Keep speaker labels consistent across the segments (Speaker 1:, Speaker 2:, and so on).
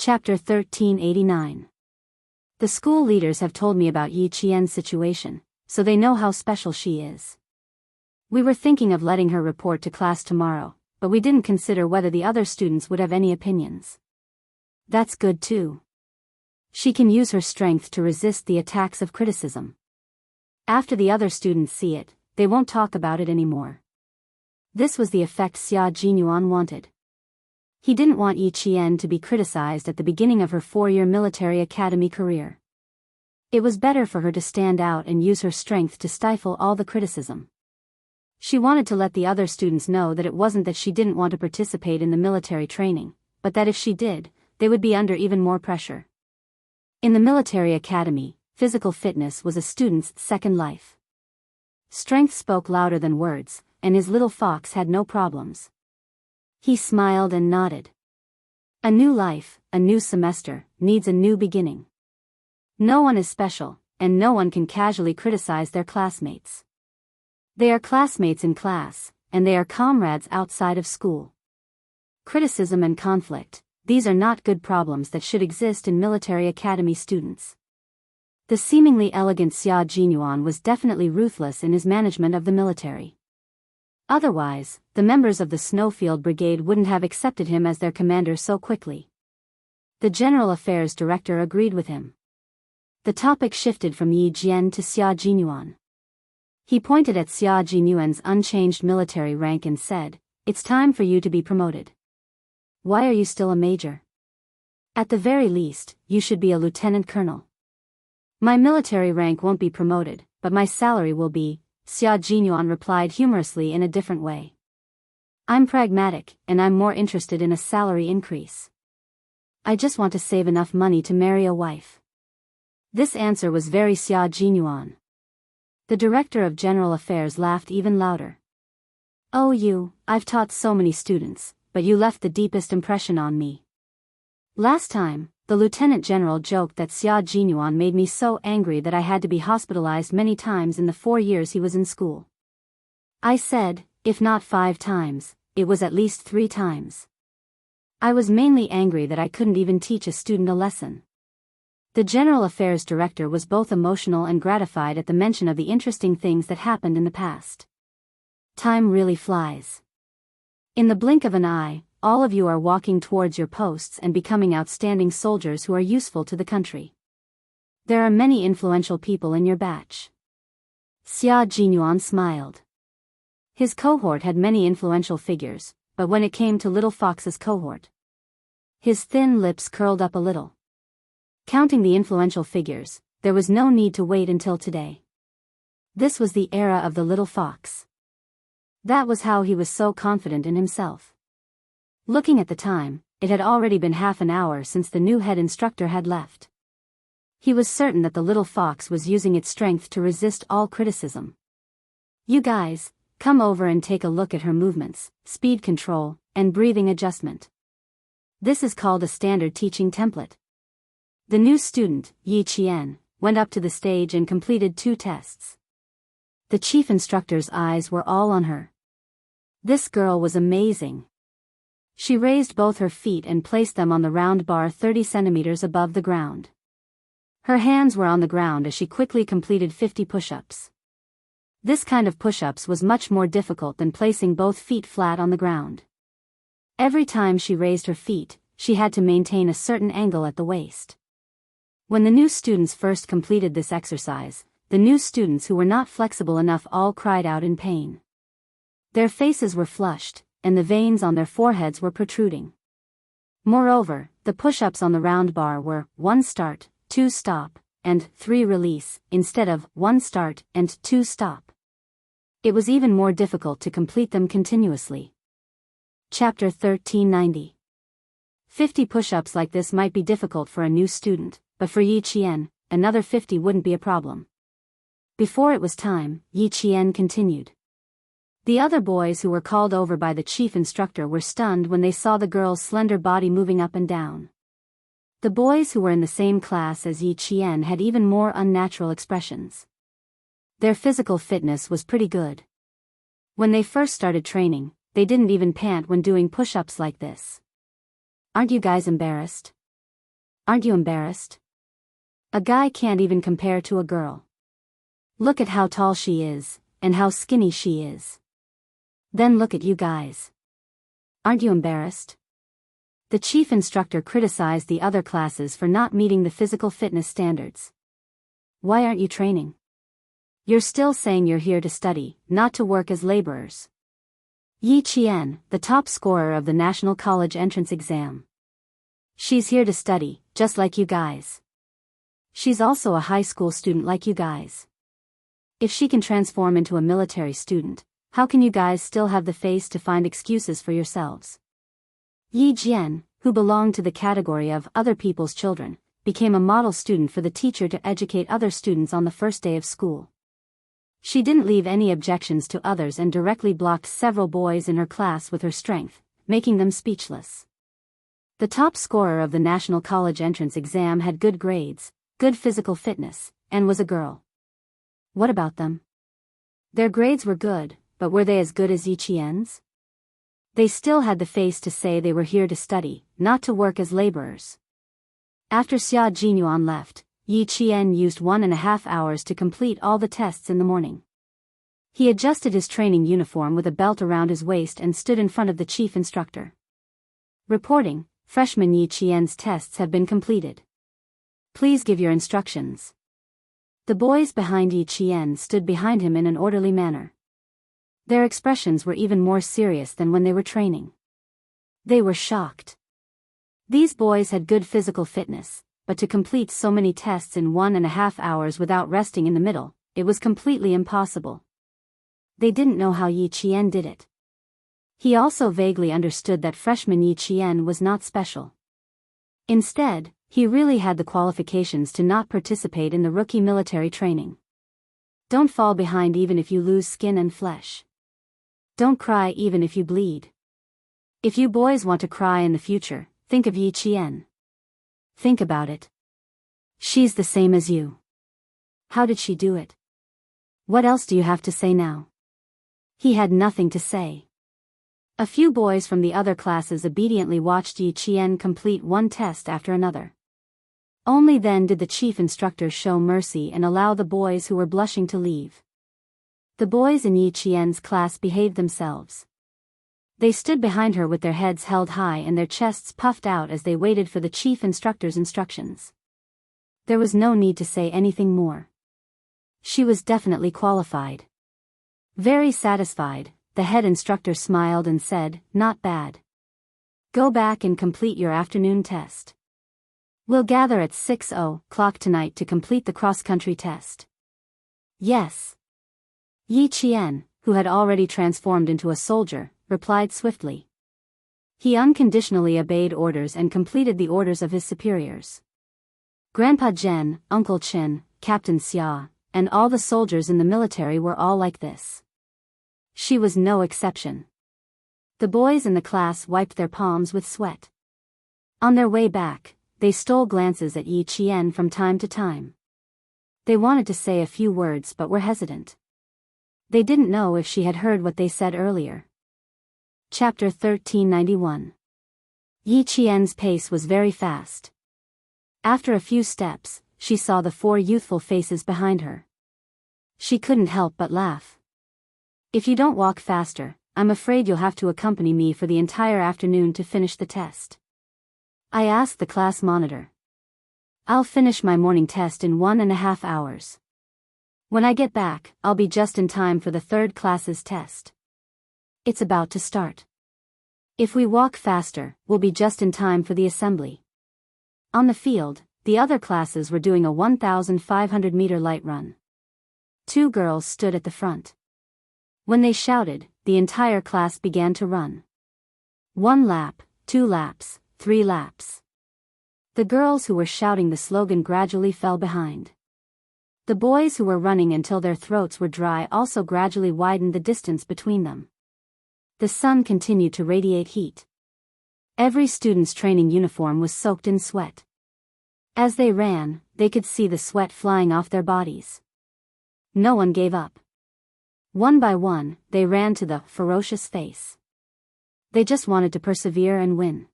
Speaker 1: Chapter 1389. The school leaders have told me about Yi Qian's situation, so they know how special she is. We were thinking of letting her report to class tomorrow, but we didn't consider whether the other students would have any opinions. That's good too. She can use her strength to resist the attacks of criticism. After the other students see it, they won't talk about it anymore. This was the effect Xia Jinyuan wanted. He didn't want Yi Qian to be criticized at the beginning of her 4-year military academy career. It was better for her to stand out and use her strength to stifle all the criticism. She wanted to let the other students know that it wasn't that she didn't want to participate in the military training, but that if she did, they would be under even more pressure. In the military academy, physical fitness was a student's second life. Strength spoke louder than words, and his little fox had no problems. He smiled and nodded. A new life, a new semester, needs a new beginning. No one is special, and no one can casually criticize their classmates. They are classmates in class, and they are comrades outside of school. Criticism and conflict, these are not good problems that should exist in military academy students. The seemingly elegant Xia Jinyuan was definitely ruthless in his management of the military. Otherwise, the members of the Snowfield Brigade wouldn't have accepted him as their commander so quickly. The General Affairs Director agreed with him. The topic shifted from Yi Jian to Xia Jinyuan. He pointed at Xia Jinyuan's unchanged military rank and said, "It's time for you to be promoted. Why are you still a major? At the very least, you should be a lieutenant colonel." "My military rank won't be promoted, but my salary will be," Xia Jinyuan replied humorously in a different way. "I'm pragmatic, and I'm more interested in a salary increase. I just want to save enough money to marry a wife." This answer was very Xia Jinyuan. The Director of General Affairs laughed even louder. "Oh, I've taught so many students, but you left the deepest impression on me. Last time, the Lieutenant General joked that Xia Jinyuan made me so angry that I had to be hospitalized many times in the 4 years he was in school. I said, if not 5 times, it was at least 3 times. I was mainly angry that I couldn't even teach a student a lesson." The General Affairs Director was both emotional and gratified at the mention of the interesting things that happened in the past. Time really flies. In the blink of an eye, all of you are walking towards your posts and becoming outstanding soldiers who are useful to the country. There are many influential people in your batch. Xia Jinyuan smiled. His cohort had many influential figures, but when it came to Little Fox's cohort, his thin lips curled up a little. Counting the influential figures, there was no need to wait until today. This was the era of the Little Fox. That was how he was so confident in himself. Looking at the time, it had already been half an hour since the new head instructor had left. He was certain that the Little Fox was using its strength to resist all criticism. "You guys, come over and take a look at her movements, speed control, and breathing adjustment. This is called a standard teaching template." The new student, Yi Qian, went up to the stage and completed 2 tests. The chief instructor's eyes were all on her. This girl was amazing. She raised both her feet and placed them on the round bar 30 centimeters above the ground. Her hands were on the ground as she quickly completed 50 push-ups. This kind of push-ups was much more difficult than placing both feet flat on the ground. Every time she raised her feet, she had to maintain a certain angle at the waist. When the new students first completed this exercise, the new students who were not flexible enough all cried out in pain. Their faces were flushed, and the veins on their foreheads were protruding. Moreover, the push-ups on the round bar were 1 start, 2 stop, and 3 release, instead of 1 start and 2 stop. It was even more difficult to complete them continuously. Chapter 1390. 50 push-ups like this might be difficult for a new student, but for Yi Qian, another 50 wouldn't be a problem. Before it was time, Yi Qian continued. The other boys who were called over by the chief instructor were stunned when they saw the girl's slender body moving up and down. The boys who were in the same class as Yi Qian had even more unnatural expressions. Their physical fitness was pretty good. When they first started training, they didn't even pant when doing push-ups like this. "Aren't you guys embarrassed?" Aren't you embarrassed? A guy can't even compare to a girl. Look at how tall she is, and how skinny she is. Then look at you guys. Aren't you embarrassed? The chief instructor criticized the other classes for not meeting the physical fitness standards. Why aren't you training? You're still saying you're here to study, not to work as laborers. Yi Qian, the top scorer of the National College entrance exam. She's here to study, just like you guys. She's also a high school student like you guys. If she can transform into a military student, how can you guys still have the face to find excuses for yourselves? Yi Jian, who belonged to the category of other people's children, became a model student for the teacher to educate other students on the first day of school. She didn't leave any objections to others and directly blocked several boys in her class with her strength, making them speechless. The top scorer of the National College entrance exam had good grades, good physical fitness, and was a girl. What about them? Their grades were good, but were they as good as Yi Qian's? They still had the face to say they were here to study, not to work as laborers. After Xia Jinyuan left, Yi Qian used 1.5 hours to complete all the tests in the morning. He adjusted his training uniform with a belt around his waist and stood in front of the chief instructor. Reporting, freshman Yi Qian's tests have been completed. Please give your instructions. The boys behind Yi Qian stood behind him in an orderly manner. Their expressions were even more serious than when they were training. They were shocked. These boys had good physical fitness, but to complete so many tests in 1.5 hours without resting in the middle, it was completely impossible. They didn't know how Yi Qian did it. He also vaguely understood that freshman Yi Qian was not special. Instead, he really had the qualifications to not participate in the rookie military training. Don't fall behind even if you lose skin and flesh. Don't cry even if you bleed. If you boys want to cry in the future, think of Yi Qian. Think about it. She's the same as you. How did she do it? What else do you have to say now? He had nothing to say. A few boys from the other classes obediently watched Yi Qian complete one test after another. Only then did the chief instructor show mercy and allow the boys who were blushing to leave. The boys in Yi Qian's class behaved themselves. They stood behind her with their heads held high and their chests puffed out as they waited for the chief instructor's instructions. There was no need to say anything more. She was definitely qualified. Very satisfied, the head instructor smiled and said, "Not bad. Go back and complete your afternoon test. We'll gather at 6:00 tonight to complete the cross-country test." Yes. Yi Qian, who had already transformed into a soldier, replied swiftly. He unconditionally obeyed orders and completed the orders of his superiors. Grandpa Zhen, Uncle Chen, Captain Xia, and all the soldiers in the military were all like this. She was no exception. The boys in the class wiped their palms with sweat. On their way back, they stole glances at Yi Qian from time to time. They wanted to say a few words but were hesitant. They didn't know if she had heard what they said earlier. Chapter 1391. Yi Qian's pace was very fast. After a few steps, she saw the 4 youthful faces behind her. She couldn't help but laugh. If you don't walk faster, I'm afraid you'll have to accompany me for the entire afternoon to finish the test. I asked the class monitor. I'll finish my morning test in 1.5 hours. When I get back, I'll be just in time for the 3rd class's test. It's about to start. If we walk faster, we'll be just in time for the assembly. On the field, the other classes were doing a 1,500-meter light run. 2 girls stood at the front. When they shouted, the entire class began to run. 1 lap, 2 laps, 3 laps. The girls who were shouting the slogan gradually fell behind. The boys who were running until their throats were dry also gradually widened the distance between them. The sun continued to radiate heat. Every student's training uniform was soaked in sweat. As they ran, they could see the sweat flying off their bodies. No one gave up. One by one, they ran to the ferocious face. They just wanted to persevere and win.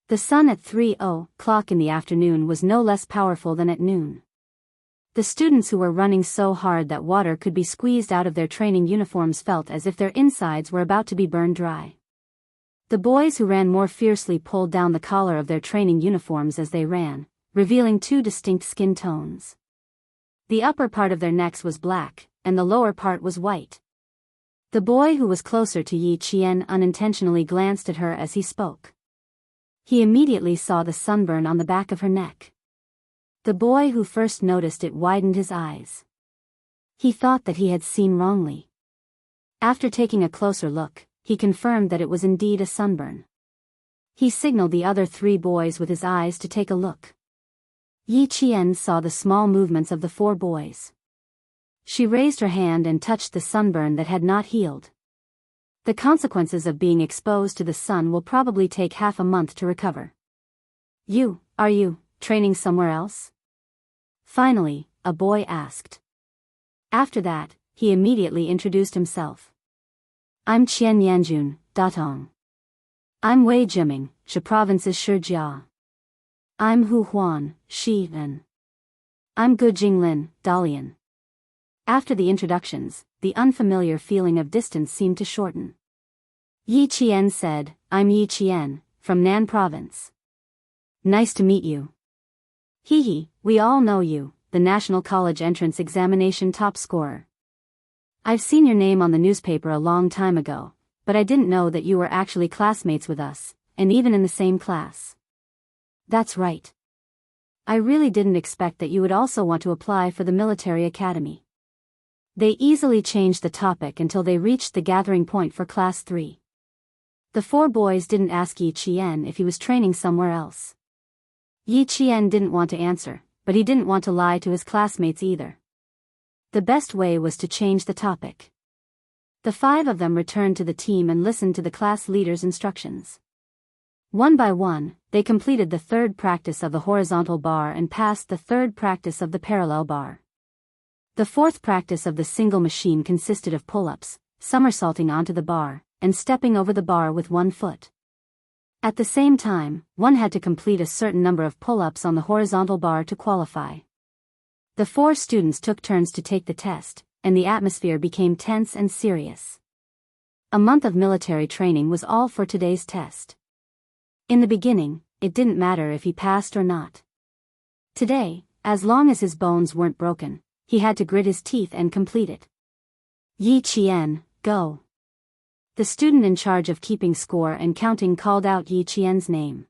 Speaker 1: The sun at 3:00 in the afternoon was no less powerful than at noon. The students who were running so hard that water could be squeezed out of their training uniforms felt as if their insides were about to be burned dry. The boys who ran more fiercely pulled down the collar of their training uniforms as they ran, revealing two distinct skin tones. The upper part of their necks was black, and the lower part was white. The boy who was closer to Yi Qian unintentionally glanced at her as he spoke. He immediately saw the sunburn on the back of her neck. The boy who first noticed it widened his eyes. He thought that he had seen wrongly. After taking a closer look, he confirmed that it was indeed a sunburn. He signaled the other three boys with his eyes to take a look. Yi Qian saw the small movements of the four boys. She raised her hand and touched the sunburn that had not healed. The consequences of being exposed to the sun will probably take half a month to recover. Are you training somewhere else? Finally, a boy asked. After that, he immediately introduced himself. I'm Qian Yanjun, Datong. I'm Wei Jiming, Shi Province's Shijia. I'm Hu Huan, Xi'an. I'm Gu Jinglin, Dalian. After the introductions, the unfamiliar feeling of distance seemed to shorten. Yi Qian said, I'm Yi Qian, from Nan Province. Nice to meet you. Hee, we all know you, the National College Entrance Examination top scorer. I've seen your name on the newspaper a long time ago, but I didn't know that you were actually classmates with us, and even in the same class. That's right. I really didn't expect that you would also want to apply for the military academy. They easily changed the topic until they reached the gathering point for Class 3. The four boys didn't ask Yi Qian if he was training somewhere else. Yi Qian didn't want to answer, but he didn't want to lie to his classmates either. The best way was to change the topic. The five of them returned to the team and listened to the class leader's instructions. One by one, they completed the third practice of the horizontal bar and passed the third practice of the parallel bar. The fourth practice of the single machine consisted of pull-ups, somersaulting onto the bar, and stepping over the bar with one foot. At the same time, one had to complete a certain number of pull-ups on the horizontal bar to qualify. The four students took turns to take the test, and the atmosphere became tense and serious. A month of military training was all for today's test. In the beginning, it didn't matter if he passed or not. Today, as long as his bones weren't broken, he had to grit his teeth and complete it. Yi Qian, go. The student in charge of keeping score and counting called out Yi Qian's name.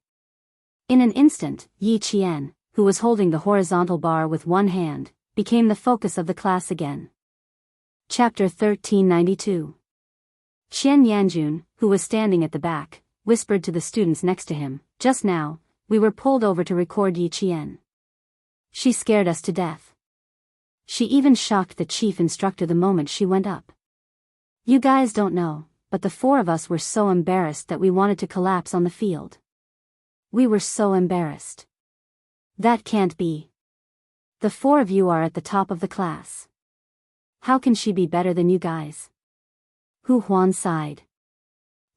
Speaker 1: In an instant, Yi Qian, who was holding the horizontal bar with one hand, became the focus of the class again. Chapter 1392. Qian Yanjun, who was standing at the back, whispered to the students next to him, just now, we were pulled over to record Yi Qian. She scared us to death. She even shocked the chief instructor the moment she went up. You guys don't know, but the four of us were so embarrassed that we wanted to collapse on the field. We were so embarrassed. That can't be. The four of you are at the top of the class. How can she be better than you guys? Hu Huan sighed.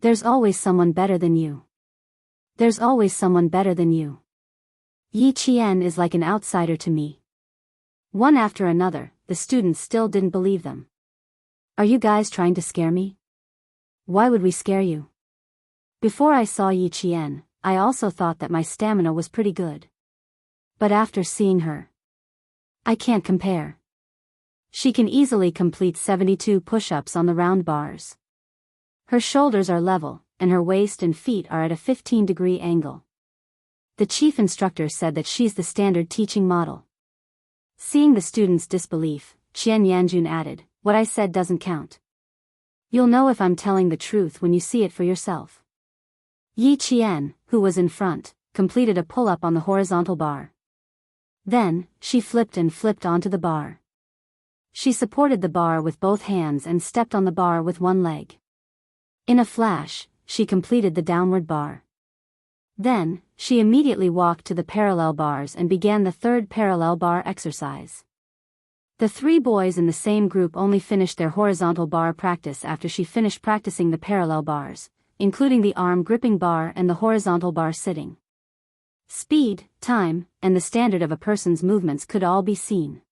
Speaker 1: There's always someone better than you. There's always someone better than you. Yi Qian is like an outsider to me. One after another, the students still didn't believe them. Are you guys trying to scare me? Why would we scare you? Before I saw Yi Qian, I also thought that my stamina was pretty good. But after seeing her, I can't compare. She can easily complete 72 push-ups on the round bars. Her shoulders are level, and her waist and feet are at a 15-degree angle. The chief instructor said that she's the standard teaching model. Seeing the students' disbelief, Qian Yanjun added, what I said doesn't count. You'll know if I'm telling the truth when you see it for yourself. Yi Qian, who was in front, completed a pull-up on the horizontal bar. Then, she flipped and flipped onto the bar. She supported the bar with both hands and stepped on the bar with one leg. In a flash, she completed the downward bar. Then, she immediately walked to the parallel bars and began the third parallel bar exercise. The three boys in the same group only finished their horizontal bar practice after she finished practicing the parallel bars, including the arm gripping bar and the horizontal bar sitting. Speed, time, and the standard of a person's movements could all be seen.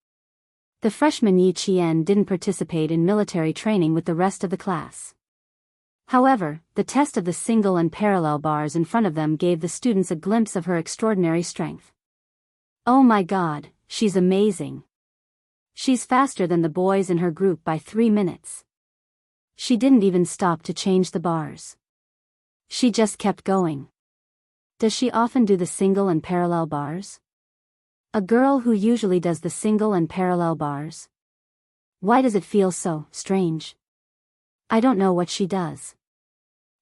Speaker 1: The freshman Yi Qian didn't participate in military training with the rest of the class. However, the test of the single and parallel bars in front of them gave the students a glimpse of her extraordinary strength. Oh my God, she's amazing. She's faster than the boys in her group by 3 minutes. She didn't even stop to change the bars. She just kept going. Does she often do the single and parallel bars? A girl who usually does the single and parallel bars? Why does it feel so strange? I don't know what she does.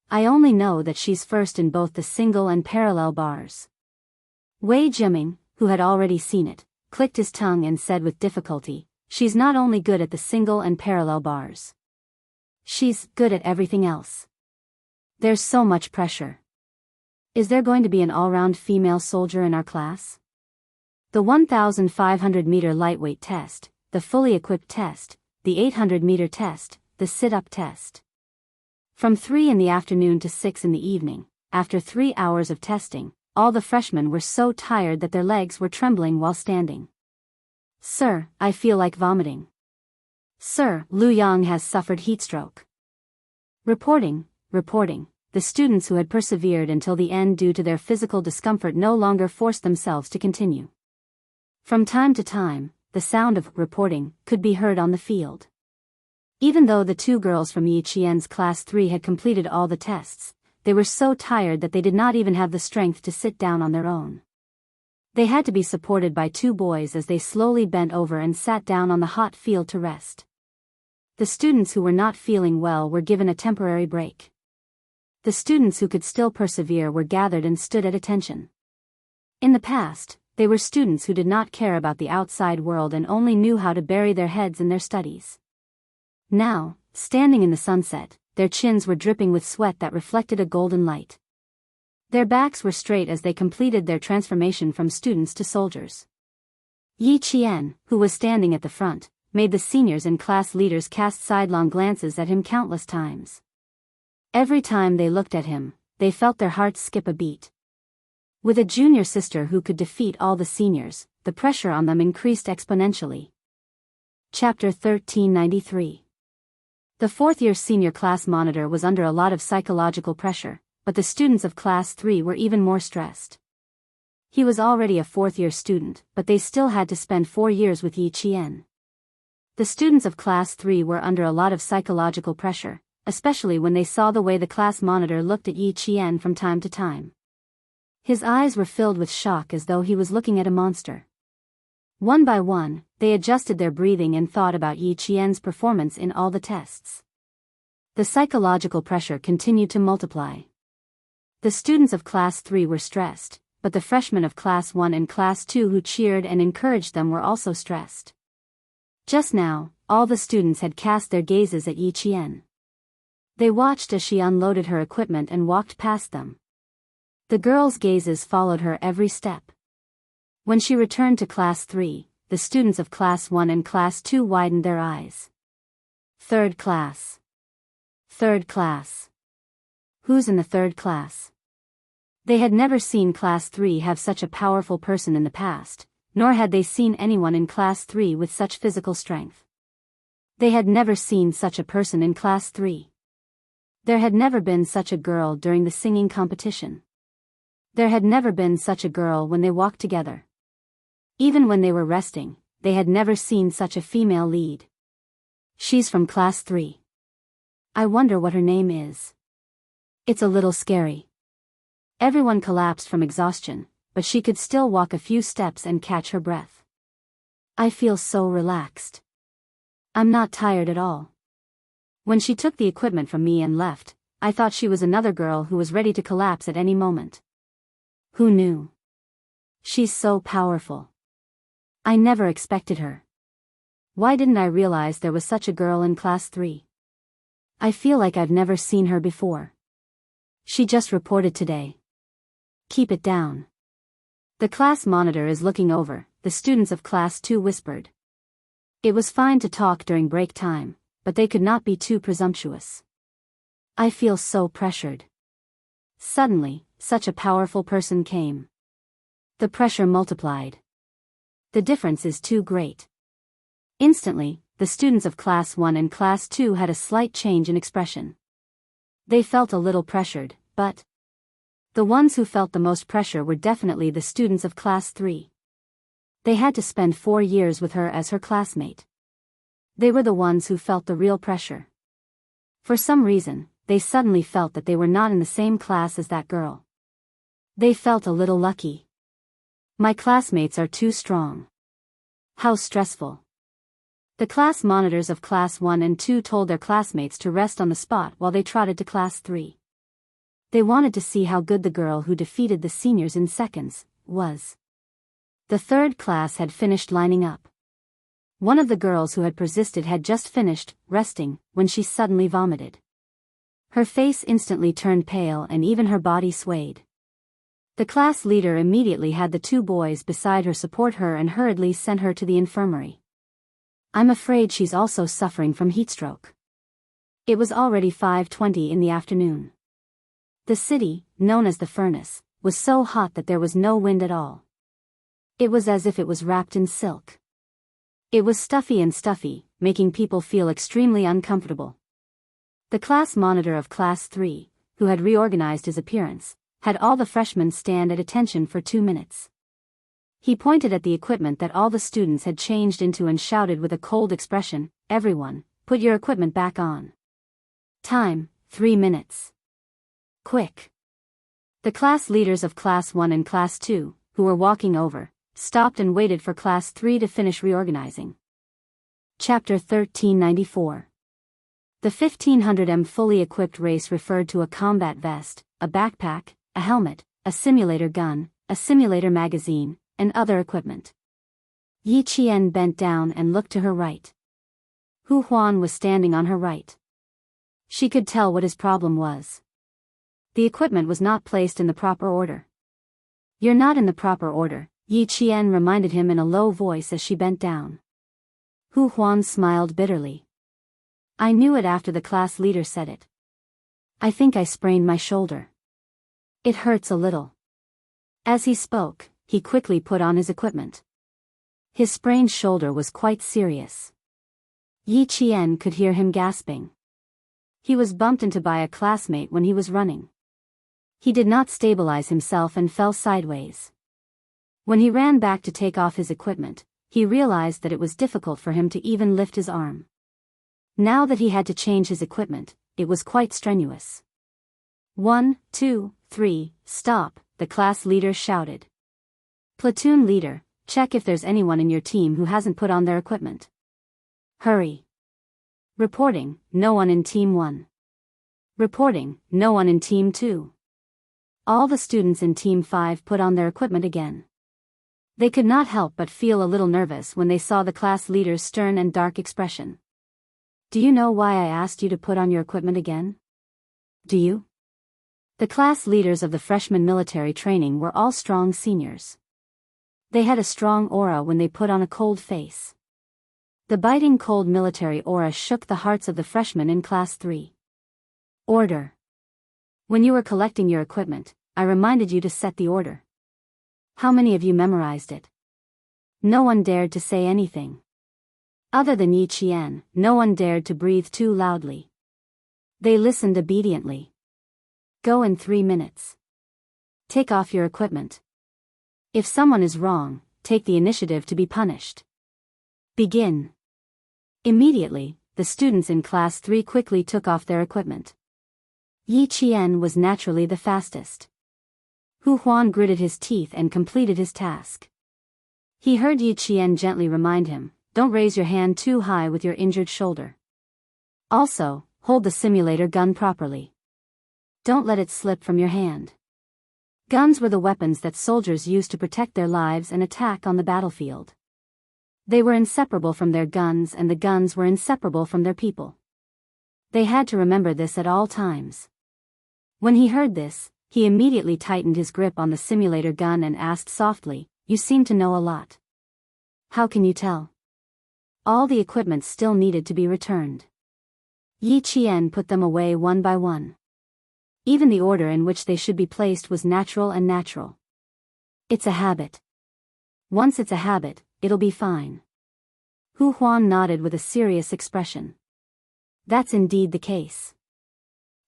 Speaker 1: I only know that she's first in both the single and parallel bars. Wei Jiming, who had already seen it, clicked his tongue and said with difficulty, she's not only good at the single and parallel bars. She's good at everything else. There's so much pressure. Is there going to be an all-round female soldier in our class? The 1,500-meter lightweight test, the fully equipped test, the 800-meter test, the sit-up test. From 3 in the afternoon to 6 in the evening, after 3 hours of testing, all the freshmen were so tired that their legs were trembling while standing. Sir, I feel like vomiting. Sir, Lu Yang has suffered heatstroke. Reporting. The students who had persevered until the end due to their physical discomfort no longer forced themselves to continue. From time to time, the sound of reporting could be heard on the field. Even though the 2 girls from Yi Qian's class 3 had completed all the tests, they were so tired that they did not even have the strength to sit down on their own. They had to be supported by 2 boys as they slowly bent over and sat down on the hot field to rest. The students who were not feeling well were given a temporary break. The students who could still persevere were gathered and stood at attention. In the past, they were students who did not care about the outside world and only knew how to bury their heads in their studies. Now, standing in the sunset, their chins were dripping with sweat that reflected a golden light. Their backs were straight as they completed their transformation from students to soldiers. Yi Qian, who was standing at the front, made the seniors and class leaders cast sidelong glances at him countless times. Every time they looked at him, they felt their hearts skip a beat. With a junior sister who could defeat all the seniors, the pressure on them increased exponentially. Chapter 1393. The 4th-year senior class monitor was under a lot of psychological pressure, but the students of class 3 were even more stressed. He was already a 4th-year student, but they still had to spend 4 years with Yi Qian. The students of class 3 were under a lot of psychological pressure, especially when they saw the way the class monitor looked at Yi Qian from time to time. His eyes were filled with shock as though he was looking at a monster. One by one, they adjusted their breathing and thought about Yi Qian's performance in all the tests. The psychological pressure continued to multiply. The students of class 3 were stressed, but the freshmen of class 1 and class 2 who cheered and encouraged them were also stressed. Just now, all the students had cast their gazes at Yi Qian. They watched as she unloaded her equipment and walked past them. The girls' gazes followed her every step. When she returned to class 3, the students of class 1 and class 2 widened their eyes. Third class. Third class. Who's in the 3rd class? They had never seen class 3 have such a powerful person in the past, nor had they seen anyone in class 3 with such physical strength. They had never seen such a person in class 3. There had never been such a girl during the singing competition. There had never been such a girl when they walked together. Even when they were resting, they had never seen such a female lead. She's from class 3. I wonder what her name is. It's a little scary. Everyone collapsed from exhaustion, but she could still walk a few steps and catch her breath. I feel so relaxed. I'm not tired at all. When she took the equipment from me and left, I thought she was another girl who was ready to collapse at any moment. Who knew? She's so powerful. I never expected her. Why didn't I realize there was such a girl in class 3? I feel like I've never seen her before. She just reported today. Keep it down. The class monitor is looking over, the students of class 2 whispered. It was fine to talk during break time, but they could not be too presumptuous. I feel so pressured. Suddenly, such a powerful person came. The pressure multiplied. The difference is too great. Instantly, the students of Class 1 and Class 2 had a slight change in expression. They felt a little pressured, but the ones who felt the most pressure were definitely the students of Class 3. They had to spend 4 years with her as her classmate. They were the ones who felt the real pressure. For some reason, they suddenly felt that they were not in the same class as that girl. They felt a little lucky. My classmates are too strong. How stressful. The class monitors of Class 1 and 2 told their classmates to rest on the spot while they trotted to Class 3. They wanted to see how good the girl who defeated the seniors in seconds was. The third class had finished lining up. One of the girls who had persisted had just finished resting when she suddenly vomited. Her face instantly turned pale and even her body swayed. The class leader immediately had the 2 boys beside her support her and hurriedly sent her to the infirmary. I'm afraid she's also suffering from heatstroke. It was already 5:20 in the afternoon. The city, known as the furnace, was so hot that there was no wind at all. It was as if it was wrapped in silk. It was stuffy, making people feel extremely uncomfortable. The class monitor of Class 3, who had reorganized his appearance, had all the freshmen stand at attention for 2 minutes. He pointed at the equipment that all the students had changed into and shouted with a cold expression, "Everyone, put your equipment back on. Time, 3 minutes. Quick." The class leaders of Class 1 and Class 2, who were walking over, stopped and waited for Class 3 to finish reorganizing. Chapter 1394. The 1500m fully equipped race referred to a combat vest, a backpack, a helmet, a simulator gun, a simulator magazine, and other equipment. Yi Qian bent down and looked to her right. Hu Huan was standing on her right. She could tell what his problem was. The equipment was not placed in the proper order. "You're not in the proper order," Yi Qian reminded him in a low voice as she bent down. Hu Huan smiled bitterly. "I knew it after the class leader said it. I think I sprained my shoulder. It hurts a little." As he spoke, he quickly put on his equipment. His sprained shoulder was quite serious. Yi Qian could hear him gasping. He was bumped into by a classmate when he was running. He did not stabilize himself and fell sideways. When he ran back to take off his equipment, he realized that it was difficult for him to even lift his arm. Now that he had to change his equipment, it was quite strenuous. 1, 2, 3, stop, the class leader shouted. "Platoon leader, check if there's anyone in your team who hasn't put on their equipment. Hurry." Reporting, no one in Team 1. Reporting, no one in Team 2. All the students in Team 5 put on their equipment again. They could not help but feel a little nervous when they saw the class leader's stern and dark expression. "Do you know why I asked you to put on your equipment again? Do you?" The class leaders of the freshman military training were all strong seniors. They had a strong aura when they put on a cold face. The biting cold military aura shook the hearts of the freshmen in Class 3. "Order. When you were collecting your equipment, I reminded you to set the order. How many of you memorized it?" No one dared to say anything. Other than Yi Qian, no one dared to breathe too loudly. They listened obediently. "Go in 3 minutes. Take off your equipment. If someone is wrong, take the initiative to be punished. Begin." Immediately, the students in Class 3 quickly took off their equipment. Yi Qian was naturally the fastest. Hu Huan gritted his teeth and completed his task. He heard Yi Qian gently remind him, "Don't raise your hand too high with your injured shoulder. Also, hold the simulator gun properly. Don't let it slip from your hand." Guns were the weapons that soldiers used to protect their lives and attack on the battlefield. They were inseparable from their guns and the guns were inseparable from their people. They had to remember this at all times. When he heard this, he immediately tightened his grip on the simulator gun and asked softly, "You seem to know a lot. How can you tell?" All the equipment still needed to be returned. Yi Qian put them away one by one. Even the order in which they should be placed was natural. It's a habit. Once it's a habit, it'll be fine. Hu Huan nodded with a serious expression. That's indeed the case.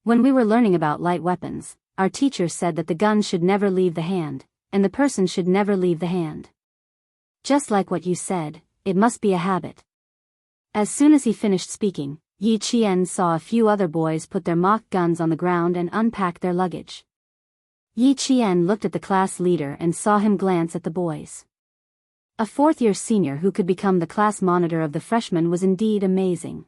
Speaker 1: When we were learning about light weapons, our teacher said that the gun should never leave the hand, and the person should never leave the hand. Just like what you said, it must be a habit. As soon as he finished speaking, Yi Qian saw a few other boys put their mock guns on the ground and unpack their luggage. Yi Qian looked at the class leader and saw him glance at the boys. A fourth-year senior who could become the class monitor of the freshmen was indeed amazing.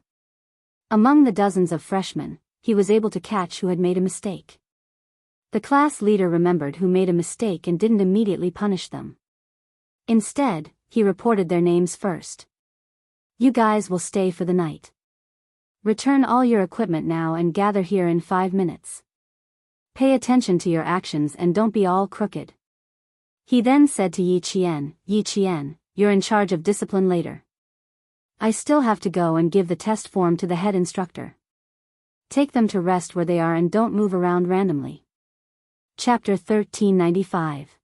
Speaker 1: Among the dozens of freshmen, he was able to catch who had made a mistake. The class leader remembered who made a mistake and didn't immediately punish them. Instead, he reported their names first. You guys will stay for the night. Return all your equipment now and gather here in 5 minutes. Pay attention to your actions and don't be all crooked. He then said to Yi Qian, you're in charge of discipline later. I still have to go and give the test form to the head instructor. Take them to rest where they are and don't move around randomly. Chapter 1395.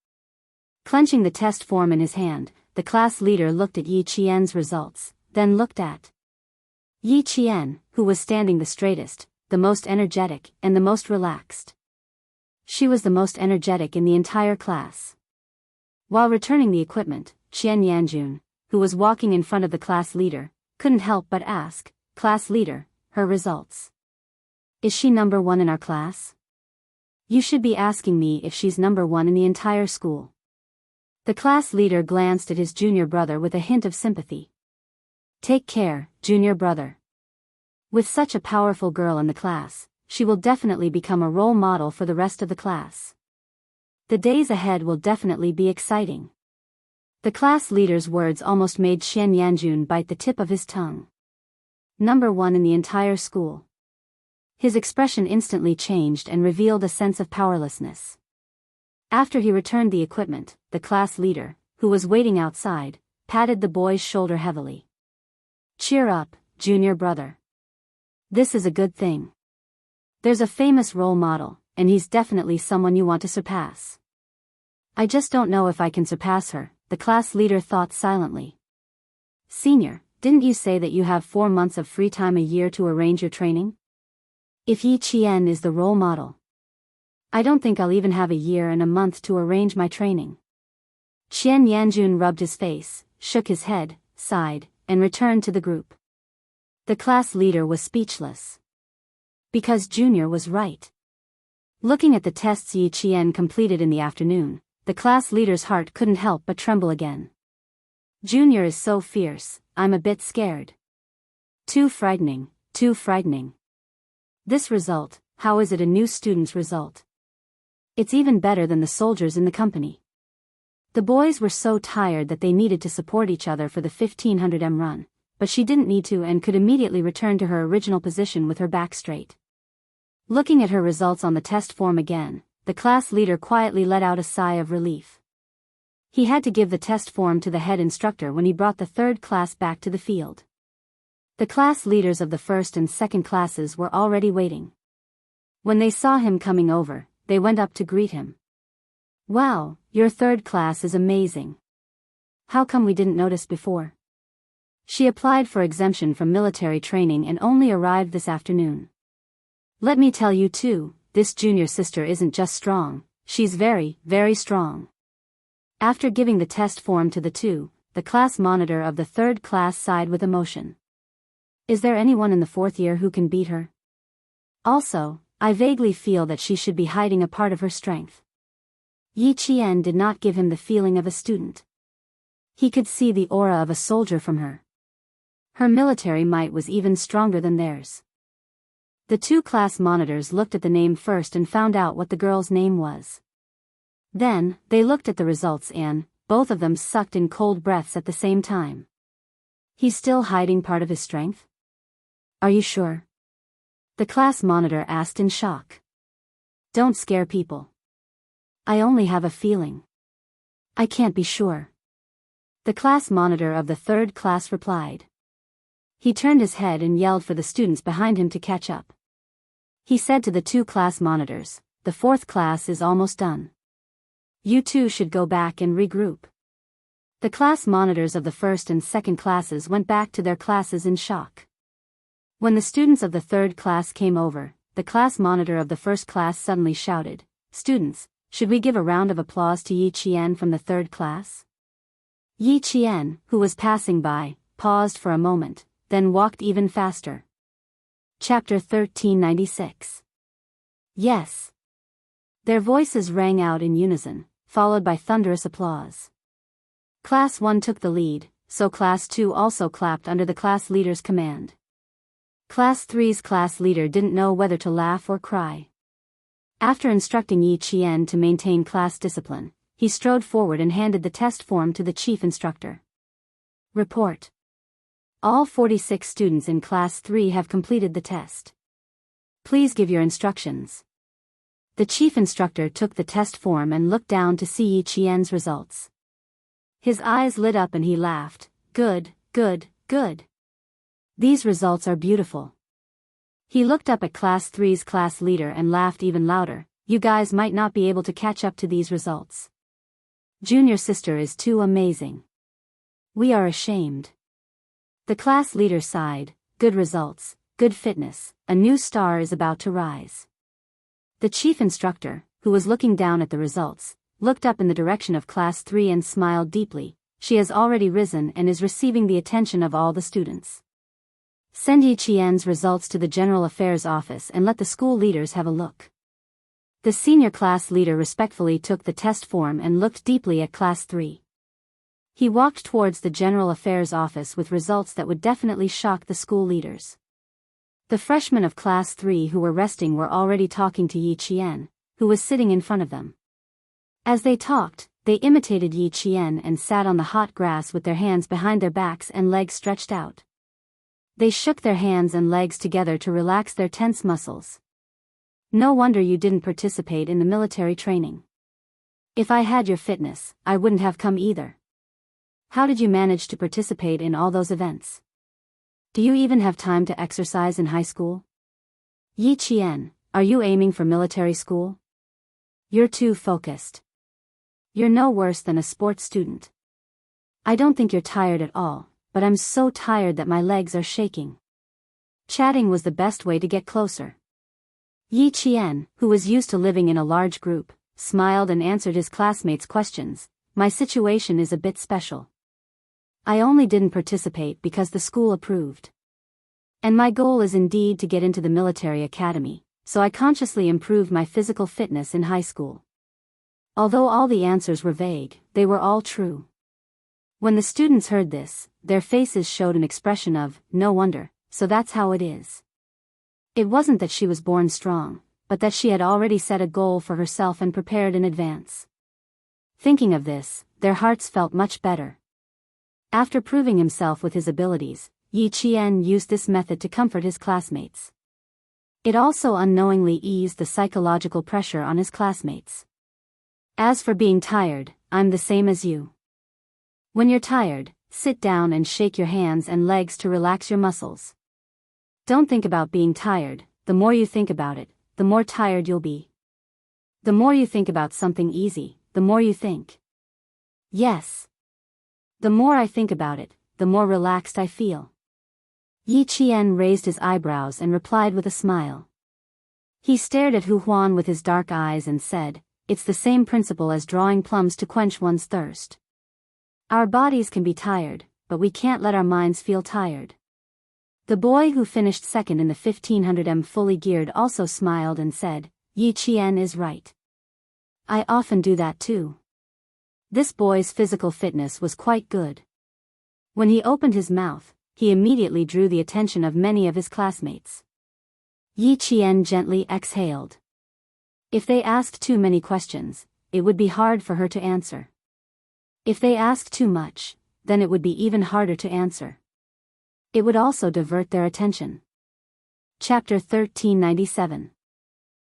Speaker 1: Clenching the test form in his hand, the class leader looked at Yi Qian's results, then looked at Yi Qian, who was standing the straightest, the most energetic, and the most relaxed. She was the most energetic in the entire class. While returning the equipment, Qian Yanjun, who was walking in front of the class leader, couldn't help but ask, Class leader, her results. Is she number 1 in our class? You should be asking me if she's number 1 in the entire school. The class leader glanced at his junior brother with a hint of sympathy. Take care, junior brother. With such a powerful girl in the class, she will definitely become a role model for the rest of the class. The days ahead will definitely be exciting. The class leader's words almost made Qian Yanjun bite the tip of his tongue. Number 1 in the entire school. His expression instantly changed and revealed a sense of powerlessness. After he returned the equipment, the class leader, who was waiting outside, patted the boy's shoulder heavily. Cheer up, junior brother. This is a good thing. There's a famous role model, and he's definitely someone you want to surpass. I just don't know if I can surpass her, the class leader thought silently. Senior, didn't you say that you have 4 months of free time a year to arrange your training? If Yi Qian is the role model, I don't think I'll even have a year and a month to arrange my training. Qian Yanjun rubbed his face, shook his head, sighed, and returned to the group. The class leader was speechless. Because Junior was right. Looking at the tests Yi Qian completed in the afternoon, the class leader's heart couldn't help but tremble again. Junior is so fierce, I'm a bit scared. Too frightening, too frightening. This result, how is it a new student's result? It's even better than the soldiers in the company. The boys were so tired that they needed to support each other for the 1500m run, but she didn't need to and could immediately return to her original position with her back straight. Looking at her results on the test form again, the class leader quietly let out a sigh of relief. He had to give the test form to the head instructor when he brought the 3rd class back to the field. The class leaders of the 1st and 2nd classes were already waiting. When they saw him coming over, they went up to greet him. Wow, your 3rd class is amazing. How come we didn't notice before? She applied for exemption from military training and only arrived this afternoon. Let me tell you too, this junior sister isn't just strong, she's very, very strong. After giving the test form to the class monitor of the 3rd class sighed with emotion. Is there anyone in the 4th year who can beat her? Also, I vaguely feel that she should be hiding a part of her strength. Yi Qian did not give him the feeling of a student. He could see the aura of a soldier from her. Her military might was even stronger than theirs. The 2 class monitors looked at the name first and found out what the girl's name was. Then, they looked at the results and, both of them sucked in cold breaths at the same time. He's still hiding part of his strength? Are you sure? The class monitor asked in shock. Don't scare people. I only have a feeling. I can't be sure. The class monitor of the 3rd class replied. He turned his head and yelled for the students behind him to catch up. He said to the 2 class monitors, the 4th class is almost done. You two should go back and regroup. The class monitors of the first and second classes went back to their classes in shock. When the students of the third class came over, the class monitor of the first class suddenly shouted, "Students, should we give a round of applause to Yi Qian from the third class?" Yi Qian, who was passing by, paused for a moment, then walked even faster. Chapter 1396. Yes. Their voices rang out in unison, followed by thunderous applause. Class 1 took the lead, so Class 2 also clapped under the class leader's command. Class 3's class leader didn't know whether to laugh or cry. After instructing Yi Qian to maintain class discipline, he strode forward and handed the test form to the chief instructor. Report. All 46 students in Class 3 have completed the test. Please give your instructions. The chief instructor took the test form and looked down to see Yi Qian's results. His eyes lit up and he laughed. Good, good, good. These results are beautiful. He looked up at Class 3's class leader and laughed even louder. You guys might not be able to catch up to these results. Junior sister is too amazing. We are ashamed. The class leader sighed. Good results, good fitness, a new star is about to rise. The chief instructor, who was looking down at the results, looked up in the direction of Class 3 and smiled deeply. She has already risen and is receiving the attention of all the students. Send Yi Qian's results to the General Affairs Office and let the school leaders have a look. The senior class leader respectfully took the test form and looked deeply at Class 3. He walked towards the General Affairs Office with results that would definitely shock the school leaders. The freshmen of Class 3 who were resting were already talking to Yi Qian, who was sitting in front of them. As they talked, they imitated Yi Qian and sat on the hot grass with their hands behind their backs and legs stretched out. They shook their hands and legs together to relax their tense muscles. No wonder you didn't participate in the military training. If I had your fitness, I wouldn't have come either. How did you manage to participate in all those events? Do you even have time to exercise in high school? Yi Qian, are you aiming for military school? You're too focused. You're no worse than a sports student. I don't think you're tired at all, but I'm so tired that my legs are shaking. Chatting was the best way to get closer. Yi Qian, who was used to living in a large group, smiled and answered his classmates' questions. My situation is a bit special. I only didn't participate because the school approved. And my goal is indeed to get into the military academy, so I consciously improved my physical fitness in high school. Although all the answers were vague, they were all true. When the students heard this, their faces showed an expression of, no wonder, so that's how it is. It wasn't that she was born strong, but that she had already set a goal for herself and prepared in advance. Thinking of this, their hearts felt much better. After proving himself with his abilities, Yi Qian used this method to comfort his classmates. It also unknowingly eased the psychological pressure on his classmates. As for being tired, I'm the same as you. When you're tired, sit down and shake your hands and legs to relax your muscles. Don't think about being tired. The more you think about it, the more tired you'll be. The more you think about something easy, the more you think. Yes. The more I think about it, the more relaxed I feel. Yi Qian raised his eyebrows and replied with a smile. He stared at Hu Huan with his dark eyes and said, it's the same principle as drawing plums to quench one's thirst. Our bodies can be tired, but we can't let our minds feel tired. The boy who finished second in the 1500m fully geared also smiled and said, Yi Qian is right. I often do that too. This boy's physical fitness was quite good. When he opened his mouth, he immediately drew the attention of many of his classmates. Yi Qian gently exhaled. If they asked too many questions, it would be hard for her to answer. If they asked too much, then it would be even harder to answer. It would also divert their attention. Chapter 1397.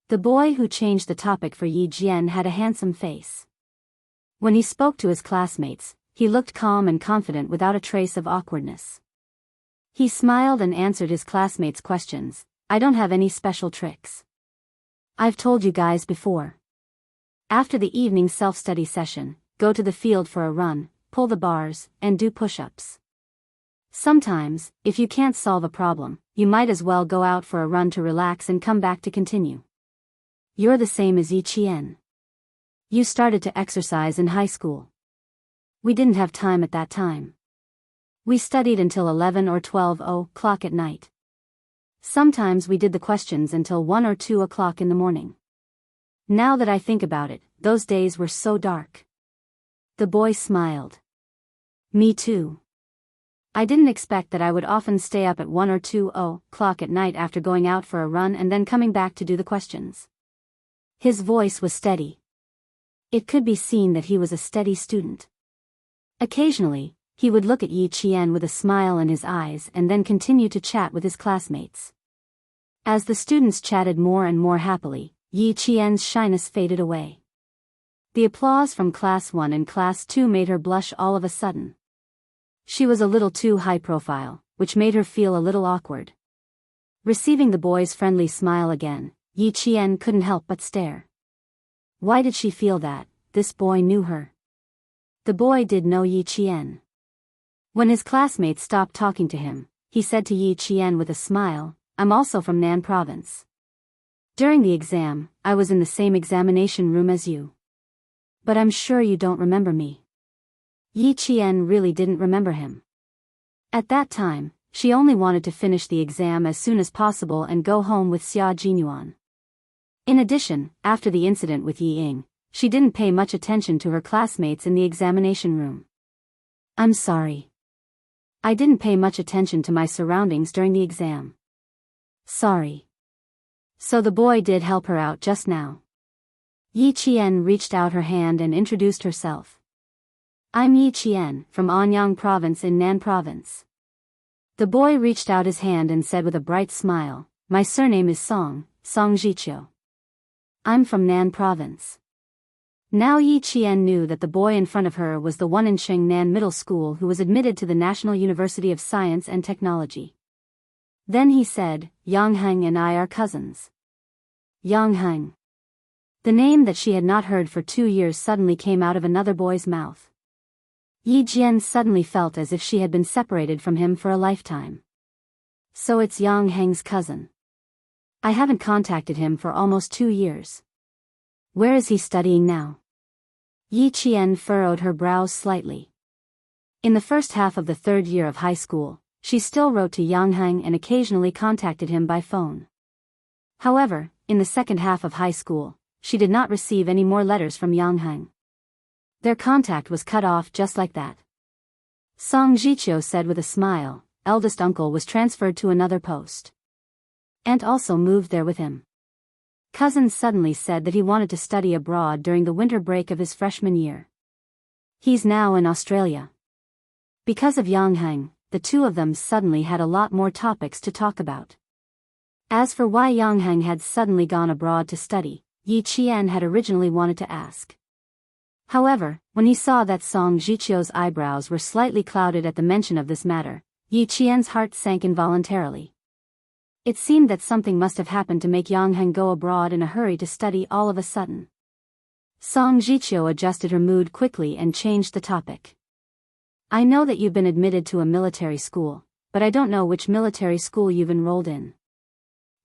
Speaker 1: The boy who changed the topic for Yi Qian had a handsome face. When he spoke to his classmates, he looked calm and confident without a trace of awkwardness. He smiled and answered his classmates' questions. I don't have any special tricks. I've told you guys before. After the evening self-study session, go to the field for a run, pull the bars, and do push-ups. Sometimes, if you can't solve a problem, you might as well go out for a run to relax and come back to continue. You're the same as Yi Qian. You started to exercise in high school. We didn't have time at that time. We studied until 11 or 12 o'clock at night. Sometimes we did the questions until 1 or 2 o'clock in the morning. Now that I think about it, those days were so dark. The boy smiled. Me too. I didn't expect that I would often stay up at 1 or 2 o'clock at night after going out for a run and then coming back to do the questions. His voice was steady. It could be seen that he was a steady student. Occasionally, he would look at Yi Qian with a smile in his eyes and then continue to chat with his classmates. As the students chatted more and more happily, Yi Qian's shyness faded away. The applause from Class 1 and Class 2 made her blush all of a sudden. She was a little too high profile, which made her feel a little awkward. Receiving the boy's friendly smile again, Yi Qian couldn't help but stare. Why did she feel that? This boy knew her. The boy did know Yi Qian. When his classmates stopped talking to him, he said to Yi Qian with a smile, "I'm also from Nan province. During the exam, I was in the same examination room as you. But I'm sure you don't remember me." Yi Qian really didn't remember him. At that time, she only wanted to finish the exam as soon as possible and go home with Xia Jinyuan. In addition, after the incident with Yi Ying, she didn't pay much attention to her classmates in the examination room. "I'm sorry. I didn't pay much attention to my surroundings during the exam. Sorry." So the boy did help her out just now. Yi Qian reached out her hand and introduced herself. "I'm Yi Qian, from Anyang province in Nan province." The boy reached out his hand and said with a bright smile, "My surname is Song Zhiqiu. I'm from Nan province." Now Yi Qian knew that the boy in front of her was the one in Shengnan Middle School who was admitted to the National University of Science and Technology. Then he said, "Yang Heng and I are cousins." Yang Heng. The name that she had not heard for 2 years suddenly came out of another boy's mouth. Yi Jian suddenly felt as if she had been separated from him for a lifetime. So it's Yang Heng's cousin. I haven't contacted him for almost 2 years. Where is he studying now? Yi Qian furrowed her brows slightly. In the first half of the 3rd year of high school, she still wrote to Yang Heng and occasionally contacted him by phone. However, in the second half of high school, she did not receive any more letters from Yang Heng. Their contact was cut off just like that. Song Zhiqiu said with a smile, eldest uncle was transferred to another post. Aunt also moved there with him. Cousin suddenly said that he wanted to study abroad during the winter break of his freshman year. He's now in Australia. Because of Yang Heng, the two of them suddenly had a lot more topics to talk about. As for why Yang Heng had suddenly gone abroad to study, Yi Qian had originally wanted to ask. However, when he saw that Song Zhiqiu's eyebrows were slightly clouded at the mention of this matter, Yi Qian's heart sank involuntarily. It seemed that something must have happened to make Yang Heng go abroad in a hurry to study all of a sudden. Song Zhiqiu adjusted her mood quickly and changed the topic. "I know that you've been admitted to a military school, but I don't know which military school you've enrolled in.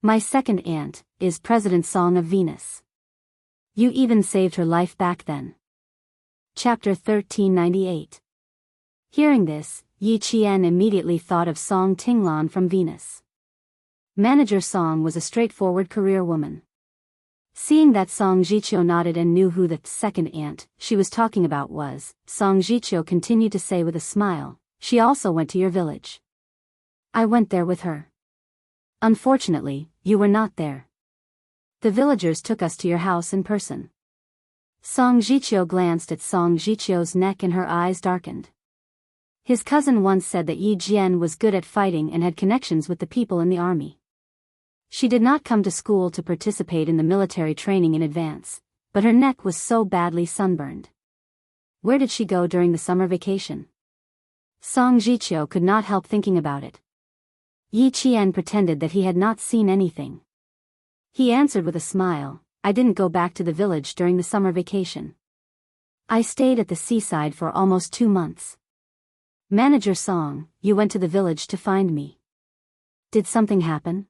Speaker 1: My second aunt is President Song of Venus. You even saved her life back then." Chapter 1398. Hearing this, Yi Qian immediately thought of Song Tinglan from Venus. Manager Song was a straightforward career woman. Seeing that Song Zhiqiu nodded and knew who the second aunt she was talking about was, Song Zhiqiu continued to say with a smile, "She also went to your village." "I went there with her. Unfortunately, you were not there. The villagers took us to your house in person." Song Zhiqiu glanced at Song Zhiqiu's neck and her eyes darkened. His cousin once said that Yi Jian was good at fighting and had connections with the people in the army. She did not come to school to participate in the military training in advance, but her neck was so badly sunburned. Where did she go during the summer vacation? Song Zhiqiu could not help thinking about it. Yi Qian pretended that he had not seen anything. He answered with a smile, I didn't go back to the village during the summer vacation. I stayed at the seaside for almost 2 months. Manager Song, you went to the village to find me. Did something happen?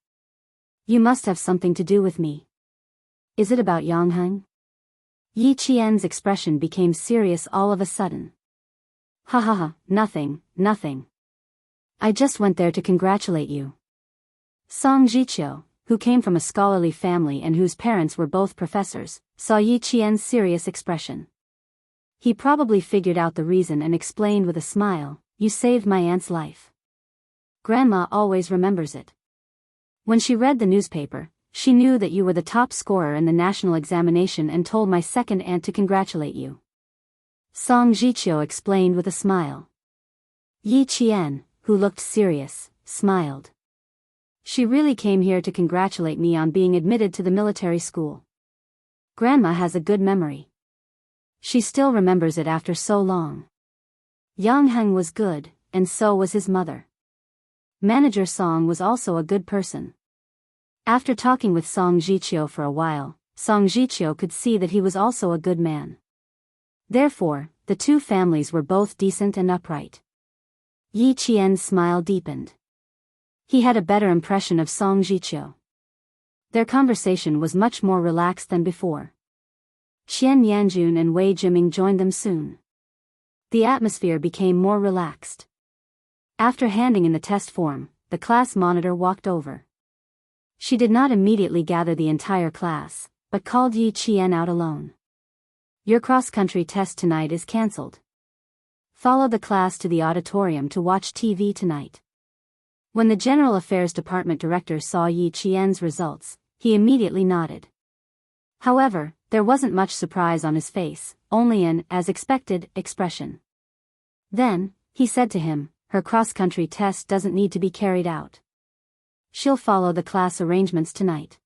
Speaker 1: You must have something to do with me. Is it about Yongheng? Yi Qian's expression became serious all of a sudden. Ha ha ha, nothing. I just went there to congratulate you. Song Jiqiu, who came from a scholarly family and whose parents were both professors, saw Yi Qian's serious expression. He probably figured out the reason and explained with a smile, you saved my aunt's life. Grandma always remembers it. When she read the newspaper, she knew that you were the top scorer in the national examination and told my second aunt to congratulate you. Song Jiqiu explained with a smile. Yi Qian, who looked serious, smiled. She really came here to congratulate me on being admitted to the military school. Grandma has a good memory. She still remembers it after so long. Yongheng was good, and so was his mother. Manager Song was also a good person. After talking with Song Jiqiu for a while, Song Jiqiu could see that he was also a good man. Therefore, the two families were both decent and upright. Yi Qian's smile deepened. He had a better impression of Song Jiqiu. Their conversation was much more relaxed than before. Xian Yanjun and Wei Jiming joined them soon. The atmosphere became more relaxed. After handing in the test form, the class monitor walked over. She did not immediately gather the entire class, but called Yi Qian out alone. Your cross-country test tonight is cancelled. Follow the class to the auditorium to watch TV tonight. When the General Affairs Department director saw Yi Qian's results, he immediately nodded. However, there wasn't much surprise on his face, only an, as expected, expression. Then, he said to him, her cross-country test doesn't need to be carried out. She'll follow the class arrangements tonight.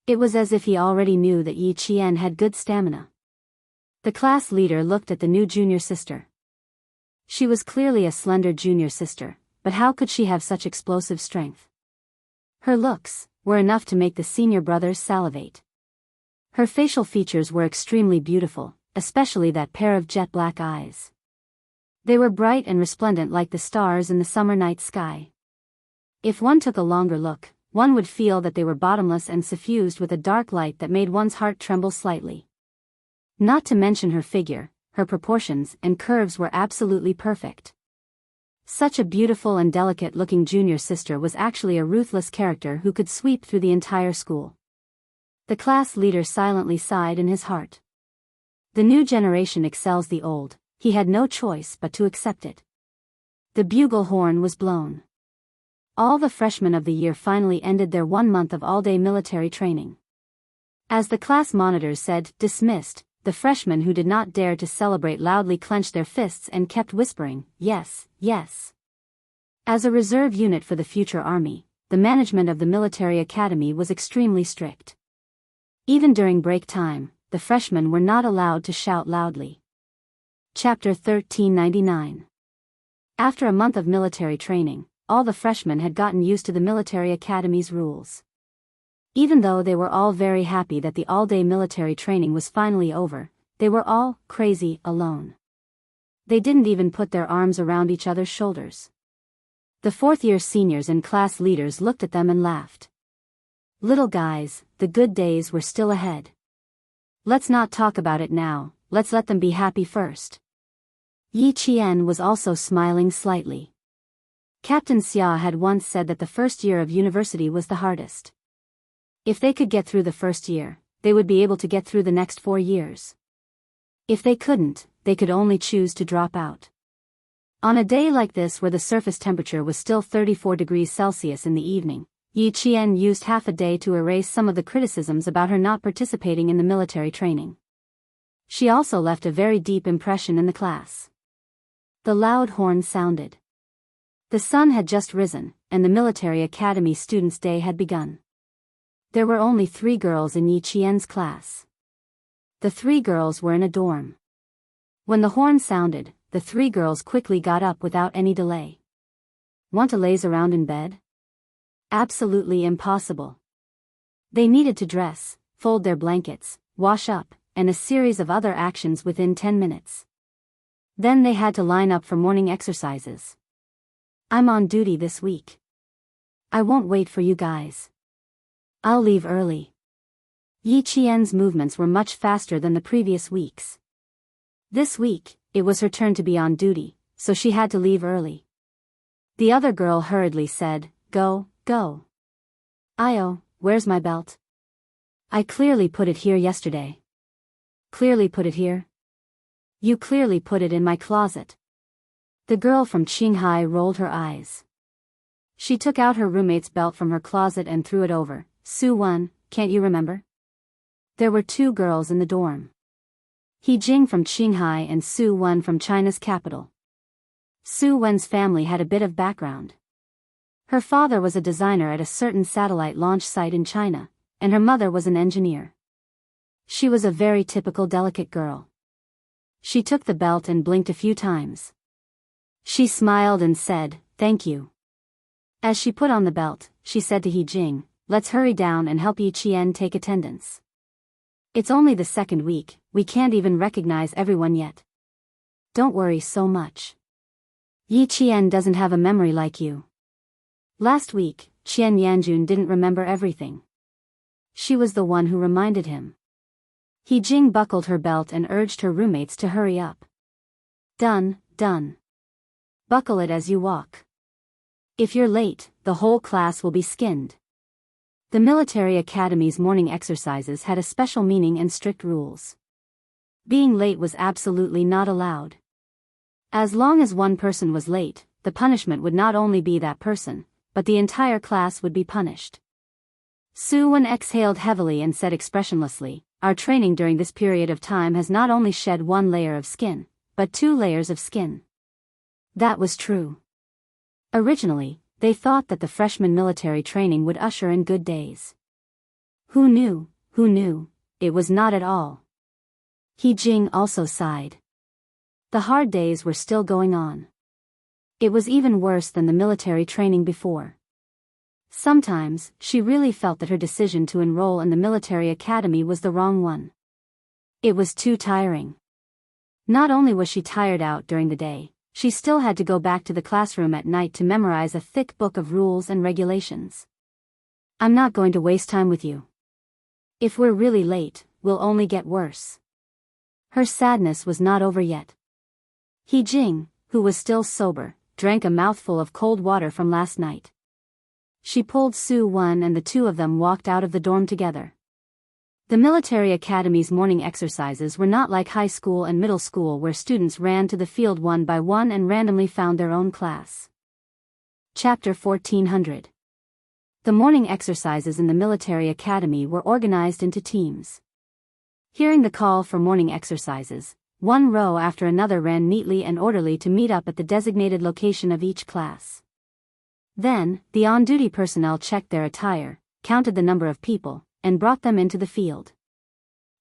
Speaker 1: It was as if he already knew that Yi Qian had good stamina. The class leader looked at the new junior sister. She was clearly a slender junior sister, but how could she have such explosive strength? Her looks were enough to make the senior brothers salivate. Her facial features were extremely beautiful, especially that pair of jet black eyes. They were bright and resplendent like the stars in the summer night sky. If one took a longer look, one would feel that they were bottomless and suffused with a dark light that made one's heart tremble slightly. Not to mention her figure, her proportions and curves were absolutely perfect. Such a beautiful and delicate-looking junior sister was actually a ruthless character who could sweep through the entire school. The class leader silently sighed in his heart. The new generation excels the old, he had no choice but to accept it. The bugle horn was blown. All the freshmen of the year finally ended their 1 month of all-day military training. As the class monitors said, dismissed, the freshmen who did not dare to celebrate loudly clenched their fists and kept whispering, yes, yes. As a reserve unit for the future army, the management of the military academy was extremely strict. Even during break time, the freshmen were not allowed to shout loudly. Chapter 1399. After a month of military training, all the freshmen had gotten used to the military academy's rules. Even though they were all very happy that the all-day military training was finally over, they were all crazy alone. They didn't even put their arms around each other's shoulders. The fourth-year seniors and class leaders looked at them and laughed. Little guys, the good days were still ahead. Let's not talk about it now, let's let them be happy first. Yi Qian was also smiling slightly. Captain Xia had once said that the first year of university was the hardest. If they could get through the first year, they would be able to get through the next 4 years. If they couldn't, they could only choose to drop out. On a day like this where the surface temperature was still 34 degrees Celsius in the evening, Yi Qian used half a day to erase some of the criticisms about her not participating in the military training. She also left a very deep impression in the class. The loud horn sounded. The sun had just risen, and the military academy students' day had begun. There were only 3 girls in Yi Qian's class. The 3 girls were in a dorm. When the horn sounded, the 3 girls quickly got up without any delay. Want to laze around in bed? Absolutely impossible. They needed to dress, fold their blankets, wash up, and a series of other actions within 10 minutes. Then they had to line up for morning exercises. I'm on duty this week. I won't wait for you guys. I'll leave early. Yi Qian's movements were much faster than the previous weeks. This week, it was her turn to be on duty, so she had to leave early. The other girl hurriedly said, Go, go. Io, where's my belt? I clearly put it here yesterday. Clearly put it here? You clearly put it in my closet. The girl from Qinghai rolled her eyes. She took out her roommate's belt from her closet and threw it over. Su Wen, can't you remember? There were two girls in the dorm. He Jing from Qinghai and Su Wen from China's capital. Su Wen's family had a bit of background. Her father was a designer at a certain satellite launch site in China, and her mother was an engineer. She was a very typical delicate girl. She took the belt and blinked a few times. She smiled and said, Thank you. As she put on the belt, she said to He Jing, Let's hurry down and help Yi Qian take attendance. It's only the second week, we can't even recognize everyone yet. Don't worry so much. Yi Qian doesn't have a memory like you. Last week, Qian Yanjun didn't remember everything. She was the one who reminded him. He Jing buckled her belt and urged her roommates to hurry up. Done, done. Buckle it as you walk. If you're late, the whole class will be skinned. The military academy's morning exercises had a special meaning and strict rules. Being late was absolutely not allowed. As long as one person was late, the punishment would not only be that person, but the entire class would be punished. Su Wen exhaled heavily and said expressionlessly, Our training during this period of time has not only shed one layer of skin, but 2 layers of skin. That was true. Originally, they thought that the freshman military training would usher in good days. Who knew, it was not at all. He Jing also sighed. The hard days were still going on. It was even worse than the military training before. Sometimes, she really felt that her decision to enroll in the military academy was the wrong one. It was too tiring. Not only was she tired out during the day, she still had to go back to the classroom at night to memorize a thick book of rules and regulations. I'm not going to waste time with you. If we're really late, we'll only get worse. Her sadness was not over yet. He Jing, who was still sober, drank a mouthful of cold water from last night. She pulled Su Wen and the two of them walked out of the dorm together. The military academy's morning exercises were not like high school and middle school where students ran to the field one by one and randomly found their own class. Chapter 1400. The morning exercises in the military academy were organized into teams. Hearing the call for morning exercises, one row after another ran neatly and orderly to meet up at the designated location of each class. Then, the on-duty personnel checked their attire, counted the number of people, and brought them into the field.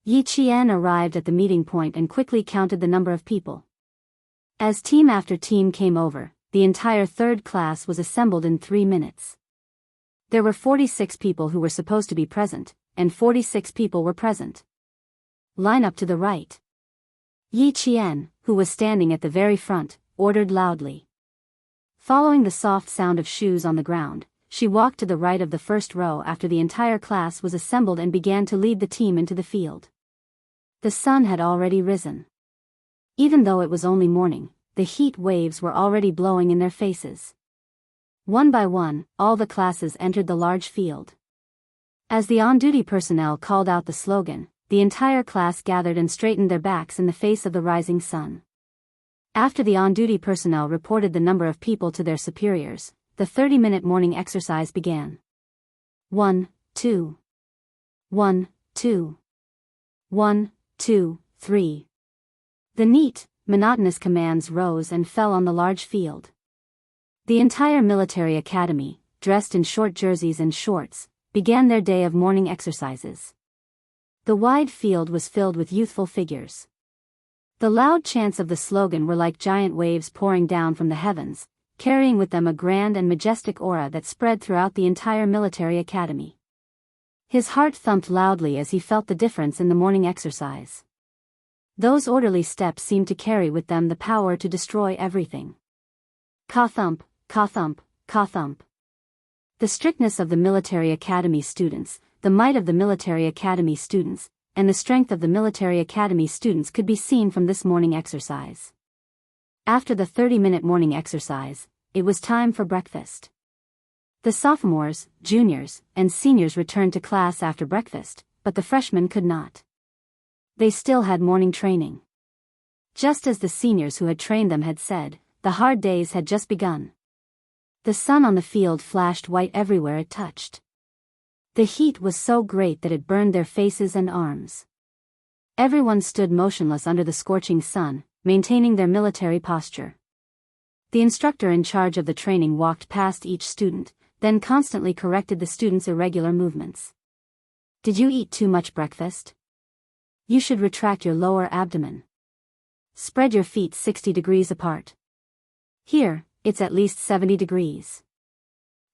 Speaker 1: Yi Qian arrived at the meeting point and quickly counted the number of people. As team after team came over, the entire third class was assembled in 3 minutes. There were 46 people who were supposed to be present, and 46 people were present. Line up to the right. Yi Qian, who was standing at the very front, ordered loudly. Following the soft sound of shoes on the ground, she walked to the right of the first row after the entire class was assembled and began to lead the team into the field. The sun had already risen. Even though it was only morning, the heat waves were already blowing in their faces. One by one, all the classes entered the large field. As the on-duty personnel called out the slogan, the entire class gathered and straightened their backs in the face of the rising sun. After the on-duty personnel reported the number of people to their superiors, the 30-minute morning exercise began. 1, 2. 1, 2. 1, 2, 3. The neat, monotonous commands rose and fell on the large field. The entire military academy, dressed in short jerseys and shorts, began their day of morning exercises. The wide field was filled with youthful figures. The loud chants of the slogan were like giant waves pouring down from the heavens, carrying with them a grand and majestic aura that spread throughout the entire military academy. His heart thumped loudly as he felt the difference in the morning exercise. Those orderly steps seemed to carry with them the power to destroy everything. Ka-thump, ka-thump, ka-thump. The strictness of the military academy students, the might of the military academy students, and the strength of the military academy students could be seen from this morning exercise. After the 30-minute morning exercise, it was time for breakfast. The sophomores, juniors, and seniors returned to class after breakfast, but the freshmen could not. They still had morning training. Just as the seniors who had trained them had said, the hard days had just begun. The sun on the field flashed white everywhere it touched. The heat was so great that it burned their faces and arms. Everyone stood motionless under the scorching sun, maintaining their military posture. The instructor in charge of the training walked past each student, then constantly corrected the students' irregular movements. Did you eat too much breakfast? You should retract your lower abdomen. Spread your feet 60 degrees apart. Here, it's at least 70 degrees.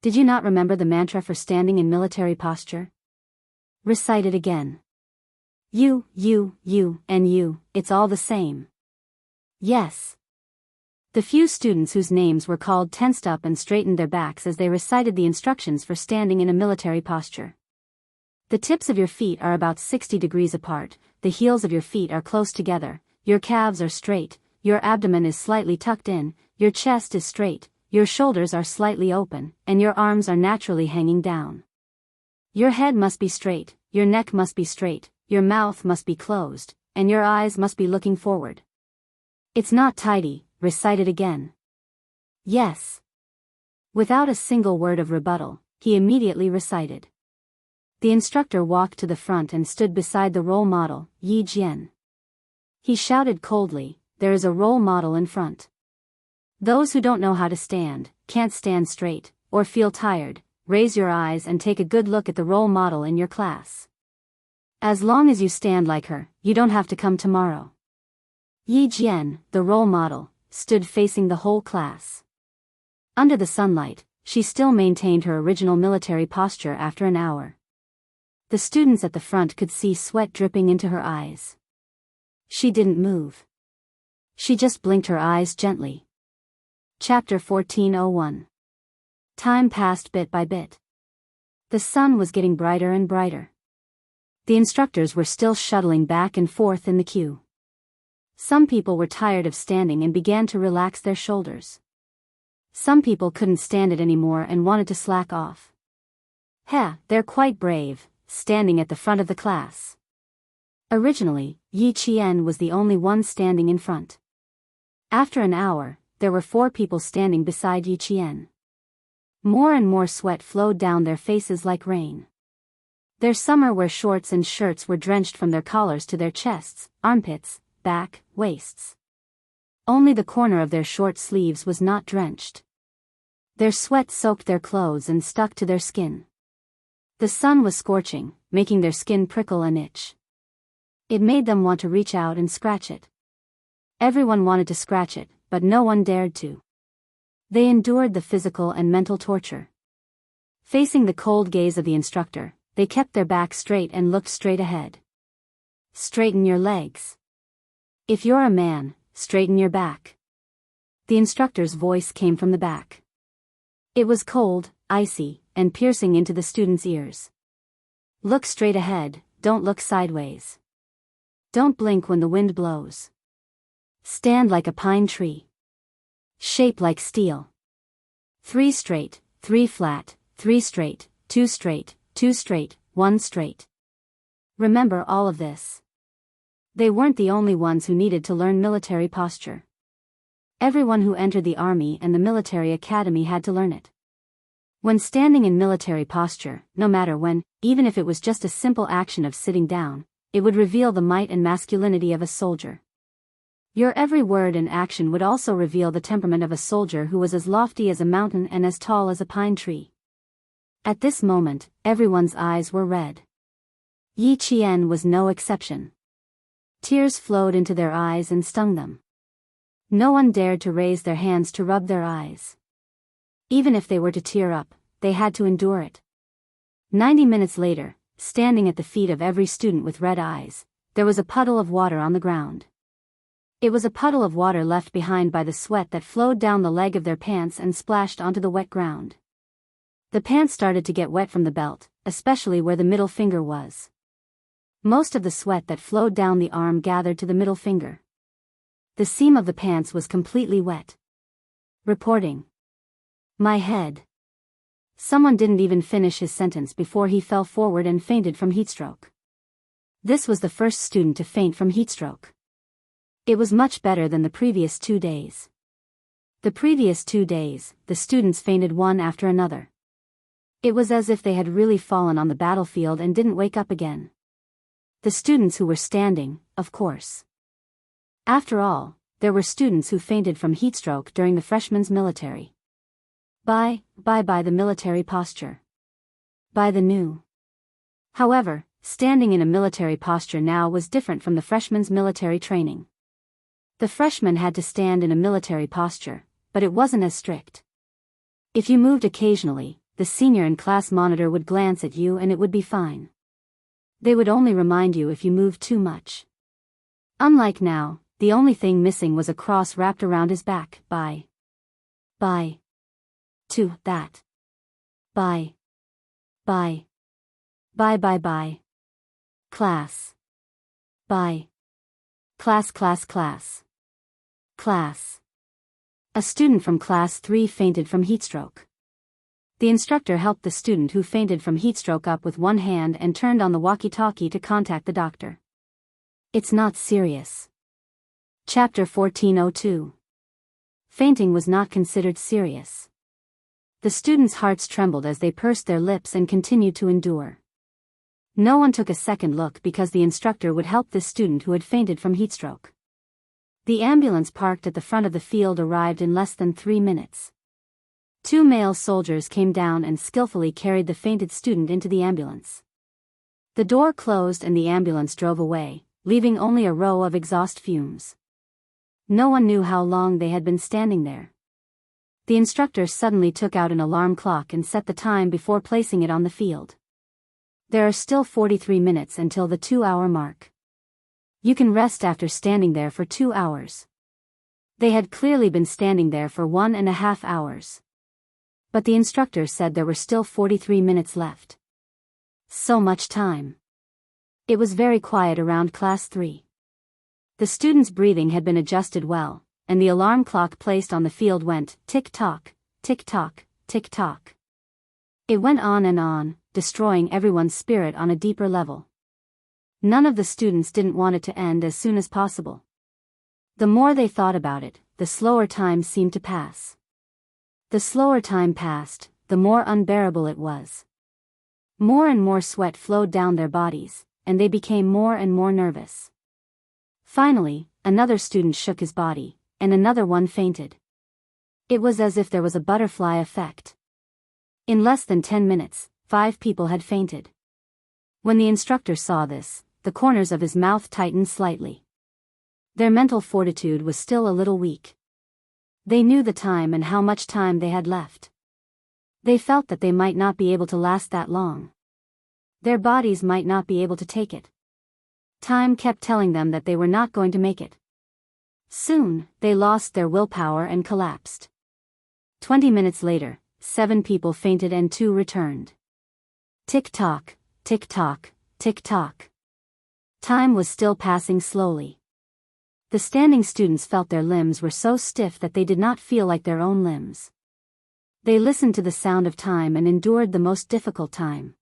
Speaker 1: Did you not remember the mantra for standing in military posture? Recite it again. You, and you, it's all the same. Yes. The few students whose names were called tensed up and straightened their backs as they recited the instructions for standing in a military posture. The tips of your feet are about 60 degrees apart, the heels of your feet are close together, your calves are straight, your abdomen is slightly tucked in, your chest is straight, your shoulders are slightly open, and your arms are naturally hanging down. Your head must be straight, your neck must be straight, your mouth must be closed, and your eyes must be looking forward. It's not tidy, recite it again. Yes. Without a single word of rebuttal, he immediately recited. The instructor walked to the front and stood beside the role model, Yi Jian. He shouted coldly, "There is a role model in front. Those who don't know how to stand, can't stand straight, or feel tired, raise your eyes and take a good look at the role model in your class. As long as you stand like her, you don't have to come tomorrow." Yi Jian, the role model, stood facing the whole class. Under the sunlight, she still maintained her original military posture after an hour. The students at the front could see sweat dripping into her eyes. She didn't move. She just blinked her eyes gently. Chapter 14:01. Time passed bit by bit. The sun was getting brighter and brighter. The instructors were still shuttling back and forth in the queue. Some people were tired of standing and began to relax their shoulders. Some people couldn't stand it anymore and wanted to slack off. They're quite brave, standing at the front of the class. Originally, Yi Qian was the only one standing in front. After an hour, there were 4 people standing beside Yi Qian. More and more sweat flowed down their faces like rain. Their summer wear shorts and shirts were drenched from their collars to their chests, armpits, back, waists. Only the corner of their short sleeves was not drenched. Their sweat soaked their clothes and stuck to their skin. The sun was scorching, making their skin prickle and itch. It made them want to reach out and scratch it. Everyone wanted to scratch it, but no one dared to. They endured the physical and mental torture. Facing the cold gaze of the instructor, they kept their backs straight and looked straight ahead. Straighten your legs. If you're a man, straighten your back. The instructor's voice came from the back. It was cold, icy, and piercing into the students' ears. Look straight ahead, don't look sideways. Don't blink when the wind blows. Stand like a pine tree. Shape like steel. 3 straight, 3 flat, 3 straight, 2 straight, 2 straight, 1 straight. Remember all of this. They weren't the only ones who needed to learn military posture. Everyone who entered the army and the military academy had to learn it. When standing in military posture, no matter when, even if it was just a simple action of sitting down, it would reveal the might and masculinity of a soldier. Your every word and action would also reveal the temperament of a soldier who was as lofty as a mountain and as tall as a pine tree. At this moment, everyone's eyes were red. Yi Qian was no exception. Tears flowed into their eyes and stung them. No one dared to raise their hands to rub their eyes. Even if they were to tear up, they had to endure it. 90 minutes later, standing at the feet of every student with red eyes, there was a puddle of water on the ground. It was a puddle of water left behind by the sweat that flowed down the leg of their pants and splashed onto the wet ground. The pants started to get wet from the belt, especially where the middle finger was. Most of the sweat that flowed down the arm gathered to the middle finger. The seam of the pants was completely wet. Reporting. My head. Someone didn't even finish his sentence before he fell forward and fainted from heatstroke. This was the first student to faint from heatstroke. It was much better than the previous 2 days. The previous 2 days, the students fainted one after another. It was as if they had really fallen on the battlefield and didn't wake up again. The students who were standing, of course. After all, there were students who fainted from heatstroke during the freshmen's military. By the military posture. By the new. However, standing in a military posture now was different from the freshmen's military training. The freshmen had to stand in a military posture, but it wasn't as strict. If you moved occasionally, the senior in class monitor would glance at you and it would be fine. They would only remind you if you moved too much. Unlike now, the only thing missing was a cross wrapped around his back. Bye. To that. Bye. Class. Bye. Class. A student from class 3 fainted from heatstroke. The instructor helped the student who fainted from heatstroke up with one hand and turned on the walkie-talkie to contact the doctor. It's not serious. Chapter 1402. Fainting was not considered serious. The students' hearts trembled as they pursed their lips and continued to endure. No one took a second look because the instructor would help this student who had fainted from heatstroke. The ambulance parked at the front of the field arrived in less than 3 minutes. 2 male soldiers came down and skillfully carried the fainted student into the ambulance. The door closed and the ambulance drove away, leaving only a row of exhaust fumes. No one knew how long they had been standing there. The instructor suddenly took out an alarm clock and set the time before placing it on the field. There are still 43 minutes until the 2-hour mark. You can rest after standing there for 2 hours. They had clearly been standing there for 1.5 hours. But the instructor said there were still 43 minutes left. So much time. It was very quiet around class 3. The students' breathing had been adjusted well, and the alarm clock placed on the field went tick-tock, tick-tock, tick-tock. It went on, destroying everyone's spirit on a deeper level. None of the students didn't want it to end as soon as possible. The more they thought about it, the slower time seemed to pass. The slower time passed, the more unbearable it was. More and more sweat flowed down their bodies, and they became more and more nervous. Finally, another student shook his body, and another one fainted. It was as if there was a butterfly effect. In less than 10 minutes, 5 people had fainted. When the instructor saw this, the corners of his mouth tightened slightly. Their mental fortitude was still a little weak. They knew the time and how much time they had left. They felt that they might not be able to last that long. Their bodies might not be able to take it. Time kept telling them that they were not going to make it. Soon, they lost their willpower and collapsed. 20 minutes later, 7 people fainted and 2 returned. Tick-tock, tick-tock, tick-tock. Time was still passing slowly. The standing students felt their limbs were so stiff that they did not feel like their own limbs. They listened to the sound of time and endured the most difficult time.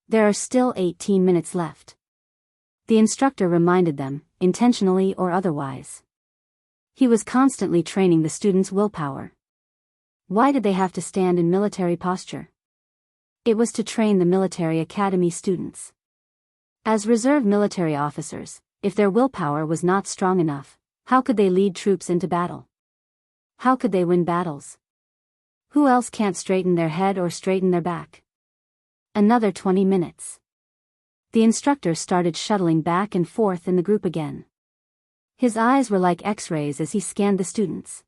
Speaker 1: There are still 18 minutes left. The instructor reminded them, intentionally or otherwise. He was constantly training the students' willpower. Why did they have to stand in military posture? It was to train the military academy students. As reserve military officers, if their willpower was not strong enough, how could they lead troops into battle? How could they win battles? Who else can't straighten their head or straighten their back? Another 20 minutes. The instructor started shuttling back and forth in the group again. His eyes were like X-rays as he scanned the students.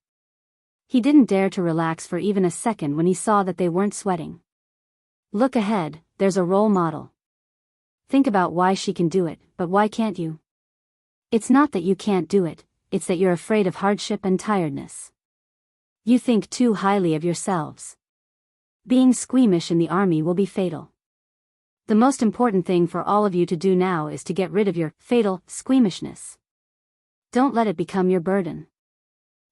Speaker 1: He didn't dare to relax for even a second when he saw that they weren't sweating. Look ahead, there's a role model. Think about why she can do it, but why can't you? It's not that you can't do it, it's that you're afraid of hardship and tiredness. You think too highly of yourselves. Being squeamish in the army will be fatal. The most important thing for all of you to do now is to get rid of your fatal squeamishness. Don't let it become your burden.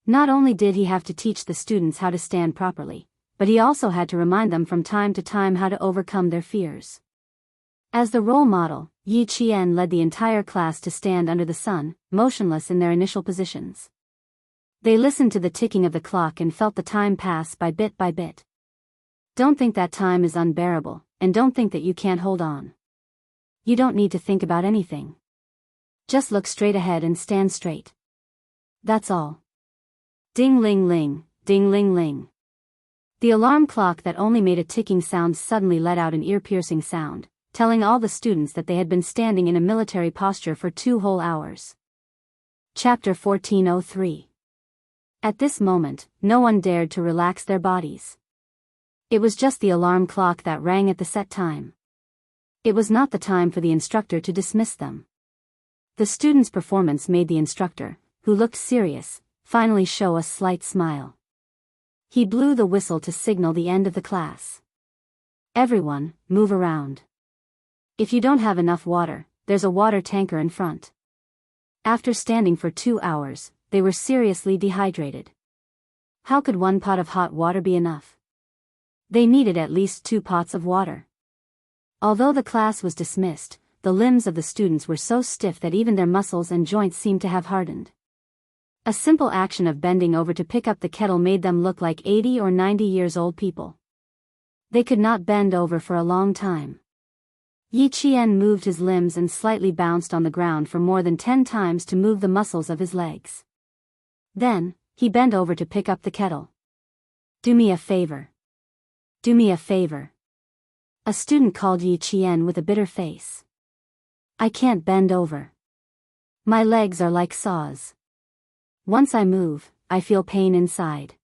Speaker 1: Not only did he have to teach the students how to stand properly, but he also had to remind them from time to time how to overcome their fears. As the role model, Yi Qian led the entire class to stand under the sun, motionless in their initial positions. They listened to the ticking of the clock and felt the time pass by bit by bit. Don't think that time is unbearable, and don't think that you can't hold on. You don't need to think about anything. Just look straight ahead and stand straight. That's all. Ding ling ling, ding ling ling. The alarm clock that only made a ticking sound suddenly let out an ear-piercing sound, telling all the students that they had been standing in a military posture for 2 whole hours. Chapter 1403. At this moment, no one dared to relax their bodies. It was just the alarm clock that rang at the set time. It was not the time for the instructor to dismiss them. The students' performance made the instructor, who looked serious, finally show a slight smile. He blew the whistle to signal the end of the class. Everyone, move around. If you don't have enough water, there's a water tanker in front. After standing for 2 hours, they were seriously dehydrated. How could 1 pot of hot water be enough? They needed at least 2 pots of water. Although the class was dismissed, the limbs of the students were so stiff that even their muscles and joints seemed to have hardened. A simple action of bending over to pick up the kettle made them look like 80 or 90 years old people. They could not bend over for a long time. Yi Qian moved his limbs and slightly bounced on the ground for more than 10 times to move the muscles of his legs. Then, he bent over to pick up the kettle. Do me a favor. Do me a favor. A student called Yi Qian with a bitter face. I can't bend over. My legs are like saws. Once I move, I feel pain inside.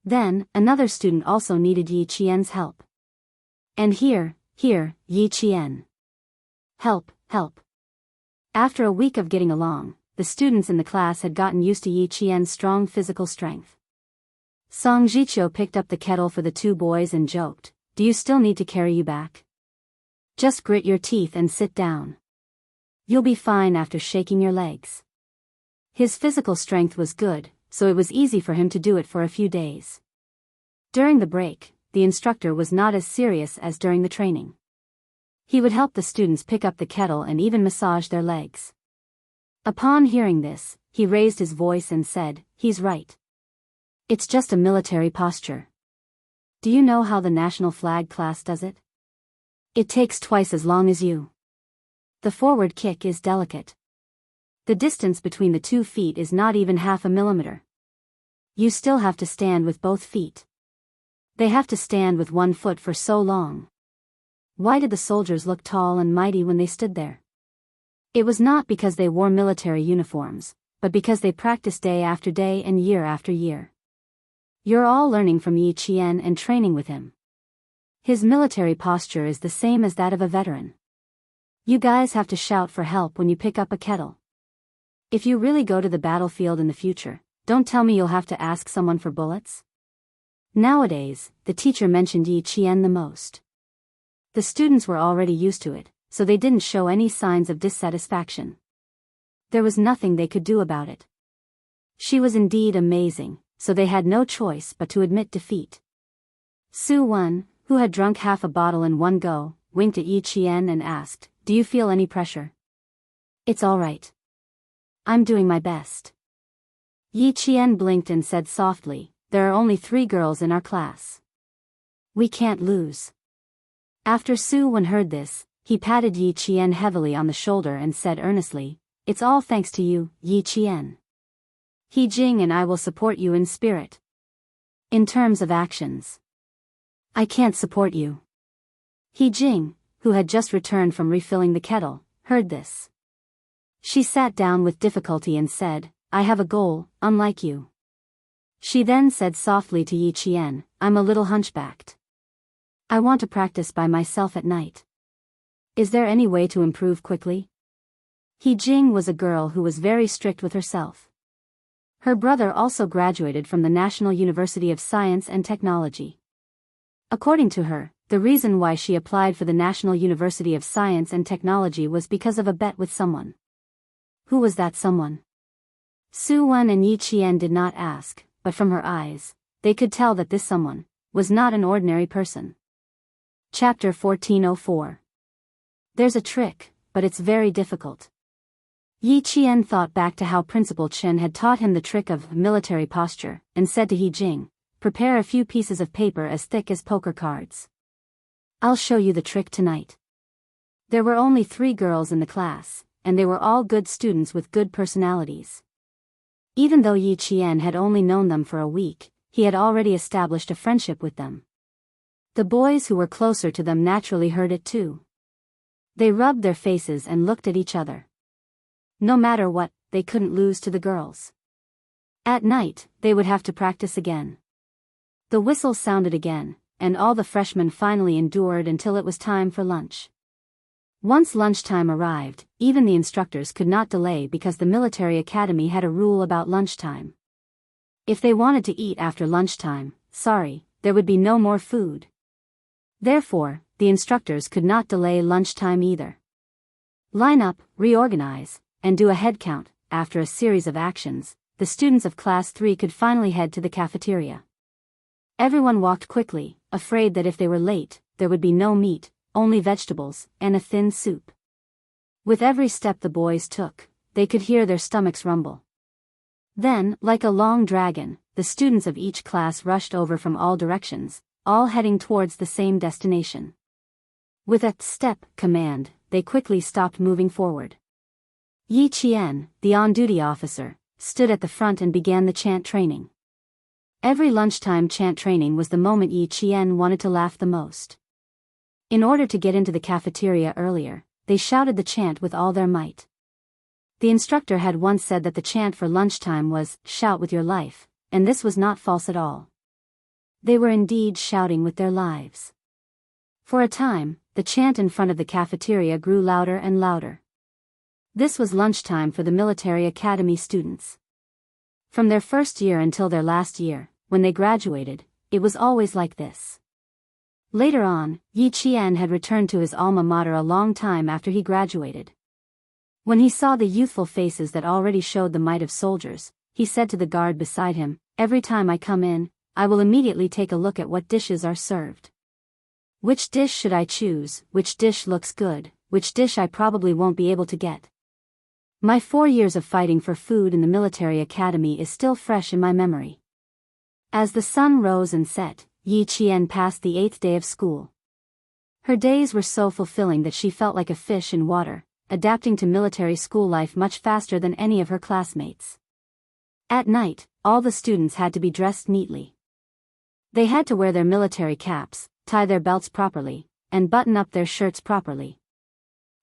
Speaker 1: Then, another student also needed Yi Qian's help. And here, Yi Qian. Help, help. After a week of getting along, the students in the class had gotten used to Yi Qian's strong physical strength. Song Jiqiu picked up the kettle for the 2 boys and joked, do you still need to carry you back? Just grit your teeth and sit down. You'll be fine after shaking your legs. His physical strength was good, so it was easy for him to do it for a few days. During the break, the instructor was not as serious as during the training. He would help the students pick up the kettle and even massage their legs. Upon hearing this, he raised his voice and said, he's right. It's just a military posture. Do you know how the national flag class does it? It takes twice as long as you. The forward kick is delicate. The distance between the 2 feet is not even half a millimeter. You still have to stand with both feet. They have to stand with 1 foot for so long. Why did the soldiers look tall and mighty when they stood there? It was not because they wore military uniforms, but because they practiced day after day and year after year. You're all learning from Yi Qian and training with him. His military posture is the same as that of a veteran. You guys have to shout for help when you pick up a kettle. If you really go to the battlefield in the future, don't tell me you'll have to ask someone for bullets. Nowadays, the teacher mentioned Yi Qian the most. The students were already used to it, so they didn't show any signs of dissatisfaction. There was nothing they could do about it. She was indeed amazing, so they had no choice but to admit defeat. Su Wen, who had drunk half a bottle in one go, winked at Yi Qian and asked, do you feel any pressure? It's all right. I'm doing my best. Yi Qian blinked and said softly, there are only 3 girls in our class. We can't lose. After Su Wen heard this, he patted Yi Qian heavily on the shoulder and said earnestly, it's all thanks to you, Yi Qian. He Jing and I will support you in spirit. In terms of actions. I can't support you. He Jing, who had just returned from refilling the kettle, heard this. She sat down with difficulty and said, I have a goal, unlike you. She then said softly to Yi Qian, I'm a little hunchbacked. I want to practice by myself at night. Is there any way to improve quickly? He Jing was a girl who was very strict with herself. Her brother also graduated from the National University of Science and Technology. According to her, the reason why she applied for the National University of Science and Technology was because of a bet with someone. Who was that someone? Su Wen and Yi Qian did not ask, but from her eyes, they could tell that this someone was not an ordinary person. Chapter 1404. There's a trick, but it's very difficult. Yi Qian thought back to how Principal Chen had taught him the trick of military posture, and said to He Jing, "Prepare a few pieces of paper as thick as poker cards. I'll show you the trick tonight." There were only 3 girls in the class, and they were all good students with good personalities. Even though Yi Qian had only known them for a week, he had already established a friendship with them. The boys who were closer to them naturally heard it too. They rubbed their faces and looked at each other. No matter what, they couldn't lose to the girls. At night, they would have to practice again. The whistle sounded again, and all the freshmen finally endured until it was time for lunch. Once lunchtime arrived, even the instructors could not delay because the military academy had a rule about lunchtime. If they wanted to eat after lunchtime, there would be no more food. Therefore, the instructors could not delay lunchtime either. Line up, reorganize, and do a head count. After a series of actions, the students of Class 3 could finally head to the cafeteria. Everyone walked quickly, afraid that if they were late, there would be no meat, only vegetables, and a thin soup. With every step the boys took, they could hear their stomachs rumble. Then, like a long dragon, the students of each class rushed over from all directions, all heading towards the same destination. With a step command, they quickly stopped moving forward. Yi Qian, the on-duty officer, stood at the front and began the chant training. Every lunchtime chant training was the moment Yi Qian wanted to laugh the most. In order to get into the cafeteria earlier, they shouted the chant with all their might. The instructor had once said that the chant for lunchtime was, "Shout with your life," and this was not false at all. They were indeed shouting with their lives. For a time, the chant in front of the cafeteria grew louder and louder. This was lunchtime for the military academy students. From their first year until their last year, when they graduated, it was always like this. Later on, Yi Qian had returned to his alma mater a long time after he graduated. When he saw the youthful faces that already showed the might of soldiers, he said to the guard beside him, "Every time I come in, I will immediately take a look at what dishes are served. Which dish should I choose? Which dish looks good? Which dish I probably won't be able to get?" My 4 years of fighting for food in the military academy is still fresh in my memory. As the sun rose and set, Yi Qian passed the 8th day of school. Her days were so fulfilling that she felt like a fish in water, adapting to military school life much faster than any of her classmates. At night, all the students had to be dressed neatly. They had to wear their military caps, tie their belts properly, and button up their shirts properly.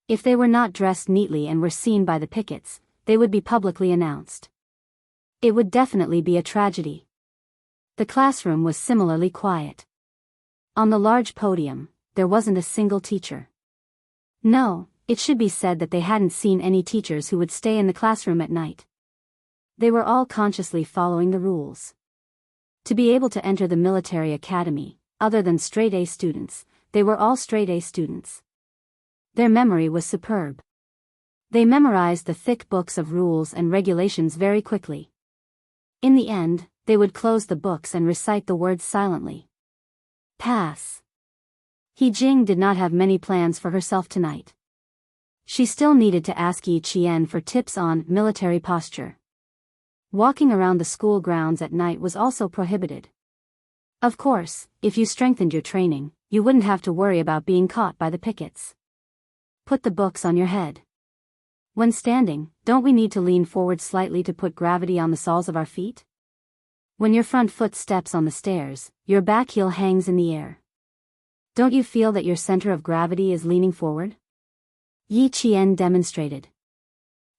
Speaker 1: If they were not dressed neatly and were seen by the pickets, they would be publicly announced. It would definitely be a tragedy. The classroom was similarly quiet. On the large podium, there wasn't a single teacher. No, it should be said that they hadn't seen any teachers who would stay in the classroom at night. They were all consciously following the rules. To be able to enter the military academy, other than straight-A students, they were all straight-A students. Their memory was superb. They memorized the thick books of rules and regulations very quickly. In the end, they would close the books and recite the words silently. Pass. He Jing did not have many plans for herself tonight. She still needed to ask Yi Qian for tips on military posture. Walking around the school grounds at night was also prohibited. Of course, if you strengthened your training, you wouldn't have to worry about being caught by the pickets. Put the books on your head. When standing, don't we need to lean forward slightly to put gravity on the soles of our feet? When your front foot steps on the stairs, your back heel hangs in the air. Don't you feel that your center of gravity is leaning forward? Yi Qian demonstrated.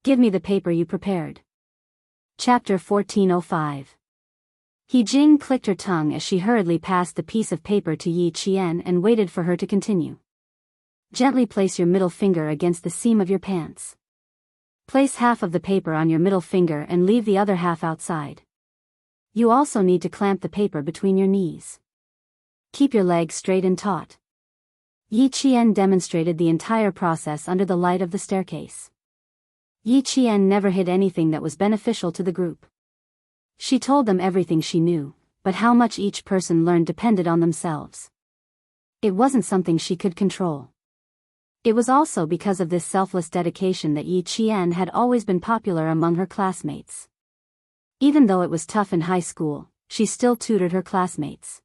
Speaker 1: Give me the paper you prepared. Chapter 1405. He Jing clicked her tongue as she hurriedly passed the piece of paper to Yi Qian and waited for her to continue. Gently place your middle finger against the seam of your pants. Place half of the paper on your middle finger and leave the other half outside. You also need to clamp the paper between your knees. Keep your legs straight and taut. Yi Qian demonstrated the entire process under the light of the staircase. Yi Qian never hid anything that was beneficial to the group. She told them everything she knew, but how much each person learned depended on themselves. It wasn't something she could control. It was also because of this selfless dedication that Yi Qian had always been popular among her classmates. Even though it was tough in high school, she still tutored her classmates.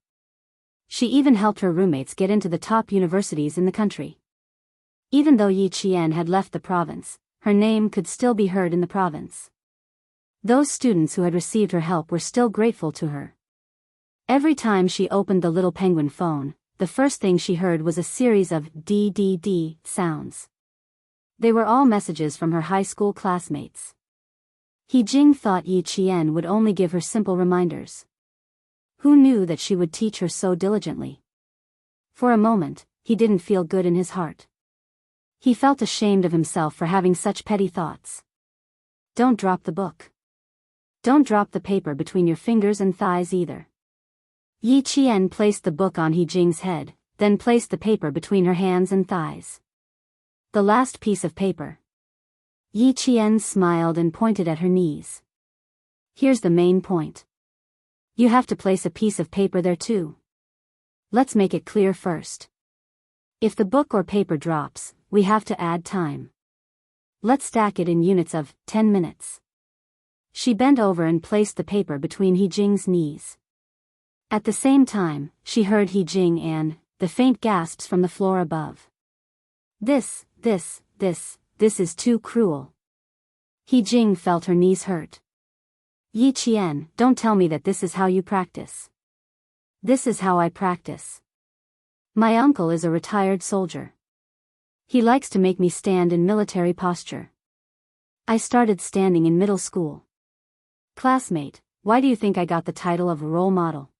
Speaker 1: She even helped her roommates get into the top universities in the country. Even though Yi Qian had left the province, her name could still be heard in the province. Those students who had received her help were still grateful to her. Every time she opened the little penguin phone, the first thing she heard was a series of DDD sounds. They were all messages from her high school classmates. He Jing thought Yi Qian would only give her simple reminders. Who knew that she would teach her so diligently? For a moment, he didn't feel good in his heart. He felt ashamed of himself for having such petty thoughts. Don't drop the book. Don't drop the paper between your fingers and thighs either. Yi Qian placed the book on He Jing's head, then placed the paper between her hands and thighs. The last piece of paper. Yi Qian smiled and pointed at her knees. Here's the main point. You have to place a piece of paper there too. Let's make it clear first. If the book or paper drops, we have to add time. Let's stack it in units of 10 minutes. She bent over and placed the paper between He Jing's knees. At the same time, she heard He Jing and the faint gasps from the floor above. This is too cruel. He Jing felt her knees hurt. Yi Qian, don't tell me that this is how you practice. This is how I practice. My uncle is a retired soldier. He likes to make me stand in military posture. I started standing in middle school. Classmate, why do you think I got the title of role model?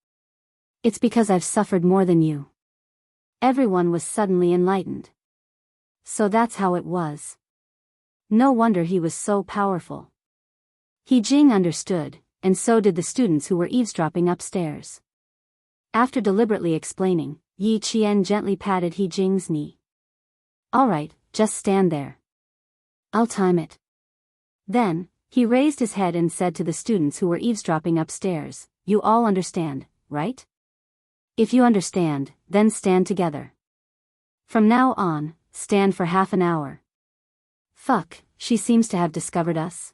Speaker 1: It's because I've suffered more than you. Everyone was suddenly enlightened. So that's how it was. No wonder he was so powerful. He Jing understood, and so did the students who were eavesdropping upstairs. After deliberately explaining, Yi Qian gently patted He Jing's knee. All right, just stand there. I'll time it. Then, he raised his head and said to the students who were eavesdropping upstairs, you all understand, right? If you understand, then stand together. From now on, stand for half an hour. Fuck, she seems to have discovered us.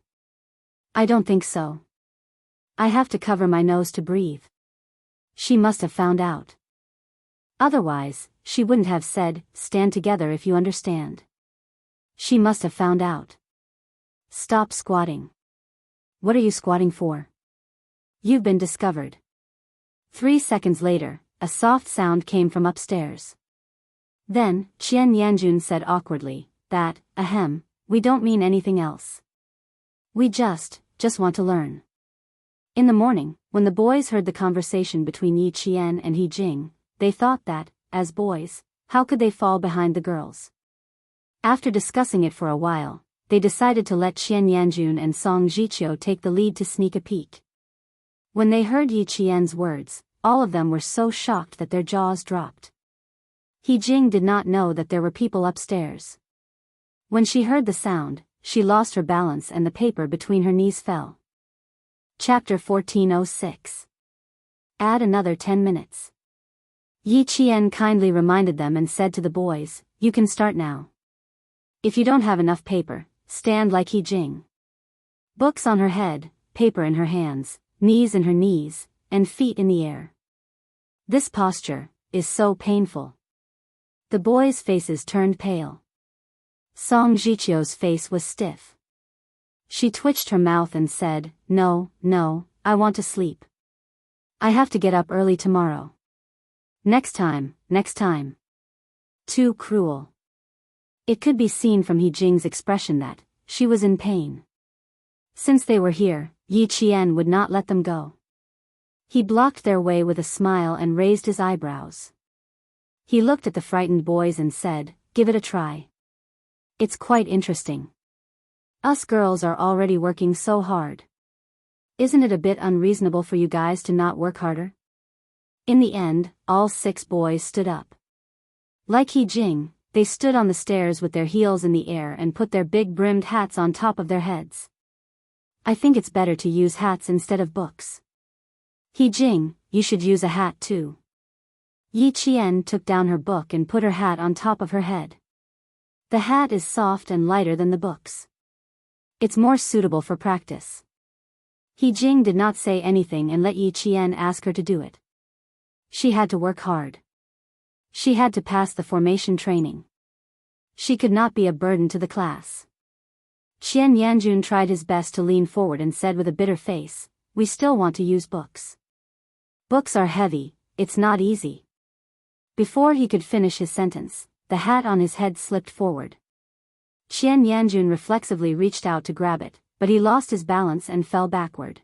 Speaker 1: I don't think so. I have to cover my nose to breathe. She must have found out. Otherwise, she wouldn't have said, stand together if you understand. She must have found out. Stop squatting. What are you squatting for? You've been discovered. 3 seconds later, a soft sound came from upstairs. Then, Qian Yanjun said awkwardly, that, ahem, we don't mean anything else. We just want to learn. In the morning, when the boys heard the conversation between Yi Qian and He Jing, they thought that, as boys, how could they fall behind the girls? After discussing it for a while, they decided to let Qian Yanjun and Song Jiqiu take the lead to sneak a peek. When they heard Yi Qian's words, all of them were so shocked that their jaws dropped. He Jing did not know that there were people upstairs. When she heard the sound, she lost her balance and the paper between her knees fell. Chapter 1406. Add another 10 minutes. Yi Qian kindly reminded them and said to the boys, you can start now. If you don't have enough paper, stand like He Jing. Books on her head, paper in her hands, knees in her knees, and feet in the air. This posture is so painful. The boys' faces turned pale. Song Jiqiu's face was stiff. She twitched her mouth and said, no, I want to sleep. I have to get up early tomorrow. Next time. Too cruel. It could be seen from He Jing's expression that she was in pain. Since they were here, Yi Qian would not let them go. He blocked their way with a smile and raised his eyebrows. He looked at the frightened boys and said, give it a try. It's quite interesting. Us girls are already working so hard. Isn't it a bit unreasonable for you guys to not work harder? In the end, all 6 boys stood up. Like He Jing, they stood on the stairs with their heels in the air and put their big brimmed hats on top of their heads. I think it's better to use hats instead of books. He Jing, you should use a hat too. Yi Qian took down her book and put her hat on top of her head. The hat is soft and lighter than the books. It's more suitable for practice. He Jing did not say anything and let Yi Qian ask her to do it. She had to work hard. She had to pass the formation training. She could not be a burden to the class. Qian Yanjun tried his best to lean forward and said with a bitter face, "We still want to use books. Books are heavy, it's not easy." Before he could finish his sentence, the hat on his head slipped forward. Qian Yanjun reflexively reached out to grab it, but he lost his balance and fell backward.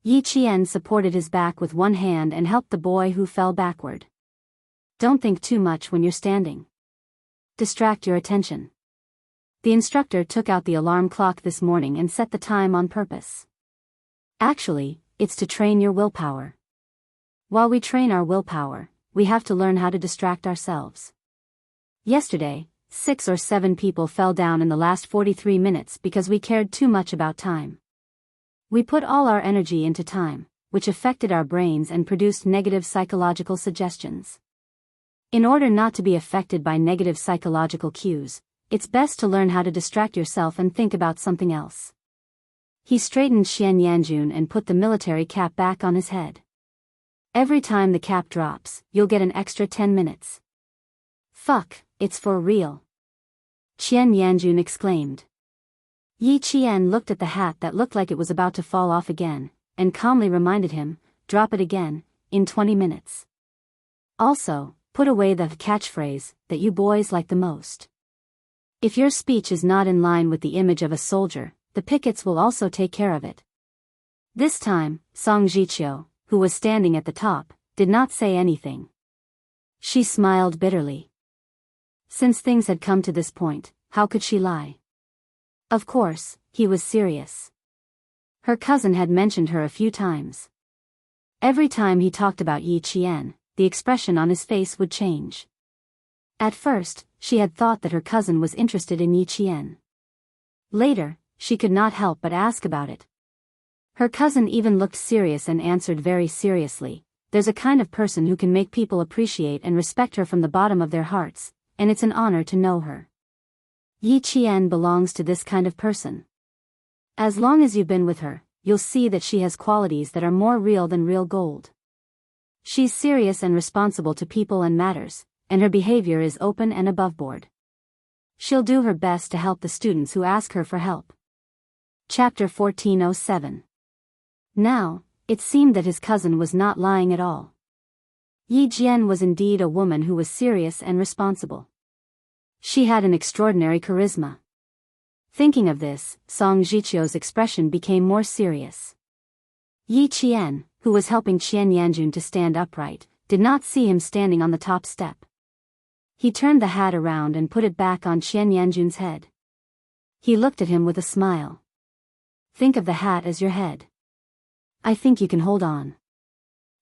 Speaker 1: Yi Qian supported his back with one hand and helped the boy who fell backward. Don't think too much when you're standing. Distract your attention. The instructor took out the alarm clock this morning and set the time on purpose. Actually, it's to train your willpower. While we train our willpower, we have to learn how to distract ourselves. Yesterday, 6 or 7 people fell down in the last 43 minutes because we cared too much about time. We put all our energy into time, which affected our brains and produced negative psychological suggestions. In order not to be affected by negative psychological cues, it's best to learn how to distract yourself and think about something else. He straightened Qian Yanjun and put the military cap back on his head. Every time the cap drops, you'll get an extra 10 minutes. Fuck, it's for real. Qian Yanjun exclaimed. Yi Qian looked at the hat that looked like it was about to fall off again, and calmly reminded him, drop it again, in 20 minutes. Also, put away the catchphrase that you boys like the most. If your speech is not in line with the image of a soldier, the pickets will also take care of it. This time, Song Jiqiu, who was standing at the top, did not say anything. She smiled bitterly. Since things had come to this point, how could she lie? Of course, he was serious. Her cousin had mentioned her a few times. Every time he talked about Yi Qian, the expression on his face would change. At first, she had thought that her cousin was interested in Yi Qian. Later, she could not help but ask about it. Her cousin even looked serious and answered very seriously, "There's a kind of person who can make people appreciate and respect her from the bottom of their hearts, and it's an honor to know her. Yi Qian belongs to this kind of person. As long as you've been with her, you'll see that she has qualities that are more real than real gold. She's serious and responsible to people and matters, and her behavior is open and aboveboard. She'll do her best to help the students who ask her for help." Chapter 1407. Now, it seemed that his cousin was not lying at all. Yi Jian was indeed a woman who was serious and responsible. She had an extraordinary charisma. Thinking of this, Song Jiqiu's expression became more serious. Yi Qian, who was helping Qian Yanjun to stand upright, did not see him standing on the top step. He turned the hat around and put it back on Qian Yanjun's head. He looked at him with a smile. "Think of the hat as your head. I think you can hold on.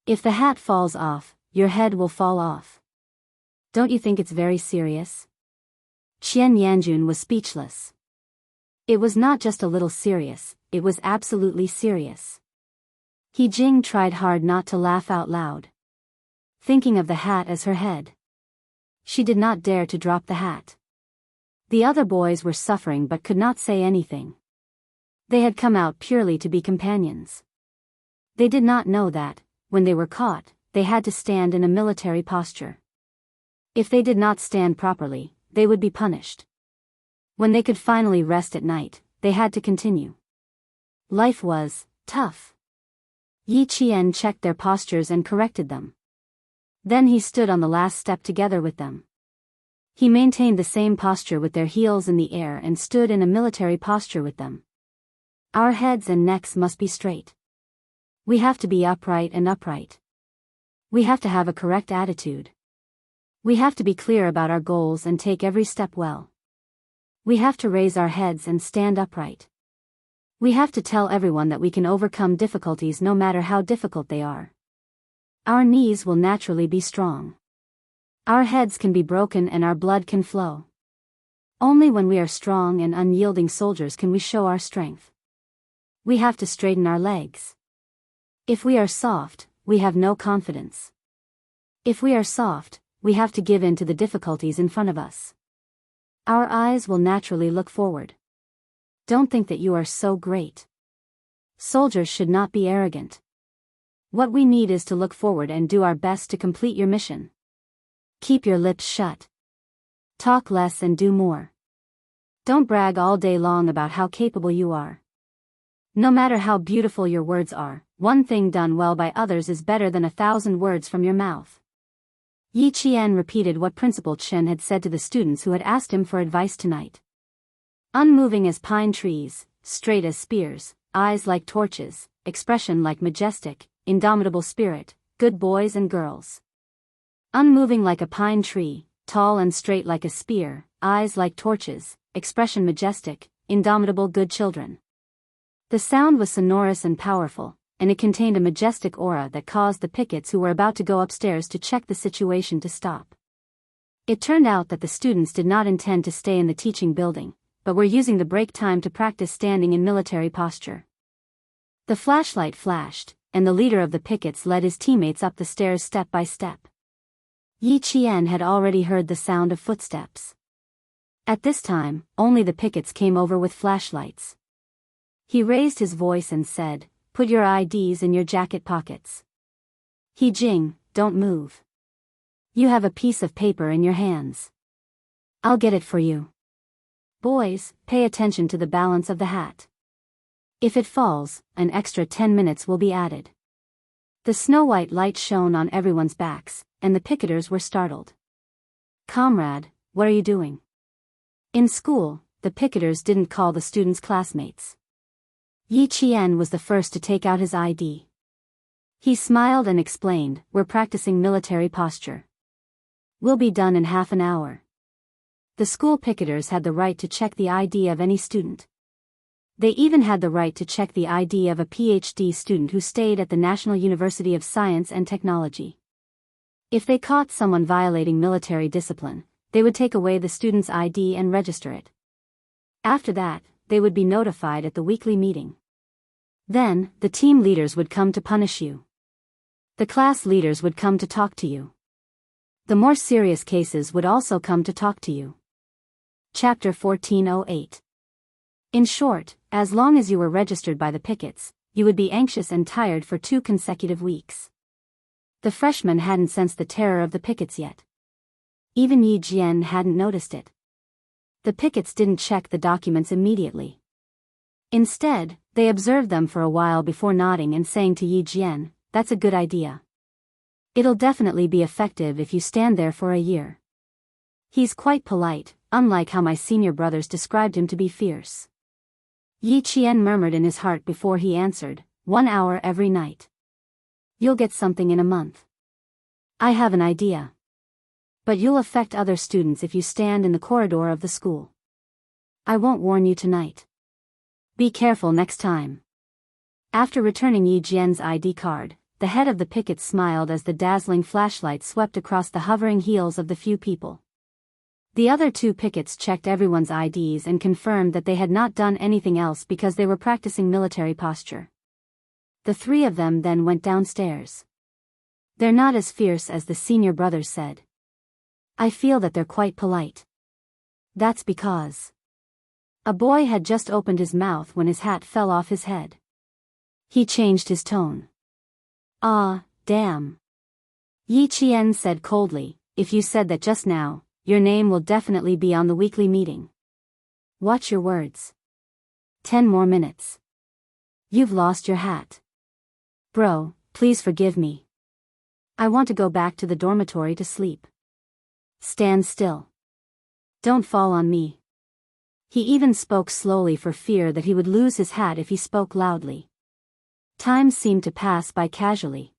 Speaker 1: If the hat falls off, your head will fall off. Don't you think it's very serious?" Qian Yanjun was speechless. It was not just a little serious, it was absolutely serious. He Jing tried hard not to laugh out loud. Thinking of the hat as her head. She did not dare to drop the hat. The other boys were suffering but could not say anything. They had come out purely to be companions. They did not know that, when they were caught, they had to stand in a military posture. If they did not stand properly, they would be punished. When they could finally rest at night, they had to continue. Life was tough. Yi Qian checked their postures and corrected them. Then he stood on the last step together with them. He maintained the same posture with their heels in the air and stood in a military posture with them. Our heads and necks must be straight. We have to be upright and upright. We have to have a correct attitude. We have to be clear about our goals and take every step well. We have to raise our heads and stand upright. We have to tell everyone that we can overcome difficulties no matter how difficult they are. Our knees will naturally be strong. Our heads can be broken and our blood can flow. Only when we are strong and unyielding soldiers can we show our strength. We have to straighten our legs. If we are soft, we have no confidence. If we are soft, we have to give in to the difficulties in front of us. Our eyes will naturally look forward. Don't think that you are so great. Soldiers should not be arrogant. What we need is to look forward and do our best to complete your mission. Keep your lips shut. Talk less and do more. Don't brag all day long about how capable you are. No matter how beautiful your words are, one thing done well by others is better than 1,000 words from your mouth. Yi Qian repeated what Principal Chen had said to the students who had asked him for advice tonight. Unmoving as pine trees, straight as spears, eyes like torches, expression like majestic, indomitable spirit, good boys and girls. Unmoving like a pine tree, tall and straight like a spear, eyes like torches, expression majestic, indomitable good children. The sound was sonorous and powerful, and it contained a majestic aura that caused the pickets who were about to go upstairs to check the situation to stop. It turned out that the students did not intend to stay in the teaching building, but were using the break time to practice standing in military posture. The flashlight flashed, and the leader of the pickets led his teammates up the stairs step by step. Yi Qian had already heard the sound of footsteps. At this time, only the pickets came over with flashlights. He raised his voice and said, "Put your IDs in your jacket pockets. He Jing, don't move. You have a piece of paper in your hands. I'll get it for you. Boys, pay attention to the balance of the hat. If it falls, an extra 10 minutes will be added." The snow-white light shone on everyone's backs, and the picketers were startled. "Comrade, what are you doing?" In school, the picketers didn't call the students classmates. Yi Qian was the first to take out his ID. He smiled and explained, "We're practicing military posture. We'll be done in half an hour." The school picketers had the right to check the ID of any student. They even had the right to check the ID of a PhD student who stayed at the National University of Science and Technology. If they caught someone violating military discipline, they would take away the student's ID and register it. After that, they would be notified at the weekly meeting. Then, the team leaders would come to punish you. The class leaders would come to talk to you. The more serious cases would also come to talk to you. Chapter 1408. In short, as long as you were registered by the pickets, you would be anxious and tired for 2 consecutive weeks. The freshmen hadn't sensed the terror of the pickets yet. Even Yi Jian hadn't noticed it. The pickets didn't check the documents immediately. Instead, they observed them for a while before nodding and saying to Yi Jian, "That's a good idea. It'll definitely be effective if you stand there for a year. He's quite polite, unlike how my senior brothers described him to be fierce." Yi Qian murmured in his heart before he answered, 1 hour every night. You'll get something in a month. I have an idea. But you'll affect other students if you stand in the corridor of the school. I won't warn you tonight. Be careful next time. After returning Yi Jian's ID card, the head of the picket smiled as the dazzling flashlight swept across the hovering heels of the few people. The other 2 pickets checked everyone's IDs and confirmed that they had not done anything else because they were practicing military posture. The 3 of them then went downstairs. "They're not as fierce as the senior brothers said. I feel that they're quite polite." That's because a boy had just opened his mouth when his hat fell off his head. He changed his tone. "Ah, damn." Yi Qian said coldly, "If you said that just now, your name will definitely be on the weekly meeting. Watch your words. 10 more minutes. You've lost your hat. Bro, please forgive me. I want to go back to the dormitory to sleep. Stand still. Don't fall on me." He even spoke slowly for fear that he would lose his hat if he spoke loudly. Time seemed to pass by casually.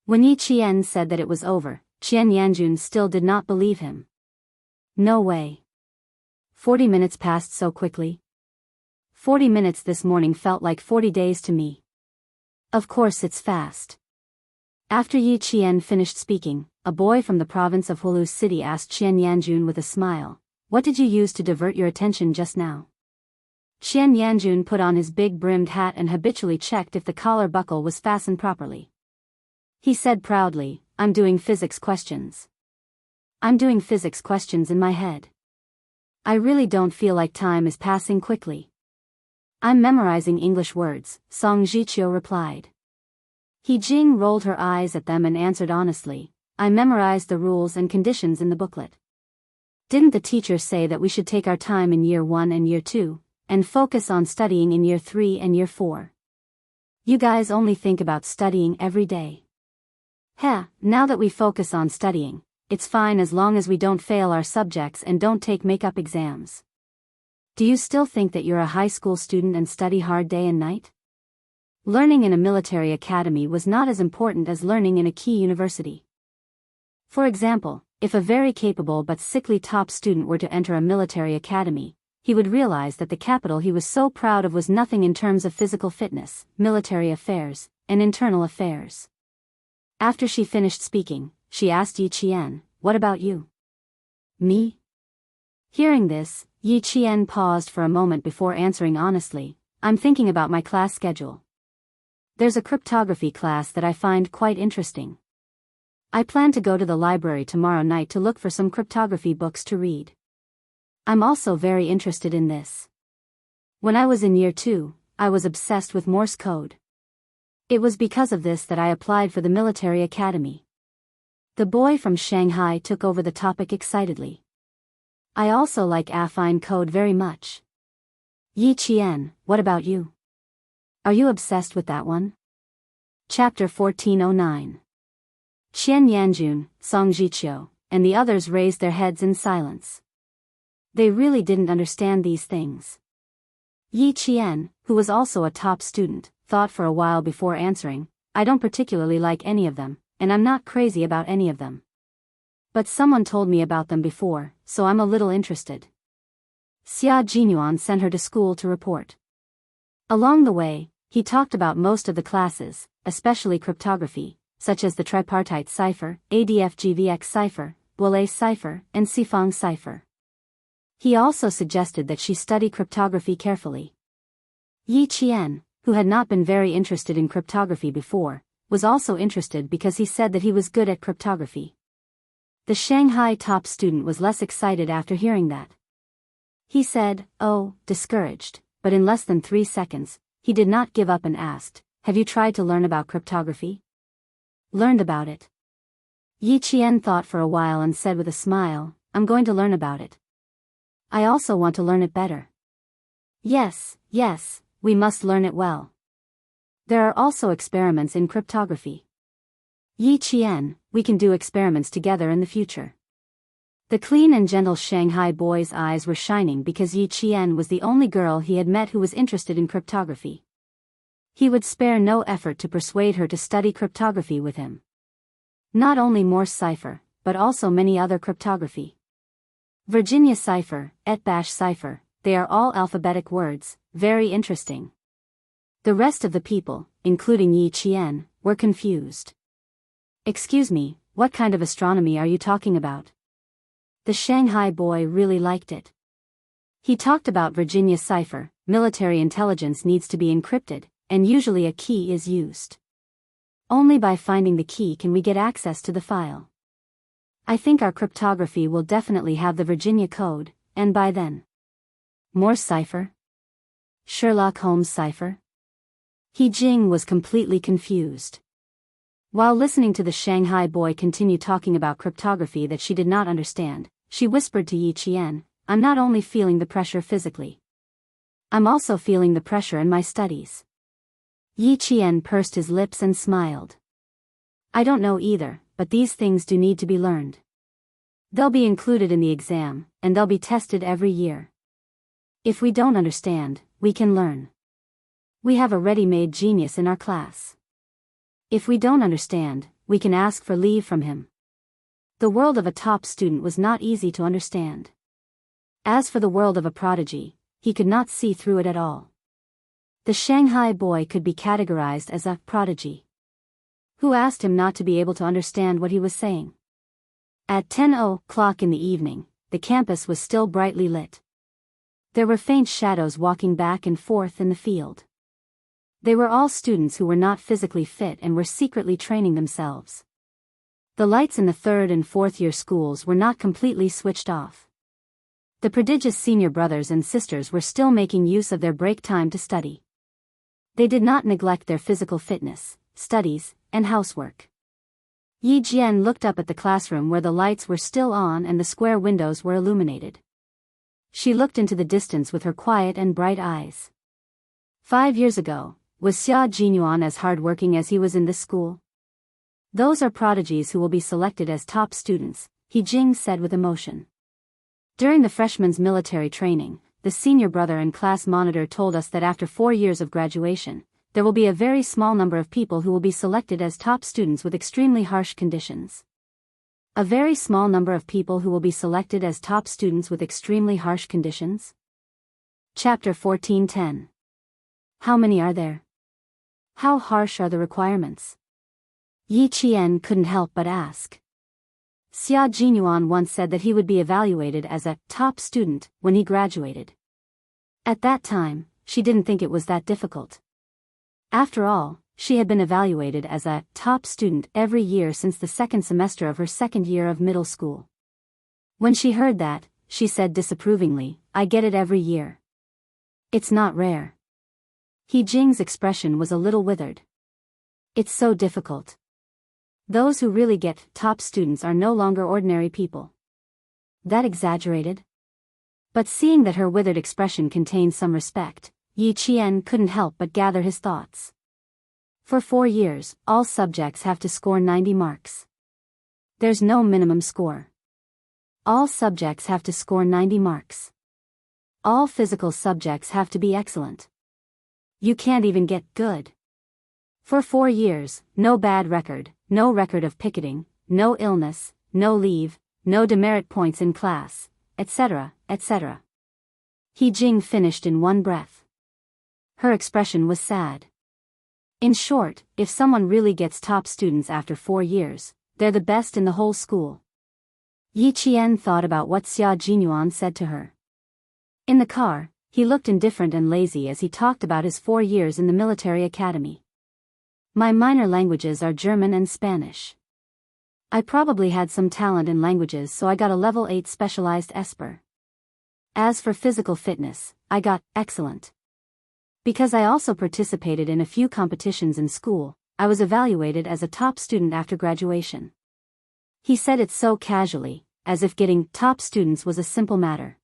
Speaker 1: When Yi Qian said that it was over, Qian Yanjun still did not believe him. No way. 40 minutes passed so quickly. 40 minutes this morning felt like 40 days to me. Of course it's fast. After Yi Qian finished speaking, a boy from the province of Hulu City asked Qian Yanjun with a smile, "What did you use to divert your attention just now?" Qian Yanjun put on his big brimmed hat and habitually checked if the collar buckle was fastened properly. He said proudly, "I'm doing physics questions. I'm doing physics questions in my head. I really don't feel like time is passing quickly. I'm memorizing English words," Song Jiqiu replied. He Jing rolled her eyes at them and answered honestly, "I memorized the rules and conditions in the booklet. Didn't the teacher say that we should take our time in year 1 and year 2, and focus on studying in year 3 and year 4? You guys only think about studying every day. Heh, now that we focus on studying, it's fine as long as we don't fail our subjects and don't take make-up exams. Do you still think that you're a high school student and study hard day and night? Learning in a military academy was not as important as learning in a key university. For example, if a very capable but sickly top student were to enter a military academy, he would realize that the capital he was so proud of was nothing in terms of physical fitness, military affairs, and internal affairs." After she finished speaking, she asked Yi Qian, "What about you?" "Me?" Hearing this, Yi Qian paused for a moment before answering honestly, "I'm thinking about my class schedule. There's a cryptography class that I find quite interesting. I plan to go to the library tomorrow night to look for some cryptography books to read. I'm also very interested in this. When I was in year 2, I was obsessed with Morse code. It was because of this that I applied for the military academy." The boy from Shanghai took over the topic excitedly. "I also like affine code very much. Yi Qian, what about you? Are you obsessed with that one?" Chapter 1409. Qian Yanjun, Song Jiqiu, and the others raised their heads in silence. They really didn't understand these things. Yi Qian, who was also a top student, thought for a while before answering, "I don't particularly like any of them, and I'm not crazy about any of them. But someone told me about them before, so I'm a little interested." Xia Jinyuan sent her to school to report. Along the way, he talked about most of the classes, especially cryptography, such as the tripartite cipher, ADFGVX cipher, Boole cipher, and Sifang cipher. He also suggested that she study cryptography carefully. Yi Qian, who had not been very interested in cryptography before, was also interested because he said that he was good at cryptography. The Shanghai top student was less excited after hearing that. He said, "Oh," discouraged, but in less than 3 seconds, he did not give up and asked, "Have you tried to learn about cryptography?" "Learned about it." Yi Qian thought for a while and said with a smile, "I'm going to learn about it. I also want to learn it better." Yes, we must learn it well. There are also experiments in cryptography. Yi Qian, we can do experiments together in the future. The clean and gentle Shanghai boy's eyes were shining because Yi Qian was the only girl he had met who was interested in cryptography. He would spare no effort to persuade her to study cryptography with him. Not only Morse cipher, but also many other cryptography. Virginia cipher, Etbash cipher, they are all alphabetic words, very interesting. The rest of the people, including Yi Qian, were confused. "Excuse me, what kind of astronomy are you talking about?" The Shanghai boy really liked it. He talked about Virginia cipher, military intelligence needs to be encrypted, and usually a key is used. Only by finding the key can we get access to the file. I think our cryptography will definitely have the Virginia code, and by then. Morse cipher? Sherlock Holmes cipher? He Jing was completely confused. While listening to the Shanghai boy continue talking about cryptography that she did not understand, she whispered to Yi Qian, "I'm not only feeling the pressure physically. I'm also feeling the pressure in my studies." Yi Qian pursed his lips and smiled. "I don't know either, but these things do need to be learned. They'll be included in the exam, and they'll be tested every year. If we don't understand, we can learn. We have a ready-made genius in our class. If we don't understand, we can ask for leave from him. The world of a top student was not easy to understand. As for the world of a prodigy, he could not see through it at all. The Shanghai boy could be categorized as a prodigy. Who asked him not to be able to understand what he was saying? At 10:00 in the evening, the campus was still brightly lit. There were faint shadows walking back and forth in the field. They were all students who were not physically fit and were secretly training themselves. The lights in the third and fourth year schools were not completely switched off. The prodigious senior brothers and sisters were still making use of their break time to study. They did not neglect their physical fitness, studies, and housework. Yi Jian looked up at the classroom where the lights were still on and the square windows were illuminated. She looked into the distance with her quiet and bright eyes. 5 years ago, was Xia Jinyuan as hardworking as he was in this school? Those are prodigies who will be selected as top students, He Jing said with emotion. During the freshman's military training, the senior brother and class monitor told us that after 4 years of graduation, there will be a very small number of people who will be selected as top students with extremely harsh conditions. A very small number of people who will be selected as top students with extremely harsh conditions? Chapter 14:10. How many are there? How harsh are the requirements? Yi Qian couldn't help but ask. Xia Jinyuan once said that he would be evaluated as a top student when he graduated. At that time, she didn't think it was that difficult. After all, she had been evaluated as a top student every year since the second semester of her second year of middle school. When she heard that, she said disapprovingly, "I get it every year. It's not rare." He Jing's expression was a little withered. It's so difficult. Those who really get top students are no longer ordinary people. That exaggerated? But seeing that her withered expression contained some respect, Yi Qian couldn't help but gather his thoughts. For 4 years, all subjects have to score 90 marks. There's no minimum score. All subjects have to score 90 marks. All physical subjects have to be excellent. You can't even get good. For 4 years, no bad record, no record of picketing, no illness, no leave, no demerit points in class, etc., etc. He Jing finished in one breath. Her expression was sad. In short, if someone really gets top students after 4 years, they're the best in the whole school. Yi Qian thought about what Xia Jinyuan said to her. In the car, he looked indifferent and lazy as he talked about his 4 years in the military academy. My minor languages are German and Spanish. I probably had some talent in languages, so I got a level 8 specialized Esper. As for physical fitness, I got excellent. Because I also participated in a few competitions in school, I was evaluated as a top student after graduation. He said it so casually, as if getting top students was a simple matter.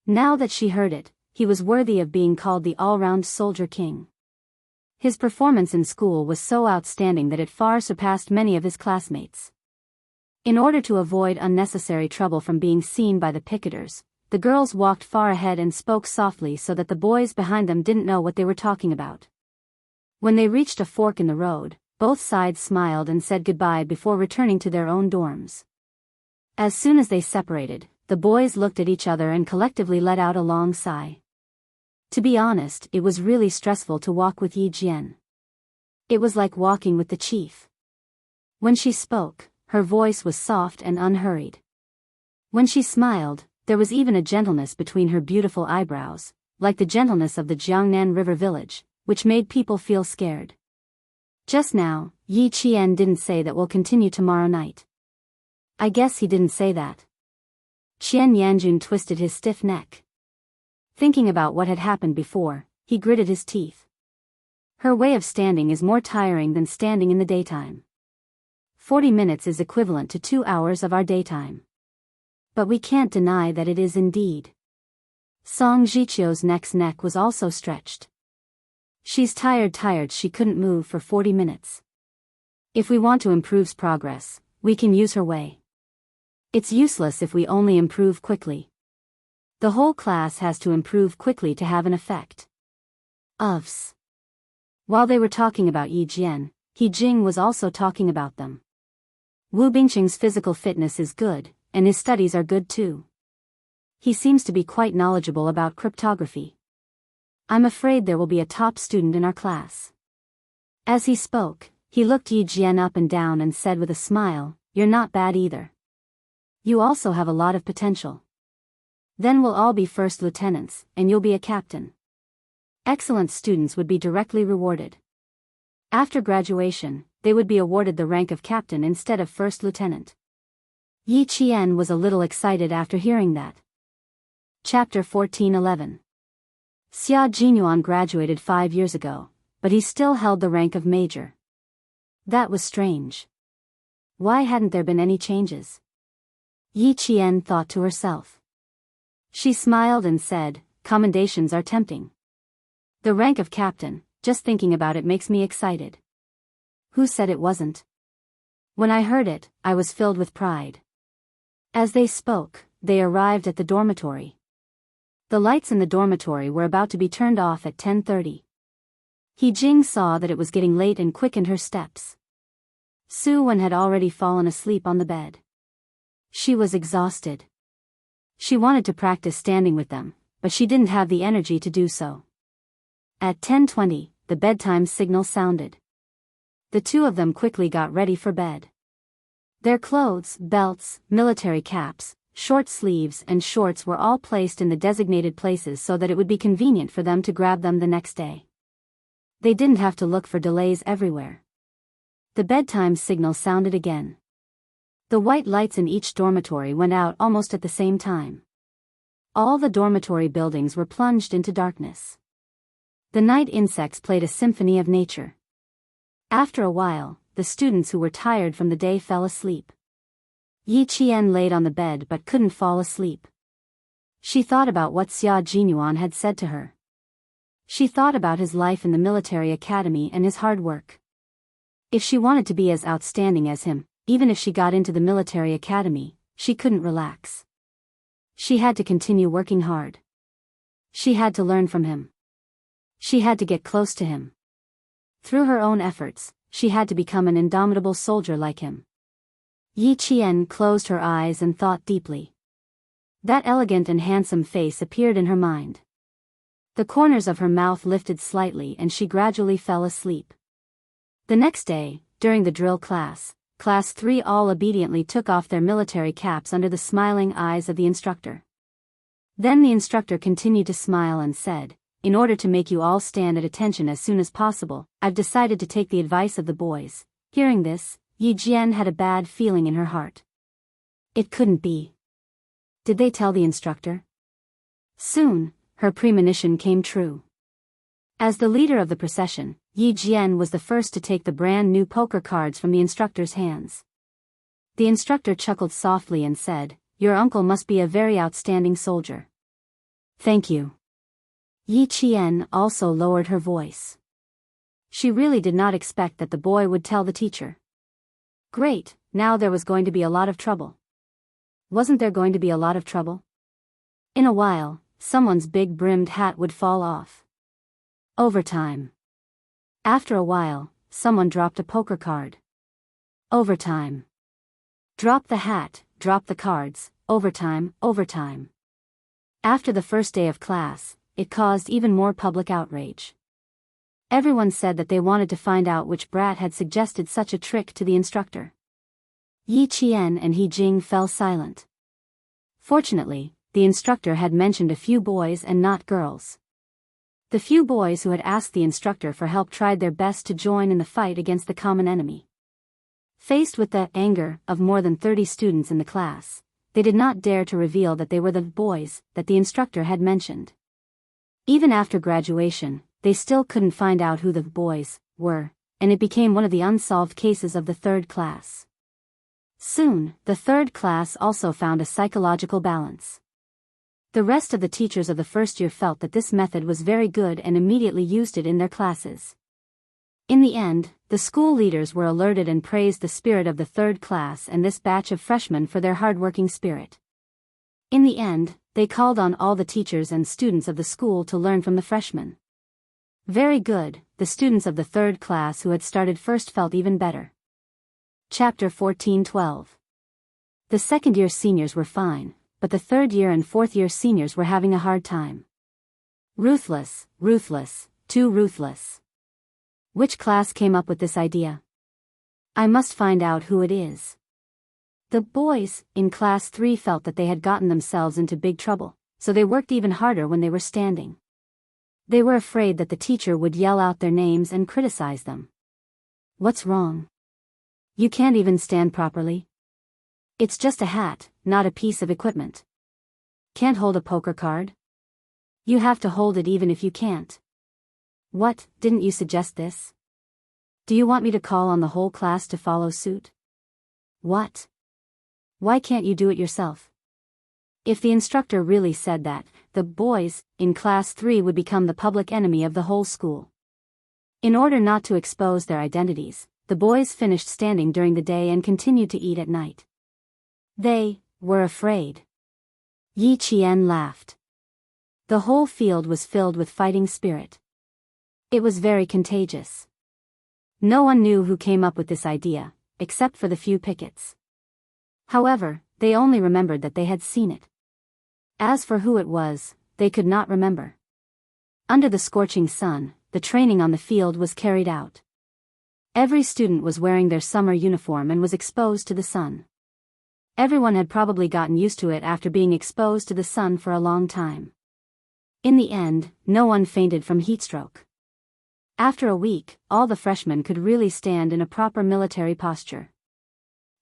Speaker 1: Now that she heard it, he was worthy of being called the all-round soldier king. His performance in school was so outstanding that it far surpassed many of his classmates. In order to avoid unnecessary trouble from being seen by the picketers, the girls walked far ahead and spoke softly so that the boys behind them didn't know what they were talking about. When they reached a fork in the road, both sides smiled and said goodbye before returning to their own dorms. As soon as they separated, the boys looked at each other and collectively let out a long sigh. To be honest, it was really stressful to walk with Yi Jian. It was like walking with the chief. When she spoke, her voice was soft and unhurried. When she smiled, there was even a gentleness between her beautiful eyebrows, like the gentleness of the Jiangnan River village, which made people feel scared. Just now, Yi Qian didn't say that we'll continue tomorrow night. I guess he didn't say that. Qian Yanjun twisted his stiff neck. Thinking about what had happened before, he gritted his teeth. Her way of standing is more tiring than standing in the daytime. 40 minutes is equivalent to 2 hours of our daytime. But we can't deny that it is indeed. Song Jichio's neck was also stretched. She's tired she couldn't move for 40 minutes. If we want to improve progress, we can use her way. It's useless if we only improve quickly. The whole class has to improve quickly to have an effect. Ofs. While they were talking about Yi Jian, He Jing was also talking about them. Wu Bingqing's physical fitness is good, and his studies are good too. He seems to be quite knowledgeable about cryptography. I'm afraid there will be a top student in our class. As he spoke, he looked Yi Jian up and down and said with a smile, "You're not bad either. You also have a lot of potential. Then we'll all be first lieutenants, and you'll be a captain." Excellent students would be directly rewarded. After graduation, they would be awarded the rank of captain instead of first lieutenant. Yi Qian was a little excited after hearing that. Chapter 14:11. Xia Jinyuan graduated 5 years ago, but he still held the rank of major. That was strange. Why hadn't there been any changes? Yi Qian thought to herself. She smiled and said, "Commendations are tempting. The rank of captain, just thinking about it makes me excited." Who said it wasn't? When I heard it, I was filled with pride. As they spoke, they arrived at the dormitory. The lights in the dormitory were about to be turned off at 10:30. He Jing saw that it was getting late and quickened her steps. Su Wen had already fallen asleep on the bed. She was exhausted. She wanted to practice standing with them, but she didn't have the energy to do so. At 10:20, the bedtime signal sounded. The two of them quickly got ready for bed. Their clothes, belts, military caps, short sleeves and shorts were all placed in the designated places so that it would be convenient for them to grab them the next day. They didn't have to look for delays everywhere. The bedtime signal sounded again. The white lights in each dormitory went out almost at the same time. All the dormitory buildings were plunged into darkness. The night insects played a symphony of nature. After a while, the students who were tired from the day fell asleep. Yi Qian laid on the bed but couldn't fall asleep. She thought about what Xia Jinyuan had said to her. She thought about his life in the military academy and his hard work. If she wanted to be as outstanding as him, even if she got into the military academy, she couldn't relax. She had to continue working hard. She had to learn from him. She had to get close to him. Through her own efforts, she had to become an indomitable soldier like him. Yi Qian closed her eyes and thought deeply. That elegant and handsome face appeared in her mind. The corners of her mouth lifted slightly and she gradually fell asleep. The next day, during the drill class, Class 3 all obediently took off their military caps under the smiling eyes of the instructor. Then the instructor continued to smile and said, "In order to make you all stand at attention as soon as possible, I've decided to take the advice of the boys." Hearing this, Yi Jian had a bad feeling in her heart. It couldn't be. Did they tell the instructor? Soon, her premonition came true. As the leader of the procession, Yi Jian was the first to take the brand new poker cards from the instructor's hands. The instructor chuckled softly and said, "Your uncle must be a very outstanding soldier." "Thank you." Yi Qian also lowered her voice. She really did not expect that the boy would tell the teacher. Great, now there was going to be a lot of trouble. Wasn't there going to be a lot of trouble? In a while, someone's big brimmed hat would fall off. Overtime. After a while, someone dropped a poker card. Overtime. Drop the hat, drop the cards, overtime, overtime. After the first day of class, it caused even more public outrage. Everyone said that they wanted to find out which brat had suggested such a trick to the instructor. Yi Qian and He Jing fell silent. Fortunately, the instructor had mentioned a few boys and not girls. The few boys who had asked the instructor for help tried their best to join in the fight against the common enemy. Faced with the anger of more than 30 students in the class, they did not dare to reveal that they were the boys that the instructor had mentioned. Even after graduation, they still couldn't find out who the boys were, and it became one of the unsolved cases of the third class. Soon, the third class also found a psychological balance. The rest of the teachers of the first year felt that this method was very good and immediately used it in their classes. In the end, the school leaders were alerted and praised the spirit of the third class and this batch of freshmen for their hardworking spirit. In the end, they called on all the teachers and students of the school to learn from the freshmen. Very good, the students of the third class who had started first felt even better. Chapter 14:12. The second-year seniors were fine, but the third-year and fourth-year seniors were having a hard time. Ruthless, ruthless, too ruthless. Which class came up with this idea? I must find out who it is. The boys in Class 3 felt that they had gotten themselves into big trouble, so they worked even harder when they were standing. They were afraid that the teacher would yell out their names and criticize them. What's wrong? You can't even stand properly? It's just a hat, not a piece of equipment. Can't hold a poker card? You have to hold it even if you can't. What, didn't you suggest this? Do you want me to call on the whole class to follow suit? What? Why can't you do it yourself? If the instructor really said that, the boys in Class 3 would become the public enemy of the whole school. In order not to expose their identities, the boys finished standing during the day and continued to eat at night. They were afraid. Yi Qian laughed. The whole field was filled with fighting spirit. It was very contagious. No one knew who came up with this idea, except for the few pickets. However, they only remembered that they had seen it. As for who it was, they could not remember. Under the scorching sun, the training on the field was carried out. Every student was wearing their summer uniform and was exposed to the sun. Everyone had probably gotten used to it after being exposed to the sun for a long time. In the end, no one fainted from heatstroke. After a week, all the freshmen could really stand in a proper military posture.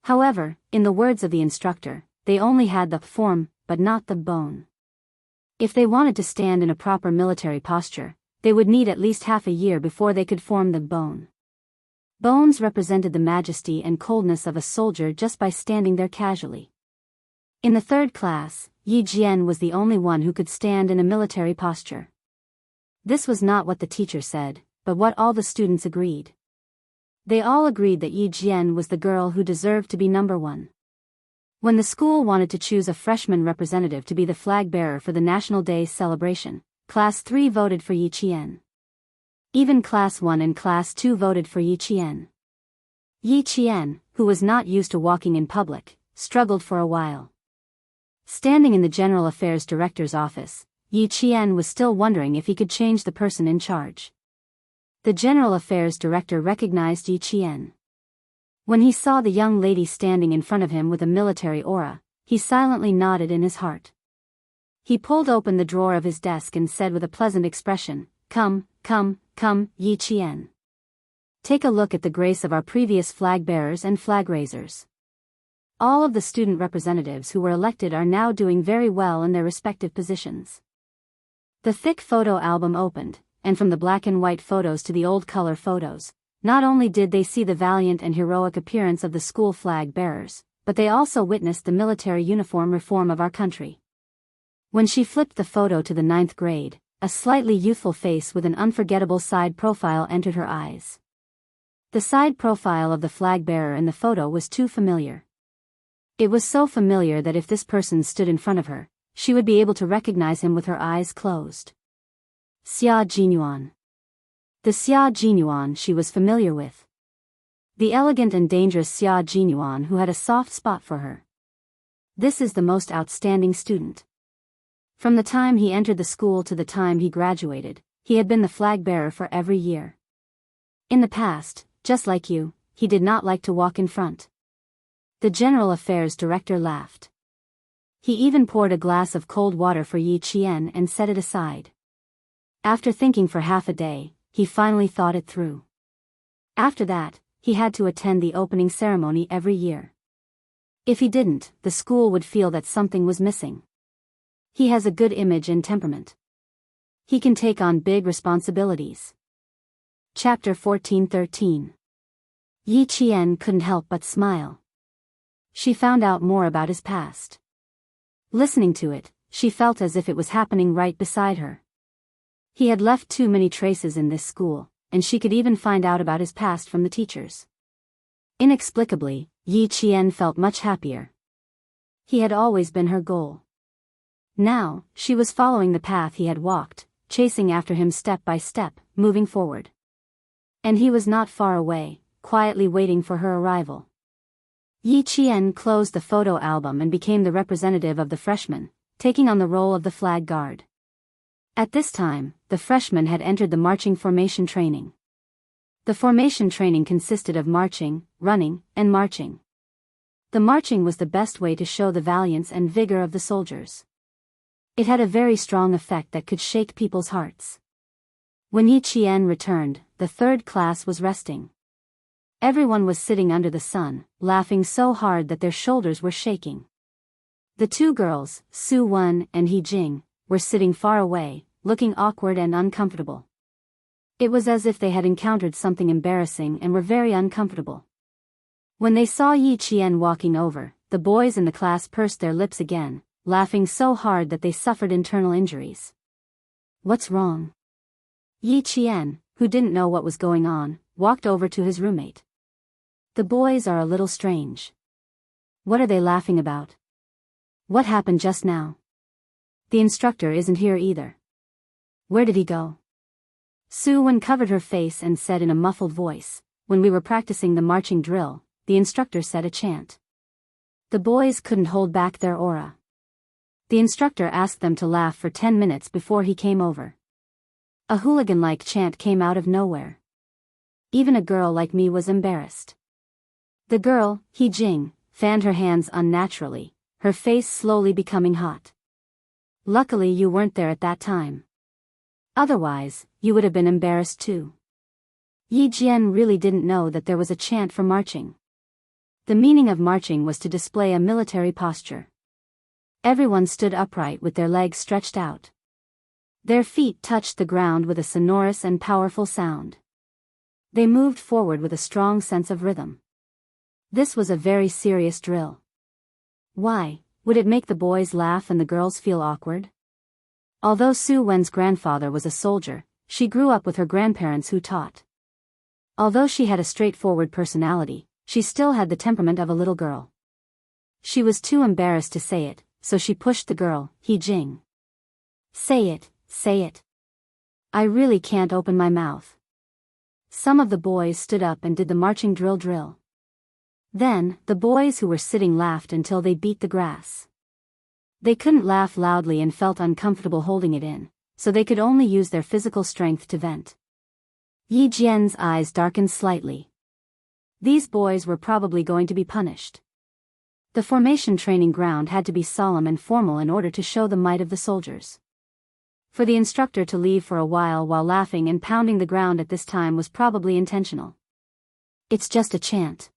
Speaker 1: However, in the words of the instructor, they only had the form, but not the bone. If they wanted to stand in a proper military posture, they would need at least half a year before they could form the bone. Bones represented the majesty and coldness of a soldier just by standing there casually. In the third class, Yi Jian was the only one who could stand in a military posture. This was not what the teacher said, but what all the students agreed. They all agreed that Yi Jian was the girl who deserved to be number one. When the school wanted to choose a freshman representative to be the flag bearer for the National Day celebration, Class 3 voted for Yi Qian. Even Class 1 and Class 2 voted for Yi Qian. Yi Qian, who was not used to walking in public, struggled for a while. Standing in the General Affairs Director's office, Yi Qian was still wondering if he could change the person in charge. The General Affairs Director recognized Yi Qian. When he saw the young lady standing in front of him with a military aura, he silently nodded in his heart. He pulled open the drawer of his desk and said with a pleasant expression, "Come, come, come, Yi Qian. Take a look at the grace of our previous flag bearers and flag raisers. All of the student representatives who were elected are now doing very well in their respective positions." The thick photo album opened, and from the black and white photos to the old color photos, not only did they see the valiant and heroic appearance of the school flag bearers, but they also witnessed the military uniform reform of our country. When she flipped the photo to the 9th grade, a slightly youthful face with an unforgettable side profile entered her eyes. The side profile of the flag bearer in the photo was too familiar. It was so familiar that if this person stood in front of her, she would be able to recognize him with her eyes closed. Xia Jinyuan. The Xia Jinyuan she was familiar with. The elegant and dangerous Xia Jinyuan who had a soft spot for her. This is the most outstanding student. From the time he entered the school to the time he graduated, he had been the flag bearer for every year. In the past, just like you, he did not like to walk in front. The General Affairs Director laughed. He even poured a glass of cold water for Yi Qian and set it aside. After thinking for half a day, he finally thought it through. After that, he had to attend the opening ceremony every year. If he didn't, the school would feel that something was missing. He has a good image and temperament. He can take on big responsibilities. Chapter 14:13. Yi Qian couldn't help but smile. She found out more about his past. Listening to it, she felt as if it was happening right beside her. He had left too many traces in this school, and she could even find out about his past from the teachers. Inexplicably, Yi Qian felt much happier. He had always been her goal. Now, she was following the path he had walked, chasing after him step by step, moving forward. And he was not far away, quietly waiting for her arrival. Yi Qian closed the photo album and became the representative of the freshmen, taking on the role of the flag guard. At this time, the freshmen had entered the marching formation training. The formation training consisted of marching, running, and marching. The marching was the best way to show the valiance and vigor of the soldiers. It had a very strong effect that could shake people's hearts. When Yi Qian returned, the third class was resting. Everyone was sitting under the sun, laughing so hard that their shoulders were shaking. The two girls, Su Wen and He Jing, were sitting far away, looking awkward and uncomfortable. It was as if they had encountered something embarrassing and were very uncomfortable. When they saw Yi Qian walking over, the boys in the class pursed their lips again, laughing so hard that they suffered internal injuries. "What's wrong?" Yi Qian, who didn't know what was going on, walked over to his roommate. "The boys are a little strange. What are they laughing about? What happened just now? The instructor isn't here either. Where did he go?" Su Wen covered her face and said in a muffled voice, "When we were practicing the marching drill, the instructor said a chant. The boys couldn't hold back their aura. The instructor asked them to laugh for 10 minutes before he came over. A hooligan-like chant came out of nowhere. Even a girl like me was embarrassed." The girl, He Jing, fanned her hands unnaturally, her face slowly becoming hot. "Luckily you weren't there at that time. Otherwise, you would have been embarrassed too." Yi Jian really didn't know that there was a chant for marching. The meaning of marching was to display a military posture. Everyone stood upright with their legs stretched out. Their feet touched the ground with a sonorous and powerful sound. They moved forward with a strong sense of rhythm. This was a very serious drill. Why would it make the boys laugh and the girls feel awkward? Although Su Wen's grandfather was a soldier, she grew up with her grandparents who taught. Although she had a straightforward personality, she still had the temperament of a little girl. She was too embarrassed to say it, so she pushed the girl, He Jing. Say it, say it. I really can't open my mouth." Some of the boys stood up and did the marching drill. Then, the boys who were sitting laughed until they beat the grass. They couldn't laugh loudly and felt uncomfortable holding it in, so they could only use their physical strength to vent. Yi Jian's eyes darkened slightly. These boys were probably going to be punished. The formation training ground had to be solemn and formal in order to show the might of the soldiers. For the instructor to leave for a while laughing and pounding the ground at this time was probably intentional. "It's just a chant.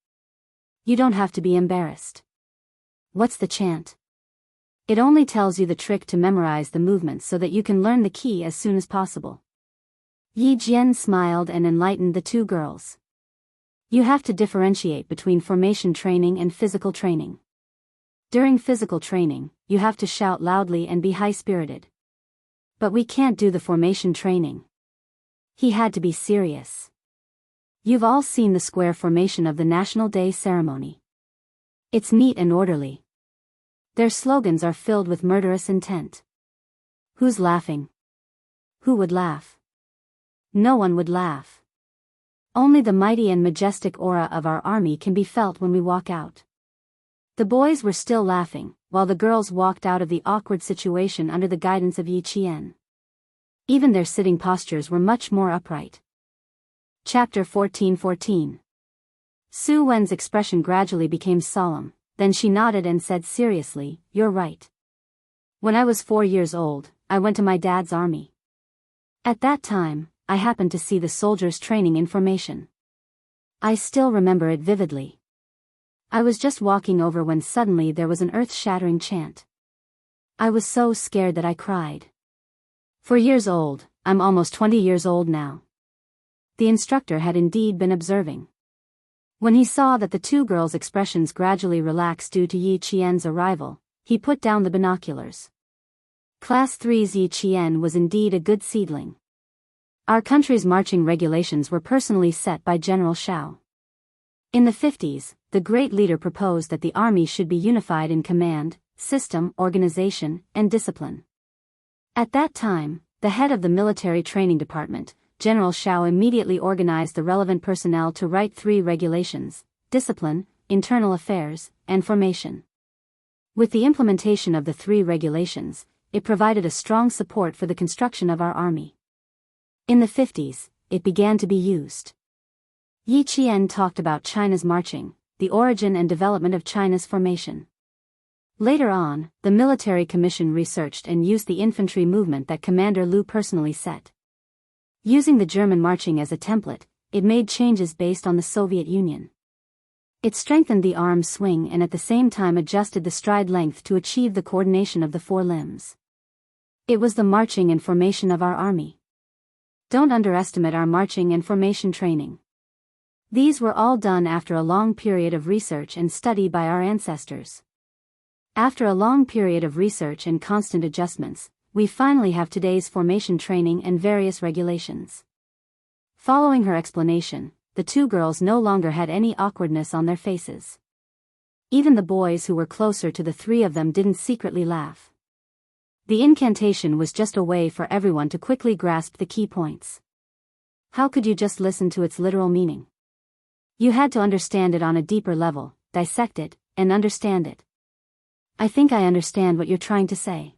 Speaker 1: You don't have to be embarrassed." "What's the chant?" "It only tells you the trick to memorize the movements so that you can learn the key as soon as possible." Yi Jian smiled and enlightened the two girls. "You have to differentiate between formation training and physical training. During physical training, you have to shout loudly and be high-spirited. But we can't do the formation training." He had to be serious. "You've all seen the square formation of the National Day ceremony. It's neat and orderly. Their slogans are filled with murderous intent. Who's laughing? Who would laugh? No one would laugh. Only the mighty and majestic aura of our army can be felt when we walk out." The boys were still laughing, while the girls walked out of the awkward situation under the guidance of Yi Qian. Even their sitting postures were much more upright. Chapter 14:14. Su Wen's expression gradually became solemn, then she nodded and said seriously, "You're right. When I was 4 years old, I went to my dad's army. At that time, I happened to see the soldiers training in formation. I still remember it vividly. I was just walking over when suddenly there was an earth-shattering chant. I was so scared that I cried. 4 years old, I'm almost 20 years old now." The instructor had indeed been observing. When he saw that the two girls' expressions gradually relaxed due to Yi Qian's arrival, he put down the binoculars. Class 3's Yi Qian was indeed a good seedling. Our country's marching regulations were personally set by General Shao. In the 50s, the great leader proposed that the army should be unified in command, system, organization, and discipline. At that time, the head of the military training department, General Shao, immediately organized the relevant personnel to write 3 regulations: discipline, internal affairs, and formation. With the implementation of the 3 regulations, it provided a strong support for the construction of our army. In the 50s, it began to be used. Yi Qian talked about China's marching, the origin and development of China's formation. Later on, the military commission researched and used the infantry movement that Commander Liu personally set. Using the German marching as a template, it made changes based on the Soviet Union. It strengthened the arm swing and at the same time adjusted the stride length to achieve the coordination of the 4 limbs. It was the marching and formation of our army. Don't underestimate our marching and formation training. These were all done after a long period of research and study by our ancestors. After a long period of research and constant adjustments, we finally have today's formation training and various regulations. Following her explanation, the 2 girls no longer had any awkwardness on their faces. Even the boys who were closer to the 3 of them didn't secretly laugh. The incantation was just a way for everyone to quickly grasp the key points. How could you just listen to its literal meaning? You had to understand it on a deeper level, dissect it, and understand it. I think I understand what you're trying to say.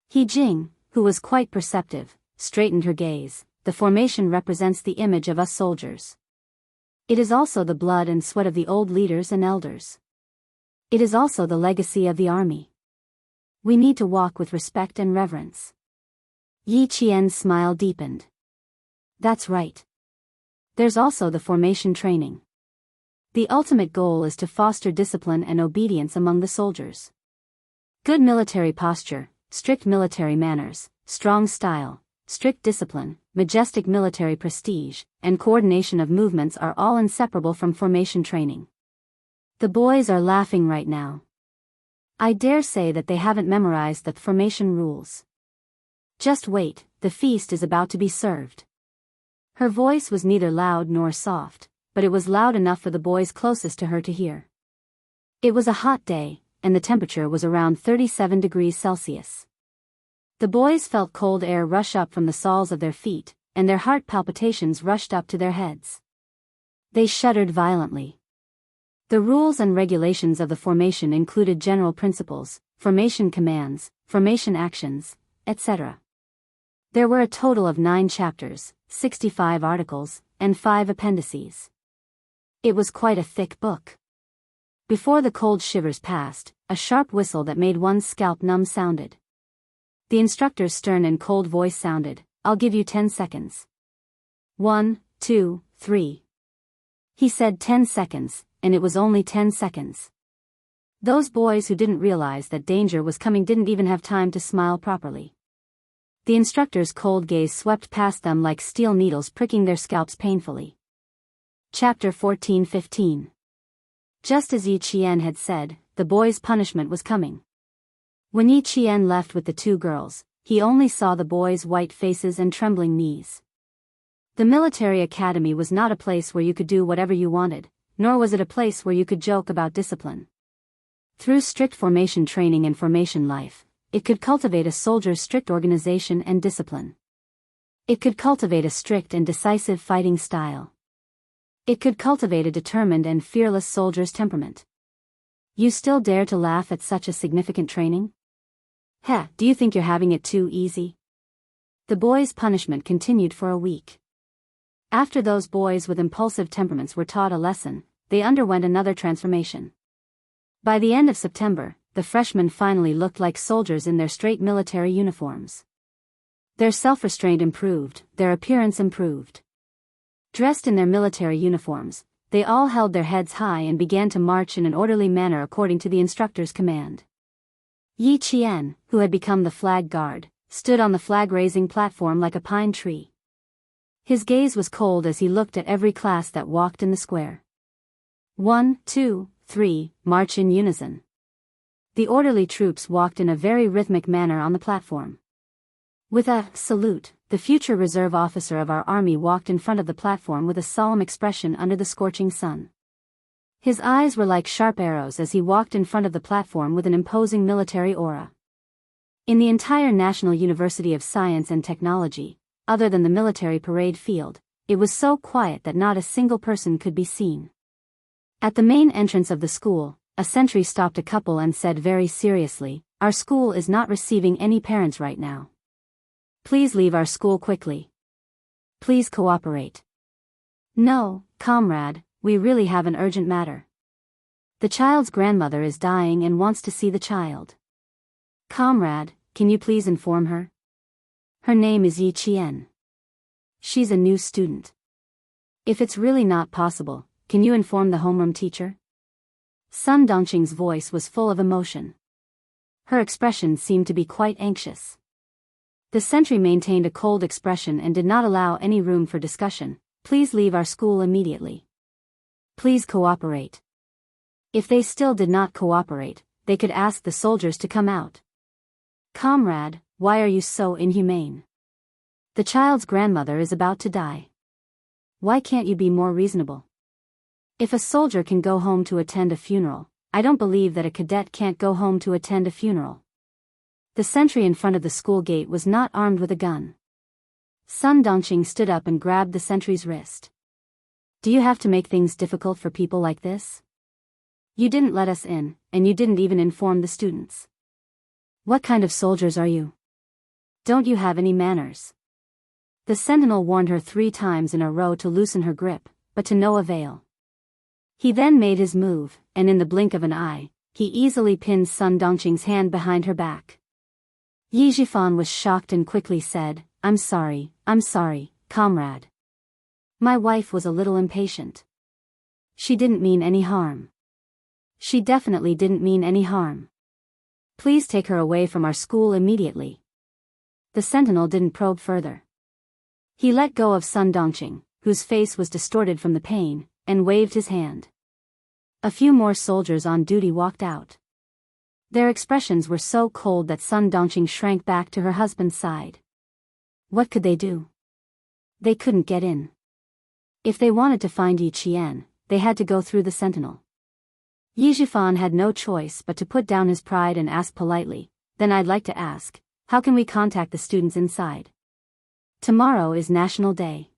Speaker 1: He Jing, who was quite perceptive, straightened her gaze. The formation represents the image of us soldiers. It is also the blood and sweat of the old leaders and elders. It is also the legacy of the army. We need to walk with respect and reverence. Yi Qian's smile deepened. That's right. There's also the formation training. The ultimate goal is to foster discipline and obedience among the soldiers. Good military posture, strict military manners, strong style, strict discipline, majestic military prestige, and coordination of movements are all inseparable from formation training. The boys are laughing right now. I dare say that they haven't memorized the formation rules. Just wait, the feast is about to be served. Her voice was neither loud nor soft, but it was loud enough for the boys closest to her to hear. It was a hot day, and the temperature was around 37 degrees Celsius. The boys felt cold air rush up from the soles of their feet, and their heart palpitations rushed up to their heads. They shuddered violently. The rules and regulations of the formation included general principles, formation commands, formation actions, etc. There were a total of 9 chapters, 65 articles, and 5 appendices. It was quite a thick book. Before the cold shivers passed, a sharp whistle that made one's scalp numb sounded. The instructor's stern and cold voice sounded, "I'll give you 10 seconds. 1, 2, 3. He said 10 seconds, and it was only 10 seconds. Those boys who didn't realize that danger was coming didn't even have time to smile properly. The instructor's cold gaze swept past them like steel needles pricking their scalps painfully. Chapter 14-15. Just as Yi Qian had said, the boys' punishment was coming. When Yi Qian left with the 2 girls, he only saw the boys' white faces and trembling knees. The military academy was not a place where you could do whatever you wanted, nor was it a place where you could joke about discipline. Through strict formation training and formation life, it could cultivate a soldier's strict organization and discipline. It could cultivate a strict and decisive fighting style. It could cultivate a determined and fearless soldier's temperament. You still dare to laugh at such a significant training? Heh, do you think you're having it too easy? The boys' punishment continued for a week. After those boys with impulsive temperaments were taught a lesson, they underwent another transformation. By the end of September, the freshmen finally looked like soldiers in their straight military uniforms. Their self-restraint improved, their appearance improved. Dressed in their military uniforms, they all held their heads high and began to march in an orderly manner according to the instructor's command. Yi Qian, who had become the flag guard, stood on the flag-raising platform like a pine tree. His gaze was cold as he looked at every class that walked in the square. 1, 2, 3, march in unison. The orderly troops walked in a very rhythmic manner on the platform. With a salute, the future reserve officer of our army walked in front of the platform with a solemn expression under the scorching sun. His eyes were like sharp arrows as he walked in front of the platform with an imposing military aura. In the entire National University of Science and Technology, other than the military parade field, it was so quiet that not a single person could be seen. At the main entrance of the school, a sentry stopped a couple and said very seriously, "Our school is not receiving any parents right now. Please leave our school quickly. Please cooperate." "No, comrade, we really have an urgent matter. The child's grandmother is dying and wants to see the child. Comrade, can you please inform her? Her name is Yi Qian. She's a new student. If it's really not possible, can you inform the homeroom teacher?" Sun Dongqing's voice was full of emotion. Her expression seemed to be quite anxious. The sentry maintained a cold expression and did not allow any room for discussion. "Please leave our school immediately. Please cooperate." If they still did not cooperate, they could ask the soldiers to come out. "Comrade, why are you so inhumane? The child's grandmother is about to die. Why can't you be more reasonable? If a soldier can go home to attend a funeral, I don't believe that a cadet can't go home to attend a funeral." The sentry in front of the school gate was not armed with a gun. Sun Dongqing stood up and grabbed the sentry's wrist. "Do you have to make things difficult for people like this? You didn't let us in, and you didn't even inform the students. What kind of soldiers are you? Don't you have any manners?" The sentinel warned her 3 times in a row to loosen her grip, but to no avail. He then made his move, and in the blink of an eye, he easily pinned Sun Dongqing's hand behind her back. Yi Jifan was shocked and quickly said, I'm sorry, comrade. My wife was a little impatient. She didn't mean any harm. She definitely didn't mean any harm. Please take her away from our school immediately." The sentinel didn't probe further. He let go of Sun Dongqing, whose face was distorted from the pain, and waved his hand. A few more soldiers on duty walked out. Their expressions were so cold that Sun Dongqing shrank back to her husband's side. What could they do? They couldn't get in. If they wanted to find Yi Qian, they had to go through the sentinel. Yi Jifan had no choice but to put down his pride and ask politely, "Then I'd like to ask, how can we contact the students inside? Tomorrow is National Day.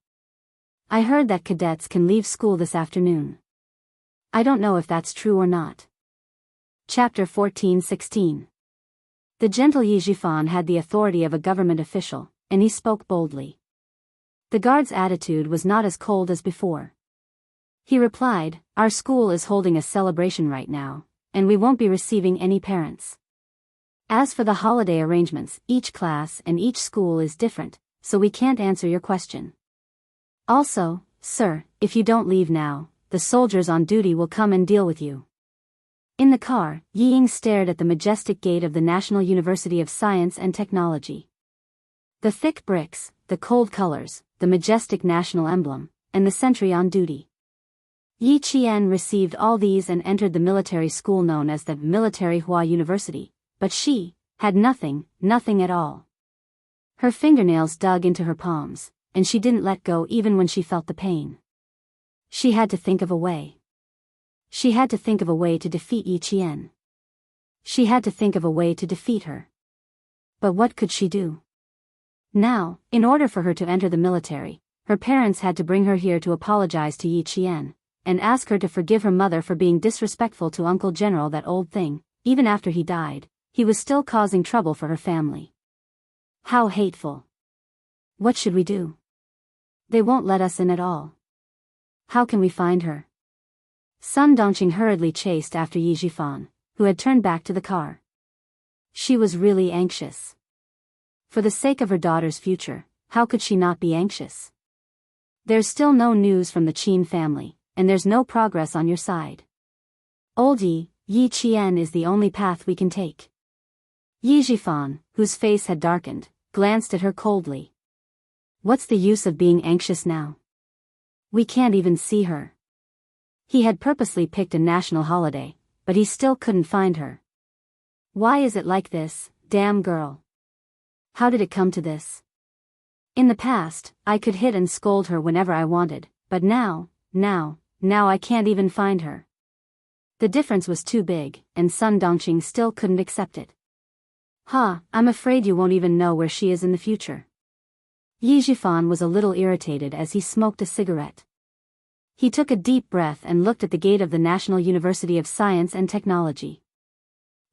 Speaker 1: I heard that cadets can leave school this afternoon. I don't know if that's true or not." Chapter 14:16. The gentle Yi Jifan had the authority of a government official, and he spoke boldly. The guard's attitude was not as cold as before. He replied, "Our school is holding a celebration right now, and we won't be receiving any parents. As for the holiday arrangements, each class and each school is different, so we can't answer your question. Also, sir, if you don't leave now, the soldiers on duty will come and deal with you." In the car, Yi Ying stared at the majestic gate of the National University of Science and Technology. The thick bricks, the cold colors, the majestic national emblem, and the sentry on duty. Yi Qian received all these and entered the military school known as the Military Hua University, but she had nothing at all. Her fingernails dug into her palms, and she didn't let go even when she felt the pain. She had to think of a way. She had to think of a way to defeat Yi Qian. She had to think of a way to defeat her. But what could she do? Now, in order for her to enter the military, her parents had to bring her here to apologize to Yi Qian, and ask her to forgive her mother for being disrespectful to Uncle General. That old thing, even after he died, he was still causing trouble for her family. How hateful. What should we do? They won't let us in at all. How can we find her? Sun Dongqing hurriedly chased after Yi Jifan, who had turned back to the car. She was really anxious. For the sake of her daughter's future, how could she not be anxious? There's still no news from the Qin family, and there's no progress on your side. Old Yi Qian is the only path we can take. Yi Jifan, whose face had darkened, glanced at her coldly. What's the use of being anxious now? We can't even see her. He had purposely picked a national holiday, but he still couldn't find her. Why is it like this, damn girl? How did it come to this? In the past, I could hit and scold her whenever I wanted, but now I can't even find her. The difference was too big, and Sun Dongqing still couldn't accept it. I'm afraid you won't even know where she is in the future. Yi Jifan was a little irritated as he smoked a cigarette. He took a deep breath and looked at the gate of the National University of Science and Technology.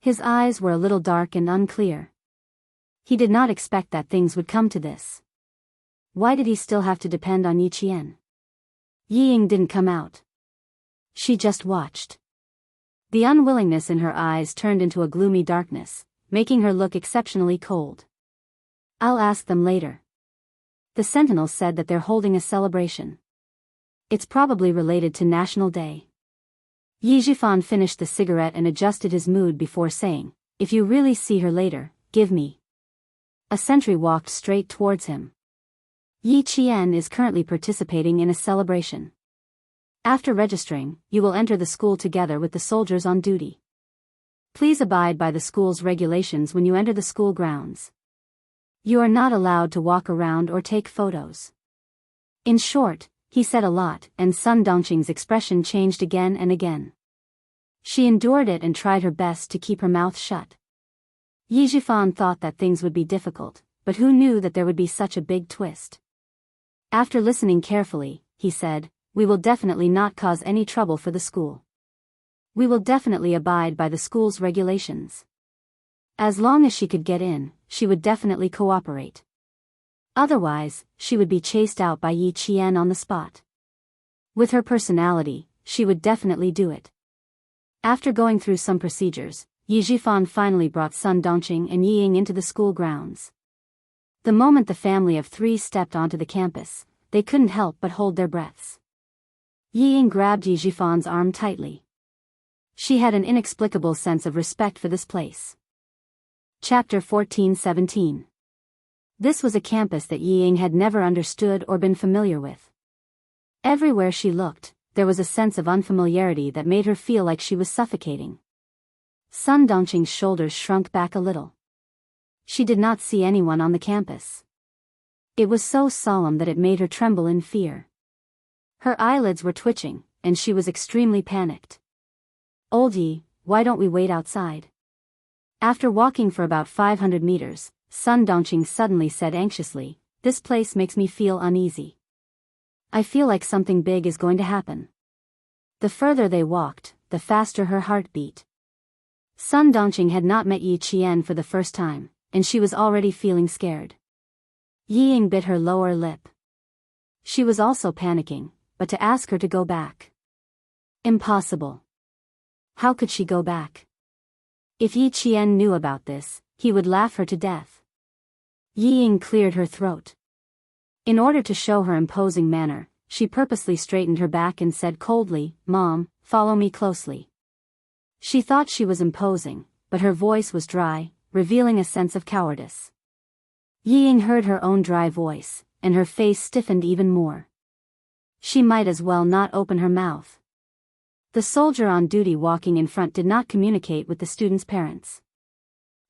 Speaker 1: His eyes were a little dark and unclear. He did not expect that things would come to this. Why did he still have to depend on Yi Qian? Yi Ying didn't come out. She just watched. The unwillingness in her eyes turned into a gloomy darkness, making her look exceptionally cold. I'll ask them later. The sentinel said that they're holding a celebration. It's probably related to National Day. Yi Zhifan finished the cigarette and adjusted his mood before saying, if you really see her later, give me. A sentry walked straight towards him. Yi Qian is currently participating in a celebration. After registering, you will enter the school together with the soldiers on duty. Please abide by the school's regulations when you enter the school grounds. You are not allowed to walk around or take photos. In short, he said a lot, and Sun Dongqing's expression changed again and again. She endured it and tried her best to keep her mouth shut. Yi Zhifan thought that things would be difficult, but who knew that there would be such a big twist? After listening carefully, he said, we will definitely not cause any trouble for the school. We will definitely abide by the school's regulations. As long as she could get in, she would definitely cooperate. Otherwise, she would be chased out by Yi Qian on the spot. With her personality, she would definitely do it. After going through some procedures, Yi Zhifan finally brought Sun Dongqing and Yi Ying into the school grounds. The moment the family of three stepped onto the campus, they couldn't help but hold their breaths. Yi Ying grabbed Yi Zhifan's arm tightly. She had an inexplicable sense of respect for this place. Chapter 14-17. This was a campus that Yi Ying had never understood or been familiar with. Everywhere she looked, there was a sense of unfamiliarity that made her feel like she was suffocating. Sun Dongqing's shoulders shrunk back a little. She did not see anyone on the campus. It was so solemn that it made her tremble in fear. Her eyelids were twitching, and she was extremely panicked. Old Yi, why don't we wait outside? After walking for about 500 meters, Sun Dongqing suddenly said anxiously, this place makes me feel uneasy. I feel like something big is going to happen. The further they walked, the faster her heart beat. Sun Dongqing had not met Yi Qian for the first time, and she was already feeling scared. Yi Ying bit her lower lip. She was also panicking, but to ask her to go back. Impossible. How could she go back? If Yi Qian knew about this, he would laugh her to death. Yi Ying cleared her throat. In order to show her imposing manner, she purposely straightened her back and said coldly, Mom, follow me closely. She thought she was imposing, but her voice was dry, revealing a sense of cowardice. Yi Ying heard her own dry voice, and her face stiffened even more. She might as well not open her mouth. The soldier on duty walking in front did not communicate with the students' parents.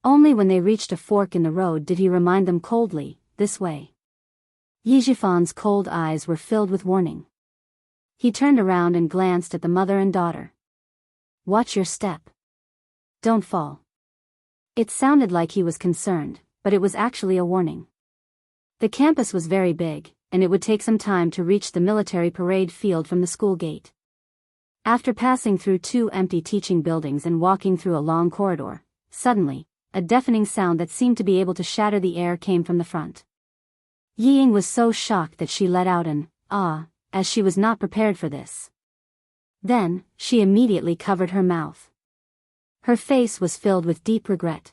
Speaker 1: Only when they reached a fork in the road did he remind them coldly, this way. Yi Zhifan's cold eyes were filled with warning. He turned around and glanced at the mother and daughter. Watch your step. Don't fall. It sounded like he was concerned, but it was actually a warning. The campus was very big, and it would take some time to reach the military parade field from the school gate. After passing through 2 empty teaching buildings and walking through a long corridor, suddenly, a deafening sound that seemed to be able to shatter the air came from the front. Yi Ying was so shocked that she let out an ah, as she was not prepared for this. Then, she immediately covered her mouth. Her face was filled with deep regret.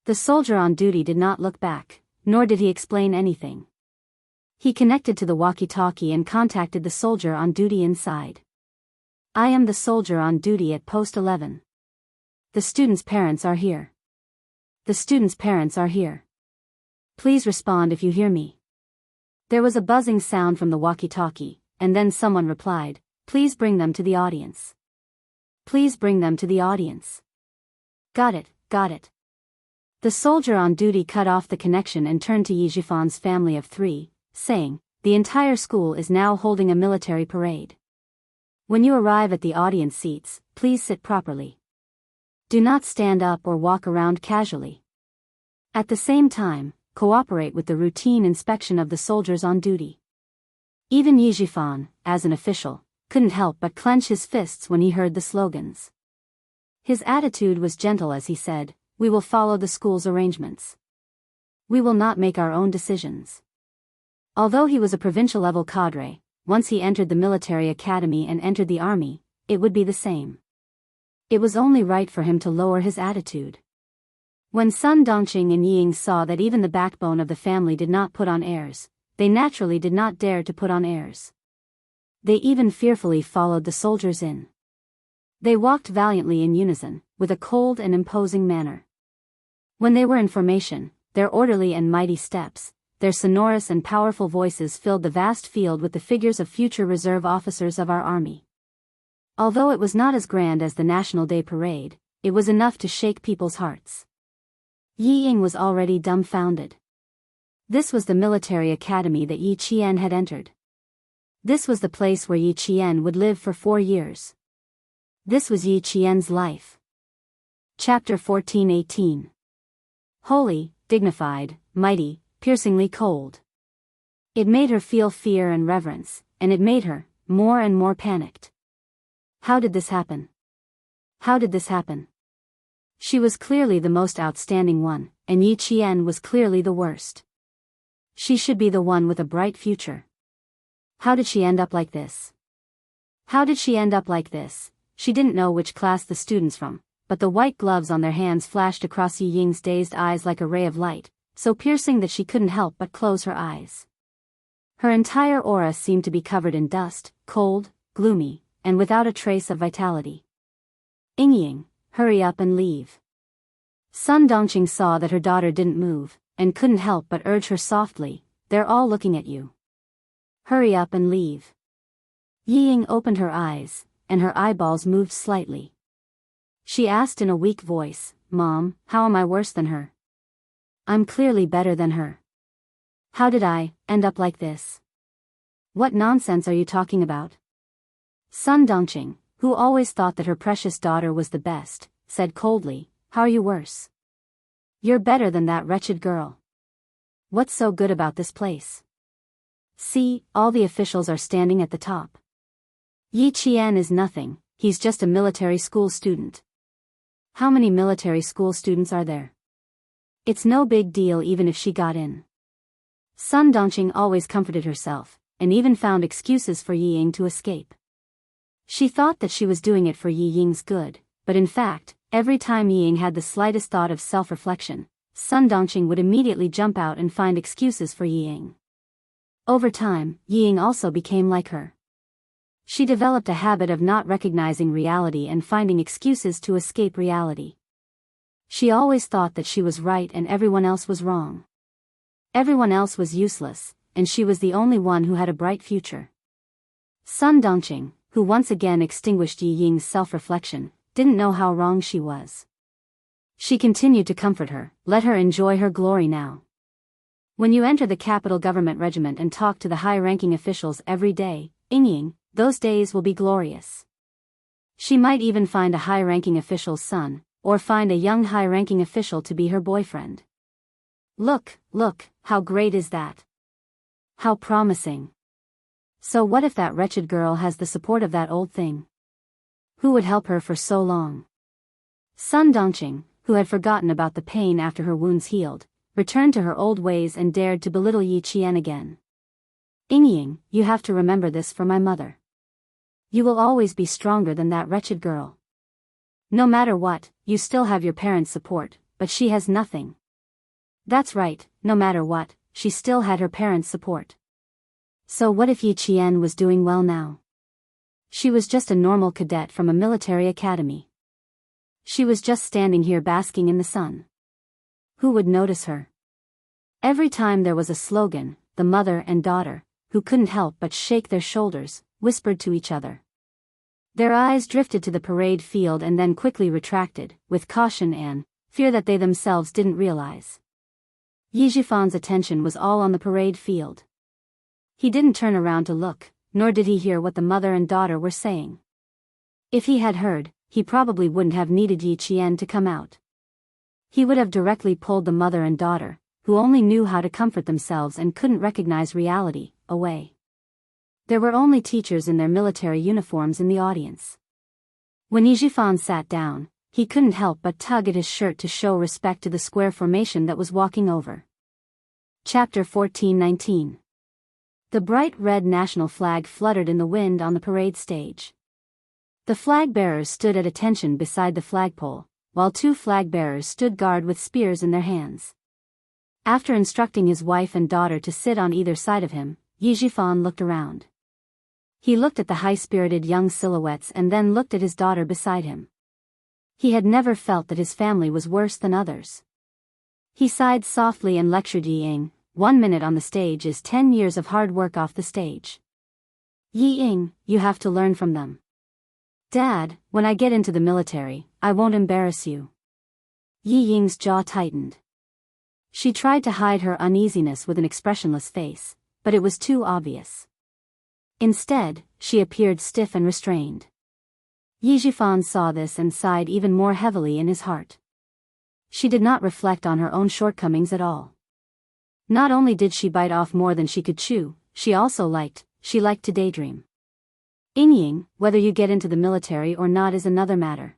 Speaker 1: The soldier on duty did not look back, nor did he explain anything. He connected to the walkie-talkie and contacted the soldier on duty inside. I am the soldier on duty at post 11. The students' parents are here. The students' parents are here. Please respond if you hear me. There was a buzzing sound from the walkie-talkie, and then someone replied, please bring them to the audience. Please bring them to the audience. Got it, got it. The soldier on duty cut off the connection and turned to Yi Zhifan's family of 3, saying, the entire school is now holding a military parade. When you arrive at the audience seats, please sit properly. Do not stand up or walk around casually. At the same time, cooperate with the routine inspection of the soldiers on duty. Even Yi Jifan, as an official, couldn't help but clench his fists when he heard the slogans. His attitude was gentle as he said, "We will follow the school's arrangements. We will not make our own decisions." Although he was a provincial-level cadre, once he entered the military academy and entered the army, it would be the same. It was only right for him to lower his attitude. When Sun Dongqing and Ying saw that even the backbone of the family did not put on airs, they naturally did not dare to put on airs. They even fearfully followed the soldiers in. They walked valiantly in unison, with a cold and imposing manner. When they were in formation, their orderly and mighty steps, their sonorous and powerful voices filled the vast field with the figures of future reserve officers of our army. Although it was not as grand as the National Day Parade, it was enough to shake people's hearts. Yi Ying was already dumbfounded. This was the military academy that Yi Qian had entered. This was the place where Yi Qian would live for 4 years. This was Yi Qian's life. Chapter 14:18. Holy, dignified, mighty, piercingly cold. It made her feel fear and reverence, and it made her more and more panicked. How did this happen? How did this happen? She was clearly the most outstanding one, and Yi Qian was clearly the worst. She should be the one with a bright future. How did she end up like this? How did she end up like this? She didn't know which class the students from, but the white gloves on their hands flashed across Yi Ying's dazed eyes like a ray of light, so piercing that she couldn't help but close her eyes. Her entire aura seemed to be covered in dust, cold, gloomy, and without a trace of vitality. Ying, hurry up and leave. Sun Dongqing saw that her daughter didn't move, and couldn't help but urge her softly, "They're all looking at you. Hurry up and leave." Ying opened her eyes, and her eyeballs moved slightly. She asked in a weak voice, "Mom, how am I worse than her? I'm clearly better than her. How did I end up like this? What nonsense are you talking about?" Sun Dongqing, who always thought that her precious daughter was the best, said coldly, "How are you worse? You're better than that wretched girl. What's so good about this place? See, all the officials are standing at the top. Yi Qian is nothing, he's just a military school student. How many military school students are there? It's no big deal even if she got in." Sun Dongqing always comforted herself, and even found excuses for Yi Ying to escape. She thought that she was doing it for Yi Ying's good, but in fact, every time Yi Ying had the slightest thought of self-reflection, Sun Dongqing would immediately jump out and find excuses for Yi Ying. Over time, Yi Ying also became like her. She developed a habit of not recognizing reality and finding excuses to escape reality. She always thought that she was right and everyone else was wrong. Everyone else was useless, and she was the only one who had a bright future. Sun Dongqing, who once again extinguished Yi Ying's self-reflection, didn't know how wrong she was. She continued to comfort her, let her enjoy her glory now. When you enter the capital government regiment and talk to the high-ranking officials every day, Ying, those days will be glorious. She might even find a high-ranking official's son, or find a young high-ranking official to be her boyfriend. Look, how great is that? How promising. So what if that wretched girl has the support of that old thing? Who would help her for so long? Sun Dongqing, who had forgotten about the pain after her wounds healed, returned to her old ways and dared to belittle Yi Qian again. Ying, you have to remember this for my mother. You will always be stronger than that wretched girl. No matter what, you still have your parents' support, but she has nothing. That's right, no matter what, she still had her parents' support. So what if Yi Qian was doing well now? She was just a normal cadet from a military academy. She was just standing here basking in the sun. Who would notice her? Every time there was a slogan, the mother and daughter, who couldn't help but shake their shoulders, whispered to each other. Their eyes drifted to the parade field and then quickly retracted, with caution and fear that they themselves didn't realize. Yi Jifan's attention was all on the parade field. He didn't turn around to look, nor did he hear what the mother and daughter were saying. If he had heard, he probably wouldn't have needed Yi Qian to come out. He would have directly pulled the mother and daughter, who only knew how to comfort themselves and couldn't recognize reality, away. There were only teachers in their military uniforms in the audience. When Yijifan sat down, he couldn't help but tug at his shirt to show respect to the square formation that was walking over. Chapter 14:19. The bright red national flag fluttered in the wind on the parade stage. The flag bearers stood at attention beside the flagpole, while two flag bearers stood guard with spears in their hands. After instructing his wife and daughter to sit on either side of him, Yijifan looked around. He looked at the high-spirited young silhouettes and then looked at his daughter beside him. He had never felt that his family was worse than others. He sighed softly and lectured Yi Ying, 1 minute on the stage is 10 years of hard work off the stage. Yi Ying, you have to learn from them. Dad, when I get into the military, I won't embarrass you. Yi Ying's jaw tightened. She tried to hide her uneasiness with an expressionless face, but it was too obvious. Instead, she appeared stiff and restrained. Yijifan saw this and sighed even more heavily in his heart. She did not reflect on her own shortcomings at all. Not only did she bite off more than she could chew, she liked to daydream. Ying, whether you get into the military or not is another matter.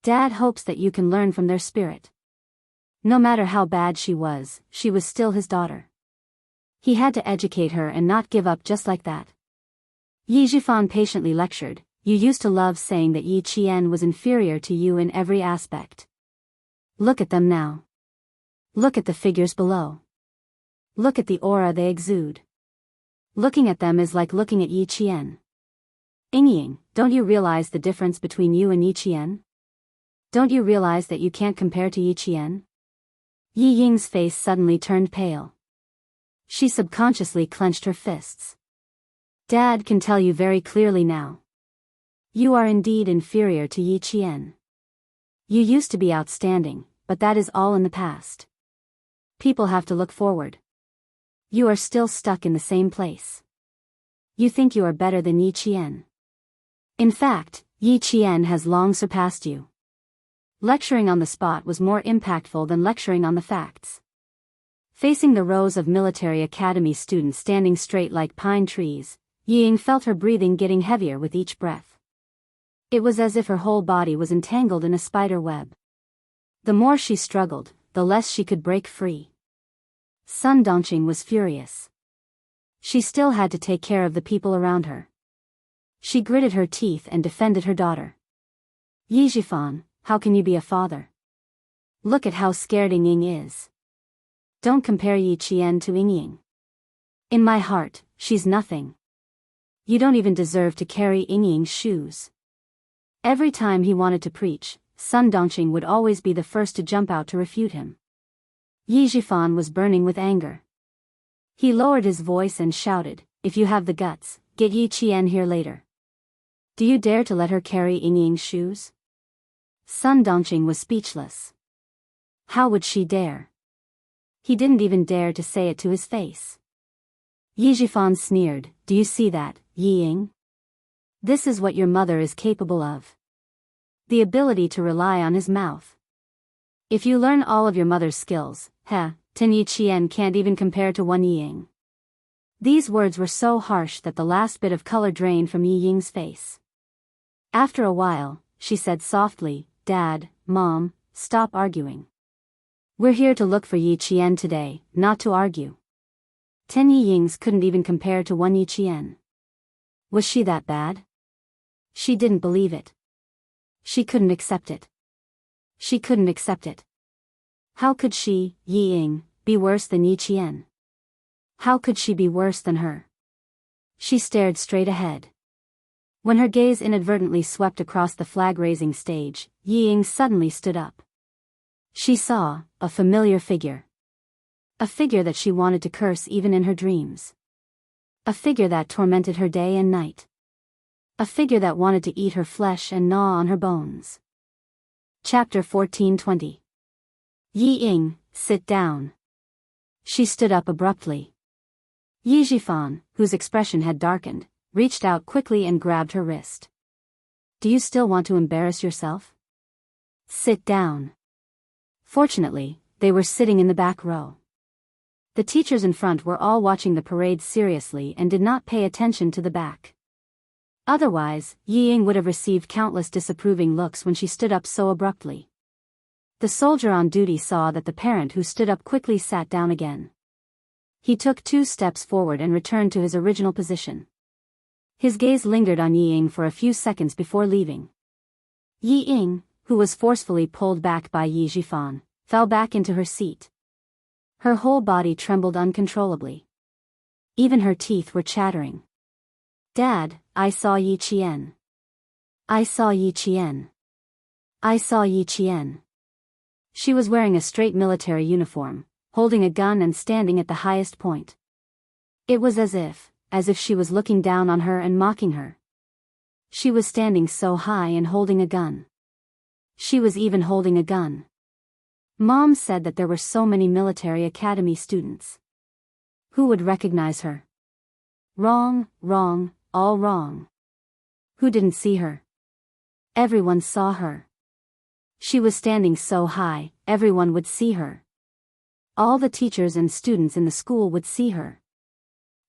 Speaker 1: Dad hopes that you can learn from their spirit. No matter how bad she was still his daughter. He had to educate her and not give up just like that. Yijifan patiently lectured, you used to love saying that Yi Qian was inferior to you in every aspect. Look at them now. Look at the figures below. Look at the aura they exude. Looking at them is like looking at Yi Qian. Ying, don't you realize the difference between you and Yi Qian? Don't you realize that you can't compare to Yi Qian? Yi Ying's face suddenly turned pale. She subconsciously clenched her fists. Dad can tell you very clearly now. You are indeed inferior to Yi Qian. You used to be outstanding, but that is all in the past. People have to look forward. You are still stuck in the same place. You think you are better than Yi Qian. In fact, Yi Qian has long surpassed you. Lecturing on the spot was more impactful than lecturing on the facts. Facing the rows of military academy students standing straight like pine trees, Yi Ying felt her breathing getting heavier with each breath. It was as if her whole body was entangled in a spider web. The more she struggled, the less she could break free. Sun Dongqing was furious. She still had to take care of the people around her. She gritted her teeth and defended her daughter. Yijifan, how can you be a father? Look at how scared Ying is. Don't compare Yi Qian to Ying. In my heart, she's nothing. You don't even deserve to carry Ying's shoes. Every time he wanted to preach, Sun Dongqing would always be the first to jump out to refute him. Yijifan was burning with anger. He lowered his voice and shouted, if you have the guts, get Yi Qian here later. Do you dare to let her carry Ying's shoes? Sun Dongqing was speechless. How would she dare? He didn't even dare to say it to his face. Yijifan sneered, do you see that, Yi Ying? This is what your mother is capable of. The ability to rely on his mouth. If you learn all of your mother's skills, 10 Yi Qian can't even compare to 1 Yi Ying. These words were so harsh that the last bit of color drained from Yi Ying's face. After a while, she said softly, Dad, Mom, stop arguing. We're here to look for Yi Qian today, not to argue. 10 Yi Yings couldn't even compare to 1 Yi Qian. Was she that bad? She didn't believe it. She couldn't accept it. She couldn't accept it. How could she, Yi Ying, be worse than Yi Qian? How could she be worse than her? She stared straight ahead. When her gaze inadvertently swept across the flag-raising stage, Yi Ying suddenly stood up. She saw a familiar figure. A figure that she wanted to curse even in her dreams. A figure that tormented her day and night. A figure that wanted to eat her flesh and gnaw on her bones. Chapter 14:20. Yi Ying, sit down. She stood up abruptly. Yijifan, whose expression had darkened, reached out quickly and grabbed her wrist. Do you still want to embarrass yourself? Sit down. Fortunately, they were sitting in the back row. The teachers in front were all watching the parade seriously and did not pay attention to the back. Otherwise, Yi Ying would have received countless disapproving looks when she stood up so abruptly. The soldier on duty saw that the parent who stood up quickly sat down again. He took 2 steps forward and returned to his original position. His gaze lingered on Yi Ying for a few seconds before leaving. Yi Ying, who was forcefully pulled back by Yi Jifan, fell back into her seat. Her whole body trembled uncontrollably. Even her teeth were chattering. "Dad, I saw Yi Qian. I saw Yi Qian. I saw Yi Qian." She was wearing a straight military uniform, holding a gun and standing at the highest point. It was as if she was looking down on her and mocking her. She was standing so high and holding a gun. She was even holding a gun. Mom said that there were so many military academy students. Who would recognize her? Wrong, wrong, all wrong. Who didn't see her? Everyone saw her. She was standing so high, everyone would see her. All the teachers and students in the school would see her.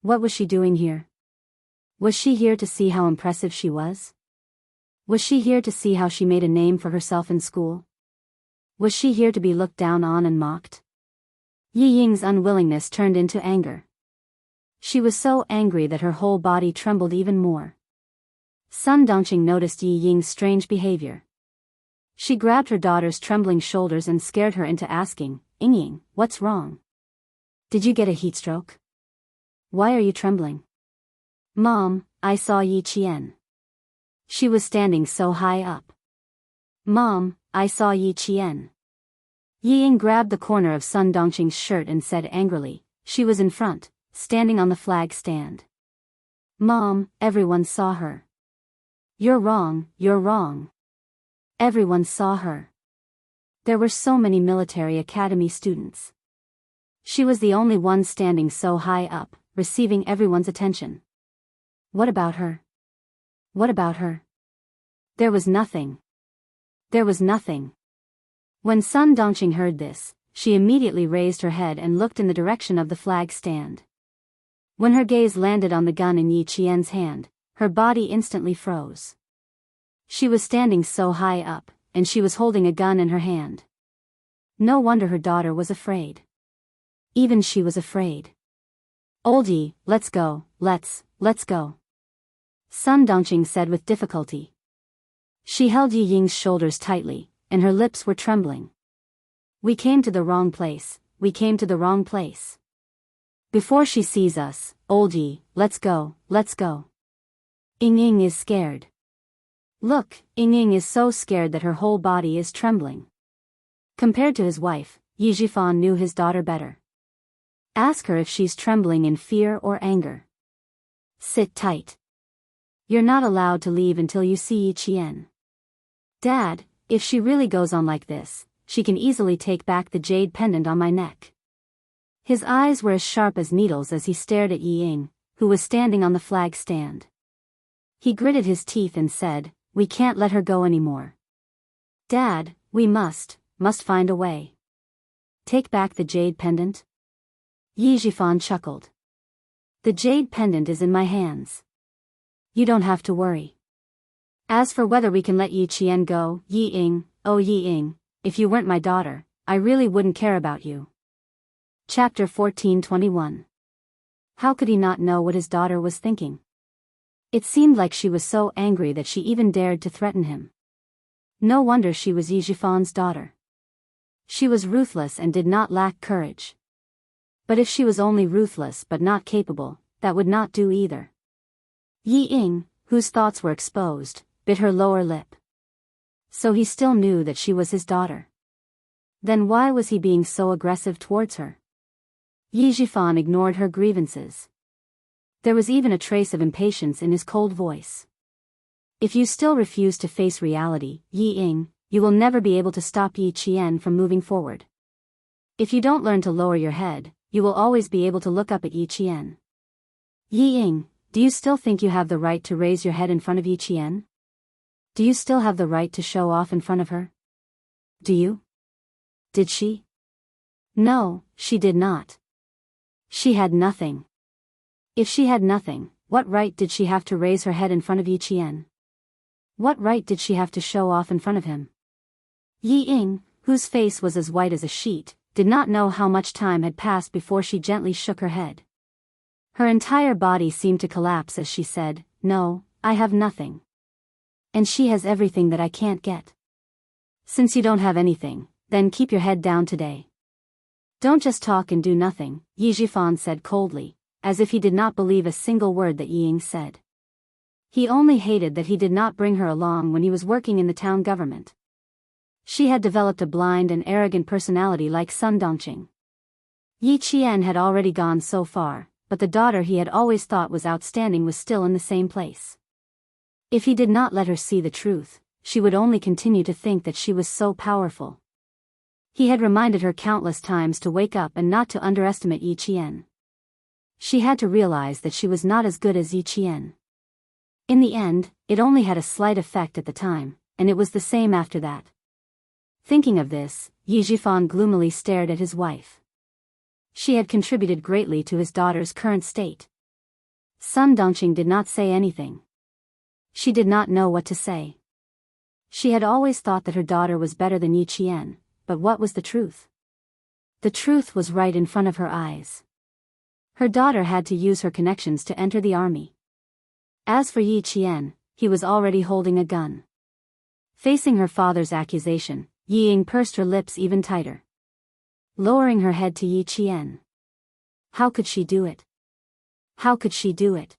Speaker 1: What was she doing here? Was she here to see how impressive she was? Was she here to see how she made a name for herself in school? Was she here to be looked down on and mocked? Yi Ying's unwillingness turned into anger. She was so angry that her whole body trembled even more. Sun Dongqing noticed Yi Ying's strange behavior. She grabbed her daughter's trembling shoulders and scared her into asking, "Ying, what's wrong? Did you get a heat stroke? Why are you trembling?" "Mom, I saw Yi Qian. She was standing so high up." "Mom, I saw Yi Qian." Yi Ying grabbed the corner of Sun Dongqing's shirt and said angrily, "She was in front, standing on the flag stand." "Mom, everyone saw her." "You're wrong, you're wrong. Everyone saw her. There were so many military academy students. She was the only one standing so high up, receiving everyone's attention." "What about her? What about her?" "There was nothing. There was nothing." When Sun Dongqing heard this, she immediately raised her head and looked in the direction of the flag stand. When her gaze landed on the gun in Yi Qian's hand, her body instantly froze. She was standing so high up, and she was holding a gun in her hand. No wonder her daughter was afraid. Even she was afraid. "Oldie, let's go, let's go," Sun Dongqing said with difficulty. She held Yi Ying's shoulders tightly, and her lips were trembling. "We came to the wrong place, we came to the wrong place. Before she sees us, Oldie, let's go, let's go." Ying is scared. Look, Ying is so scared that her whole body is trembling. Compared to his wife, Yi Jifan knew his daughter better. Ask her if she's trembling in fear or anger. Sit tight. You're not allowed to leave until you see Yi Qian. "Dad, if she really goes on like this, she can easily take back the jade pendant on my neck." His eyes were as sharp as needles as he stared at Yi Ying, who was standing on the flag stand. He gritted his teeth and said, "We can't let her go anymore. Dad, we must find a way. Take back the jade pendant?" Yi Jifan chuckled. "The jade pendant is in my hands. You don't have to worry. As for whether we can let Yi Qian go, Yi Ying, oh Yi Ying, if you weren't my daughter, I really wouldn't care about you." Chapter 14:21. How could he not know what his daughter was thinking? It seemed like she was so angry that she even dared to threaten him. No wonder she was Yi Jifan's daughter. She was ruthless and did not lack courage. But if she was only ruthless but not capable, that would not do either. Yi Ying, whose thoughts were exposed, bit her lower lip. So he still knew that she was his daughter. Then why was he being so aggressive towards her? Yi Jifan ignored her grievances. There was even a trace of impatience in his cold voice. "If you still refuse to face reality, Yi Ying, you will never be able to stop Yi Qian from moving forward. If you don't learn to lower your head, you will always be able to look up at Yi Qian. Yi Ying, do you still think you have the right to raise your head in front of Yi Qian? Do you still have the right to show off in front of her? Do you? Did she? No, she did not. She had nothing. If she had nothing, what right did she have to raise her head in front of Yi Qian? What right did she have to show off in front of him? Yi Ying, whose face was as white as a sheet, did not know how much time had passed before she gently shook her head. Her entire body seemed to collapse as she said, "No, I have nothing. And she has everything that I can't get. Since you don't have anything, then keep your head down today. Don't just talk and do nothing," Yi Jifan said coldly, as if he did not believe a single word that Yi Ying said. He only hated that he did not bring her along when he was working in the town government. She had developed a blind and arrogant personality like Sun Dongqing. Yi Qian had already gone so far, but the daughter he had always thought was outstanding was still in the same place. If he did not let her see the truth, she would only continue to think that she was so powerful. He had reminded her countless times to wake up and not to underestimate Yi Qian. She had to realize that she was not as good as Yi Qian. In the end, it only had a slight effect at the time, and it was the same after that. Thinking of this, Yi Jifan gloomily stared at his wife. She had contributed greatly to his daughter's current state. Sun Dongqing did not say anything. She did not know what to say. She had always thought that her daughter was better than Yi Qian, but what was the truth? The truth was right in front of her eyes. Her daughter had to use her connections to enter the army. As for Yi Qian, he was already holding a gun. Facing her father's accusation, Yi Ying pursed her lips even tighter. Lowering her head to Yi Qian. How could she do it? How could she do it?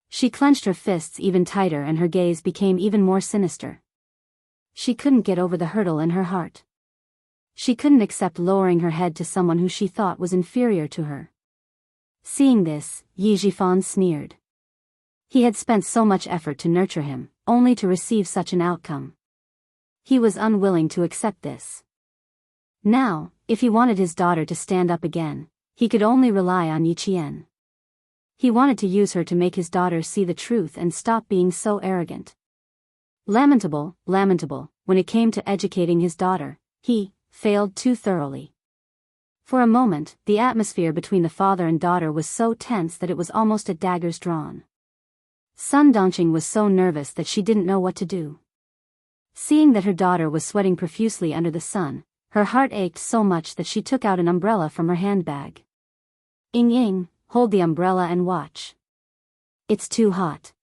Speaker 1: She clenched her fists even tighter and her gaze became even more sinister. She couldn't get over the hurdle in her heart. She couldn't accept lowering her head to someone who she thought was inferior to her. Seeing this, Yi Jifan sneered. He had spent so much effort to nurture him, only to receive such an outcome. He was unwilling to accept this. Now, if he wanted his daughter to stand up again, he could only rely on Yi Qian. He wanted to use her to make his daughter see the truth and stop being so arrogant. Lamentable, lamentable, when it came to educating his daughter, he failed too thoroughly. For a moment, the atmosphere between the father and daughter was so tense that it was almost at daggers drawn. Sun Dongqing was so nervous that she didn't know what to do. Seeing that her daughter was sweating profusely under the sun, her heart ached so much that she took out an umbrella from her handbag. "Ying Ying, hold the umbrella and watch. It's too hot.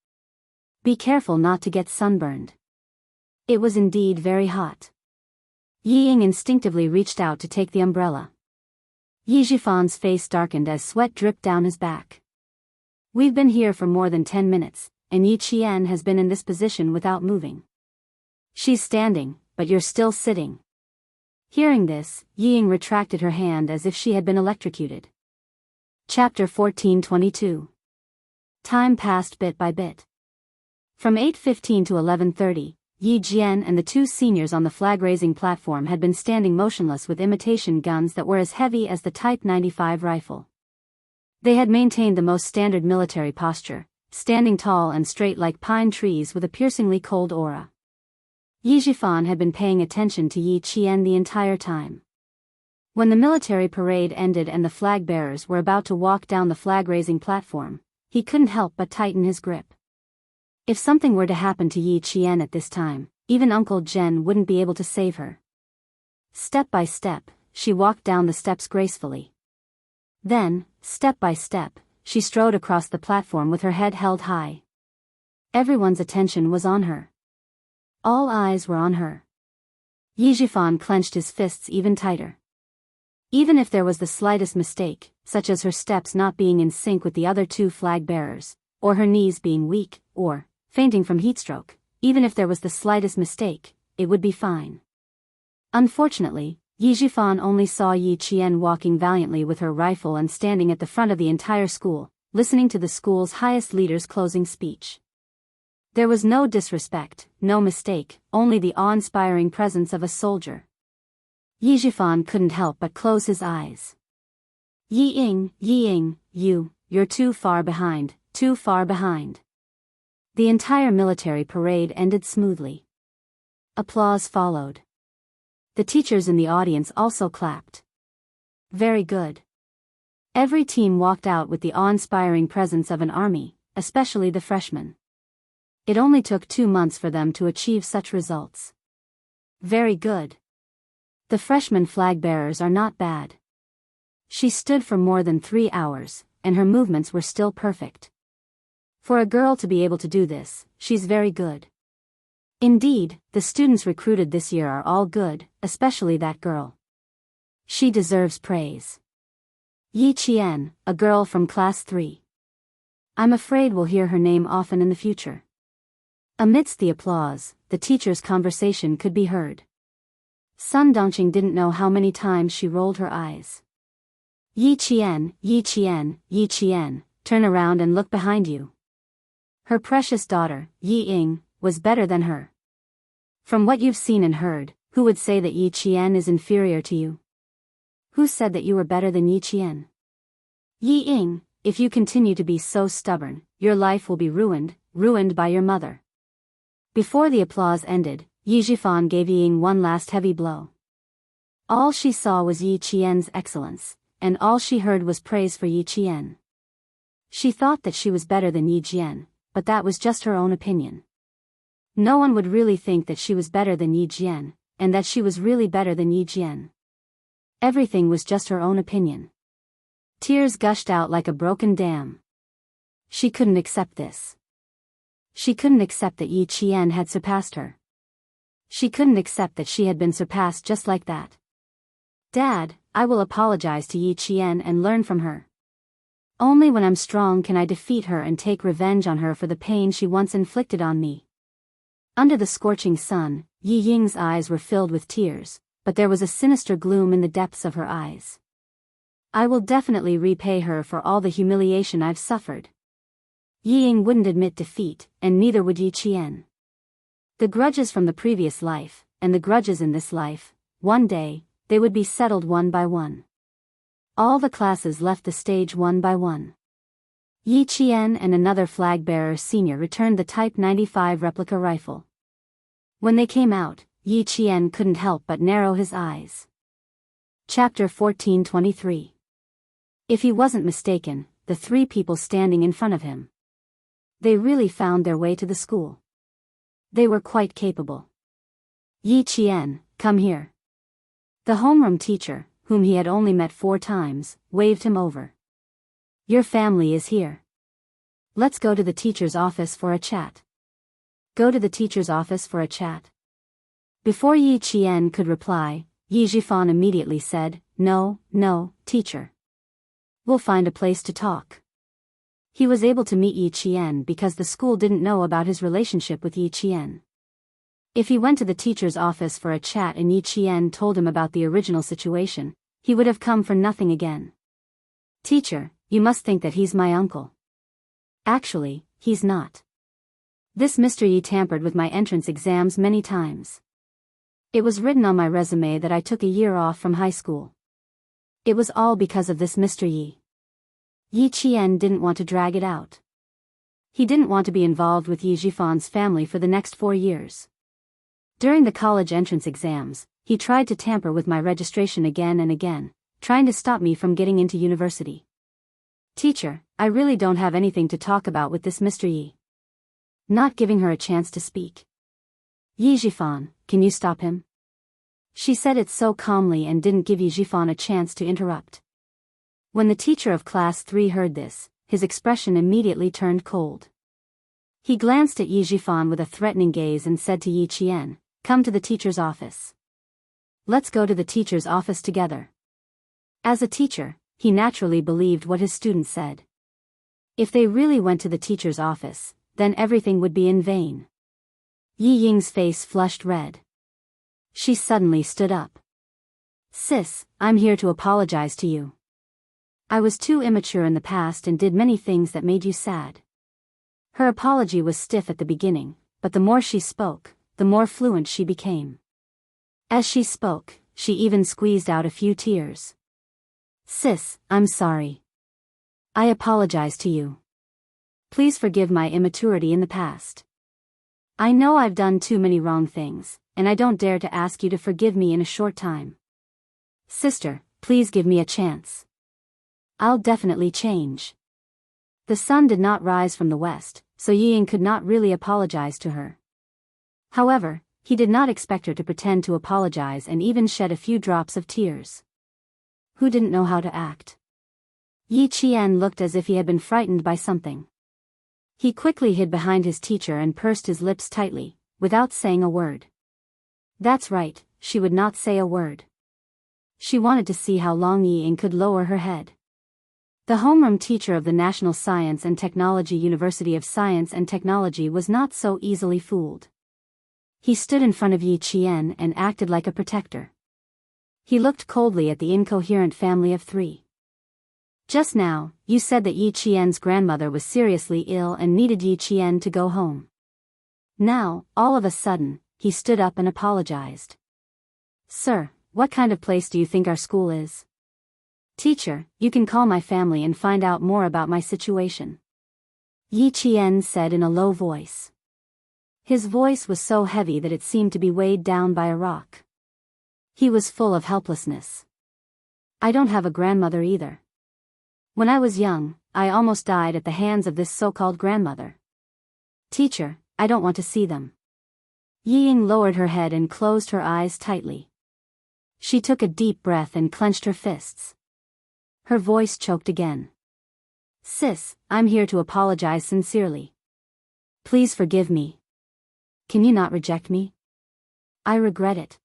Speaker 1: Be careful not to get sunburned." It was indeed very hot. Yi Ying instinctively reached out to take the umbrella. Yi Jifan's face darkened as sweat dripped down his back. "We've been here for more than 10 minutes, and Yi Qian has been in this position without moving. She's standing, but you're still sitting." Hearing this, Yi Ying retracted her hand as if she had been electrocuted. Chapter 14:22. Time passed bit by bit. From 8:15 to 11:30, Yi Jian and the two seniors on the flag-raising platform had been standing motionless with imitation guns that were as heavy as the Type 95 rifle. They had maintained the most standard military posture, standing tall and straight like pine trees with a piercingly cold aura. Yi Jifan had been paying attention to Yi Qian the entire time. When the military parade ended and the flag bearers were about to walk down the flag-raising platform, he couldn't help but tighten his grip. If something were to happen to Yi Qian at this time, even Uncle Zhen wouldn't be able to save her. Step by step, she walked down the steps gracefully. Then, step by step, she strode across the platform with her head held high. Everyone's attention was on her. All eyes were on her. Yi Jifan clenched his fists even tighter. Even if there was the slightest mistake, such as her steps not being in sync with the other two flag bearers, or her knees being weak, or fainting from heatstroke, even if there was the slightest mistake, it would be fine. Unfortunately, Yi Jifan only saw Yi Qian walking valiantly with her rifle and standing at the front of the entire school, listening to the school's highest leader's closing speech. There was no disrespect, no mistake, only the awe-inspiring presence of a soldier. Yi Jifan couldn't help but close his eyes. Yi Ying, you're too far behind, too far behind." The entire military parade ended smoothly. Applause followed. The teachers in the audience also clapped. "Very good. Every team walked out with the awe-inspiring presence of an army, especially the freshmen. It only took 2 months for them to achieve such results. Very good. The freshman flag-bearers are not bad. She stood for more than 3 hours, and her movements were still perfect. For a girl to be able to do this, she's very good. Indeed, the students recruited this year are all good, especially that girl. She deserves praise. Yi Qian, a girl from class 3. I'm afraid we'll hear her name often in the future. Amidst the applause, the teacher's conversation could be heard. Sun Dongqing didn't know how many times she rolled her eyes. Yi Qian, Yi Qian, Yi Qian, turn around and look behind you. Her precious daughter, Yi Ying, was better than her. From what you've seen and heard, who would say that Yi Qian is inferior to you? Who said that you were better than Yi Qian? Yi Ying, if you continue to be so stubborn, your life will be ruined by your mother. Before the applause ended, Yi Zhifan gave Yi Ying one last heavy blow. All she saw was Yi Qian's excellence, and all she heard was praise for Yi Qian. She thought that she was better than Yi Jian, but that was just her own opinion. No one would really think that she was better than Yi Jian, and that she was really better than Yi Jian. Everything was just her own opinion. Tears gushed out like a broken dam. She couldn't accept this. She couldn't accept that Yi Qian had surpassed her. She couldn't accept that she had been surpassed just like that. Dad, I will apologize to Yi Qian and learn from her. Only when I'm strong can I defeat her and take revenge on her for the pain she once inflicted on me. Under the scorching sun, Yi Ying's eyes were filled with tears, but there was a sinister gloom in the depths of her eyes. I will definitely repay her for all the humiliation I've suffered. Yi Ying wouldn't admit defeat, and neither would Yi Qian. The grudges from the previous life, and the grudges in this life, one day, they would be settled one by one. All the classes left the stage one by one. Yi Qian and another flag-bearer senior returned the Type 95 replica rifle. When they came out, Yi Qian couldn't help but narrow his eyes. Chapter 14:23. If he wasn't mistaken, the 3 people standing in front of him. They really found their way to the school. They were quite capable. Yi Qian, come here. The homeroom teacher, whom he had only met 4 times, waved him over. Your family is here. Let's go to the teacher's office for a chat. Go to the teacher's office for a chat. Before Yi Qian could reply, Yi Zhifan immediately said, No, teacher. We'll find a place to talk. He was able to meet Yi Qian because the school didn't know about his relationship with Yi Qian. If he went to the teacher's office for a chat and Yi Qian told him about the original situation, he would have come for nothing again. Teacher, you must think that he's my uncle. Actually, he's not. This Mr. Yi tampered with my entrance exams many times. It was written on my resume that I took a year off from high school. It was all because of this Mr. Yi. Yi Qian didn't want to drag it out. He didn't want to be involved with Yi Zhifan's family for the next 4 years. During the college entrance exams, he tried to tamper with my registration again and again, trying to stop me from getting into university. Teacher, I really don't have anything to talk about with this Mr. Yi. Not giving her a chance to speak. Yi Zhifan, can you stop him? She said it so calmly and didn't give Yi Zhifan a chance to interrupt. When the teacher of class 3 heard this, his expression immediately turned cold. He glanced at Yi Zhifan with a threatening gaze and said to Yi Qian, Come to the teacher's office. Let's go to the teacher's office together. As a teacher, he naturally believed what his students said. If they really went to the teacher's office, then everything would be in vain. Yi Ying's face flushed red. She suddenly stood up. Sis, I'm here to apologize to you. I was too immature in the past and did many things that made you sad. Her apology was stiff at the beginning, but the more she spoke, the more fluent she became. As she spoke, she even squeezed out a few tears. Sis, I'm sorry. I apologize to you. Please forgive my immaturity in the past. I know I've done too many wrong things, and I don't dare to ask you to forgive me in a short time. Sister, please give me a chance. I'll definitely change. The sun did not rise from the west, so Yi Ying could not really apologize to her. However, he did not expect her to pretend to apologize and even shed a few drops of tears. Who didn't know how to act? Yi Qian looked as if he had been frightened by something. He quickly hid behind his teacher and pursed his lips tightly, without saying a word. That's right, she would not say a word. She wanted to see how long Yi Ying could lower her head. The homeroom teacher of the National Science and Technology University of Science and Technology was not so easily fooled. He stood in front of Yi Qian and acted like a protector. He looked coldly at the incoherent family of three. Just now, you said that Yi Qian's grandmother was seriously ill and needed Yi Qian to go home. Now, all of a sudden, he stood up and apologized. Sir, what kind of place do you think our school is? Teacher, you can call my family and find out more about my situation. Yi Qian said in a low voice. His voice was so heavy that it seemed to be weighed down by a rock. He was full of helplessness. I don't have a grandmother either. When I was young, I almost died at the hands of this so-called grandmother. Teacher, I don't want to see them. Yi Ying lowered her head and closed her eyes tightly. She took a deep breath and clenched her fists. Her voice choked again. Sis, I'm here to apologize sincerely. Please forgive me. Can you not reject me? I regret it.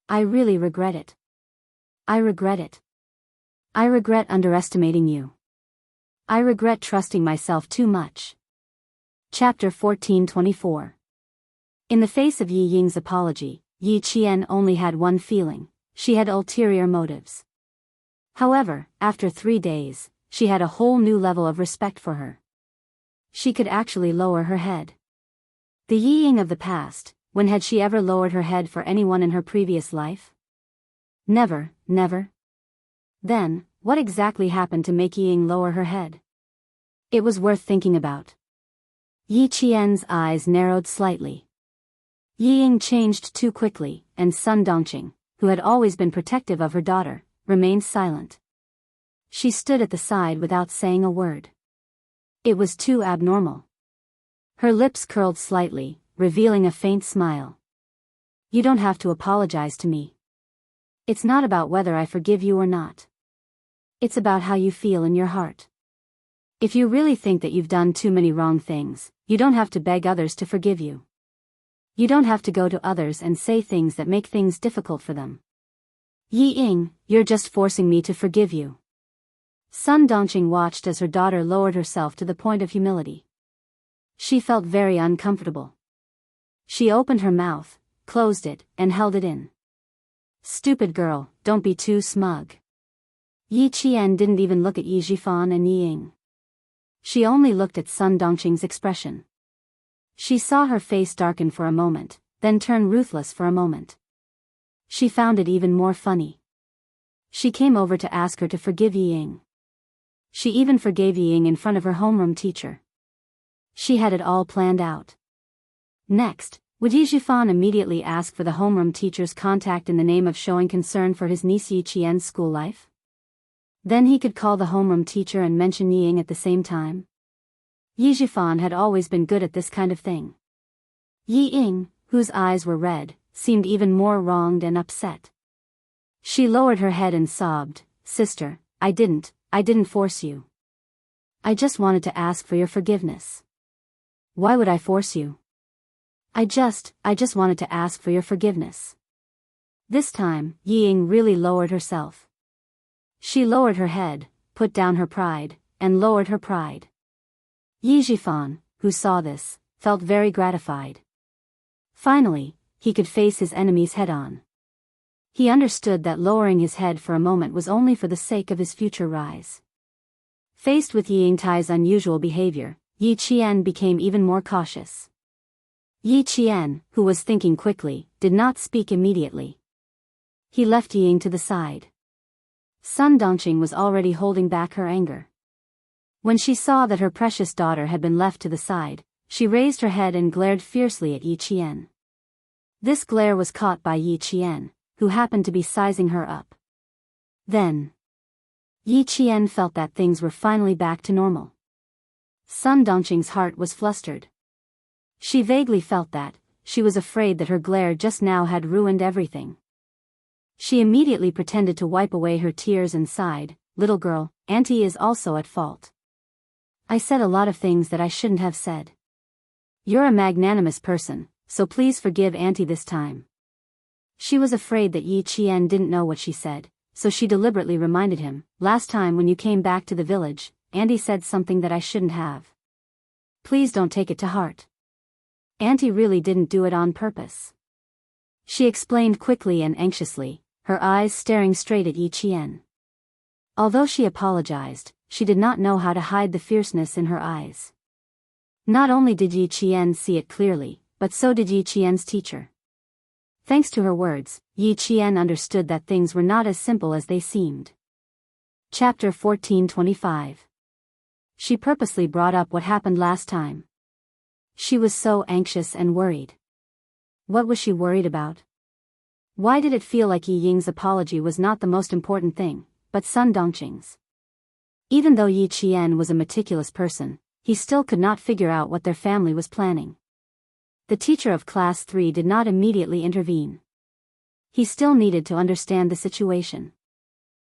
Speaker 1: I really regret it. I regret it. I regret underestimating you. I regret trusting myself too much. Chapter 14:24. In the face of Yi Ying's apology, Yi Qian only had one feeling: she had ulterior motives. However, after 3 days, she had a whole new level of respect for her. She could actually lower her head. The Yi Ying of the past, when had she ever lowered her head for anyone in her previous life? Never, never. Then, what exactly happened to make Yi Ying lower her head? It was worth thinking about. Yi Qian's eyes narrowed slightly. Yi Ying changed too quickly, and Sun Dongqing, who had always been protective of her daughter, remained silent. She stood at the side without saying a word. It was too abnormal. Her lips curled slightly, revealing a faint smile. You don't have to apologize to me. It's not about whether I forgive you or not. It's about how you feel in your heart. If you really think that you've done too many wrong things, you don't have to beg others to forgive you. You don't have to go to others and say things that make things difficult for them. Yi Ying, you're just forcing me to forgive you. Sun Dongqing watched as her daughter lowered herself to the point of humility. She felt very uncomfortable. She opened her mouth, closed it, and held it in. Stupid girl, don't be too smug. Yi Qian didn't even look at Yi Zhifan and Yi Ying. She only looked at Sun Dongqing's expression. She saw her face darken for a moment, then turn ruthless for a moment. She found it even more funny. She came over to ask her to forgive Yi Ying. She even forgave Yi Ying in front of her homeroom teacher. She had it all planned out. Next, would Yi Zhifan immediately ask for the homeroom teacher's contact in the name of showing concern for his niece Yi Qian's school life? Then he could call the homeroom teacher and mention Yi Ying at the same time. Yi Zhifan had always been good at this kind of thing. Yi Ying, whose eyes were red, seemed even more wronged and upset. She lowered her head and sobbed, Sister, I didn't force you. I just wanted to ask for your forgiveness. Why would I force you? I just wanted to ask for your forgiveness. This time, Yi Ying really lowered herself. She lowered her head, put down her pride, and lowered her pride. Yi Zhifan, who saw this, felt very gratified. Finally, he could face his enemies head-on. He understood that lowering his head for a moment was only for the sake of his future rise. Faced with Yi Yingtai's unusual behavior, Yi Qian became even more cautious. Yi Qian, who was thinking quickly, did not speak immediately. He left Yi Ying to the side. Sun Dongqing was already holding back her anger. When she saw that her precious daughter had been left to the side, she raised her head and glared fiercely at Yi Qian. This glare was caught by Yi Qian, who happened to be sizing her up. Then, Yi Qian felt that things were finally back to normal. Sun Dongqing's heart was flustered. She vaguely felt that, she was afraid that her glare just now had ruined everything. She immediately pretended to wipe away her tears and sighed, "Little girl, Auntie is also at fault. I said a lot of things that I shouldn't have said. You're a magnanimous person, so please forgive Auntie this time." She was afraid that Yi Qian didn't know what she said, so she deliberately reminded him, "Last time when you came back to the village, Auntie said something that I shouldn't have. Please don't take it to heart. Auntie really didn't do it on purpose." She explained quickly and anxiously, her eyes staring straight at Yi Qian. Although she apologized, she did not know how to hide the fierceness in her eyes. Not only did Yi Qian see it clearly, but so did Yi Qian's teacher. Thanks to her words, Yi Qian understood that things were not as simple as they seemed. Chapter 14:25. She purposely brought up what happened last time. She was so anxious and worried. What was she worried about? Why did it feel like Yi Ying's apology was not the most important thing, but Sun Dongqing's? Even though Yi Qian was a meticulous person, he still could not figure out what their family was planning. The teacher of Class 3 did not immediately intervene. He still needed to understand the situation.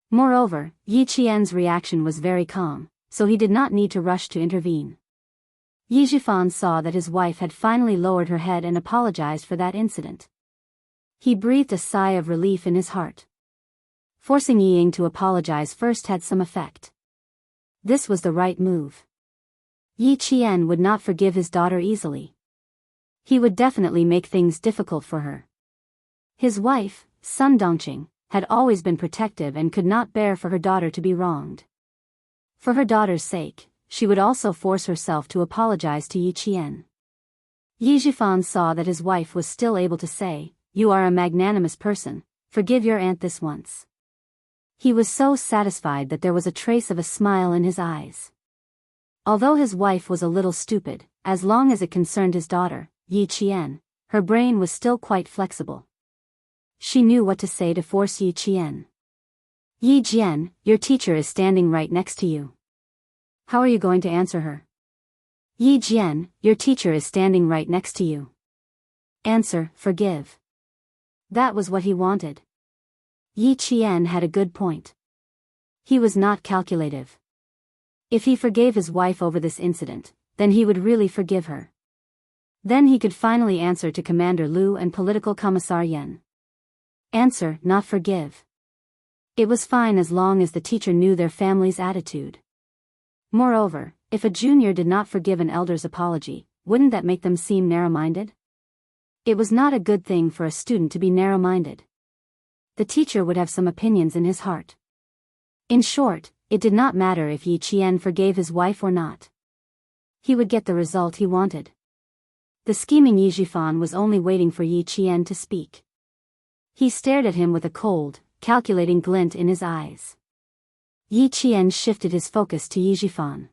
Speaker 1: Moreover, Yi Qian's reaction was very calm, so he did not need to rush to intervene. Yi Zhifan saw that his wife had finally lowered her head and apologized for that incident. He breathed a sigh of relief in his heart. Forcing Yi Ying to apologize first had some effect. This was the right move. Yi Qian would not forgive his daughter easily. He would definitely make things difficult for her. His wife, Sun Dongqing, had always been protective and could not bear for her daughter to be wronged. For her daughter's sake, she would also force herself to apologize to Yi Qian. Yi Zhifan saw that his wife was still able to say, "You are a magnanimous person, forgive your aunt this once." He was so satisfied that there was a trace of a smile in his eyes. Although his wife was a little stupid, as long as it concerned his daughter, Yi Qian, her brain was still quite flexible. She knew what to say to force Yi Qian. "Yi Jian, your teacher is standing right next to you. How are you going to answer her?" "Yi Jian, your teacher is standing right next to you. Answer, forgive." That was what he wanted. Yi Qian had a good point. He was not calculative. If he forgave his wife over this incident, then he would really forgive her. Then he could finally answer to Commander Lu and Political Commissar Yan. Answer, not forgive. It was fine as long as the teacher knew their family's attitude. Moreover, if a junior did not forgive an elder's apology, wouldn't that make them seem narrow-minded? It was not a good thing for a student to be narrow-minded. The teacher would have some opinions in his heart. In short, it did not matter if Yi Qian forgave his wife or not. He would get the result he wanted. The scheming Yi Zhifan was only waiting for Yi Qian to speak. He stared at him with a cold, calculating glint in his eyes. Yi Qian shifted his focus to Yi Zhifan.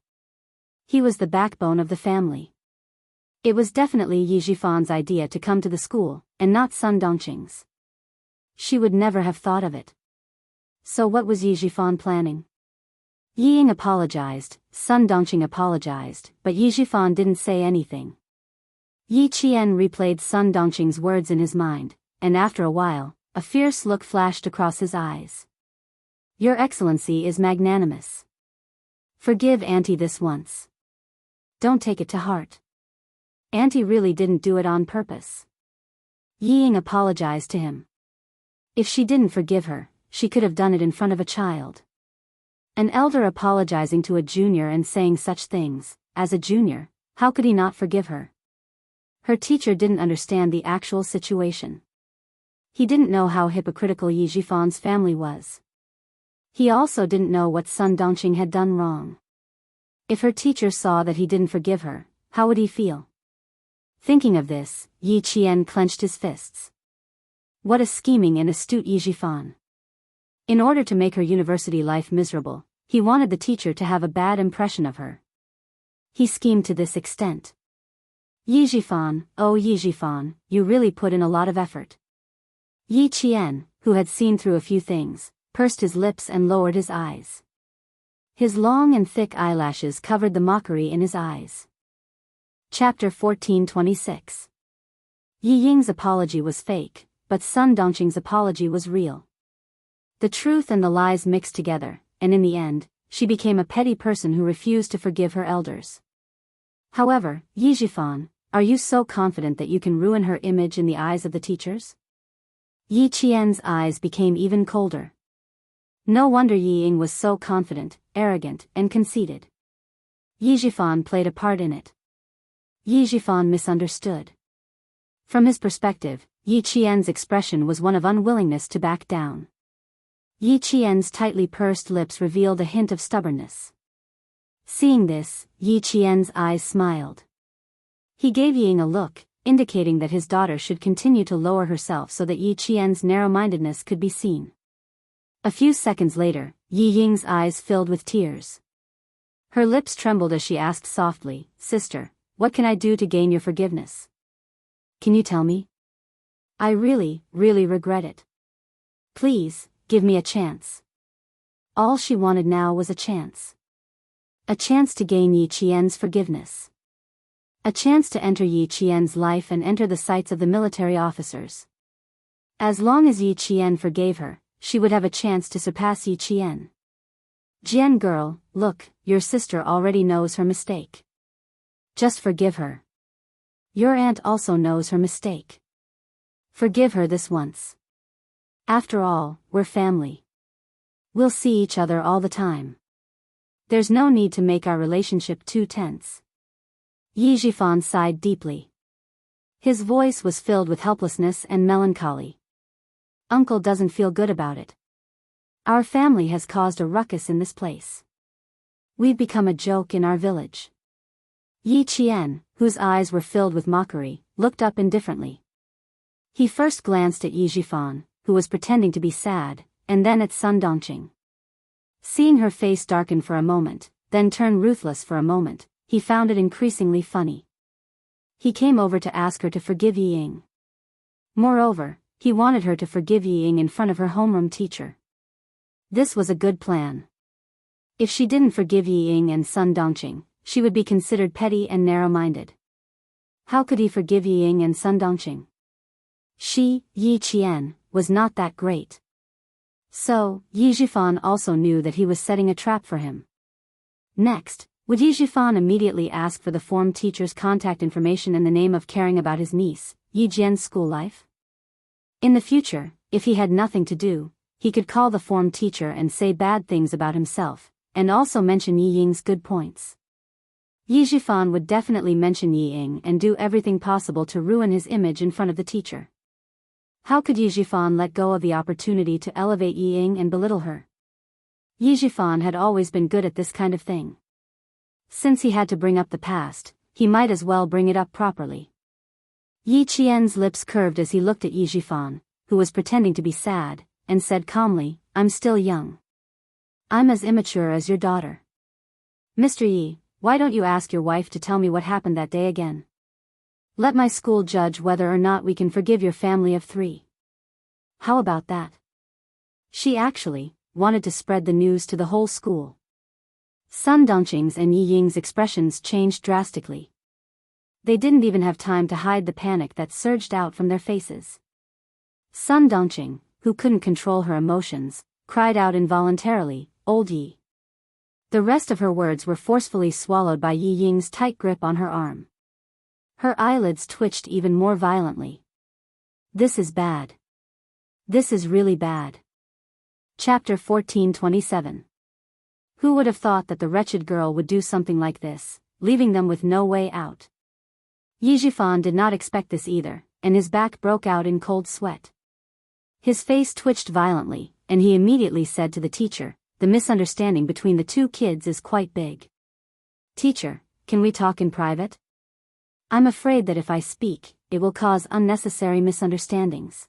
Speaker 1: He was the backbone of the family. It was definitely Yi Zhifan's idea to come to the school, and not Sun Dongqing's. She would never have thought of it. So what was Yi Zhifan planning? Yi Ying apologized, Sun Dongqing apologized, but Yi Zhifan didn't say anything. Yi Qian replayed Sun Dongqing's words in his mind, and after a while, a fierce look flashed across his eyes. "Your Excellency is magnanimous. Forgive Auntie this once. Don't take it to heart. Auntie really didn't do it on purpose." Yi Ying apologized to him. If she didn't forgive her, she could have done it in front of a child. An elder apologizing to a junior and saying such things, as a junior, how could he not forgive her? Her teacher didn't understand the actual situation. He didn't know how hypocritical Yi Zhifan's family was. He also didn't know what Sun Dongqing had done wrong. If her teacher saw that he didn't forgive her, how would he feel? Thinking of this, Yi Qian clenched his fists. What a scheming and astute Yi Zhifan. In order to make her university life miserable, he wanted the teacher to have a bad impression of her. He schemed to this extent. Yi Zhifan, oh Yi Zhifan, you really put in a lot of effort. Yi Qian, who had seen through a few things, pursed his lips and lowered his eyes. His long and thick eyelashes covered the mockery in his eyes. Chapter 14:26. Yi Ying's apology was fake, but Sun Dongqing's apology was real. The truth and the lies mixed together, and in the end, she became a petty person who refused to forgive her elders. However, Yi Jifan, are you so confident that you can ruin her image in the eyes of the teachers? Yi Qian's eyes became even colder. No wonder Yi Ying was so confident, arrogant, and conceited. Yi Jifan played a part in it. Yi Jifan misunderstood. From his perspective, Yi Qian's expression was one of unwillingness to back down. Yi Qian's tightly pursed lips revealed a hint of stubbornness. Seeing this, Yi Qian's eyes smiled. He gave Yi Ying a look, indicating that his daughter should continue to lower herself so that Yi Qian's narrow-mindedness could be seen. A few seconds later, Yi Ying's eyes filled with tears. Her lips trembled as she asked softly, "Sister, what can I do to gain your forgiveness? Can you tell me? I really, really regret it. Please, give me a chance." All she wanted now was a chance. A chance to gain Yi Qian's forgiveness. A chance to enter Yi Qian's life and enter the sights of the military officers. As long as Yi Qian forgave her, she would have a chance to surpass Yi Qian. "Jian girl, look, your sister already knows her mistake. Just forgive her. Your aunt also knows her mistake. Forgive her this once. After all, we're family. We'll see each other all the time. There's no need to make our relationship too tense." Yi Jifan sighed deeply. His voice was filled with helplessness and melancholy. "Uncle doesn't feel good about it. Our family has caused a ruckus in this place. We've become a joke in our village." Yi Qian, whose eyes were filled with mockery, looked up indifferently. He first glanced at Yi Jifan, who was pretending to be sad, and then at Sun Dongqing. Seeing her face darken for a moment, then turn ruthless for a moment, he found it increasingly funny. He came over to ask her to forgive Yi Ying. Moreover, he wanted her to forgive Yi Ying in front of her homeroom teacher. This was a good plan. If she didn't forgive Yi Ying and Sun Dongqing, she would be considered petty and narrow-minded. How could he forgive Yi Ying and Sun Dongqing? She, Yi Qian, was not that great. So, Yi Jifan also knew that he was setting a trap for him. Next, would Yi Jifan immediately ask for the form teacher's contact information in the name of caring about his niece, Yi Jian's school life? In the future, if he had nothing to do, he could call the form teacher and say bad things about himself, and also mention Yi Ying's good points. Yi Jifan would definitely mention Yi Ying and do everything possible to ruin his image in front of the teacher. How could Yi Jifan let go of the opportunity to elevate Yi Ying and belittle her? Yi Jifan had always been good at this kind of thing. Since he had to bring up the past, he might as well bring it up properly. Yi Qian's lips curved as he looked at Yi Jifan, who was pretending to be sad, and said calmly, "I'm still young. I'm as immature as your daughter. Mr. Yi, why don't you ask your wife to tell me what happened that day again? Let my school judge whether or not we can forgive your family of 3. How about that?" She actually wanted to spread the news to the whole school. Sun Dongqing's and Yi Ying's expressions changed drastically. They didn't even have time to hide the panic that surged out from their faces. Sun Dongqing, who couldn't control her emotions, cried out involuntarily, "Old Yi." The rest of her words were forcefully swallowed by Yi Ying's tight grip on her arm. Her eyelids twitched even more violently. This is bad. This is really bad. Chapter 14:27. Who would have thought that the wretched girl would do something like this, leaving them with no way out? Yi Jifan did not expect this either, and his back broke out in cold sweat. His face twitched violently, and he immediately said to the teacher, "The misunderstanding between the two kids is quite big. Teacher, can we talk in private? I'm afraid that if I speak, it will cause unnecessary misunderstandings."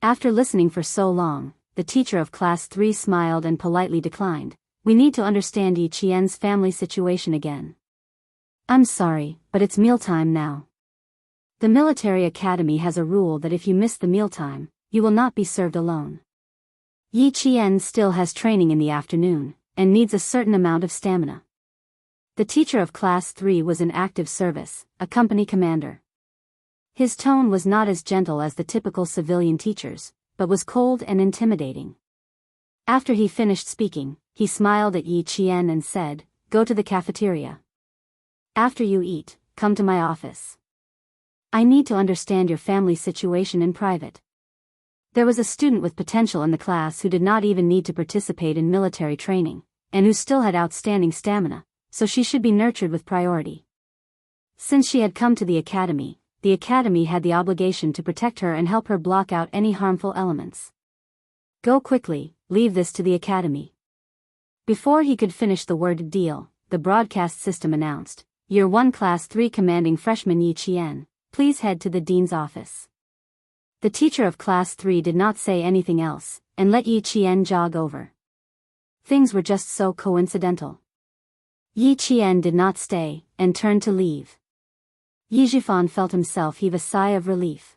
Speaker 1: After listening for so long, the teacher of class 3 smiled and politely declined, "We need to understand Yi Qian's family situation again. I'm sorry, but it's mealtime now. The military academy has a rule that if you miss the mealtime, you will not be served alone. Yi Qian still has training in the afternoon, and needs a certain amount of stamina. The teacher of Class 3 was in active service, a company commander. His tone was not as gentle as the typical civilian teachers, but was cold and intimidating. After he finished speaking, he smiled at Yi Qian and said, "Go to the cafeteria. After you eat, come to my office. I need to understand your family situation in private." There was a student with potential in the class who did not even need to participate in military training, and who still had outstanding stamina, so she should be nurtured with priority. Since she had come to the academy had the obligation to protect her and help her block out any harmful elements. "Go quickly, leave this to the academy." Before he could finish the word deal, the broadcast system announced, "Year 1 Class 3 Commanding Freshman Yi Qian, please head to the dean's office." The teacher of Class 3 did not say anything else, and let Yi Qian jog over. Things were just so coincidental. Yi Qian did not stay, and turned to leave. Yi Zhifan felt himself heave a sigh of relief.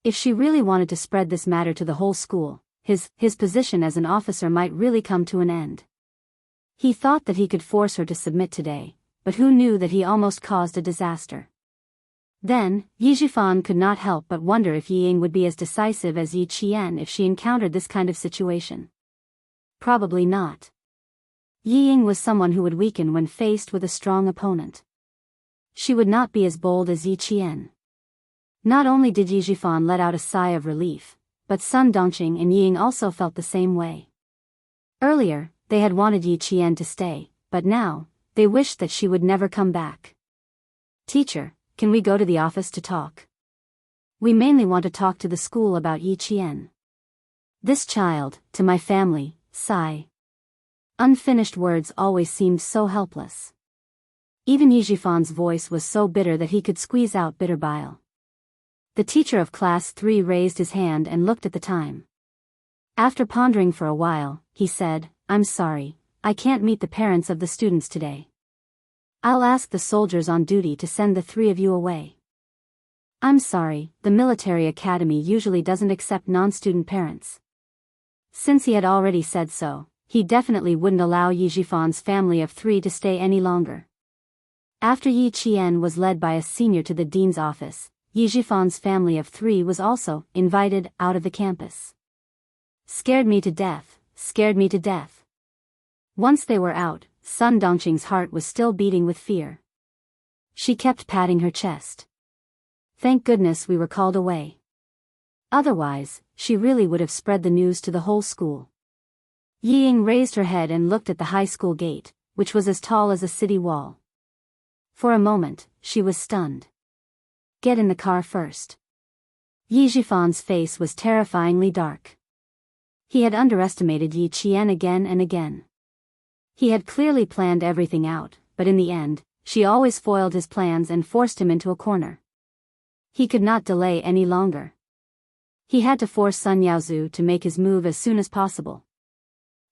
Speaker 1: If she really wanted to spread this matter to the whole school, his position as an officer might really come to an end. He thought that he could force her to submit today, but who knew that he almost caused a disaster. Then, Yi Zhifan could not help but wonder if Yi Ying would be as decisive as Yi Qian if she encountered this kind of situation. Probably not. Yi Ying was someone who would weaken when faced with a strong opponent. She would not be as bold as Yi Qian. Not only did Yi Zhifan let out a sigh of relief, but Sun Dongqing and Yi Ying also felt the same way. Earlier, they had wanted Yi Qian to stay, but now, they wished that she would never come back. "Teacher, can we go to the office to talk? We mainly want to talk to the school about Yi Qian. This child, to my family, sigh." Unfinished words always seemed so helpless. Even Yi Zhifan's voice was so bitter that he could squeeze out bitter bile. The teacher of Class 3 raised his hand and looked at the time. After pondering for a while, he said, "I'm sorry, I can't meet the parents of the students today. I'll ask the soldiers on duty to send the 3 of you away." "I'm sorry, the military academy usually doesn't accept non-student parents." Since he had already said so, he definitely wouldn't allow Yi Zhifan's family of 3 to stay any longer. After Yi Qian was led by a senior to the dean's office, Yi Zhifan's family of 3 was also invited out of the campus. Scared me to death, scared me to death. Once they were out, Sun Dongqing's heart was still beating with fear. She kept patting her chest. Thank goodness we were called away. Otherwise, she really would have spread the news to the whole school. Yi Ying raised her head and looked at the high school gate, which was as tall as a city wall. For a moment, she was stunned. "Get in the car first." Yi Zhifan's face was terrifyingly dark. He had underestimated Yi Qian again and again. He had clearly planned everything out, but in the end, she always foiled his plans and forced him into a corner. He could not delay any longer. He had to force Sun Yaozu to make his move as soon as possible.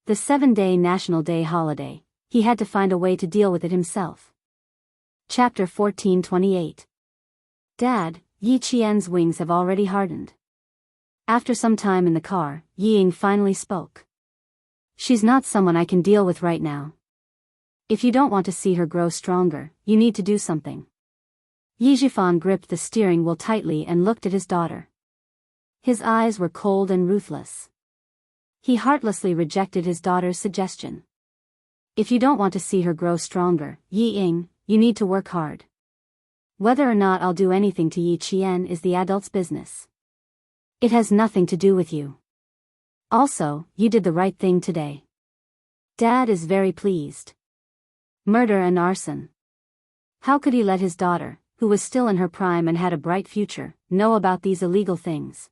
Speaker 1: The 7-day National Day holiday, he had to find a way to deal with it himself. Chapter 1428. Dad, Yi Qian's wings have already hardened. After some time in the car, Yi Ying finally spoke. "She's not someone I can deal with right now. If you don't want to see her grow stronger, you need to do something." Yi Zhifan gripped the steering wheel tightly and looked at his daughter. His eyes were cold and ruthless. He heartlessly rejected his daughter's suggestion. "If you don't want to see her grow stronger, Yi Ying, you need to work hard. Whether or not I'll do anything to Yi Qian is the adult's business. It has nothing to do with you. Also, you did the right thing today. Dad is very pleased." Murder and arson. How could he let his daughter, who was still in her prime and had a bright future, know about these illegal things?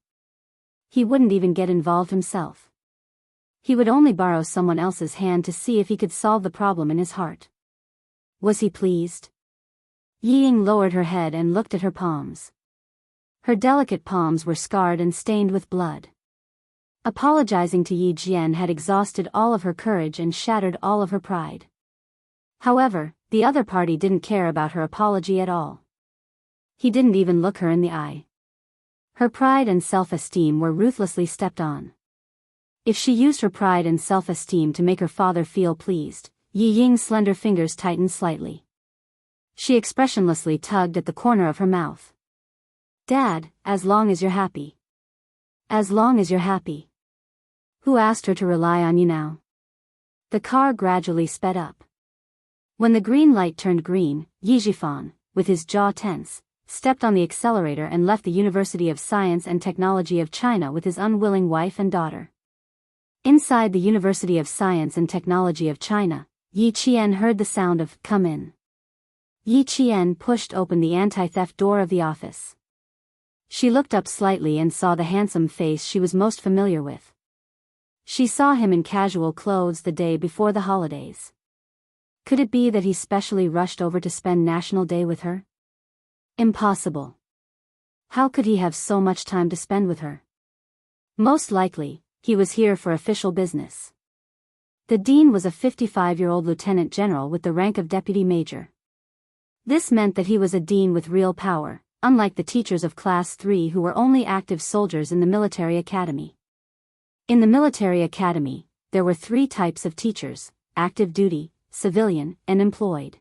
Speaker 1: He wouldn't even get involved himself. He would only borrow someone else's hand to see if he could solve the problem in his heart. Was he pleased? Yi Ying lowered her head and looked at her palms. Her delicate palms were scarred and stained with blood. Apologizing to Yi Jian had exhausted all of her courage and shattered all of her pride. However, the other party didn't care about her apology at all. He didn't even look her in the eye. Her pride and self-esteem were ruthlessly stepped on. If she used her pride and self-esteem to make her father feel pleased, Yi Ying's slender fingers tightened slightly. She expressionlessly tugged at the corner of her mouth. Dad, as long as you're happy. As long as you're happy. Who asked her to rely on you now? The car gradually sped up. When the green light turned green, Yi Jifan, with his jaw tense, stepped on the accelerator and left the University of Science and Technology of China with his unwilling wife and daughter. Inside the University of Science and Technology of China, Yi Qian heard the sound of "come in." Yi Qian pushed open the anti-theft door of the office. She looked up slightly and saw the handsome face she was most familiar with. She saw him in casual clothes the day before the holidays. Could it be that he specially rushed over to spend National Day with her? Impossible. How could he have so much time to spend with her? Most likely, he was here for official business. The dean was a 55-year-old lieutenant general with the rank of deputy major. This meant that he was a dean with real power, unlike the teachers of Class 3 who were only active soldiers in the military academy. In the military academy, there were 3 types of teachers: active duty, civilian, and employed.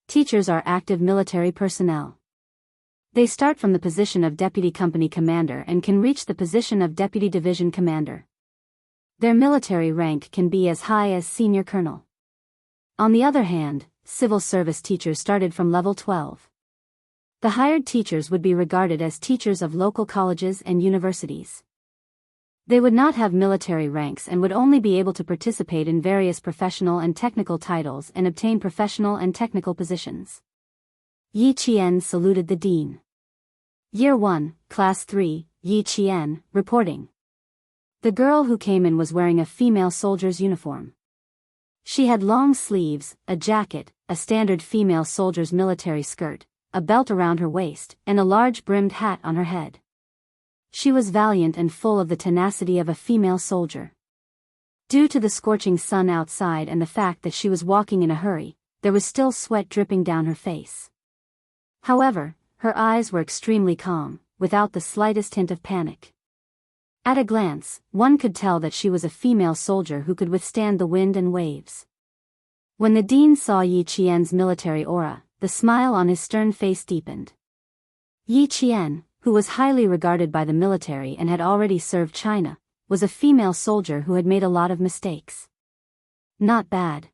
Speaker 1: Teachers are active military personnel. They start from the position of deputy company commander and can reach the position of deputy division commander. Their military rank can be as high as senior colonel. On the other hand, civil service teachers started from level 12. The hired teachers would be regarded as teachers of local colleges and universities. They would not have military ranks and would only be able to participate in various professional and technical titles and obtain professional and technical positions. Yi Qian saluted the dean. Year 1, Class 3, Yi Qian, reporting. The girl who came in was wearing a female soldier's uniform. She had long sleeves, a jacket, a standard female soldier's military skirt, a belt around her waist, and a large brimmed hat on her head. She was valiant and full of the tenacity of a female soldier. Due to the scorching sun outside and the fact that she was walking in a hurry, there was still sweat dripping down her face. However, her eyes were extremely calm, without the slightest hint of panic. At a glance, one could tell that she was a female soldier who could withstand the wind and waves. When the dean saw Yi Qian's military aura, the smile on his stern face deepened. Yi Qian, who was highly regarded by the military and had already served China, was a female soldier who had made a lot of mistakes. Not bad.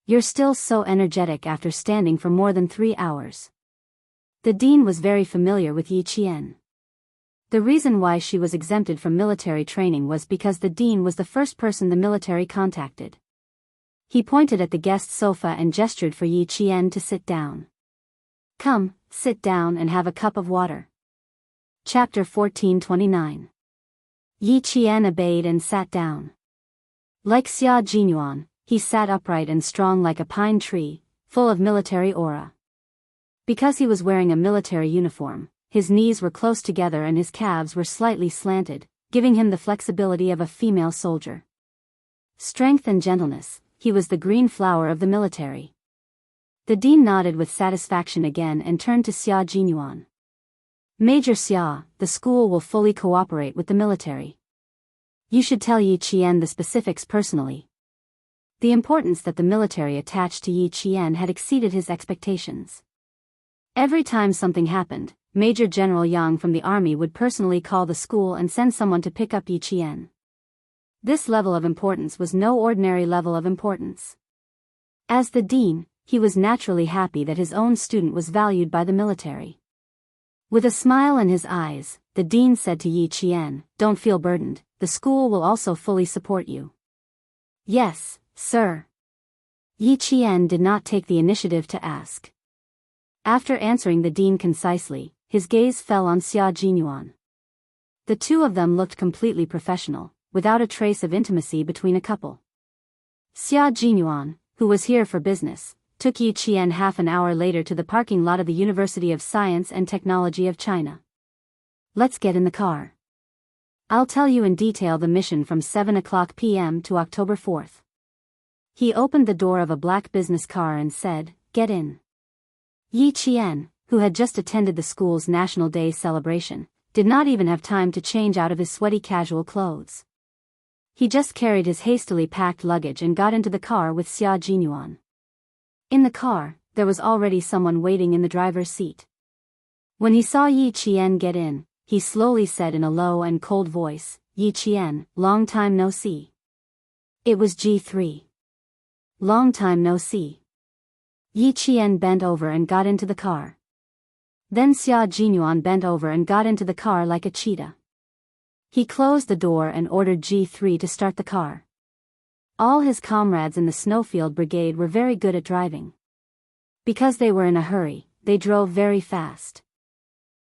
Speaker 1: You're still so energetic after standing for more than 3 hours. The dean was very familiar with Yi Qian. The reason why she was exempted from military training was because the dean was the first person the military contacted. He pointed at the guest sofa and gestured for Yi Qian to sit down. Come, sit down and have a cup of water. Chapter 1429. Yi Qian obeyed and sat down. Like Xia Jinyuan, he sat upright and strong like a pine tree, full of military aura. Because he was wearing a military uniform, his knees were close together and his calves were slightly slanted, giving him the flexibility of a female soldier. Strength and gentleness, he was the green flower of the military. The dean nodded with satisfaction again and turned to Xia Jinyuan. Major Xia, the school will fully cooperate with the military. You should tell Yi Qian the specifics personally. The importance that the military attached to Yi Qian had exceeded his expectations. Every time something happened, Major General Yang from the army would personally call the school and send someone to pick up Yi Qian. This level of importance was no ordinary level of importance. As the dean, he was naturally happy that his own student was valued by the military. With a smile in his eyes, the dean said to Yi Qian, "Don't feel burdened, the school will also fully support you." "Yes, sir." Yi Qian did not take the initiative to ask. After answering the dean concisely, his gaze fell on Xia Jinyuan. The two of them looked completely professional, without a trace of intimacy between a couple. Xia Jinyuan, who was here for business, took Yi Qian half an hour later to the parking lot of the University of Science and Technology of China. Let's get in the car. I'll tell you in detail the mission from 7 p.m. to October 4th. He opened the door of a black business car and said, "Get in." Yi Qian, who had just attended the school's National Day celebration, did not even have time to change out of his sweaty casual clothes. He just carried his hastily packed luggage and got into the car with Xia Jinyuan. In the car, there was already someone waiting in the driver's seat. When he saw Yi Qian get in, he slowly said in a low and cold voice, "Yi Qian, long time no see." It was G3. Long time no see. Yi Qian bent over and got into the car. Then Xia Jinyuan bent over and got into the car like a cheetah. He closed the door and ordered G3 to start the car. All his comrades in the snowfield brigade were very good at driving. Because they were in a hurry, they drove very fast.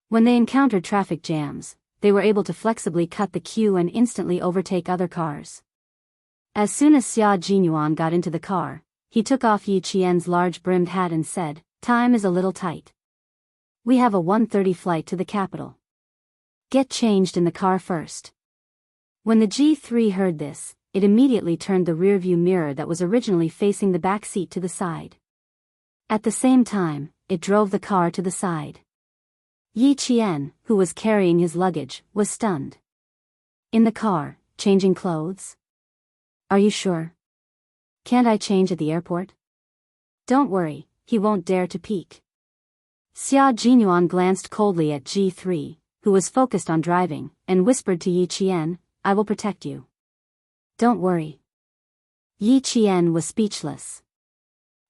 Speaker 1: When they encountered traffic jams, they were able to flexibly cut the queue and instantly overtake other cars. As soon as Xia Jinyuan got into the car, he took off Yi Qian's large-brimmed hat and said, "Time is a little tight. We have a 1:30 flight to the capital. Get changed in the car first." When the G3 heard this, it immediately turned the rearview mirror that was originally facing the back seat to the side. At the same time, it drove the car to the side. Yi Qian, who was carrying his luggage, was stunned. In the car, changing clothes? Are you sure? Can't I change at the airport? Don't worry, he won't dare to peek. Xia Jinyuan glanced coldly at G3, who was focused on driving, and whispered to Yi Qian, "I will protect you. Don't worry." Yi Qian was speechless.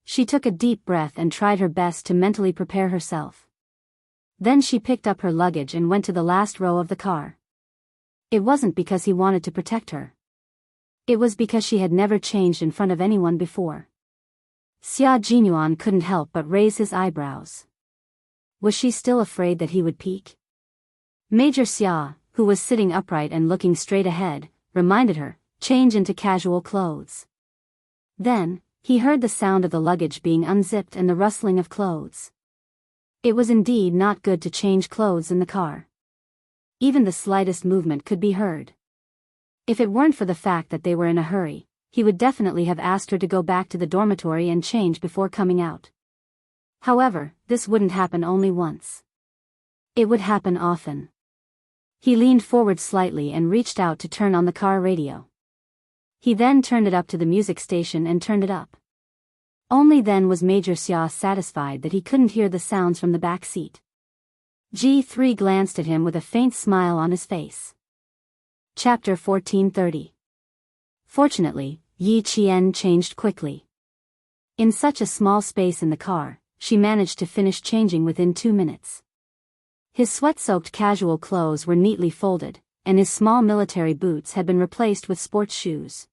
Speaker 1: She took a deep breath and tried her best to mentally prepare herself. Then she picked up her luggage and went to the last row of the car. It wasn't because he wanted to protect her. It was because she had never changed in front of anyone before. Xia Jinyuan couldn't help but raise his eyebrows. Was she still afraid that he would peek? Major Xia, who was sitting upright and looking straight ahead, reminded her, "Change into casual clothes." Then, he heard the sound of the luggage being unzipped and the rustling of clothes. It was indeed not good to change clothes in the car. Even the slightest movement could be heard. If it weren't for the fact that they were in a hurry, he would definitely have asked her to go back to the dormitory and change before coming out. However, this wouldn't happen only once. It would happen often. He leaned forward slightly and reached out to turn on the car radio. He then turned it up to the music station and turned it up. Only then was Major Xia satisfied that he couldn't hear the sounds from the back seat. G3 glanced at him with a faint smile on his face. Chapter 1430. Fortunately, Yi Qian changed quickly. In such a small space in the car, she managed to finish changing within 2 minutes. His sweat-soaked casual clothes were neatly folded, and his small military boots had been replaced with sports shoes.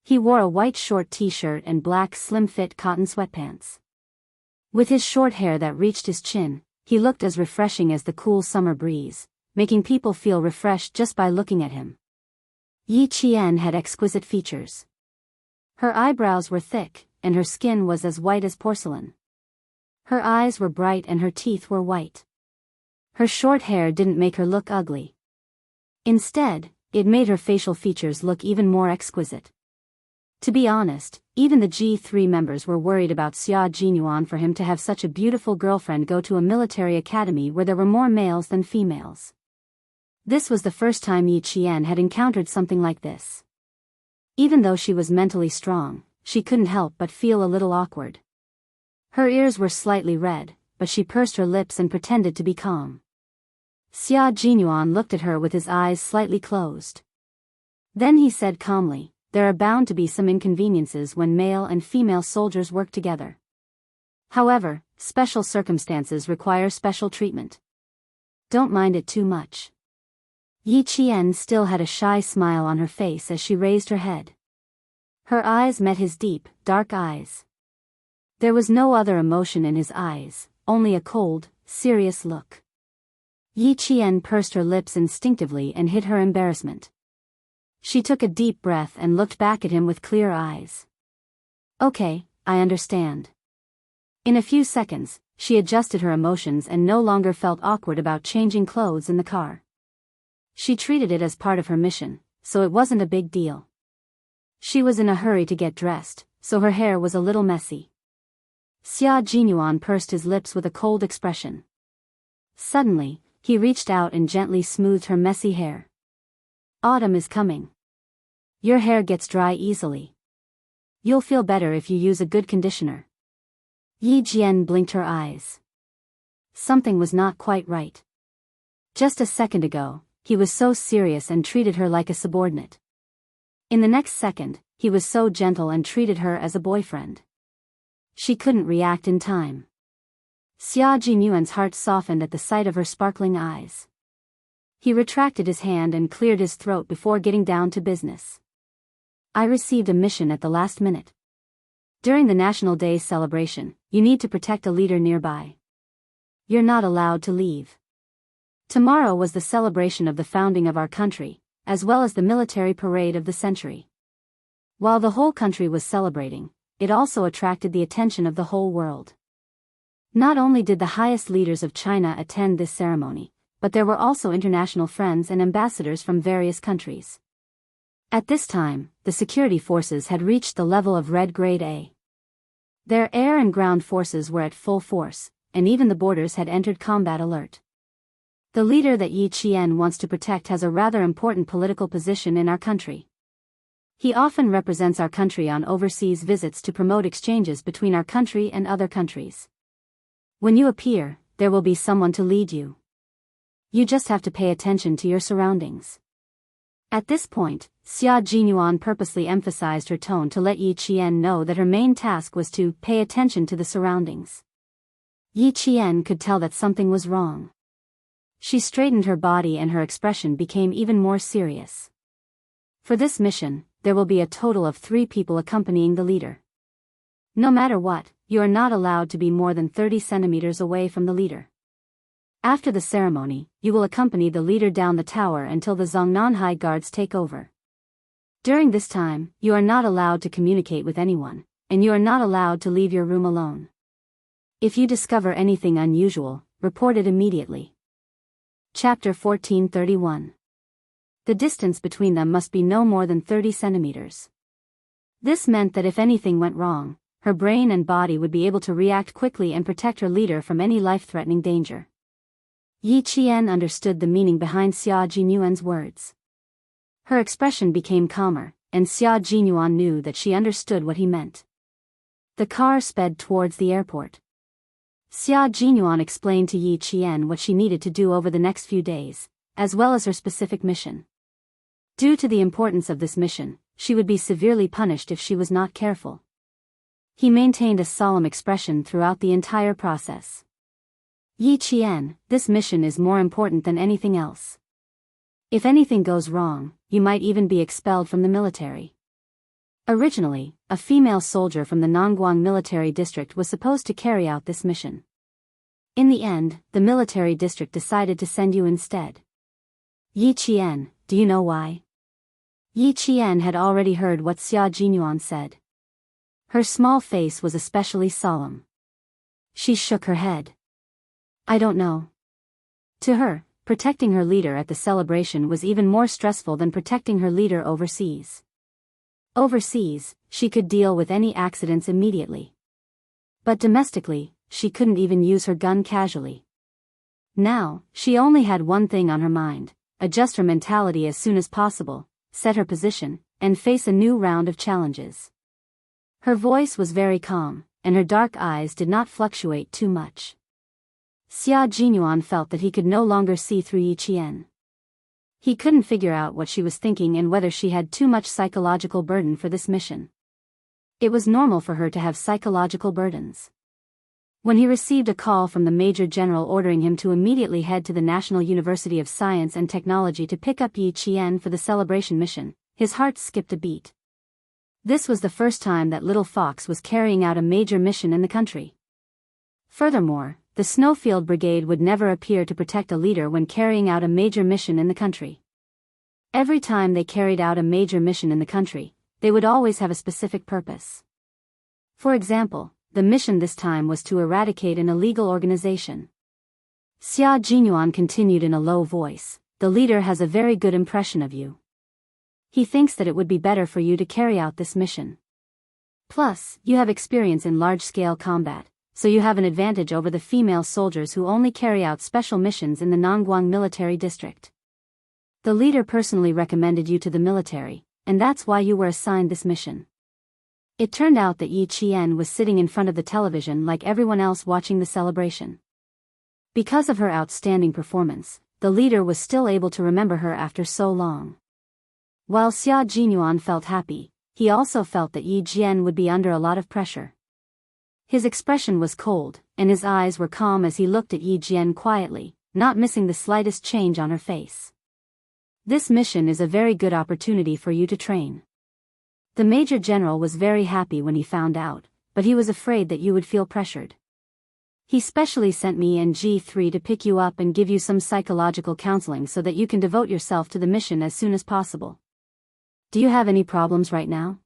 Speaker 1: He wore a white short t-shirt and black slim-fit cotton sweatpants. With his short hair that reached his chin, he looked as refreshing as the cool summer breeze, making people feel refreshed just by looking at him. Yi Qian had exquisite features. Her eyebrows were thick, and her skin was as white as porcelain. Her eyes were bright and her teeth were white. Her short hair didn't make her look ugly. Instead, it made her facial features look even more exquisite. To be honest, even the G3 members were worried about Xia Jinyuan for him to have such a beautiful girlfriend go to a military academy where there were more males than females. This was the first time Yi Qian had encountered something like this. Even though she was mentally strong, she couldn't help but feel a little awkward. Her ears were slightly red, but she pursed her lips and pretended to be calm. Xia Jinyuan looked at her with his eyes slightly closed. Then he said calmly, "There are bound to be some inconveniences when male and female soldiers work together. However, special circumstances require special treatment. Don't mind it too much." Yi Qian still had a shy smile on her face as she raised her head. Her eyes met his deep, dark eyes. There was no other emotion in his eyes, only a cold, serious look. Yi Qian pursed her lips instinctively and hid her embarrassment. She took a deep breath and looked back at him with clear eyes. "Okay, I understand." In a few seconds, she adjusted her emotions and no longer felt awkward about changing clothes in the car. She treated it as part of her mission, so it wasn't a big deal. She was in a hurry to get dressed, so her hair was a little messy. Xia Jinyuan pursed his lips with a cold expression. Suddenly, he reached out and gently smoothed her messy hair. "Autumn is coming. Your hair gets dry easily. You'll feel better if you use a good conditioner. Yi Jian blinked her eyes. Something was not quite right. Just a second ago, he was so serious and treated her like a subordinate. In the next second, he was so gentle and treated her as a boyfriend. She couldn't react in time. Xia Jinyuan's heart softened at the sight of her sparkling eyes. He retracted his hand and cleared his throat before getting down to business. I received a mission at the last minute. During the National Day celebration, you need to protect a leader nearby. You're not allowed to leave. Tomorrow was the celebration of the founding of our country, as well as the military parade of the century. While the whole country was celebrating, it also attracted the attention of the whole world. Not only did the highest leaders of China attend this ceremony, but there were also international friends and ambassadors from various countries. At this time, the security forces had reached the level of Red Grade A. Their air and ground forces were at full force, and even the borders had entered combat alert. The leader that Yi Qian wants to protect has a rather important political position in our country. He often represents our country on overseas visits to promote exchanges between our country and other countries. When you appear, there will be someone to lead you. You just have to pay attention to your surroundings. At this point, Xia Jinyuan purposely emphasized her tone to let Yi Qian know that her main task was to pay attention to the surroundings. Yi Qian could tell that something was wrong. She straightened her body and her expression became even more serious. For this mission, there will be a total of 3 people accompanying the leader. No matter what, you are not allowed to be more than 30 centimeters away from the leader. After the ceremony, you will accompany the leader down the tower until the Zongnanhai guards take over. During this time, you are not allowed to communicate with anyone, and you are not allowed to leave your room alone. If you discover anything unusual, report it immediately. Chapter 1431. The distance between them must be no more than 30 centimeters. This meant that if anything went wrong, her brain and body would be able to react quickly and protect her leader from any life-threatening danger. Yi Qian understood the meaning behind Xia Jinyuan's words. Her expression became calmer, and Xia Jinyuan knew that she understood what he meant. The car sped towards the airport. Xia Jinyuan explained to Yi Qian what she needed to do over the next few days, as well as her specific mission. Due to the importance of this mission, she would be severely punished if she was not careful. He maintained a solemn expression throughout the entire process. Yi Qian, this mission is more important than anything else. If anything goes wrong, you might even be expelled from the military. Originally, a female soldier from the Nongguang military district was supposed to carry out this mission. In the end, the military district decided to send you instead. Yi Qian, do you know why? Yi Qian had already heard what Xia Jinyuan said. Her small face was especially solemn. She shook her head. I don't know. To her, protecting her leader at the celebration was even more stressful than protecting her leader overseas. Overseas, she could deal with any accidents immediately. But domestically, she couldn't even use her gun casually. Now, she only had one thing on her mind: adjust her mentality as soon as possible, set her position, and face a new round of challenges. Her voice was very calm, and her dark eyes did not fluctuate too much. Xia Jinyuan felt that he could no longer see through Yi Qian. He couldn't figure out what she was thinking and whether she had too much psychological burden for this mission. It was normal for her to have psychological burdens. When he received a call from the Major General ordering him to immediately head to the National University of Science and Technology to pick up Yi Qian for the celebration mission, his heart skipped a beat. This was the first time that Little Fox was carrying out a major mission in the country. Furthermore, the Snowfield Brigade would never appear to protect a leader when carrying out a major mission in the country. Every time they carried out a major mission in the country, they would always have a specific purpose. For example, the mission this time was to eradicate an illegal organization. Xia Jinyuan continued in a low voice, "The leader has a very good impression of you. He thinks that it would be better for you to carry out this mission. Plus, you have experience in large-scale combat, so you have an advantage over the female soldiers who only carry out special missions in the Nongguang military district. The leader personally recommended you to the military, and that's why you were assigned this mission." It turned out that Yi Qian was sitting in front of the television like everyone else watching the celebration. Because of her outstanding performance, the leader was still able to remember her after so long. While Xia Jinyuan felt happy, he also felt that Yi Jian would be under a lot of pressure. His expression was cold, and his eyes were calm as he looked at Yi Jian quietly, not missing the slightest change on her face. "This mission is a very good opportunity for you to train." The Major General was very happy when he found out, but he was afraid that you would feel pressured. "He specially sent me and G3 to pick you up and give you some psychological counseling so that you can devote yourself to the mission as soon as possible. Do you have any problems right now?"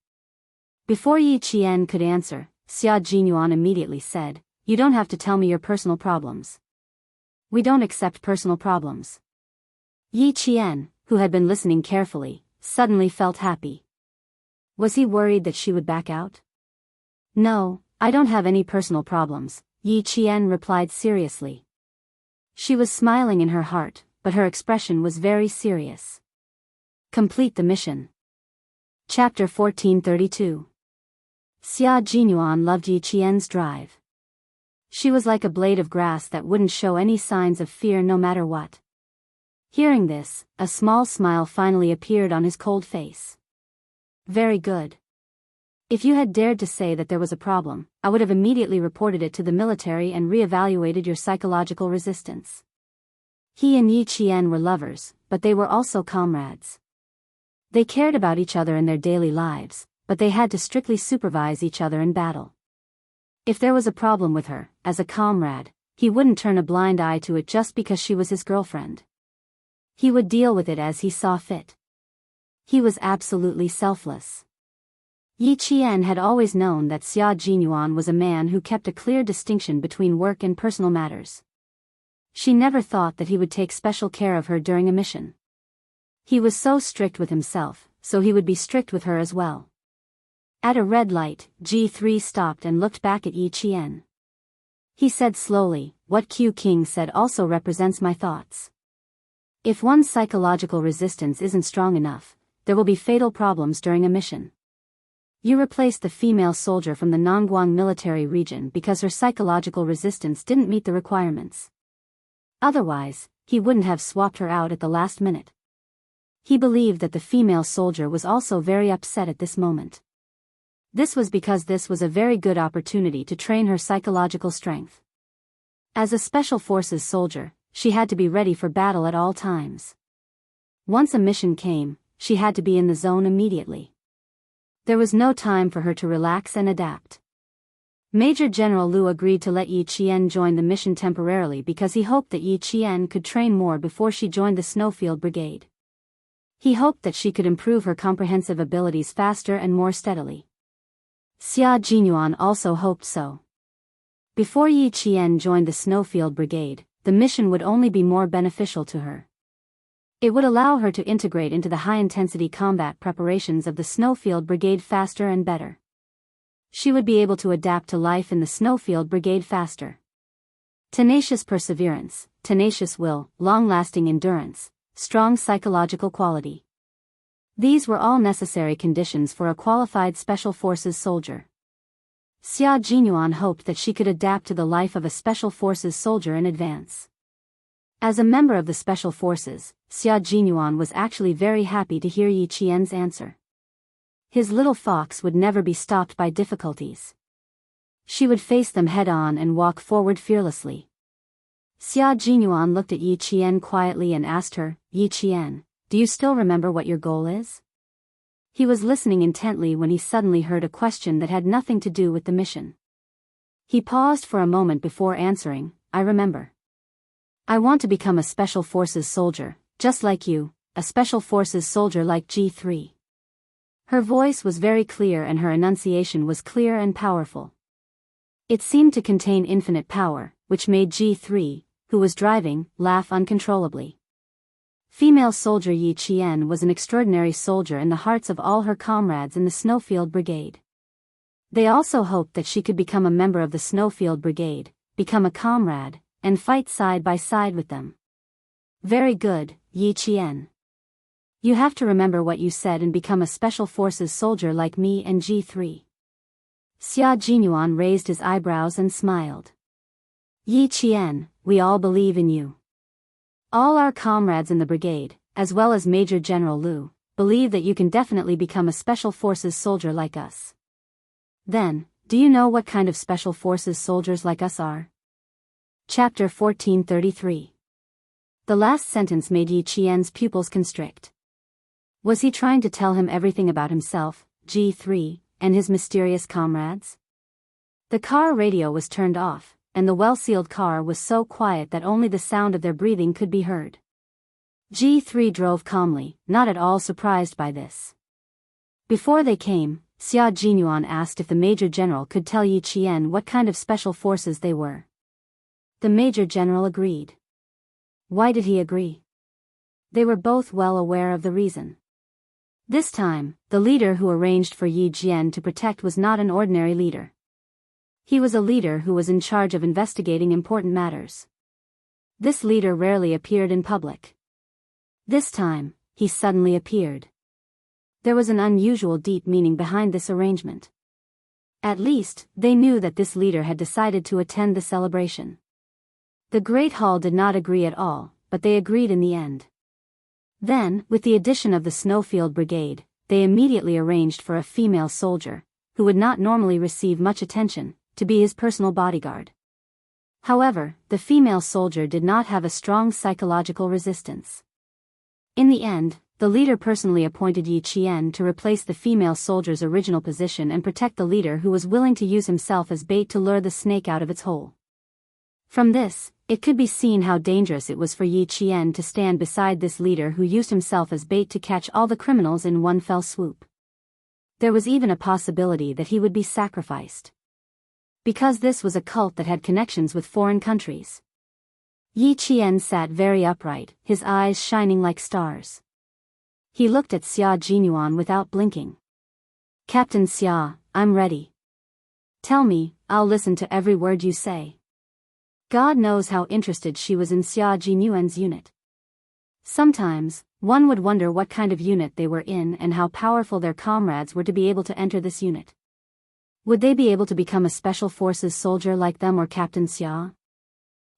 Speaker 1: Before Yi Qian could answer, Xia Jinyuan immediately said, "You don't have to tell me your personal problems. We don't accept personal problems." Yi Qian, who had been listening carefully, suddenly felt happy. Was he worried that she would back out? "No, I don't have any personal problems," Yi Qian replied seriously. She was smiling in her heart, but her expression was very serious. Complete the mission. Chapter 1432. Xia Jinyuan loved Yi Qian's drive. She was like a blade of grass that wouldn't show any signs of fear no matter what. Hearing this, a small smile finally appeared on his cold face. "Very good. If you had dared to say that there was a problem, I would have immediately reported it to the military and re-evaluated your psychological resistance." He and Yi Qian were lovers, but they were also comrades. They cared about each other in their daily lives, but they had to strictly supervise each other in battle. If there was a problem with her, as a comrade, he wouldn't turn a blind eye to it just because she was his girlfriend. He would deal with it as he saw fit. He was absolutely selfless. Yi Qian had always known that Xia Jinyuan was a man who kept a clear distinction between work and personal matters. She never thought that he would take special care of her during a mission. He was so strict with himself, so he would be strict with her as well. At a red light, G3 stopped and looked back at Yi Qian. He said slowly, "What Q King said also represents my thoughts. If one's psychological resistance isn't strong enough, there will be fatal problems during a mission. You replaced the female soldier from the Nongguang military region because her psychological resistance didn't meet the requirements. Otherwise, he wouldn't have swapped her out at the last minute." He believed that the female soldier was also very upset at this moment. This was because this was a very good opportunity to train her psychological strength. As a Special Forces soldier, she had to be ready for battle at all times. Once a mission came, she had to be in the zone immediately. There was no time for her to relax and adapt. Major General Liu agreed to let Yi Qian join the mission temporarily because he hoped that Yi Qian could train more before she joined the Snowfield Brigade. He hoped that she could improve her comprehensive abilities faster and more steadily. Xia Jinyuan also hoped so. Before Yi Qian joined the Snowfield Brigade, the mission would only be more beneficial to her. It would allow her to integrate into the high-intensity combat preparations of the Snowfield Brigade faster and better. She would be able to adapt to life in the Snowfield Brigade faster. Tenacious perseverance, tenacious will, long-lasting endurance, strong psychological quality. These were all necessary conditions for a qualified Special Forces soldier. Xia Jinyuan hoped that she could adapt to the life of a Special Forces soldier in advance. As a member of the Special Forces, Xia Jinyuan was actually very happy to hear Yi Qian's answer. His little fox would never be stopped by difficulties. She would face them head-on and walk forward fearlessly. Xia Jinyuan looked at Yi Qian quietly and asked her, "Yi Qian, do you still remember what your goal is?" He was listening intently when he suddenly heard a question that had nothing to do with the mission. He paused for a moment before answering, "I remember. I want to become a Special Forces soldier, just like you, a Special Forces soldier like G3. Her voice was very clear and her enunciation was clear and powerful. It seemed to contain infinite power, which made G3, who was driving, laugh uncontrollably. Female soldier Yi Qian was an extraordinary soldier in the hearts of all her comrades in the Snowfield Brigade. They also hoped that she could become a member of the Snowfield Brigade, become a comrade, and fight side by side with them. Very good, Yi Qian. You have to remember what you said and become a special forces soldier like me and G3. Xia Jinyuan raised his eyebrows and smiled. Yi Qian, we all believe in you. All our comrades in the brigade, as well as Major General Liu, believe that you can definitely become a special forces soldier like us. Then, do you know what kind of special forces soldiers like us are? Chapter 1433. The last sentence made Yi Qian's pupils constrict. Was he trying to tell him everything about himself, G3, and his mysterious comrades? The car radio was turned off, and the well-sealed car was so quiet that only the sound of their breathing could be heard. G3 drove calmly, not at all surprised by this. Before they came, Xia Jinyuan asked if the Major General could tell Yi Qian what kind of special forces they were. The Major General agreed. Why did he agree? They were both well aware of the reason. This time, the leader who arranged for Yi Jian to protect was not an ordinary leader. He was a leader who was in charge of investigating important matters. This leader rarely appeared in public. This time, he suddenly appeared. There was an unusual deep meaning behind this arrangement. At least, they knew that this leader had decided to attend the celebration. The Great Hall did not agree at all, but they agreed in the end. Then, with the addition of the Snowfield Brigade, they immediately arranged for a female soldier, who would not normally receive much attention, to be his personal bodyguard. However, the female soldier did not have a strong psychological resistance. In the end, the leader personally appointed Yi Qian to replace the female soldier's original position and protect the leader who was willing to use himself as bait to lure the snake out of its hole. From this, it could be seen how dangerous it was for Yi Qian to stand beside this leader who used himself as bait to catch all the criminals in one fell swoop. There was even a possibility that he would be sacrificed. Because this was a cult that had connections with foreign countries. Yi Qian sat very upright, his eyes shining like stars. He looked at Xia Jinyuan without blinking. Captain Xia, I'm ready. Tell me, I'll listen to every word you say. God knows how interested she was in Xia Jinyuan's unit. Sometimes, one would wonder what kind of unit they were in and how powerful their comrades were to be able to enter this unit. Would they be able to become a special forces soldier like them or Captain Xia?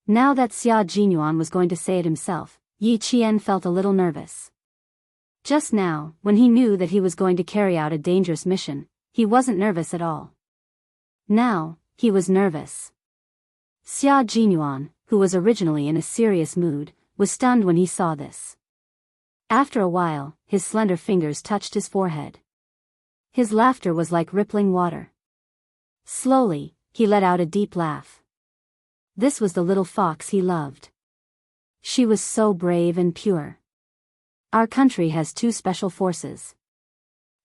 Speaker 1: Now that Xia Jinyuan was going to say it himself, Yi Qian felt a little nervous. Just now, when he knew that he was going to carry out a dangerous mission, he wasn't nervous at all. Now, he was nervous. Xia Jinyuan, who was originally in a serious mood, was stunned when he saw this. After a while, his slender fingers touched his forehead. His laughter was like rippling water. Slowly, he let out a deep laugh. This was the little fox he loved. She was so brave and pure. Our country has two special forces.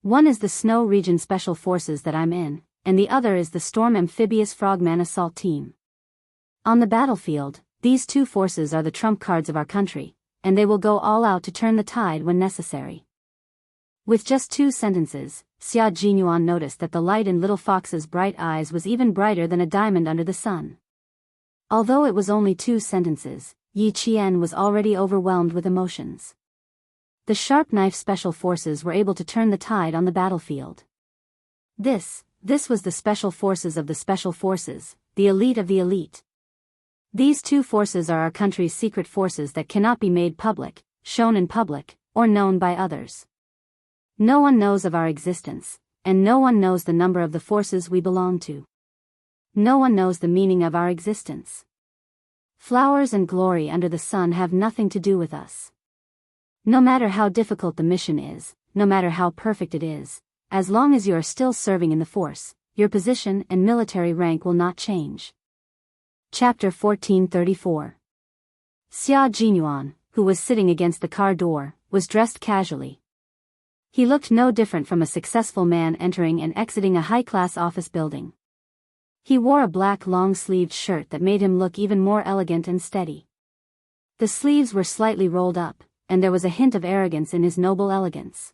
Speaker 1: One is the Snow Region Special Forces that I'm in, and the other is the Storm Amphibious Frogman Assault Team. On the battlefield, these two forces are the trump cards of our country, and they will go all out to turn the tide when necessary. With just 2 sentences, Xia Jinyuan noticed that the light in Little Fox's bright eyes was even brighter than a diamond under the sun. Although it was only 2 sentences, Yi Qian was already overwhelmed with emotions. The Sharp Knife Special Forces were able to turn the tide on the battlefield. This was the Special Forces of the Special Forces, the elite of the elite. These 2 forces are our country's secret forces that cannot be made public, shown in public, or known by others. No one knows of our existence, and no one knows the number of the forces we belong to. No one knows the meaning of our existence. Flowers and glory under the sun have nothing to do with us. No matter how difficult the mission is, no matter how perfect it is, as long as you are still serving in the force, your position and military rank will not change. Chapter 1434. Xia Jinyuan, who was sitting against the car door, was dressed casually. He looked no different from a successful man entering and exiting a high-class office building. He wore a black long-sleeved shirt that made him look even more elegant and steady. The sleeves were slightly rolled up, and there was a hint of arrogance in his noble elegance.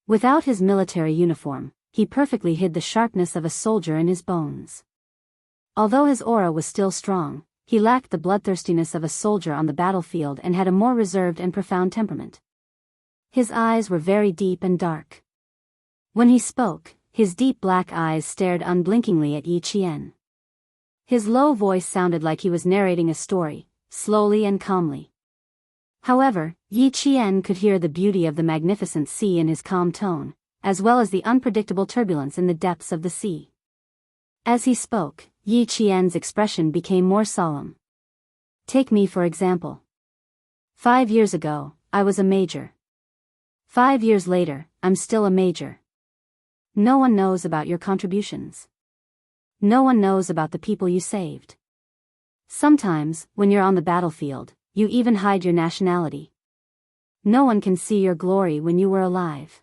Speaker 1: Without his military uniform, he perfectly hid the sharpness of a soldier in his bones. Although his aura was still strong, he lacked the bloodthirstiness of a soldier on the battlefield and had a more reserved and profound temperament. His eyes were very deep and dark. When he spoke, his deep black eyes stared unblinkingly at Yi Qian. His low voice sounded like he was narrating a story, slowly and calmly. However, Yi Qian could hear the beauty of the magnificent sea in his calm tone, as well as the unpredictable turbulence in the depths of the sea. As he spoke, Yi Qian's expression became more solemn. Take me for example. 5 years ago, I was a major. 5 years later, I'm still a major. No one knows about your contributions. No one knows about the people you saved. Sometimes, when you're on the battlefield, you even hide your nationality. No one can see your glory when you were alive.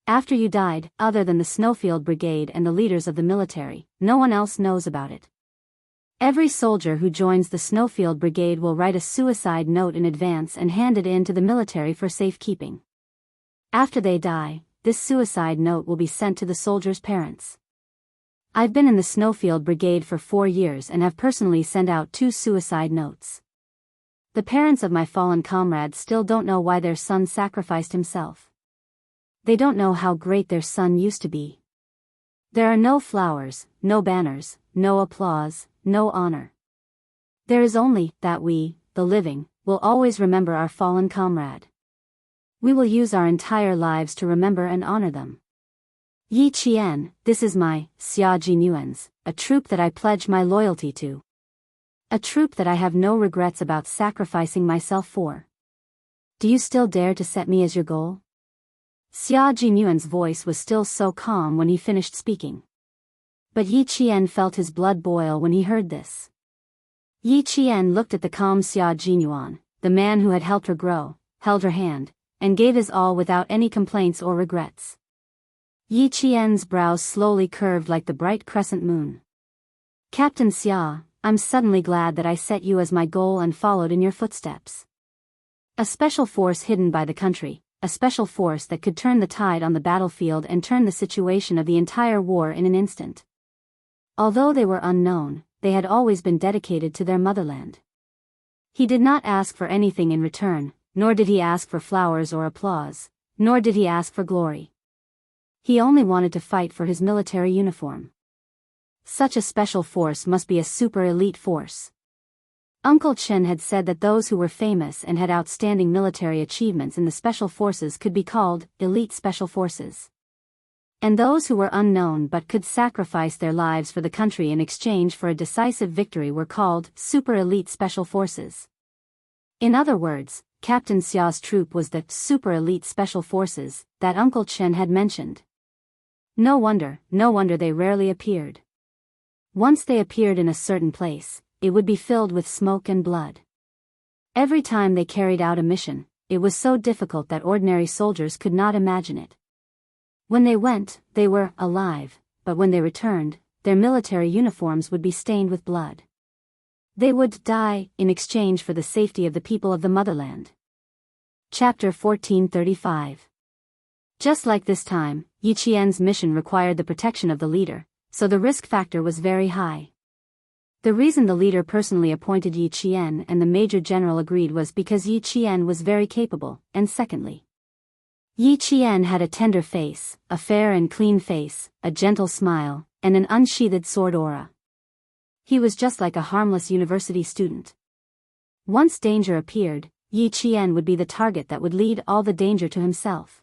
Speaker 1: After you died, other than the Snowfield Brigade and the leaders of the military, no one else knows about it. Every soldier who joins the Snowfield Brigade will write a suicide note in advance and hand it in to the military for safekeeping. After they die, this suicide note will be sent to the soldiers' parents. I've been in the Snowfield Brigade for 4 years and have personally sent out 2 suicide notes. The parents of my fallen comrades still don't know why their son sacrificed himself. They don't know how great their son used to be. There are no flowers, no banners, no applause, no honor. There is only that we, the living, will always remember our fallen comrade. We will use our entire lives to remember and honor them. Yi Qian, this is my, Xia Jinyuan's, a troop that I pledge my loyalty to. A troop that I have no regrets about sacrificing myself for. Do you still dare to set me as your goal? Xia Jinyuan's voice was still so calm when he finished speaking. But Yi Qian felt his blood boil when he heard this. Yi Qian looked at the calm Xia Jinyuan, the man who had helped her grow, held her hand, and gave his all without any complaints or regrets. Yi Qian's brows slowly curved like the bright crescent moon. Captain Xia, I'm suddenly glad that I set you as my goal and followed in your footsteps. A special force hidden by the country, a special force that could turn the tide on the battlefield and turn the situation of the entire war in an instant. Although they were unknown, they had always been dedicated to their motherland. He did not ask for anything in return, nor did he ask for flowers or applause, nor did he ask for glory. He only wanted to fight for his military uniform. Such a special force must be a super elite force. Uncle Chen had said that those who were famous and had outstanding military achievements in the special forces could be called elite special forces. And those who were unknown but could sacrifice their lives for the country in exchange for a decisive victory were called super elite special forces. In other words, Captain Xia's troop was the super elite special forces that Uncle Chen had mentioned. No wonder they rarely appeared. Once they appeared in a certain place, it would be filled with smoke and blood. Every time they carried out a mission, it was so difficult that ordinary soldiers could not imagine it. When they went, they were alive, but when they returned, their military uniforms would be stained with blood. They would die in exchange for the safety of the people of the motherland. Chapter 1435. Just like this time, Yi Qian's mission required the protection of the leader, so the risk factor was very high. The reason the leader personally appointed Yi Qian and the Major General agreed was because Yi Qian was very capable, and secondly, Yi Qian had a tender face, a fair and clean face, a gentle smile, and an unsheathed sword aura. He was just like a harmless university student. Once danger appeared, Yi Qian would be the target that would lead all the danger to himself.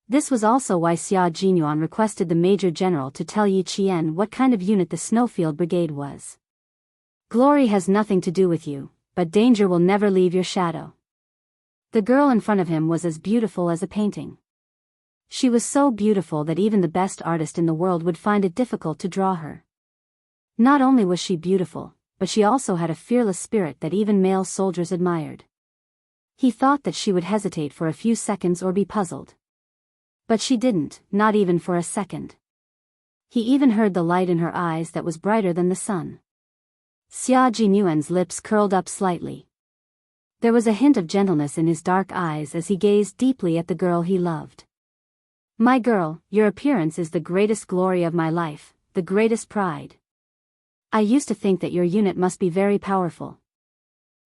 Speaker 1: This was also why Xia Jinyuan requested the Major General to tell Yi Qian what kind of unit the Snowfield Brigade was. Glory has nothing to do with you, but danger will never leave your shadow. The girl in front of him was as beautiful as a painting. She was so beautiful that even the best artist in the world would find it difficult to draw her. Not only was she beautiful, but she also had a fearless spirit that even male soldiers admired. He thought that she would hesitate for a few seconds or be puzzled. But she didn't, not even for a second. He even heard the light in her eyes that was brighter than the sun. Xia Jinyuan's lips curled up slightly. There was a hint of gentleness in his dark eyes as he gazed deeply at the girl he loved. My girl, your appearance is the greatest glory of my life, the greatest pride. I used to think that your unit must be very powerful.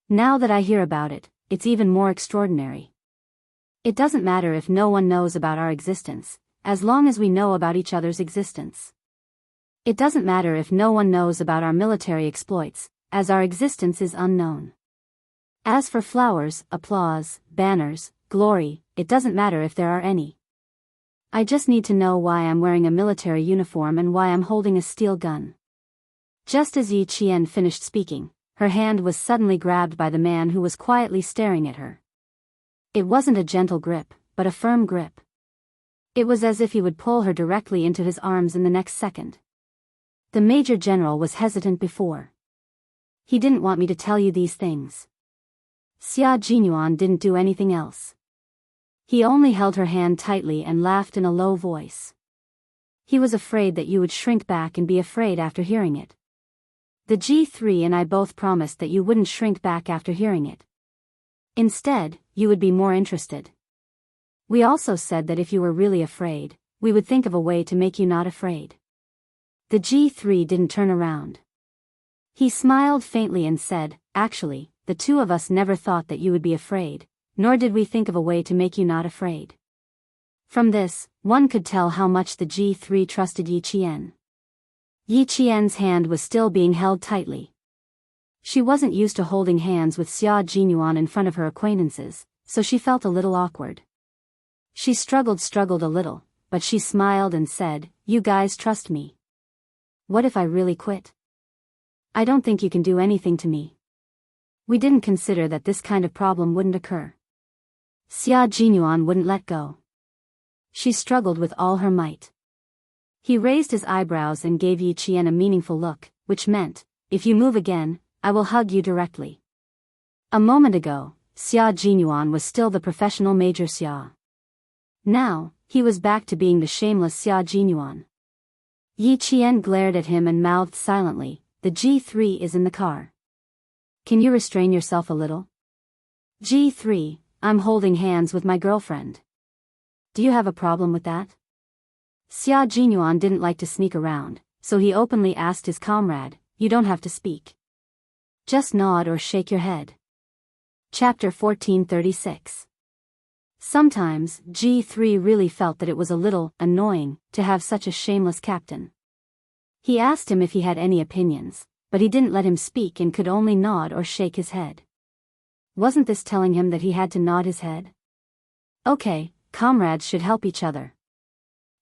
Speaker 1: Now that I hear about it, it's even more extraordinary. It doesn't matter if no one knows about our existence, as long as we know about each other's existence. It doesn't matter if no one knows about our military exploits, as our existence is unknown. As for flowers, applause, banners, glory, it doesn't matter if there are any. I just need to know why I'm wearing a military uniform and why I'm holding a steel gun." Just as Yi Qian finished speaking, her hand was suddenly grabbed by the man who was quietly staring at her. It wasn't a gentle grip, but a firm grip. It was as if he would pull her directly into his arms in the next second. The Major General was hesitant before. "He didn't want me to tell you these things." Xia Jinyuan didn't do anything else. He only held her hand tightly and laughed in a low voice. He was afraid that you would shrink back and be afraid after hearing it. The G3 and I both promised that you wouldn't shrink back after hearing it. Instead, you would be more interested. We also said that if you were really afraid, we would think of a way to make you not afraid. The G3 didn't turn around. He smiled faintly and said, "Actually, the two of us never thought that you would be afraid, nor did we think of a way to make you not afraid." From this, one could tell how much the G3 trusted Yi Qian. Yi Qian's hand was still being held tightly. She wasn't used to holding hands with Xia Jinyuan in front of her acquaintances, so she felt a little awkward. She struggled a little, but she smiled and said, "You guys trust me. What if I really quit? I don't think you can do anything to me. We didn't consider that this kind of problem wouldn't occur." Xia Jinyuan wouldn't let go. She struggled with all her might. He raised his eyebrows and gave Yi Qian a meaningful look, which meant, "If you move again, I will hug you directly." A moment ago, Xia Jinyuan was still the professional Major Xia. Now, he was back to being the shameless Xia Jinyuan. Yi Qian glared at him and mouthed silently, "The G3 is in the car. Can you restrain yourself a little?" "G3, I'm holding hands with my girlfriend. Do you have a problem with that?" Xia Jinyuan didn't like to sneak around, so he openly asked his comrade, "You don't have to speak. Just nod or shake your head." Chapter 1436. Sometimes, G3 really felt that it was a little annoying to have such a shameless captain. He asked him if he had any opinions, but he didn't let him speak and could only nod or shake his head. Wasn't this telling him that he had to nod his head? Okay, comrades should help each other.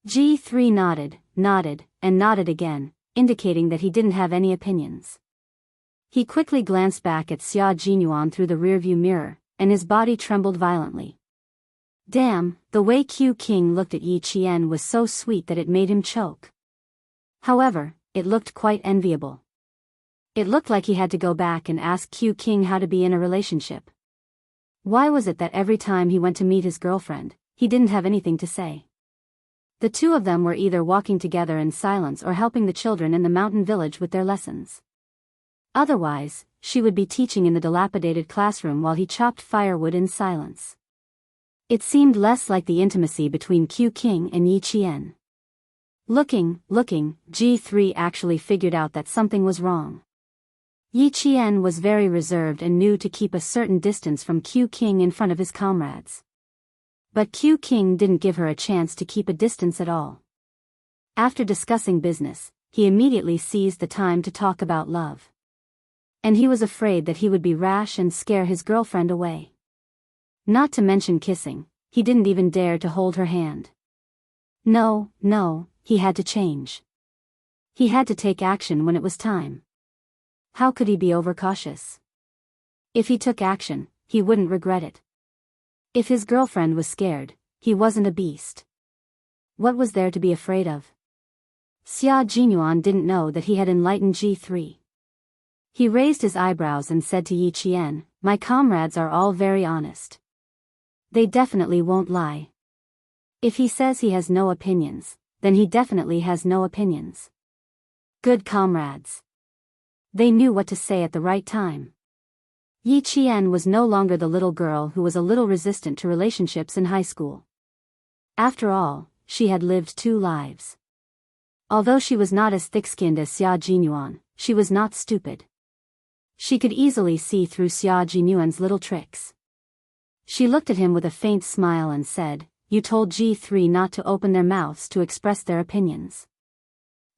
Speaker 1: G3 nodded, and nodded again, indicating that he didn't have any opinions. He quickly glanced back at Xia Jinyuan through the rearview mirror, and his body trembled violently. Damn, the way Q King looked at Yi Qian was so sweet that it made him choke. However, it looked quite enviable. It looked like he had to go back and ask Q King how to be in a relationship. Why was it that every time he went to meet his girlfriend, he didn't have anything to say? The two of them were either walking together in silence or helping the children in the mountain village with their lessons. Otherwise, she would be teaching in the dilapidated classroom while he chopped firewood in silence. It seemed less like the intimacy between Q King and Yi Qian. Looking, G3 actually figured out that something was wrong. Yi Qian was very reserved and knew to keep a certain distance from Q King in front of his comrades. But Q King didn't give her a chance to keep a distance at all. After discussing business, he immediately seized the time to talk about love. And he was afraid that he would be rash and scare his girlfriend away. Not to mention kissing, he didn't even dare to hold her hand. No, he had to change. He had to take action when it was time. How could he be overcautious? If he took action, he wouldn't regret it. If his girlfriend was scared, he wasn't a beast. What was there to be afraid of? Xia Jinyuan didn't know that he had enlightened G3. He raised his eyebrows and said to Yi Qian, "My comrades are all very honest. They definitely won't lie. If he says he has no opinions, then he definitely has no opinions. Good comrades." They knew what to say at the right time. Yi Qian was no longer the little girl who was a little resistant to relationships in high school. After all, she had lived 2 lives. Although she was not as thick-skinned as Xia Jinyuan, she was not stupid. She could easily see through Xia Jinyuan's little tricks. She looked at him with a faint smile and said, "You told G3 not to open their mouths to express their opinions.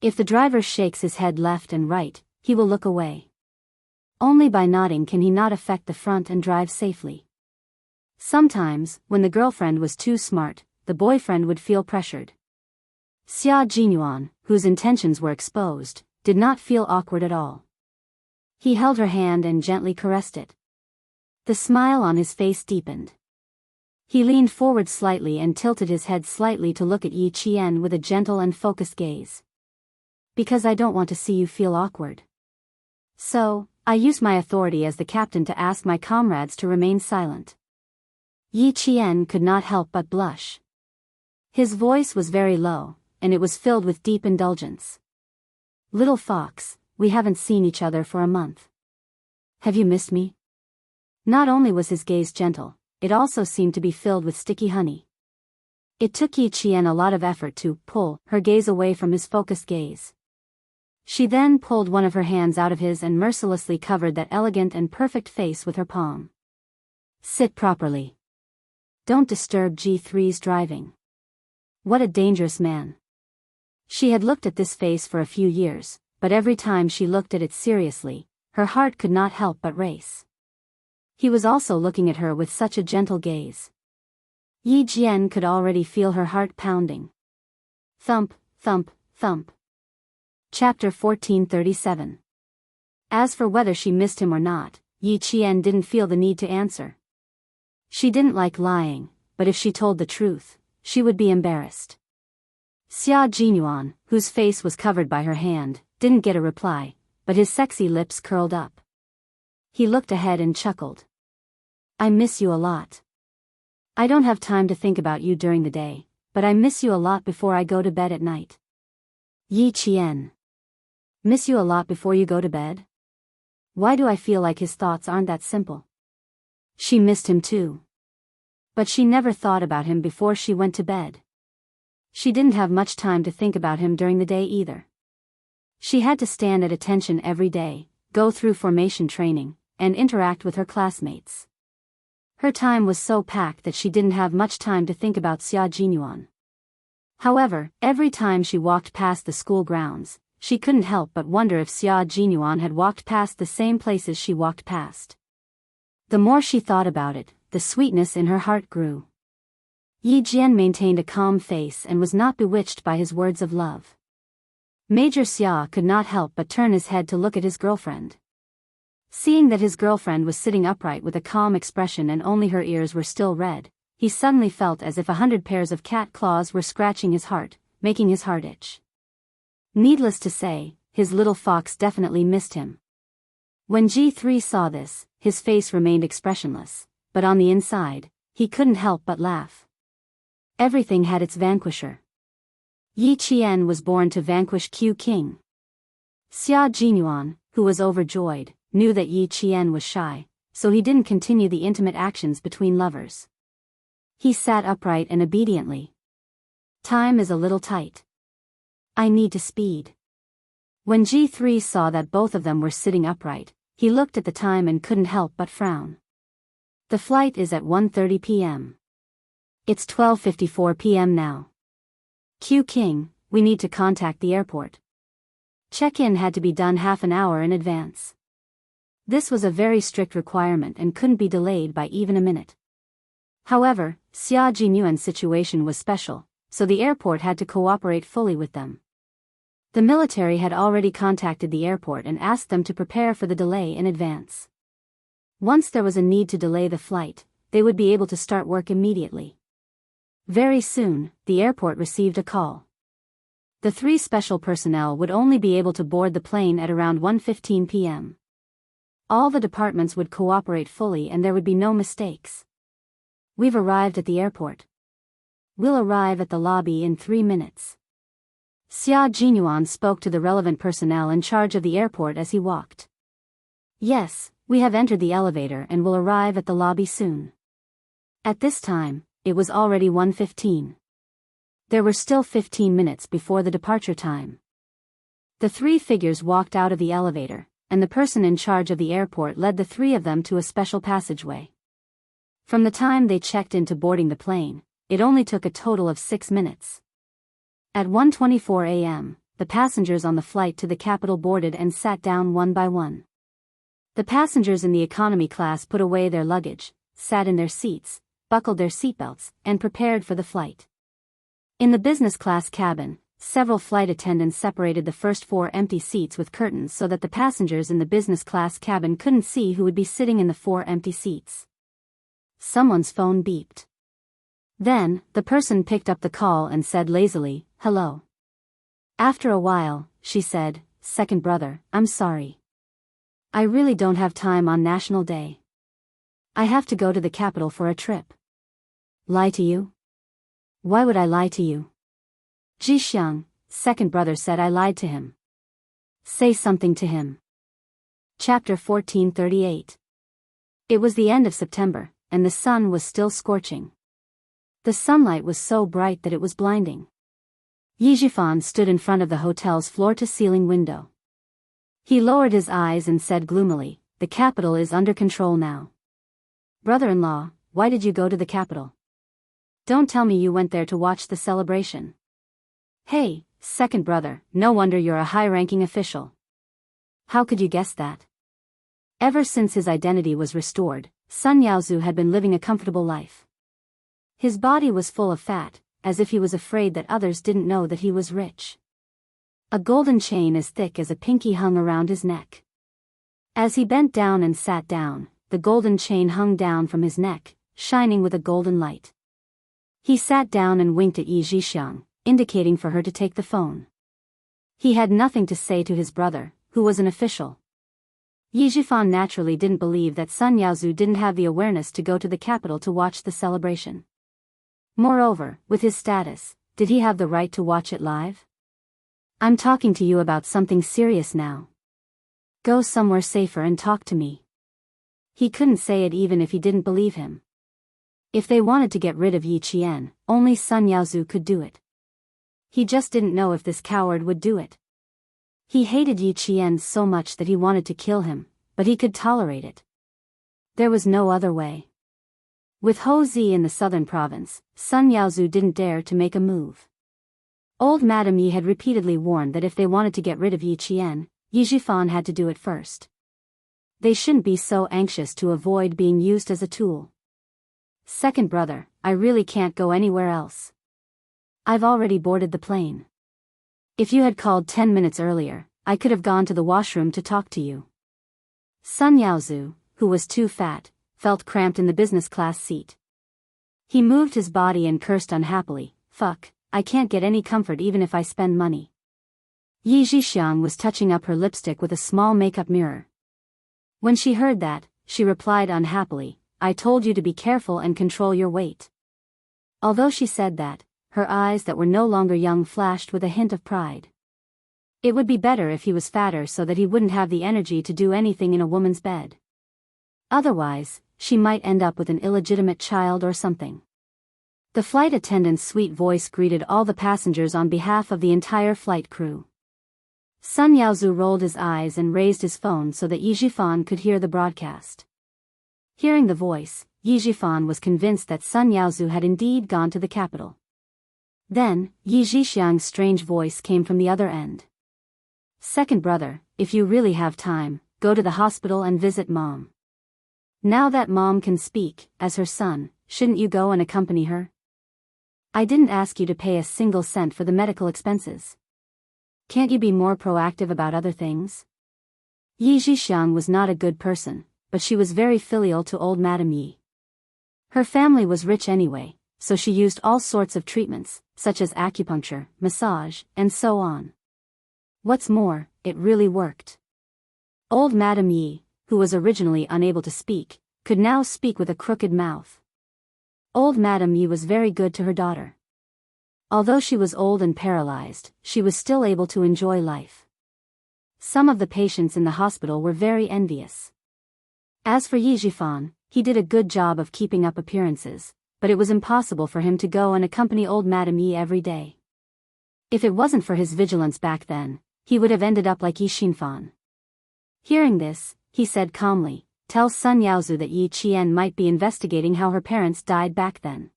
Speaker 1: If the driver shakes his head left and right, he will look away. Only by nodding can he not affect the front and drive safely." Sometimes, when the girlfriend was too smart, the boyfriend would feel pressured. Xia Jinyuan, whose intentions were exposed, did not feel awkward at all. He held her hand and gently caressed it. The smile on his face deepened. He leaned forward slightly and tilted his head slightly to look at Yi Qian with a gentle and focused gaze. "Because I don't want to see you feel awkward. So, I used my authority as the captain to ask my comrades to remain silent." Yi Qian could not help but blush. His voice was very low, and it was filled with deep indulgence. "Little fox, we haven't seen each other for a month. Have you missed me?" Not only was his gaze gentle, it also seemed to be filled with sticky honey. It took Yi Qian a lot of effort to pull her gaze away from his focused gaze. She then pulled one of her hands out of his and mercilessly covered that elegant and perfect face with her palm. "Sit properly. Don't disturb G3's driving. What a dangerous man." She had looked at this face for a few years, but every time she looked at it seriously, her heart could not help but race. He was also looking at her with such a gentle gaze. Yi Jian could already feel her heart pounding. Thump, thump, thump. Chapter 1437. As for whether she missed him or not, Yi Qian didn't feel the need to answer. She didn't like lying, but if she told the truth, she would be embarrassed. Xia Jinyuan, whose face was covered by her hand, didn't get a reply, but his sexy lips curled up. He looked ahead and chuckled. "I miss you a lot. I don't have time to think about you during the day, but I miss you a lot before I go to bed at night." Yi Qian. Miss you a lot before you go to bed? Why do I feel like his thoughts aren't that simple? She missed him too. But she never thought about him before she went to bed. She didn't have much time to think about him during the day either. She had to stand at attention every day, go through formation training, and interact with her classmates. Her time was so packed that she didn't have much time to think about Xia Jinyuan. However, every time she walked past the school grounds, she couldn't help but wonder if Xia Jinyuan had walked past the same places she walked past. The more she thought about it, the sweetness in her heart grew. Yi Jian maintained a calm face and was not bewitched by his words of love. Major Xia could not help but turn his head to look at his girlfriend. Seeing that his girlfriend was sitting upright with a calm expression and only her ears were still red, he suddenly felt as if 100 pairs of cat claws were scratching his heart, making his heart itch. Needless to say, his little fox definitely missed him. When G3 saw this, his face remained expressionless, but on the inside, he couldn't help but laugh. Everything had its vanquisher. Yi Qian was born to vanquish Q King. Xia Jinyuan, who was overjoyed, knew that Yi Qian was shy, so he didn't continue the intimate actions between lovers. He sat upright and obediently. Time is a little tight. I need to speed. When G3 saw that both of them were sitting upright, he looked at the time and couldn't help but frown. The flight is at 1:30 p.m. It's 12:54 p.m. now. Q King, we need to contact the airport. Check-in had to be done half an hour in advance. This was a very strict requirement and couldn't be delayed by even a minute. However, Xia Jinyuan's situation was special, so the airport had to cooperate fully with them. The military had already contacted the airport and asked them to prepare for the delay in advance. Once there was a need to delay the flight, they would be able to start work immediately. Very soon, the airport received a call. The 3 special personnel would only be able to board the plane at around 1:15 p.m. All the departments would cooperate fully and there would be no mistakes. We've arrived at the airport. We'll arrive at the lobby in 3 minutes. Xia Jinyuan spoke to the relevant personnel in charge of the airport as he walked. Yes, we have entered the elevator and will arrive at the lobby soon. At this time, it was already 1:15. There were still 15 minutes before the departure time. The 3 figures walked out of the elevator, and the person in charge of the airport led the 3 of them to a special passageway. From the time they checked into boarding the plane, it only took a total of 6 minutes. At 1:24 a.m., the passengers on the flight to the capital boarded and sat down one by one. The passengers in the economy class put away their luggage, sat in their seats, buckled their seatbelts, and prepared for the flight. In the business class cabin, several flight attendants separated the first 4 empty seats with curtains so that the passengers in the business class cabin couldn't see who would be sitting in the 4 empty seats. Someone's phone beeped. Then, the person picked up the call and said lazily, "Hello." After a while, she said, "Second brother, I'm sorry. I really don't have time on National Day. I have to go to the capital for a trip." "Lie to you? Why would I lie to you?" "Jixiang," second brother said, "I lied to him." "Say something to him." Chapter 1438. It was the end of September, and the sun was still scorching. The sunlight was so bright that it was blinding. Yizhifan stood in front of the hotel's floor-to-ceiling window. He lowered his eyes and said gloomily, "The capital is under control now." "Brother-in-law, why did you go to the capital? Don't tell me you went there to watch the celebration." "Hey, second brother, no wonder you're a high-ranking official. How could you guess that?" Ever since his identity was restored, Sun Yaozu had been living a comfortable life. His body was full of fat, as if he was afraid that others didn't know that he was rich. A golden chain as thick as a pinky hung around his neck. As he bent down and sat down, the golden chain hung down from his neck, shining with a golden light. He sat down and winked at Yi Zhixiang, indicating for her to take the phone. He had nothing to say to his brother, who was an official. Yi Zhifan naturally didn't believe that Sun Yaozu didn't have the awareness to go to the capital to watch the celebration. Moreover, with his status, did he have the right to watch it live? "I'm talking to you about something serious now. Go somewhere safer and talk to me." He couldn't say it even if he didn't believe him. If they wanted to get rid of Yi Qian, only Sun Yaozu could do it. He just didn't know if this coward would do it. He hated Yi Qian so much that he wanted to kill him, but he could tolerate it. There was no other way. With Houzi in the southern province, Sun Yaozu didn't dare to make a move. Old Madame Yi had repeatedly warned that if they wanted to get rid of Yi Qian, Yi Zhifan had to do it first. They shouldn't be so anxious to avoid being used as a tool. "Second brother, I really can't go anywhere else. I've already boarded the plane. If you had called 10 minutes earlier, I could have gone to the washroom to talk to you." Sun Yaozu, who was too fat, felt cramped in the business class seat. He moved his body and cursed unhappily, "Fuck, I can't get any comfort even if I spend money." Yi Zhixiang was touching up her lipstick with a small makeup mirror. When she heard that, she replied unhappily, "I told you to be careful and control your weight." Although she said that, her eyes that were no longer young flashed with a hint of pride. It would be better if he was fatter so that he wouldn't have the energy to do anything in a woman's bed. Otherwise, she might end up with an illegitimate child or something. The flight attendant's sweet voice greeted all the passengers on behalf of the entire flight crew. Sun Yaozu rolled his eyes and raised his phone so that Yi Zhifan could hear the broadcast. Hearing the voice, Yi Zhifan was convinced that Sun Yaozu had indeed gone to the capital. Then, Yi Zhixiang's strange voice came from the other end. "Second brother, if you really have time, go to the hospital and visit Mom. Now that Mom can speak, as her son, shouldn't you go and accompany her? I didn't ask you to pay a single cent for the medical expenses. Can't you be more proactive about other things?" Yi Zhixiang was not a good person, but she was very filial to old Madame Yi. Her family was rich anyway, so she used all sorts of treatments, such as acupuncture, massage, and so on. What's more, it really worked. Old Madame Yi, who was originally unable to speak, could now speak with a crooked mouth. Old Madame Yi was very good to her daughter. Although she was old and paralyzed, she was still able to enjoy life. Some of the patients in the hospital were very envious. As for Yi Zhifan, he did a good job of keeping up appearances, but it was impossible for him to go and accompany old Madame Yi every day. If it wasn't for his vigilance back then, he would have ended up like Yi Xinfan. Hearing this, he said calmly, tell Sun Yaozu that Yi Qian might be investigating how her parents died back then.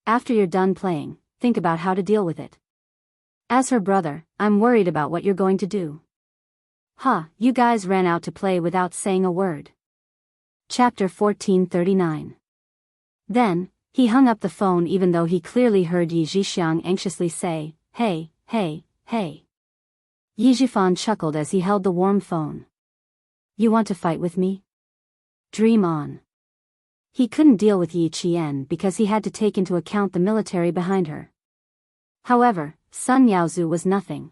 Speaker 1: After you're done playing, think about how to deal with it. As her brother, I'm worried about what you're going to do. You guys ran out to play without saying a word. Chapter 1439. Then, he hung up the phone even though he clearly heard Yi Zhixiang anxiously say, "Hey, hey, hey." Yi Zhifan chuckled as he held the warm phone. You want to fight with me? Dream on. He couldn't deal with Yi Qian because he had to take into account the military behind her. However, Sun Yaozu was nothing.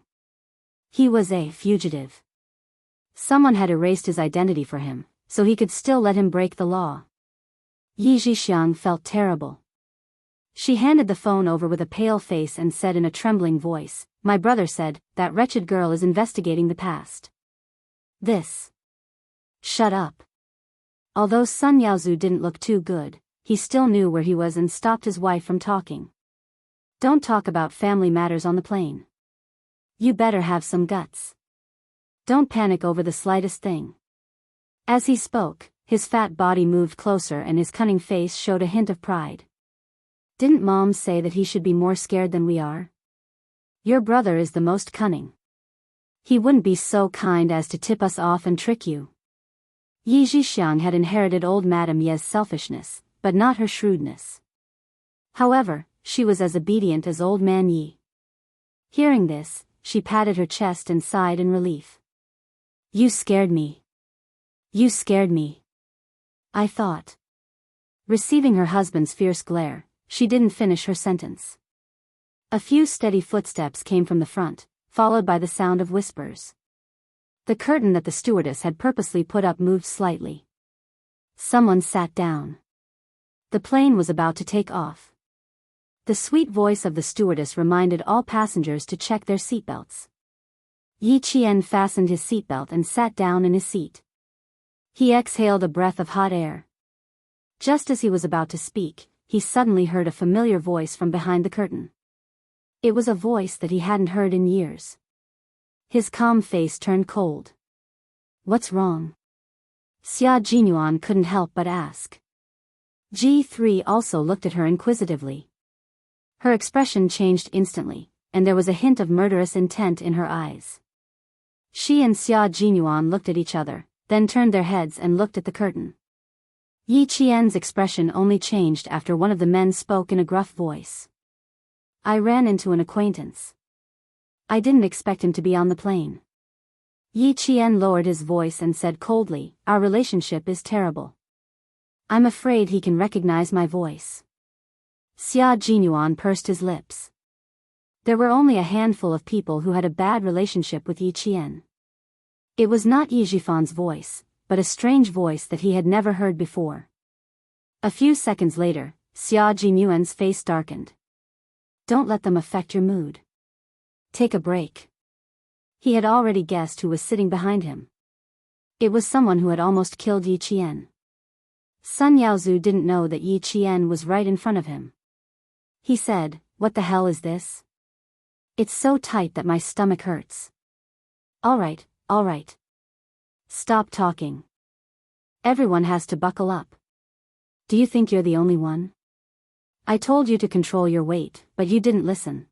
Speaker 1: He was a fugitive. Someone had erased his identity for him, so he could still let him break the law. Yi Zhixiang felt terrible. She handed the phone over with a pale face and said in a trembling voice, "My brother said, that wretched girl is investigating the past. This." Shut up. Although Sun Yaozu didn't look too good, he still knew where he was and stopped his wife from talking. Don't talk about family matters on the plane. You better have some guts. Don't panic over the slightest thing. As he spoke, his fat body moved closer and his cunning face showed a hint of pride. Didn't Mom say that he should be more scared than we are? Your brother is the most cunning. He wouldn't be so kind as to tip us off and trick you. Yi Zhixiang had inherited old Madame Ye's selfishness, but not her shrewdness. However, she was as obedient as old man Yi. Hearing this, she patted her chest and sighed in relief. You scared me. You scared me. I thought. Receiving her husband's fierce glare, she didn't finish her sentence. A few steady footsteps came from the front, followed by the sound of whispers. The curtain that the stewardess had purposely put up moved slightly. Someone sat down. The plane was about to take off. The sweet voice of the stewardess reminded all passengers to check their seatbelts. Yi Qian fastened his seatbelt and sat down in his seat. He exhaled a breath of hot air. Just as he was about to speak, he suddenly heard a familiar voice from behind the curtain. It was a voice that he hadn't heard in years. His calm face turned cold. What's wrong? Xia Jinyuan couldn't help but ask. G3 also looked at her inquisitively. Her expression changed instantly, and there was a hint of murderous intent in her eyes. She and Xia Jinyuan looked at each other, then turned their heads and looked at the curtain. Yi Qian's expression only changed after one of the men spoke in a gruff voice. I ran into an acquaintance. I didn't expect him to be on the plane. Yi Qian lowered his voice and said coldly, Our relationship is terrible. I'm afraid he can recognize my voice. Xia Jinyuan pursed his lips. There were only a handful of people who had a bad relationship with Yi Qian. It was not Yi Zhifan's voice, but a strange voice that he had never heard before. A few seconds later, Xia Jinyuan's face darkened. Don't let them affect your mood. Take a break. He had already guessed who was sitting behind him. It was someone who had almost killed Yi Qian. Sun Yaozu didn't know that Yi Qian was right in front of him. He said, What the hell is this? It's so tight that my stomach hurts. All right. Stop talking. Everyone has to buckle up. Do you think you're the only one? I told you to control your weight, but you didn't listen.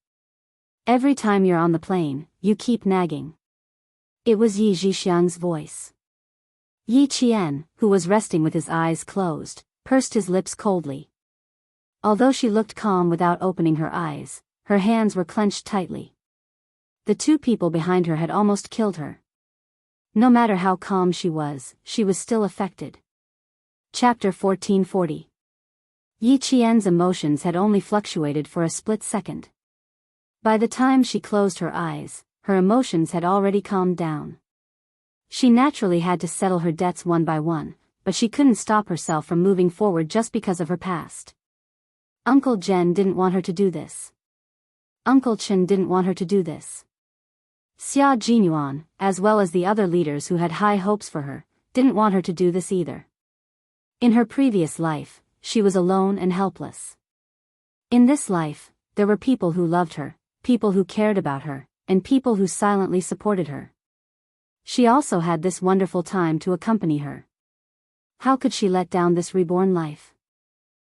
Speaker 1: Every time you're on the plane, you keep nagging. It was Yi Zhixiang's voice. Yi Qian, who was resting with his eyes closed, pursed his lips coldly. Although she looked calm without opening her eyes, her hands were clenched tightly. The two people behind her had almost killed her. No matter how calm she was still affected. Chapter 1440. Yi Qian's emotions had only fluctuated for a split second. By the time she closed her eyes, her emotions had already calmed down. She naturally had to settle her debts one by one, but she couldn't stop herself from moving forward just because of her past. Uncle Jen didn't want her to do this. Uncle Chen didn't want her to do this. Xia Jinyuan, as well as the other leaders who had high hopes for her, didn't want her to do this either. In her previous life, she was alone and helpless. In this life, there were people who loved her, people who cared about her, and people who silently supported her. She also had this wonderful time to accompany her. How could she let down this reborn life?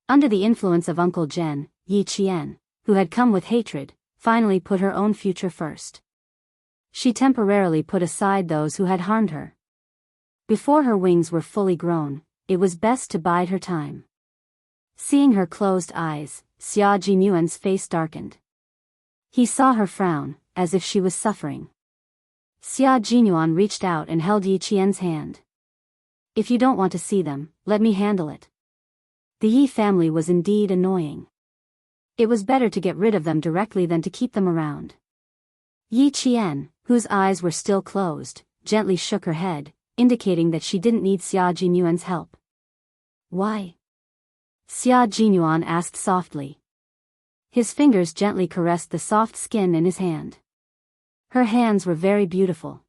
Speaker 1: Under the influence of Uncle Jen, Yi Qian, who had come with hatred, finally put her own future first. She temporarily put aside those who had harmed her. Before her wings were fully grown, it was best to bide her time. Seeing her closed eyes, Xia Jinyuan's face darkened. He saw her frown, as if she was suffering. Xia Jinyuan reached out and held Yi Qian's hand. If you don't want to see them, let me handle it. The Yi family was indeed annoying. It was better to get rid of them directly than to keep them around. Yi Qian, whose eyes were still closed, gently shook her head, indicating that she didn't need Xia Jinyuan's help. Why? Xia Jinyuan asked softly. His fingers gently caressed the soft skin in his hand. Her hands were very beautiful.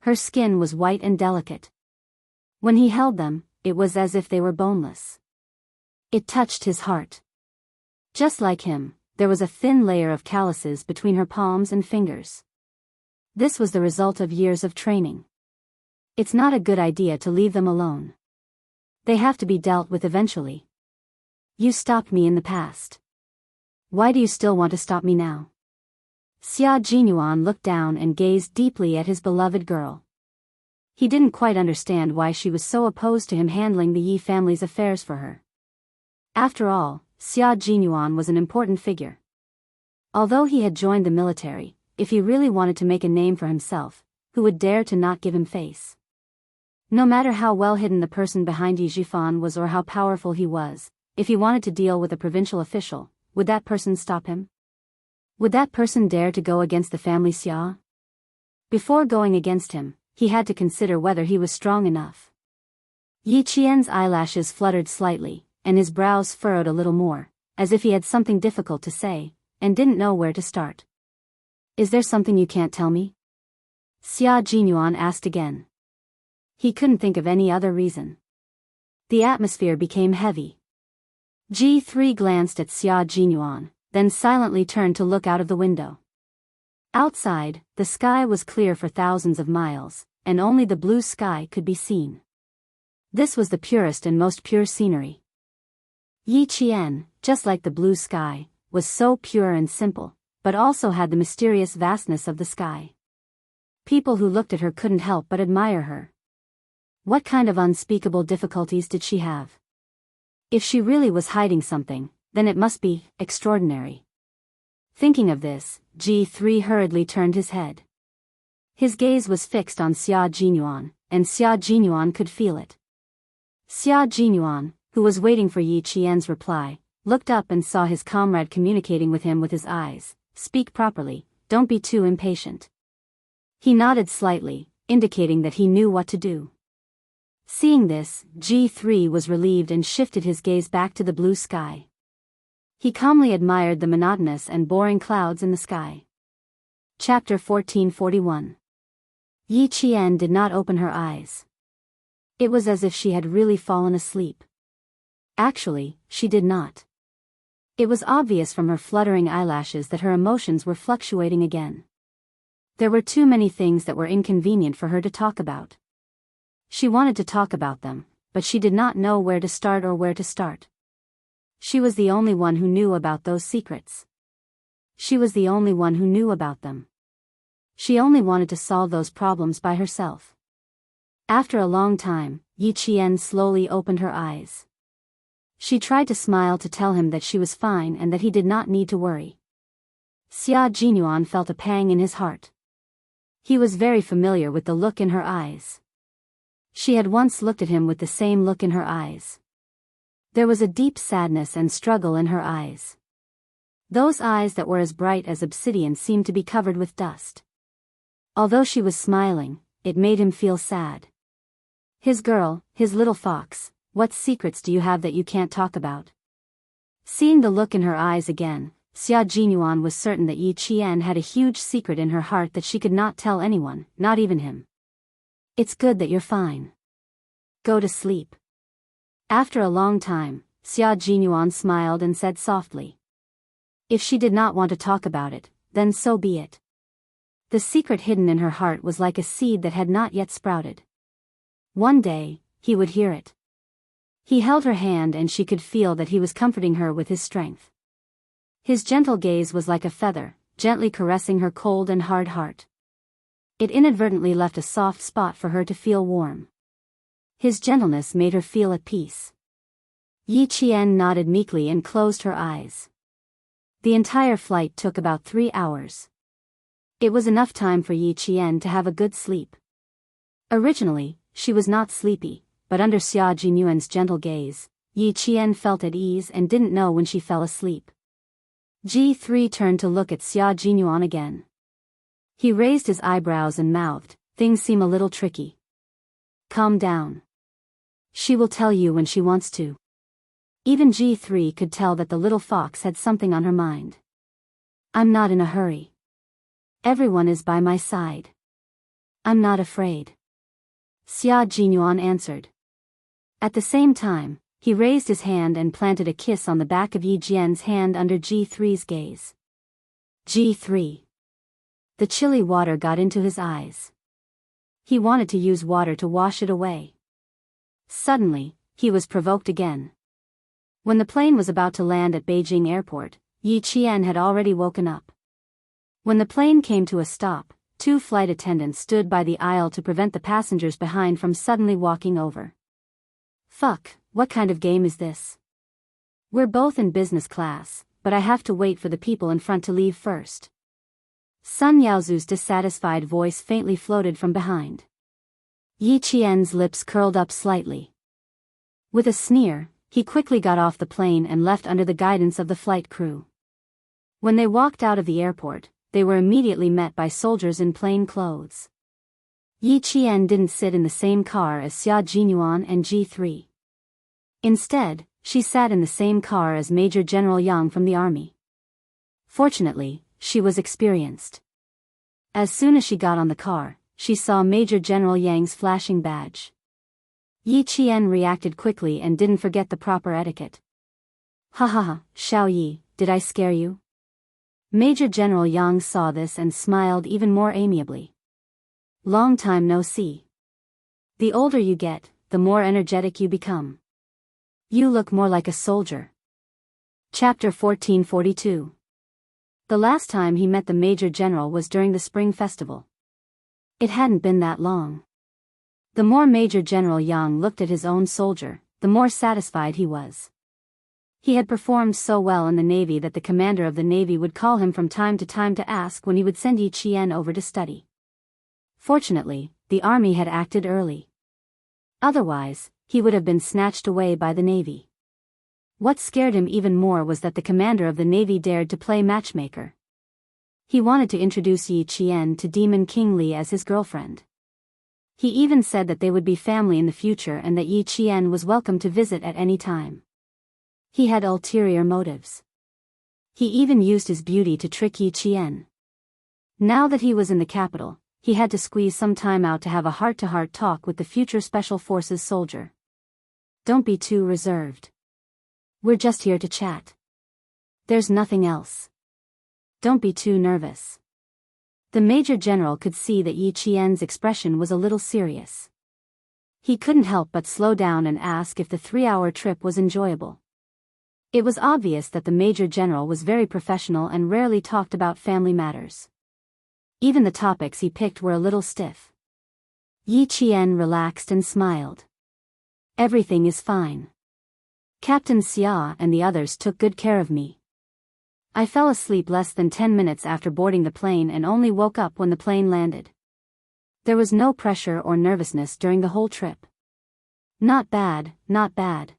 Speaker 1: Her skin was white and delicate. When he held them, it was as if they were boneless. It touched his heart. Just like him, there was a thin layer of calluses between her palms and fingers. This was the result of years of training. It's not a good idea to leave them alone. They have to be dealt with eventually. You stopped me in the past. Why do you still want to stop me now? Xia Jinyuan looked down and gazed deeply at his beloved girl. He didn't quite understand why she was so opposed to him handling the Yi family's affairs for her. After all, Xia Jinyuan was an important figure. Although he had joined the military, if he really wanted to make a name for himself, who would dare to not give him face? No matter how well hidden the person behind Yi Zhifan was or how powerful he was, if he wanted to deal with a provincial official, would that person stop him? Would that person dare to go against the family Xia? Before going against him, he had to consider whether he was strong enough. Yi Qian's eyelashes fluttered slightly, and his brows furrowed a little more, as if he had something difficult to say, and didn't know where to start. Is there something you can't tell me? Xia Jinyuan asked again. He couldn't think of any other reason. The atmosphere became heavy. G3 glanced at Xia Jinyuan, then silently turned to look out of the window. Outside, the sky was clear for thousands of miles, and only the blue sky could be seen. This was the purest and most pure scenery. Yi Qian, just like the blue sky, was so pure and simple, but also had the mysterious vastness of the sky. People who looked at her couldn't help but admire her. What kind of unspeakable difficulties did she have? If she really was hiding something, then it must be extraordinary. Thinking of this, G3 hurriedly turned his head. His gaze was fixed on Xia Jinyuan, and Xia Jinyuan could feel it. Xia Jinyuan, who was waiting for Yi Qian's reply, looked up and saw his comrade communicating with him with his eyes. Speak properly, don't be too impatient. He nodded slightly, indicating that he knew what to do. Seeing this, G3 was relieved and shifted his gaze back to the blue sky. He calmly admired the monotonous and boring clouds in the sky. Chapter 1441. Yi Qian did not open her eyes. It was as if she had really fallen asleep. Actually, she did not. It was obvious from her fluttering eyelashes that her emotions were fluctuating again. There were too many things that were inconvenient for her to talk about. She wanted to talk about them, but she did not know where to start or where to start. She was the only one who knew about those secrets. She was the only one who knew about them. She only wanted to solve those problems by herself. After a long time, Yi Qian slowly opened her eyes. She tried to smile to tell him that she was fine and that he did not need to worry. Xia Jinyuan felt a pang in his heart. He was very familiar with the look in her eyes. She had once looked at him with the same look in her eyes. There was a deep sadness and struggle in her eyes. Those eyes that were as bright as obsidian seemed to be covered with dust. Although she was smiling, it made him feel sad. His girl, his little fox, what secrets do you have that you can't talk about? Seeing the look in her eyes again, Xia Jinyuan was certain that Yi Qian had a huge secret in her heart that she could not tell anyone, not even him. It's good that you're fine. Go to sleep. After a long time, Xia Jinyuan smiled and said softly. If she did not want to talk about it, then so be it. The secret hidden in her heart was like a seed that had not yet sprouted. One day, he would hear it. He held her hand and she could feel that he was comforting her with his strength. His gentle gaze was like a feather, gently caressing her cold and hard heart. It inadvertently left a soft spot for her to feel warm. His gentleness made her feel at peace. Yi Qian nodded meekly and closed her eyes. The entire flight took about 3 hours. It was enough time for Yi Qian to have a good sleep. Originally, she was not sleepy, but under Xia Jinyuan's gentle gaze, Yi Qian felt at ease and didn't know when she fell asleep. G3 turned to look at Xia Jinyuan again. He raised his eyebrows and mouthed, "Things seem a little tricky." "Calm down. She will tell you when she wants to." Even G3 could tell that the little fox had something on her mind. "I'm not in a hurry. Everyone is by my side. I'm not afraid," Xia Jinyuan answered. At the same time, he raised his hand and planted a kiss on the back of Yi Jian's hand under G3's gaze. G3. The chilly water got into his eyes. He wanted to use water to wash it away. Suddenly, he was provoked again. When the plane was about to land at Beijing Airport, Yi Qian had already woken up. When the plane came to a stop, 2 flight attendants stood by the aisle to prevent the passengers behind from suddenly walking over. "Fuck, what kind of game is this? We're both in business class, but I have to wait for the people in front to leave first." Sun Yaozu's dissatisfied voice faintly floated from behind. Yi Qian's lips curled up slightly. With a sneer, he quickly got off the plane and left under the guidance of the flight crew. When they walked out of the airport, they were immediately met by soldiers in plain clothes. Yi Qian didn't sit in the same car as Xia Jinyuan and G3. Instead, she sat in the same car as Major General Yang from the army. Fortunately, she was experienced. As soon as she got on the car, she saw Major General Yang's flashing badge. Yi Qian reacted quickly and didn't forget the proper etiquette. "Ha ha ha, Xiao Yi, did I scare you?" Major General Yang saw this and smiled even more amiably. "Long time no see. The older you get, the more energetic you become. You look more like a soldier." Chapter 1442. The last time he met the Major General was during the Spring Festival. It hadn't been that long. The more Major General Yang looked at his own soldier, the more satisfied he was. He had performed so well in the Navy that the commander of the Navy would call him from time to ask when he would send Yi Qian over to study. Fortunately, the army had acted early. Otherwise, he would have been snatched away by the Navy. What scared him even more was that the commander of the Navy dared to play matchmaker. He wanted to introduce Yi Qian to Demon King Li as his girlfriend. He even said that they would be family in the future and that Yi Qian was welcome to visit at any time. He had ulterior motives. He even used his beauty to trick Yi Qian. Now that he was in the capital, he had to squeeze some time out to have a heart-to-heart talk with the future Special Forces soldier. "Don't be too reserved. We're just here to chat. There's nothing else. Don't be too nervous." The Major General could see that Yi Qian's expression was a little serious. He couldn't help but slow down and ask if the 3-hour trip was enjoyable. It was obvious that the Major General was very professional and rarely talked about family matters. Even the topics he picked were a little stiff. Yi Qian relaxed and smiled. "Everything is fine. Captain Xia and the others took good care of me. I fell asleep less than 10 minutes after boarding the plane and only woke up when the plane landed. There was no pressure or nervousness during the whole trip. Not bad, not bad.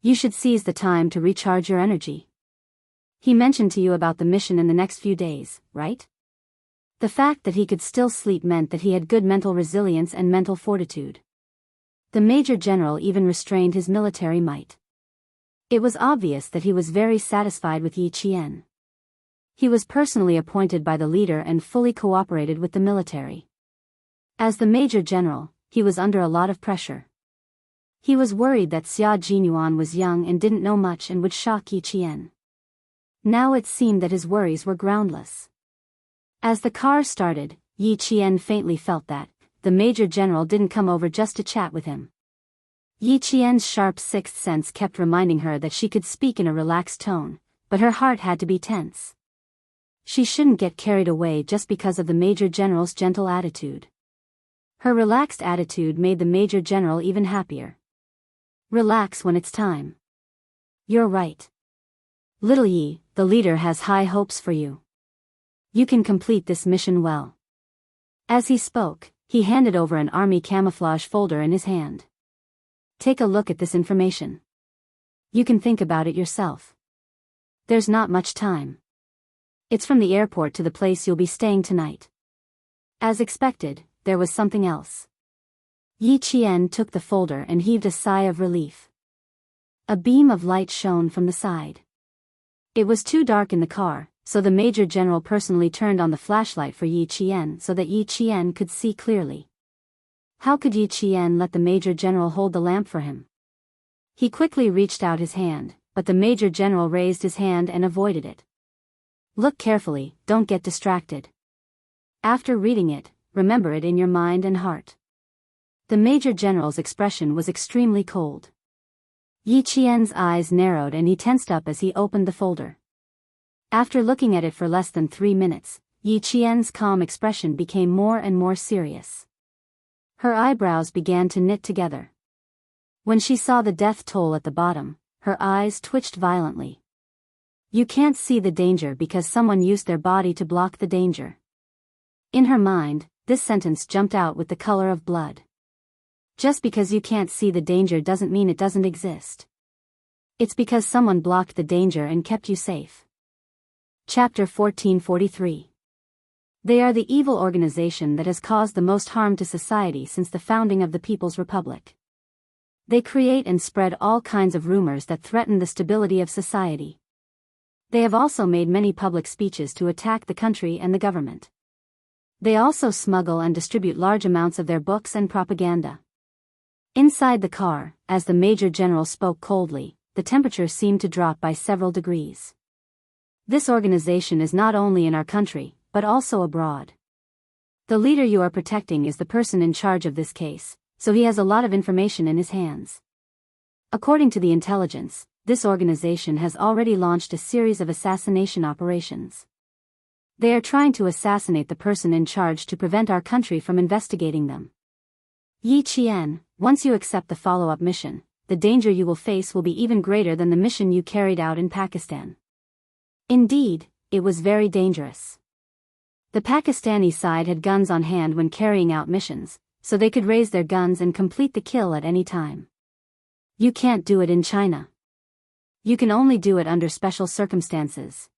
Speaker 1: You should seize the time to recharge your energy. He mentioned to you about the mission in the next few days, right?" The fact that he could still sleep meant that he had good mental resilience and mental fortitude. The Major General even restrained his military might. It was obvious that he was very satisfied with Yi Qian. He was personally appointed by the leader and fully cooperated with the military. As the Major General, he was under a lot of pressure. He was worried that Xia Jinyuan was young and didn't know much and would shock Yi Qian. Now it seemed that his worries were groundless. As the car started, Yi Qian faintly felt that the Major General didn't come over just to chat with him. Yi Qian's sharp sixth sense kept reminding her that she could speak in a relaxed tone, but her heart had to be tense. She shouldn't get carried away just because of the Major General's gentle attitude. Her relaxed attitude made the Major General even happier. Relax when it's time. You're right. Little Yi, the leader has high hopes for you. You can complete this mission well. As he spoke, he handed over an army camouflage folder in his hand. Take a look at this information. You can think about it yourself. There's not much time. It's from the airport to the place you'll be staying tonight. As expected, there was something else. Yi Qian took the folder and heaved a sigh of relief. A beam of light shone from the side. It was too dark in the car, so the Major General personally turned on the flashlight for Yi Qian so that Yi Qian could see clearly. How could Yi Qian let the Major General hold the lamp for him? He quickly reached out his hand, but the Major General raised his hand and avoided it. Look carefully, don't get distracted. After reading it, remember it in your mind and heart. The Major General's expression was extremely cold. Yi Qian's eyes narrowed and he tensed up as he opened the folder. After looking at it for less than 3 minutes, Yi Qian's calm expression became more and more serious. Her eyebrows began to knit together. When she saw the death toll at the bottom, her eyes twitched violently. You can't see the danger because someone used their body to block the danger. In her mind, this sentence jumped out with the color of blood. Just because you can't see the danger doesn't mean it doesn't exist. It's because someone blocked the danger and kept you safe. Chapter 1443. They are the evil organization that has caused the most harm to society since the founding of the People's Republic. They create and spread all kinds of rumors that threaten the stability of society. They have also made many public speeches to attack the country and the government. They also smuggle and distribute large amounts of their books and propaganda. Inside the car, as the Major General spoke coldly, the temperature seemed to drop by several degrees. This organization is not only in our country, but also abroad. The leader you are protecting is the person in charge of this case, so he has a lot of information in his hands. According to the intelligence, this organization has already launched a series of assassination operations. They are trying to assassinate the person in charge to prevent our country from investigating them. Yi Qian, once you accept the follow-up mission, the danger you will face will be even greater than the mission you carried out in Pakistan. Indeed, it was very dangerous. The Pakistani side had guns on hand when carrying out missions, so they could raise their guns and complete the kill at any time. You can't do it in China. You can only do it under special circumstances.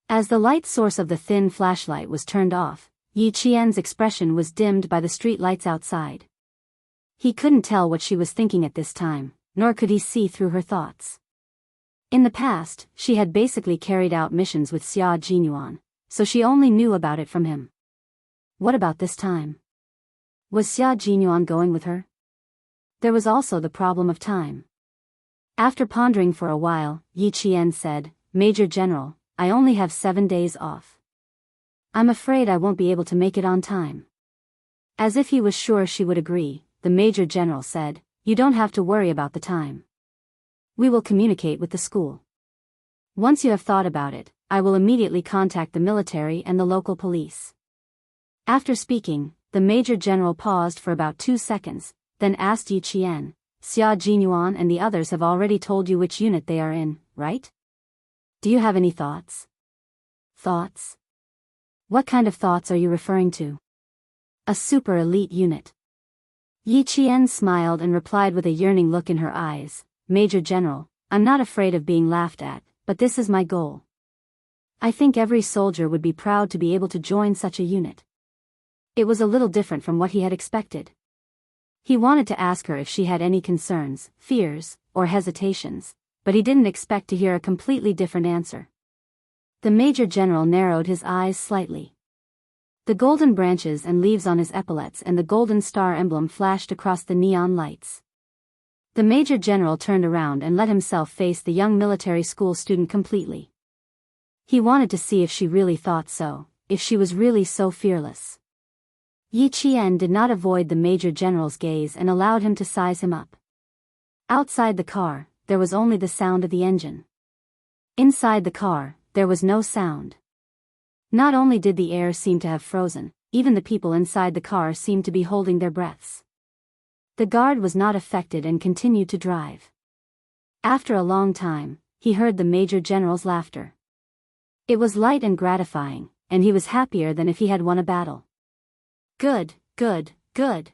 Speaker 1: As the light source of the thin flashlight was turned off, Yi Qian's expression was dimmed by the street lights outside. He couldn't tell what she was thinking at this time, nor could he see through her thoughts. In the past, she had basically carried out missions with Xia Jinyuan, so she only knew about it from him. What about this time? Was Xia Jinyuan going with her? There was also the problem of time. After pondering for a while, Yi Qian said, Major General, I only have 7 days off. I'm afraid I won't be able to make it on time. As if he was sure she would agree, the Major General said, You don't have to worry about the time. We will communicate with the school. Once you have thought about it, I will immediately contact the military and the local police. After speaking, the Major General paused for about 2 seconds, then asked Yi Qian, Xia Jinyuan and the others have already told you which unit they are in, right? Do you have any thoughts? Thoughts? What kind of thoughts are you referring to? A super elite unit. Yi Qian smiled and replied with a yearning look in her eyes, Major General, I'm not afraid of being laughed at, but this is my goal. I think every soldier would be proud to be able to join such a unit. It was a little different from what he had expected. He wanted to ask her if she had any concerns, fears, or hesitations, but he didn't expect to hear a completely different answer. The Major General narrowed his eyes slightly. The golden branches and leaves on his epaulets and the golden star emblem flashed across the neon lights. The Major General turned around and let himself face the young military school student completely. He wanted to see if she really thought so, if she was really so fearless. Yi Qian did not avoid the Major General's gaze and allowed him to size him up. Outside the car, there was only the sound of the engine. Inside the car, there was no sound. Not only did the air seem to have frozen, even the people inside the car seemed to be holding their breaths. The guard was not affected and continued to drive. After a long time, he heard the Major General's laughter. It was light and gratifying, and he was happier than if he had won a battle. Good, good, good.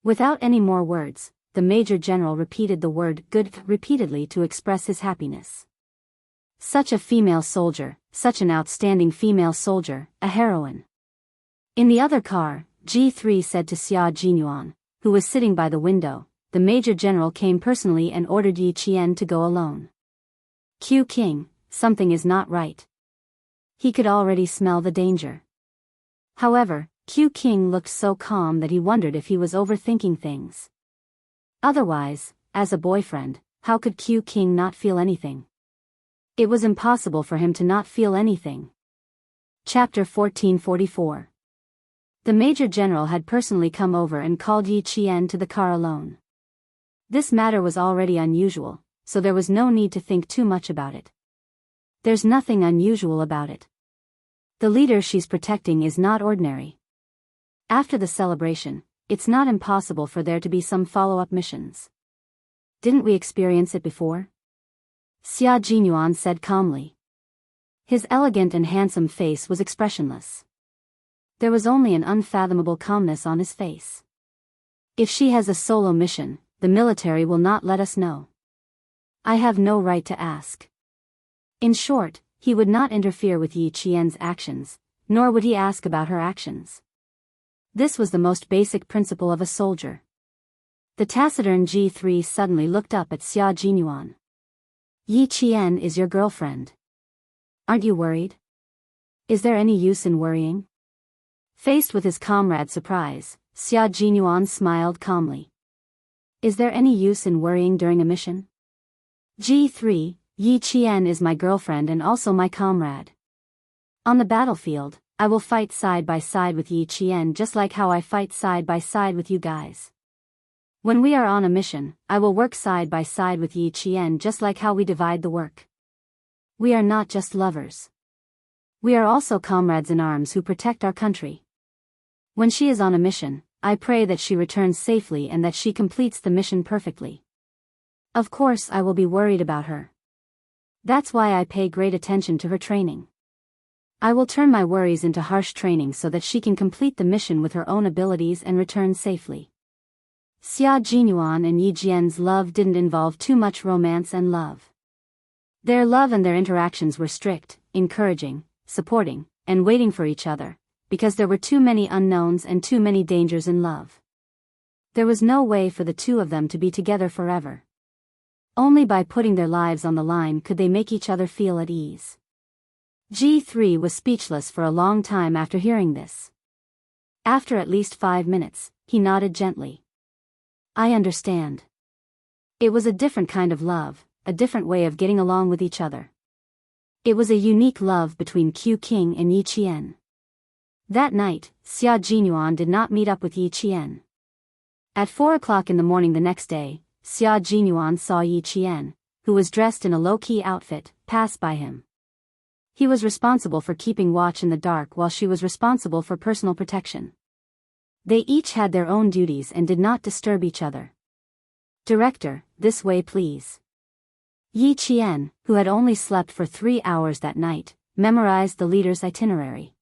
Speaker 1: Without any more words, the Major General repeated the word good repeatedly to express his happiness. Such a female soldier, such an outstanding female soldier, a heroine. In the other car, G3 said to Xia Jinyuan, who was sitting by the window, the Major General came personally and ordered Yi Qian to go alone. Q King, something is not right. He could already smell the danger. However, Q King looked so calm that he wondered if he was overthinking things. Otherwise, as a boyfriend, how could Q King not feel anything? It was impossible for him to not feel anything. Chapter 1444. The Major General had personally come over and called Yi Qian to the car alone. This matter was already unusual, so there was no need to think too much about it. There's nothing unusual about it. The leader she's protecting is not ordinary. After the celebration, it's not impossible for there to be some follow-up missions. Didn't we experience it before? Xia Jinyuan said calmly. His elegant and handsome face was expressionless. There was only an unfathomable calmness on his face. If she has a solo mission, the military will not let us know. I have no right to ask. In short, he would not interfere with Yi Qian's actions, nor would he ask about her actions. This was the most basic principle of a soldier. The taciturn G3 suddenly looked up at Xia Jinyuan. Yi Qian is your girlfriend. Aren't you worried? Is there any use in worrying? Faced with his comrade's surprise, Xia Jinyuan smiled calmly. Is there any use in worrying during a mission? G3, Yi Qian is my girlfriend and also my comrade. On the battlefield, I will fight side by side with Yi Qian just like how I fight side by side with you guys. When we are on a mission, I will work side by side with Yi Qian just like how we divide the work. We are not just lovers. We are also comrades in arms who protect our country. When she is on a mission, I pray that she returns safely and that she completes the mission perfectly. Of course I will be worried about her. That's why I pay great attention to her training. I will turn my worries into harsh training so that she can complete the mission with her own abilities and return safely. Xia Jinyuan and Yi Jian's love didn't involve too much romance and love. Their love and their interactions were strict, encouraging, supporting, and waiting for each other, because there were too many unknowns and too many dangers in love. There was no way for the two of them to be together forever. Only by putting their lives on the line could they make each other feel at ease. G3 was speechless for a long time after hearing this. After at least 5 minutes, he nodded gently. I understand. It was a different kind of love, a different way of getting along with each other. It was a unique love between Q King and Yi Qian. That night, Xia Jinyuan did not meet up with Yi Qian. At 4 o'clock in the morning the next day, Xia Jinyuan saw Yi Qian, who was dressed in a low-key outfit, pass by him. He was responsible for keeping watch in the dark while she was responsible for personal protection. They each had their own duties and did not disturb each other. Director, this way please. Yi Qian, who had only slept for 3 hours that night, memorized the leader's itinerary.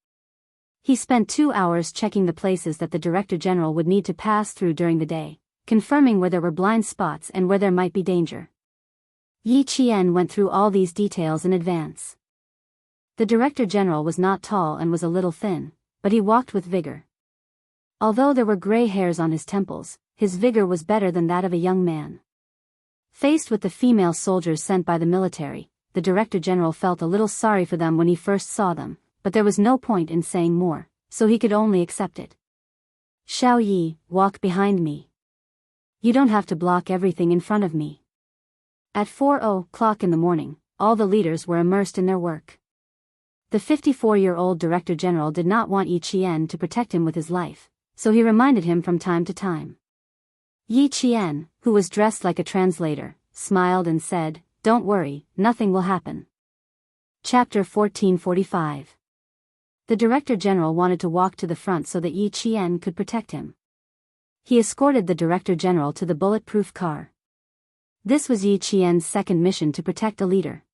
Speaker 1: He spent 2 hours checking the places that the Director General would need to pass through during the day, confirming where there were blind spots and where there might be danger. Yi Qian went through all these details in advance. The Director General was not tall and was a little thin, but he walked with vigor. Although there were gray hairs on his temples, his vigor was better than that of a young man. Faced with the female soldiers sent by the military, the Director General felt a little sorry for them when he first saw them, but there was no point in saying more, so he could only accept it. Xiao Yi, walk behind me. You don't have to block everything in front of me. At 4 o'clock in the morning, all the leaders were immersed in their work. The 54-year-old Director General did not want Yi Qian to protect him with his life, so he reminded him from time to time. Yi Qian, who was dressed like a translator, smiled and said, "Don't worry, nothing will happen." Chapter 1445. The Director General wanted to walk to the front so that Yi Qian could protect him. He escorted the Director General to the bulletproof car. This was Yi Qian's second mission to protect a leader.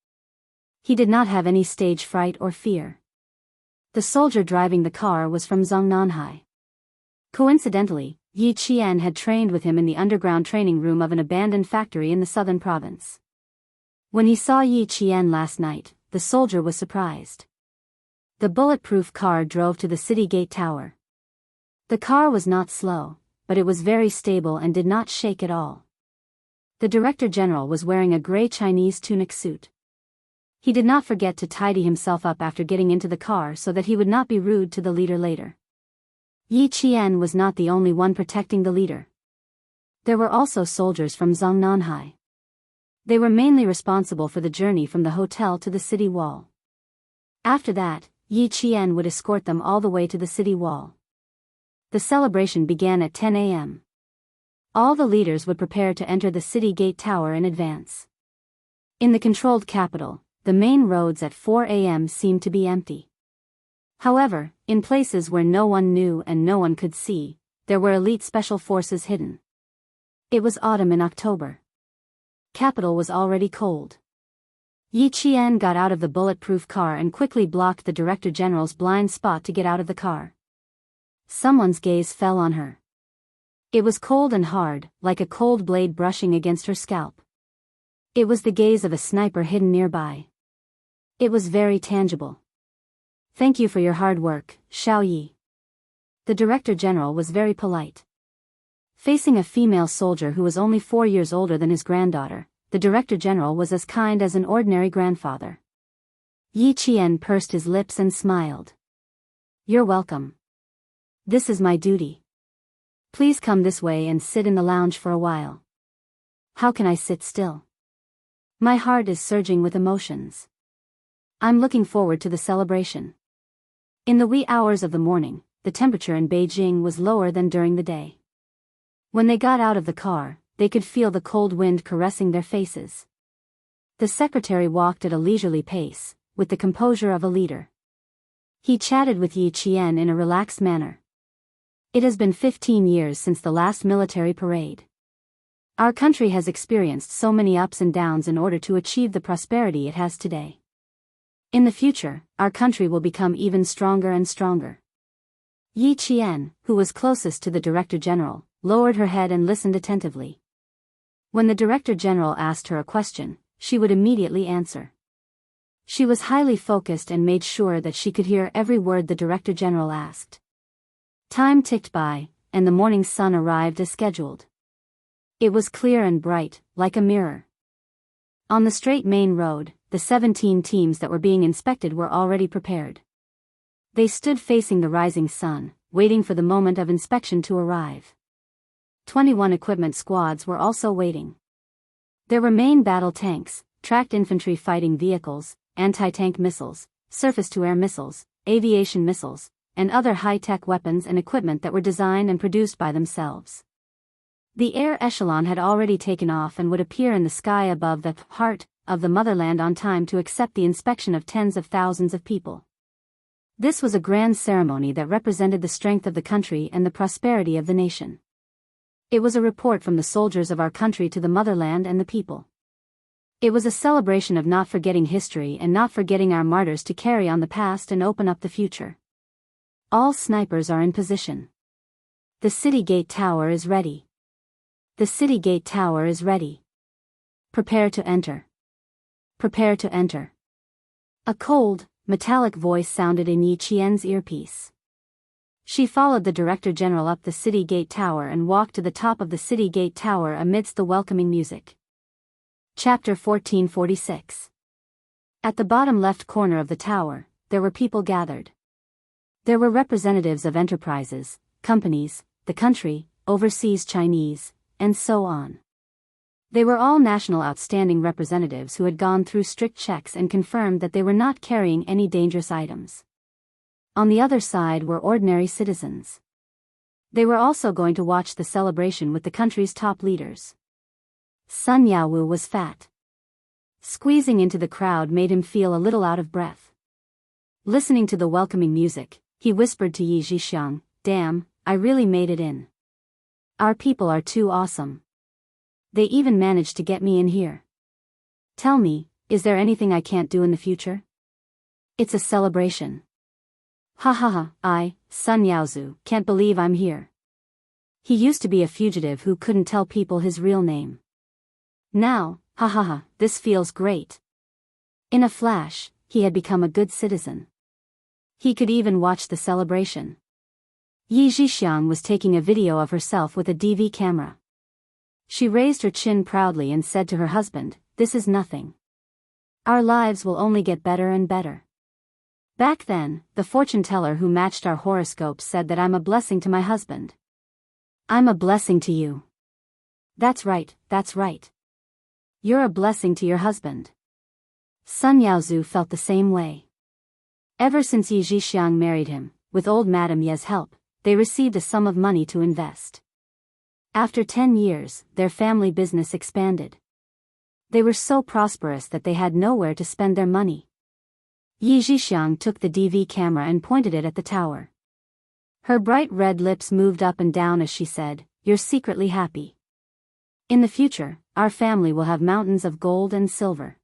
Speaker 1: He did not have any stage fright or fear. The soldier driving the car was from Zhongnanhai. Coincidentally, Yi Qian had trained with him in the underground training room of an abandoned factory in the southern province. When he saw Yi Qian last night, the soldier was surprised. The bulletproof car drove to the city gate tower. The car was not slow, but it was very stable and did not shake at all. The Director General was wearing a gray Chinese tunic suit. He did not forget to tidy himself up after getting into the car so that he would not be rude to the leader later. Yi Qian was not the only one protecting the leader. There were also soldiers from Zhongnanhai. They were mainly responsible for the journey from the hotel to the city wall. After that, Yi Qian would escort them all the way to the city wall. The celebration began at 10 a.m. All the leaders would prepare to enter the city gate tower in advance. In the controlled capital, the main roads at 4 a.m. seemed to be empty. However, in places where no one knew and no one could see, there were elite special forces hidden. It was autumn in October. Capital was already cold. Yi Qian got out of the bulletproof car and quickly blocked the Director General's blind spot to get out of the car. Someone's gaze fell on her. It was cold and hard, like a cold blade brushing against her scalp. It was the gaze of a sniper hidden nearby. It was very tangible. "Thank you for your hard work, Xiao Yi." The Director General was very polite. Facing a female soldier who was only 4 years older than his granddaughter, the Director General was as kind as an ordinary grandfather. Yi Qian pursed his lips and smiled. "You're welcome. This is my duty. Please come this way and sit in the lounge for a while." "How can I sit still? My heart is surging with emotions. I'm looking forward to the celebration." In the wee hours of the morning, the temperature in Beijing was lower than during the day. When they got out of the car, they could feel the cold wind caressing their faces. The secretary walked at a leisurely pace, with the composure of a leader. He chatted with Yi Qian in a relaxed manner. "It has been 15 years since the last military parade. Our country has experienced so many ups and downs in order to achieve the prosperity it has today. In the future, our country will become even stronger and stronger." Yi Qian, who was closest to the Director General, lowered her head and listened attentively. When the Director General asked her a question, she would immediately answer. She was highly focused and made sure that she could hear every word the Director General asked. Time ticked by, and the morning sun arrived as scheduled. It was clear and bright, like a mirror. On the straight main road, the 17 teams that were being inspected were already prepared. They stood facing the rising sun, waiting for the moment of inspection to arrive. 21 equipment squads were also waiting. There were main battle tanks, tracked infantry fighting vehicles, anti-tank missiles, surface-to-air missiles, aviation missiles, and other high-tech weapons and equipment that were designed and produced by themselves. The air echelon had already taken off and would appear in the sky above the heart of the motherland on time to accept the inspection of tens of thousands of people. This was a grand ceremony that represented the strength of the country and the prosperity of the nation. It was a report from the soldiers of our country to the motherland and the people. It was a celebration of not forgetting history and not forgetting our martyrs to carry on the past and open up the future. All snipers are in position. The city gate tower is ready. The city gate tower is ready. Prepare to enter. Prepare to enter. A cold, metallic voice sounded in Yi Qian's earpiece. She followed the Director General up the city gate tower and walked to the top of the city gate tower amidst the welcoming music. Chapter 1446. At the bottom left corner of the tower, there were people gathered. There were representatives of enterprises, companies, the country, overseas Chinese, and so on. They were all national outstanding representatives who had gone through strict checks and confirmed that they were not carrying any dangerous items. On the other side were ordinary citizens. They were also going to watch the celebration with the country's top leaders. Sun Yaowu was fat. Squeezing into the crowd made him feel a little out of breath. Listening to the welcoming music, he whispered to Yi Zhixiang, "Damn, I really made it in. Our people are too awesome. They even managed to get me in here. Tell me, is there anything I can't do in the future? It's a celebration. Ha ha ha, Sun Yaozu, can't believe I'm here." He used to be a fugitive who couldn't tell people his real name. Now, ha ha ha, this feels great. In a flash, he had become a good citizen. He could even watch the celebration. Yi Zhixiang was taking a video of herself with a DV camera. She raised her chin proudly and said to her husband, "This is nothing. Our lives will only get better and better." Back then, the fortune teller who matched our horoscopes said that I'm a blessing to my husband. I'm a blessing to you. That's right, that's right. You're a blessing to your husband. Sun Yaozu felt the same way. Ever since Yi Zhixiang married him, with old Madame Ye's help, they received a sum of money to invest. After 10 years, their family business expanded. They were so prosperous that they had nowhere to spend their money. Yi Zhixiang took the DV camera and pointed it at the tower. Her bright red lips moved up and down as she said, "You're secretly happy. In the future, our family will have mountains of gold and silver.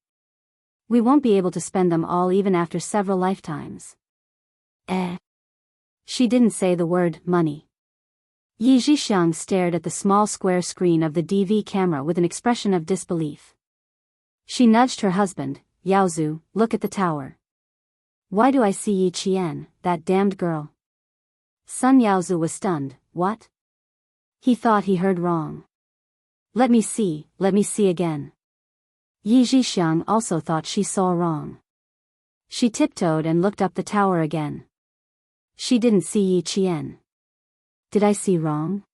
Speaker 1: We won't be able to spend them all even after several lifetimes." She didn't say the word money. Yi Zhixiang stared at the small square screen of the DV camera with an expression of disbelief. She nudged her husband, "Yaozu, look at the tower. Why do I see Yi Qian, that damned girl?" Sun Yaozu was stunned. "What?" He thought he heard wrong. Let me see again." Yi Zhixiang also thought she saw wrong. She tiptoed and looked up the tower again. She didn't see Yi Qian. Did I see wrong?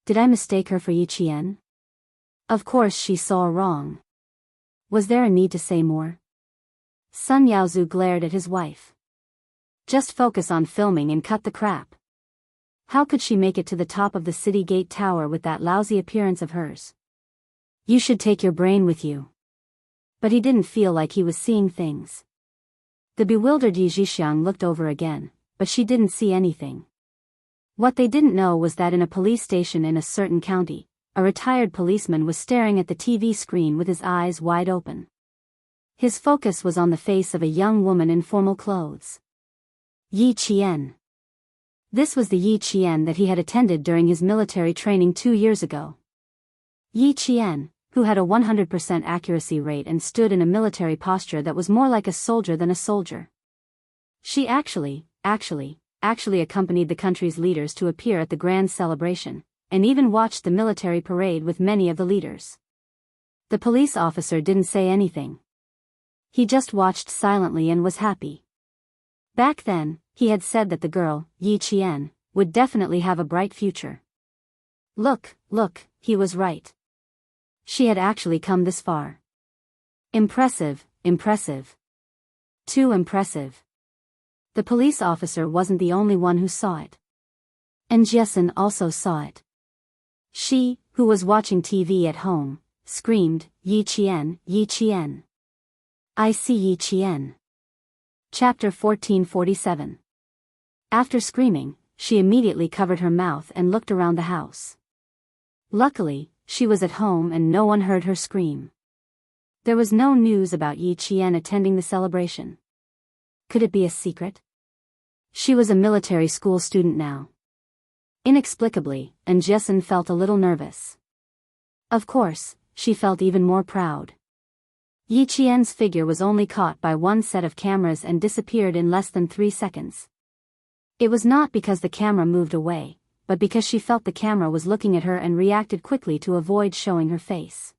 Speaker 1: Did I mistake her for Yi Qian? Of course she saw wrong. Was there a need to say more? Sun Yaozu glared at his wife. Just focus on filming and cut the crap. How could she make it to the top of the city gate tower with that lousy appearance of hers? You should take your brain with you. But he didn't feel like he was seeing things. The bewildered Yi Zhixiang looked over again, but she didn't see anything. What they didn't know was that in a police station in a certain county, a retired policeman was staring at the TV screen with his eyes wide open. His focus was on the face of a young woman in formal clothes. Yi Qian. This was the Yi Qian that he had attended during his military training 2 years ago. Yi Qian, who had a 100% accuracy rate and stood in a military posture that was more like a soldier than a soldier. She actually accompanied the country's leaders to appear at the grand celebration, and even watched the military parade with many of the leaders. The police officer didn't say anything. He just watched silently and was happy. Back then, he had said that the girl, Yi Qian, would definitely have a bright future. Look, he was right. She had actually come this far. Impressive. Too impressive. The police officer wasn't the only one who saw it. And Jessen also saw it. She, who was watching TV at home, screamed, "Yi Qian, Yi Qian. I see Yi Qian." Chapter 1447. After screaming, she immediately covered her mouth and looked around the house. Luckily, she was at home and no one heard her scream. There was no news about Yi Qian attending the celebration. Could it be a secret? She was a military school student now. Inexplicably, Jessen felt a little nervous. Of course, she felt even more proud. Yi Qian's figure was only caught by one set of cameras and disappeared in less than 3 seconds. It was not because the camera moved away, but because she felt the camera was looking at her and reacted quickly to avoid showing her face.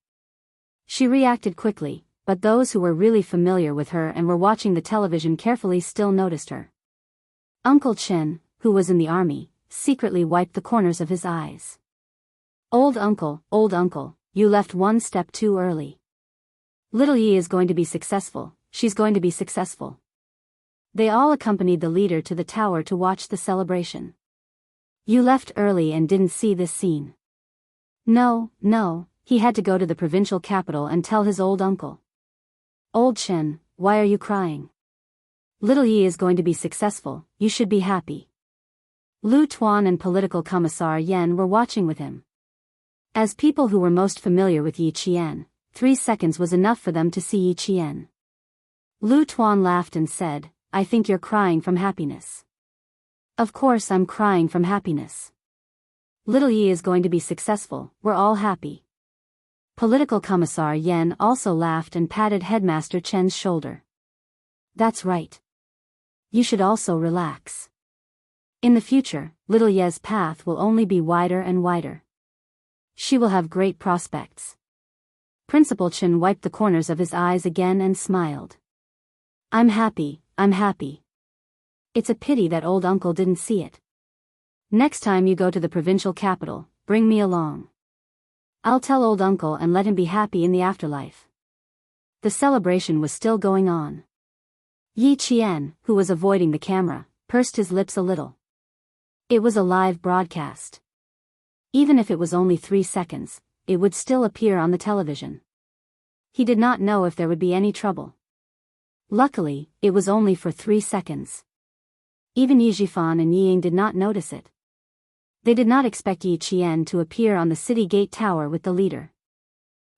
Speaker 1: She reacted quickly, but those who were really familiar with her and were watching the television carefully still noticed her. Uncle Chen, who was in the army, secretly wiped the corners of his eyes. Old uncle, you left one step too early. Little Yi is going to be successful, she's going to be successful. They all accompanied the leader to the tower to watch the celebration. You left early and didn't see this scene. No, he had to go to the provincial capital and tell his old uncle. Old Chen, why are you crying? Little Yi is going to be successful, you should be happy. Lu Tuan and political commissar Yen were watching with him. As people who were most familiar with Yi Qian, 3 seconds was enough for them to see Yi Qian. Lu Tuan laughed and said, I think you're crying from happiness. Of course I'm crying from happiness. Little Yi is going to be successful, we're all happy. Political commissar Yen also laughed and patted Headmaster Chen's shoulder. That's right. You should also relax. In the future, little Ye's path will only be wider and wider. She will have great prospects. Principal Chen wiped the corners of his eyes again and smiled. I'm happy. It's a pity that old uncle didn't see it. Next time you go to the provincial capital, bring me along. I'll tell old uncle and let him be happy in the afterlife. The celebration was still going on. Yi Qian, who was avoiding the camera, pursed his lips a little. It was a live broadcast. Even if it was only 3 seconds, it would still appear on the television. He did not know if there would be any trouble. Luckily, it was only for 3 seconds. Even Yi Jifan and Yi Ying did not notice it. They did not expect Yi Qian to appear on the city gate tower with the leader.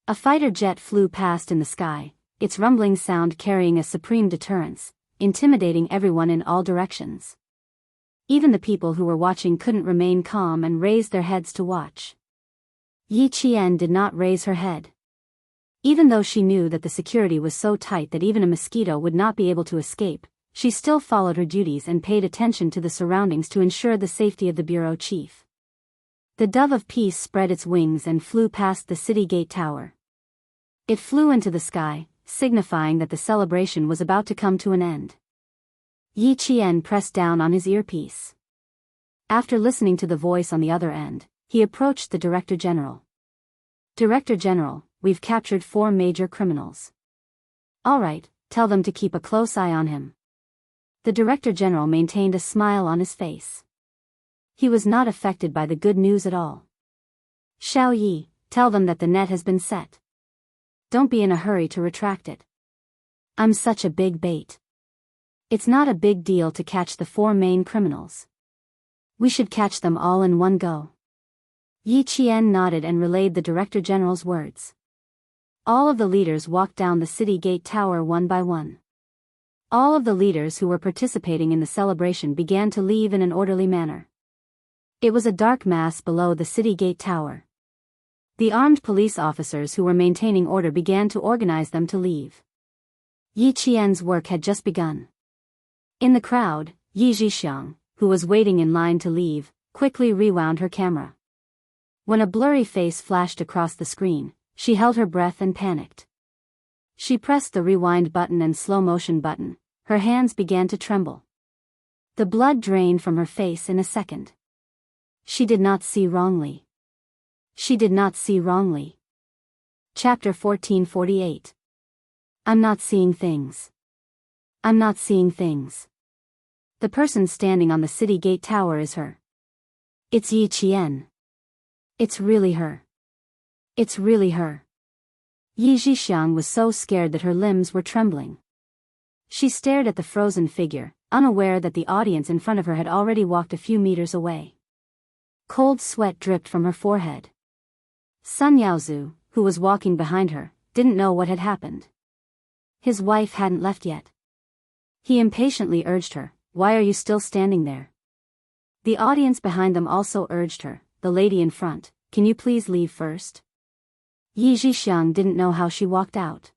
Speaker 1: A fighter jet flew past in the sky, its rumbling sound carrying a supreme deterrence, intimidating everyone in all directions. Even the people who were watching couldn't remain calm and raised their heads to watch. Yi Qian did not raise her head. Even though she knew that the security was so tight that even a mosquito would not be able to escape, she still followed her duties and paid attention to the surroundings to ensure the safety of the bureau chief. The dove of peace spread its wings and flew past the city gate tower. It flew into the sky, signifying that the celebration was about to come to an end. Yi Qian pressed down on his earpiece. After listening to the voice on the other end, he approached the Director General. Director General, we've captured 4 major criminals. All right, tell them to keep a close eye on him. The Director General maintained a smile on his face. He was not affected by the good news at all. Xiao Yi, tell them that the net has been set. Don't be in a hurry to retract it. I'm such a big bait. It's not a big deal to catch the 4 main criminals. We should catch them all in one go. Yi Qian nodded and relayed the Director General's words. All of the leaders walked down the city gate tower one by one. All of the leaders who were participating in the celebration began to leave in an orderly manner. It was a dark mass below the city gate tower. The armed police officers who were maintaining order began to organize them to leave. Yi Qian's work had just begun. In the crowd, Yi Zhixiang, who was waiting in line to leave, quickly rewound her camera. When a blurry face flashed across the screen, she held her breath and panicked. She pressed the rewind button and slow motion button. Her hands began to tremble. The blood drained from her face in a second. She did not see wrongly. She did not see wrongly. Chapter 1448. I'm not seeing things. I'm not seeing things. The person standing on the city gate tower is her. It's Yi Qian. It's really her. It's really her. Yi Zhixiang was so scared that her limbs were trembling. She stared at the frozen figure, unaware that the audience in front of her had already walked a few meters away. Cold sweat dripped from her forehead. Sun Yaozu, who was walking behind her, didn't know what had happened. His wife hadn't left yet. He impatiently urged her, "Why are you still standing there?" The audience behind them also urged her, "The lady in front, can you please leave first?" Yi Zhixiang didn't know how she walked out.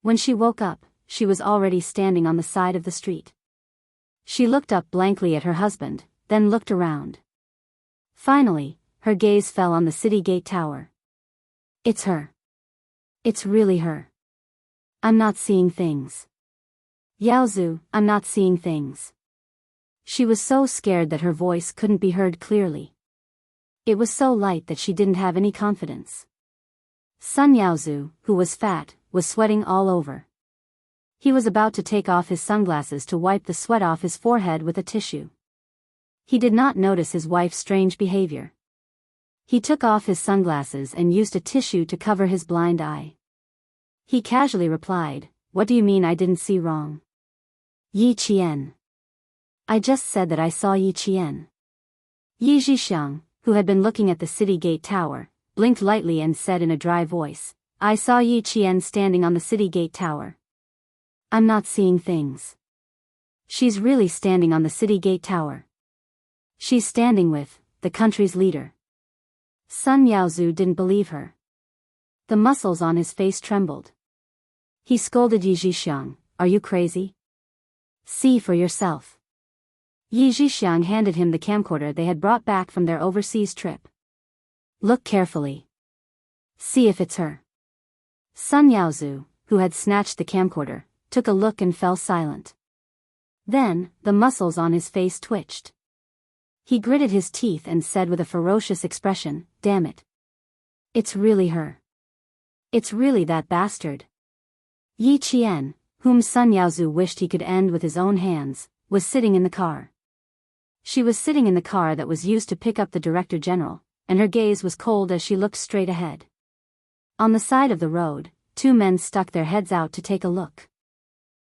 Speaker 1: When she woke up, she was already standing on the side of the street. She looked up blankly at her husband, then looked around. Finally, her gaze fell on the city gate tower. It's her. It's really her. I'm not seeing things. Yaozu, I'm not seeing things. She was so scared that her voice couldn't be heard clearly. It was so light that she didn't have any confidence. Sun Yaozu, who was fat, was sweating all over. He was about to take off his sunglasses to wipe the sweat off his forehead with a tissue. He did not notice his wife's strange behavior. He took off his sunglasses and used a tissue to cover his blind eye. He casually replied, "What do you mean I didn't see wrong?" "Yi Qian. I just said that I saw Yi Qian." Yi Zhixiang, who had been looking at the city gate tower, blinked lightly and said in a dry voice, "I saw Yi Qian standing on the city gate tower. I'm not seeing things. She's really standing on the city gate tower. She's standing with the country's leader." Sun Yaozu didn't believe her. The muscles on his face trembled. He scolded Yi Zhixiang, "Are you crazy? See for yourself." Yi Zhixiang handed him the camcorder they had brought back from their overseas trip. "Look carefully. See if it's her." Sun Yaozu, who had snatched the camcorder, took a look and fell silent. Then, the muscles on his face twitched. He gritted his teeth and said with a ferocious expression, "Damn it. It's really her. It's really that bastard." Yi Qian, whom Sun Yaozu wished he could end with his own hands, was sitting in the car. She was sitting in the car that was used to pick up the Director General, and her gaze was cold as she looked straight ahead. On the side of the road, two men stuck their heads out to take a look.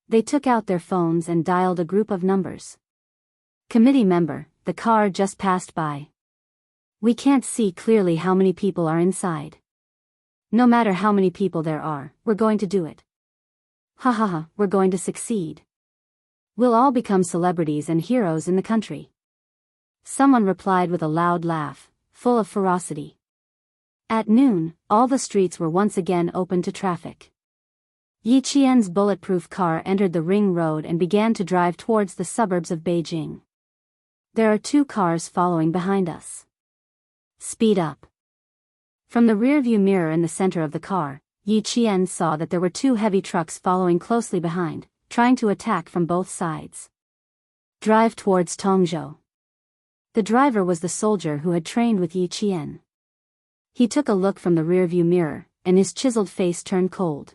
Speaker 1: They took out their phones and dialed a group of numbers. "Committee member, the car just passed by. We can't see clearly how many people are inside. No matter how many people there are, we're going to do it. Ha ha ha, we're going to succeed. We'll all become celebrities and heroes in the country." Someone replied with a loud laugh, full of ferocity. At noon, all the streets were once again open to traffic. Yi Qian's bulletproof car entered the ring road and began to drive towards the suburbs of Beijing. "There are two cars following behind us. Speed up." From the rearview mirror in the center of the car, Yi Qian saw that there were two heavy trucks following closely behind, trying to attack from both sides. "Drive towards Tongzhou." The driver was the soldier who had trained with Yi Qian. He took a look from the rearview mirror, and his chiseled face turned cold.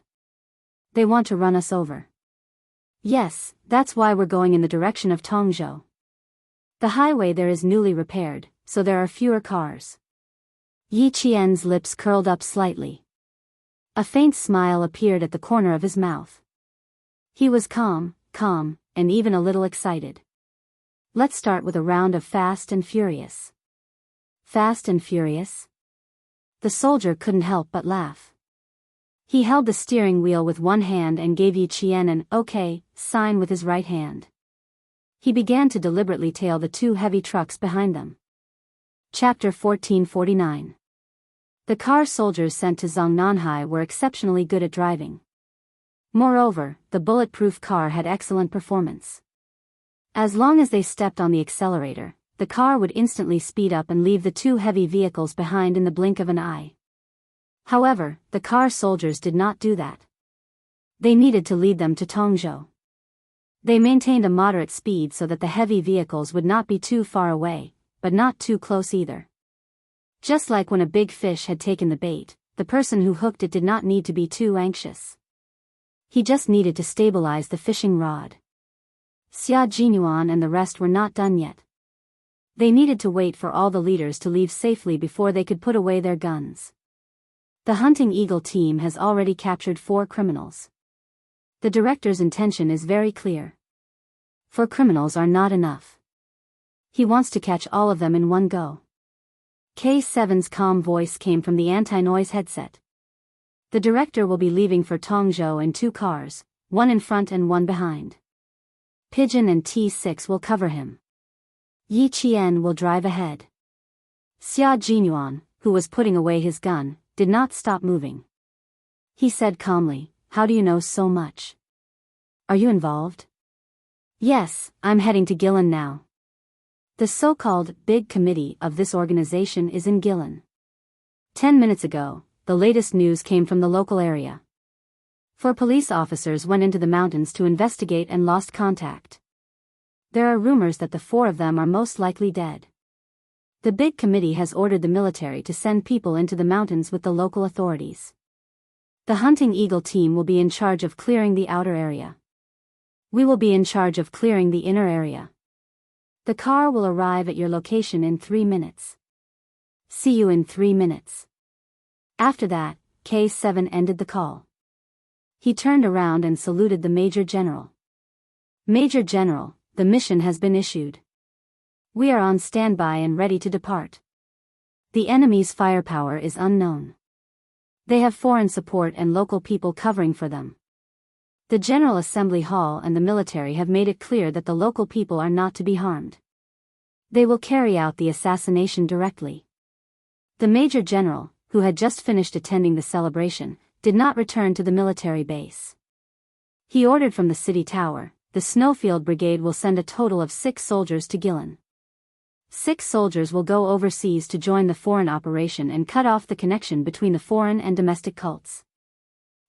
Speaker 1: "They want to run us over." "Yes, that's why we're going in the direction of Tongzhou. The highway there is newly repaired, so there are fewer cars." Yi Qian's lips curled up slightly. A faint smile appeared at the corner of his mouth. He was calm, and even a little excited. "Let's start with a round of Fast and Furious." "Fast and Furious?" The soldier couldn't help but laugh. He held the steering wheel with one hand and gave Yi Qian an "OK" sign with his right hand. He began to deliberately tail the two heavy trucks behind them. Chapter 1449. The car soldiers sent to Zongnanhai were exceptionally good at driving. Moreover, the bulletproof car had excellent performance. As long as they stepped on the accelerator, the car would instantly speed up and leave the two heavy vehicles behind in the blink of an eye. However, the car soldiers did not do that. They needed to lead them to Tongzhou. They maintained a moderate speed so that the heavy vehicles would not be too far away, but not too close either. Just like when a big fish had taken the bait, the person who hooked it did not need to be too anxious. He just needed to stabilize the fishing rod. Xia Jinyuan and the rest were not done yet. They needed to wait for all the leaders to leave safely before they could put away their guns. The Hunting Eagle team has already captured 4 criminals. The director's intention is very clear. 4 criminals are not enough. He wants to catch all of them in one go. K7's calm voice came from the anti-noise headset. The director will be leaving for Tongzhou in 2 cars, one in front and one behind. Pigeon and T6 will cover him. Yi Qian will drive ahead. Xia Jinyuan, who was putting away his gun, did not stop moving. He said calmly, "How do you know so much? Are you involved?" "Yes, I'm heading to Guilin now. The so-called big committee of this organization is in Guilin. 10 minutes ago, the latest news came from the local area. 4 police officers went into the mountains to investigate and lost contact. There are rumors that the 4 of them are most likely dead. The big committee has ordered the military to send people into the mountains with the local authorities. The Hunting Eagle team will be in charge of clearing the outer area. We will be in charge of clearing the inner area. The car will arrive at your location in 3 minutes. See you in 3 minutes. After that, K7 ended the call. He turned around and saluted the Major General. Major General, the mission has been issued. We are on standby and ready to depart. The enemy's firepower is unknown. They have foreign support and local people covering for them. The General Assembly Hall and the military have made it clear that the local people are not to be harmed. They will carry out the assassination directly. The Major General, who had just finished attending the celebration, did not return to the military base. He ordered from the city tower, the Snowfield Brigade will send a total of 6 soldiers to Gillen. 6 soldiers will go overseas to join the foreign operation and cut off the connection between the foreign and domestic cults.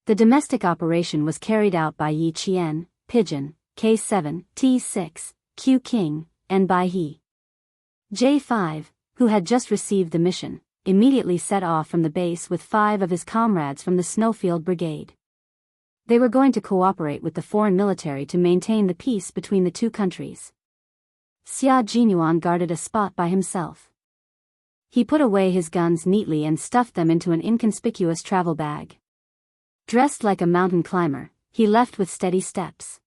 Speaker 1: The domestic operation was carried out by Yi Qian, Pigeon, K7, T6, Q King, and Bai He. J5, who had just received the mission, immediately set off from the base with 5 of his comrades from the Snowfield Brigade. They were going to cooperate with the foreign military to maintain the peace between the two countries. Xia Jinyuan guarded a spot by himself. He put away his guns neatly and stuffed them into an inconspicuous travel bag. Dressed like a mountain climber, he left with steady steps.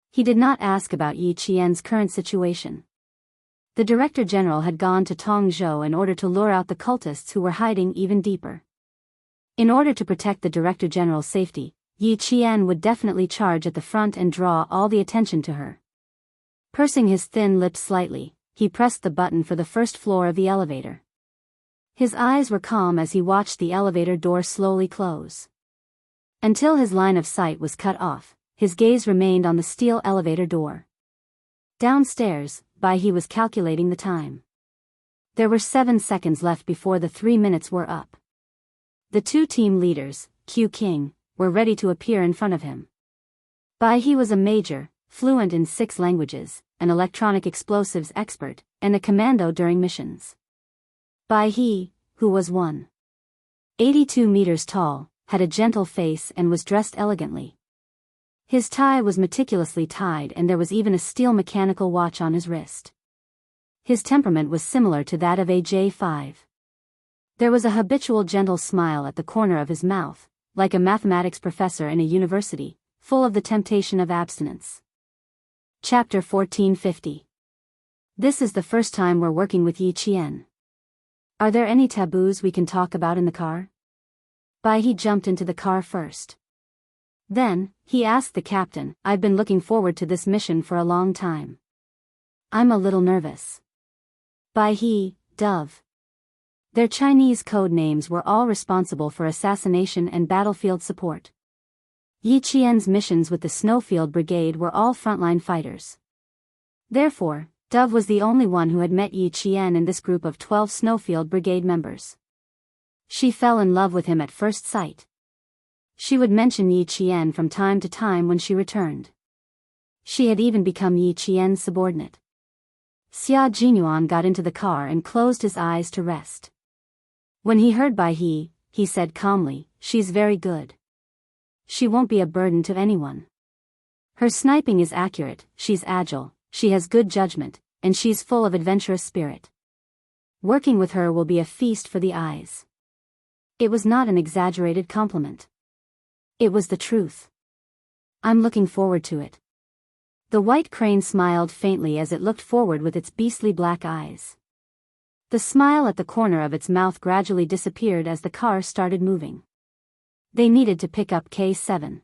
Speaker 1: He did not ask about Yi Qian's current situation. The Director General had gone to Tongzhou in order to lure out the cultists who were hiding even deeper. In order to protect the Director General's safety, Yi Qian would definitely charge at the front and draw all the attention to her. Pursing his thin lips slightly, he pressed the button for the first floor of the elevator. His eyes were calm as he watched the elevator door slowly close. Until his line of sight was cut off, his gaze remained on the steel elevator door. Downstairs, Bai He was calculating the time. There were 7 seconds left before the 3 minutes were up. The 2 team leaders, Q King, were ready to appear in front of him. Bai He was a major, fluent in 6 languages, an electronic explosives expert, and a commando during missions. Bai He, who was 182 meters tall, had a gentle face and was dressed elegantly. His tie was meticulously tied and there was even a steel mechanical watch on his wrist. His temperament was similar to that of AJ5. There was a habitual gentle smile at the corner of his mouth, like a mathematics professor in a university, full of the temptation of abstinence. Chapter 1450. This is the first time we're working with Yi Qian. Are there any taboos we can talk about in the car? Bai He jumped into the car first. Then, he asked the captain, I've been looking forward to this mission for a long time. I'm a little nervous. Bai He, Dove. Their Chinese code names were all responsible for assassination and battlefield support. Yi Qian's missions with the Snowfield Brigade were all frontline fighters. Therefore, Dove was the only one who had met Yi Qian in this group of 12 Snowfield Brigade members. She fell in love with him at first sight. She would mention Yi Qian from time to time when she returned. She had even become Yi Qian's subordinate. Xia Jinyuan got into the car and closed his eyes to rest. When he heard Bai He, he said calmly, she's very good. She won't be a burden to anyone. Her sniping is accurate, she's agile, she has good judgment, and she's full of adventurous spirit. Working with her will be a feast for the eyes. It was not an exaggerated compliment. It was the truth. I'm looking forward to it. The white crane smiled faintly as it looked forward with its beastly black eyes. The smile at the corner of its mouth gradually disappeared as the car started moving. They needed to pick up K7.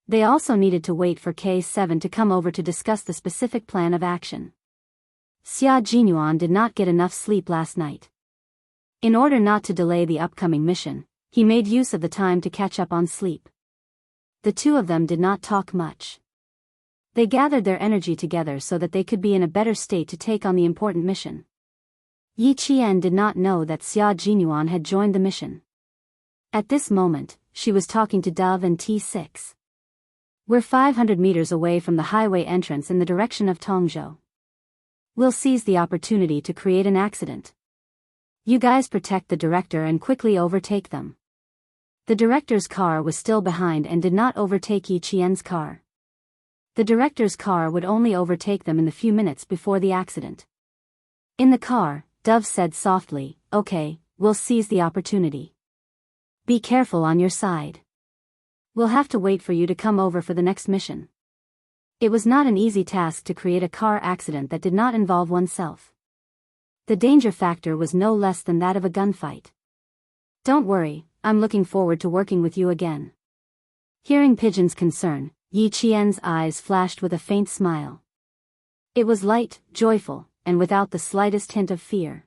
Speaker 1: They also needed to wait for K7 to come over to discuss the specific plan of action. Xia Jinyuan did not get enough sleep last night. In order not to delay the upcoming mission, he made use of the time to catch up on sleep. The 2 of them did not talk much. They gathered their energy together so that they could be in a better state to take on the important mission. Yi Qian did not know that Xia Jinyuan had joined the mission. At this moment, she was talking to Dove and T6. We're 500 meters away from the highway entrance in the direction of Tongzhou. We'll seize the opportunity to create an accident. You guys protect the director and quickly overtake them. The director's car was still behind and did not overtake Yi Qian's car. The director's car would only overtake them in the few minutes before the accident. In the car, Dove said softly, "Okay, we'll seize the opportunity. Be careful on your side. We'll have to wait for you to come over for the next mission." It was not an easy task to create a car accident that did not involve oneself. The danger factor was no less than that of a gunfight. "Don't worry, I'm looking forward to working with you again." Hearing Pigeon's concern, Yi Qian's eyes flashed with a faint smile. It was light, joyful, and without the slightest hint of fear.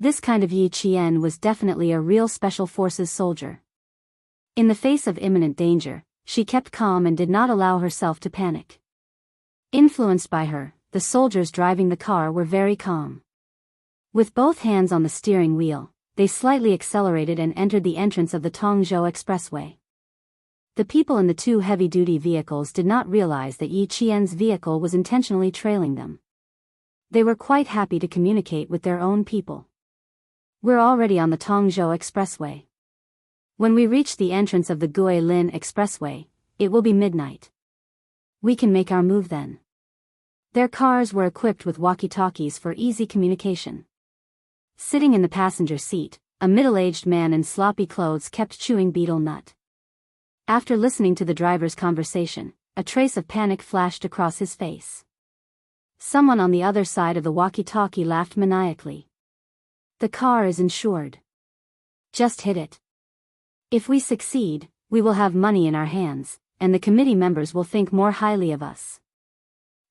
Speaker 1: This kind of Yi Qian was definitely a real special forces soldier. In the face of imminent danger, she kept calm and did not allow herself to panic. Influenced by her, the soldiers driving the car were very calm. With both hands on the steering wheel, they slightly accelerated and entered the entrance of the Tongzhou Expressway. The people in the two heavy-duty vehicles did not realize that Yi Qian's vehicle was intentionally trailing them. They were quite happy to communicate with their own people. "We're already on the Tongzhou Expressway. When we reach the entrance of the Guilin Expressway, it will be midnight. We can make our move then." Their cars were equipped with walkie-talkies for easy communication. Sitting in the passenger seat, a middle-aged man in sloppy clothes kept chewing betel nut. After listening to the driver's conversation, a trace of panic flashed across his face. Someone on the other side of the walkie-talkie laughed maniacally. "The car is insured. Just hit it. If we succeed, we will have money in our hands, and the committee members will think more highly of us.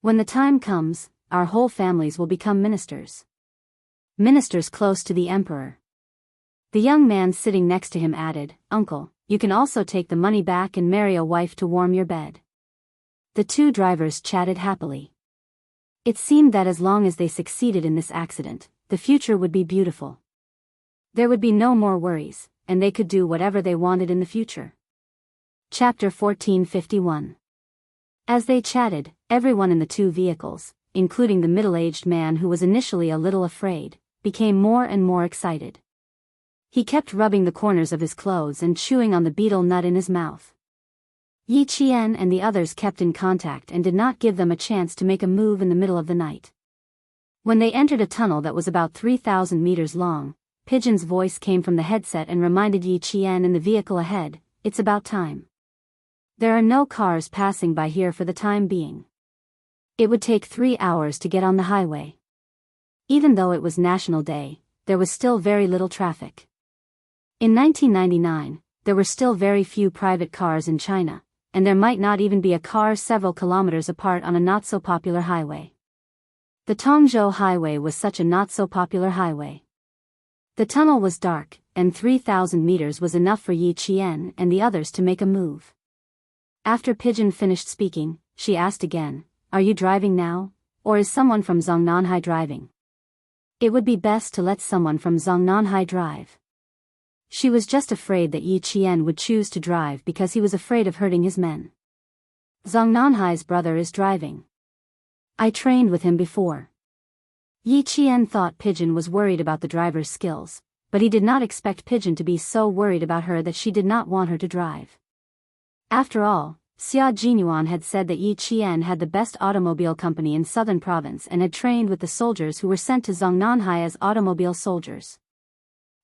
Speaker 1: When the time comes, our whole families will become ministers. Ministers close to the emperor." The young man sitting next to him added, "Uncle, you can also take the money back and marry a wife to warm your bed." The two drivers chatted happily. It seemed that as long as they succeeded in this accident, the future would be beautiful. There would be no more worries, and they could do whatever they wanted in the future. Chapter 1451. As they chatted, everyone in the two vehicles, including the middle-aged man who was initially a little afraid, became more and more excited. He kept rubbing the corners of his clothes and chewing on the betel nut in his mouth. Yi Qian and the others kept in contact and did not give them a chance to make a move in the middle of the night. When they entered a tunnel that was about 3,000 meters long, Pigeon's voice came from the headset and reminded Yi Qian in the vehicle ahead, "It's about time. There are no cars passing by here for the time being. It would take 3 hours to get on the highway." Even though it was National Day, there was still very little traffic. In 1999, there were still very few private cars in China, and there might not even be a car several kilometers apart on a not-so-popular highway. The Tongzhou Highway was such a not-so-popular highway. The tunnel was dark, and 3,000 meters was enough for Yi Qian and the others to make a move. After Pigeon finished speaking, she asked again, "Are you driving now, or is someone from Zongnanhai driving?" It would be best to let someone from Zongnanhai drive. She was just afraid that Yi Qian would choose to drive because he was afraid of hurting his men. "Zongnanhai's brother is driving. I trained with him before." Yi Qian thought Pigeon was worried about the driver's skills, but he did not expect Pigeon to be so worried about her that she did not want her to drive. After all, Xia Jinyuan had said that Yi Qian had the best automobile company in southern province and had trained with the soldiers who were sent to Zongnanhai as automobile soldiers.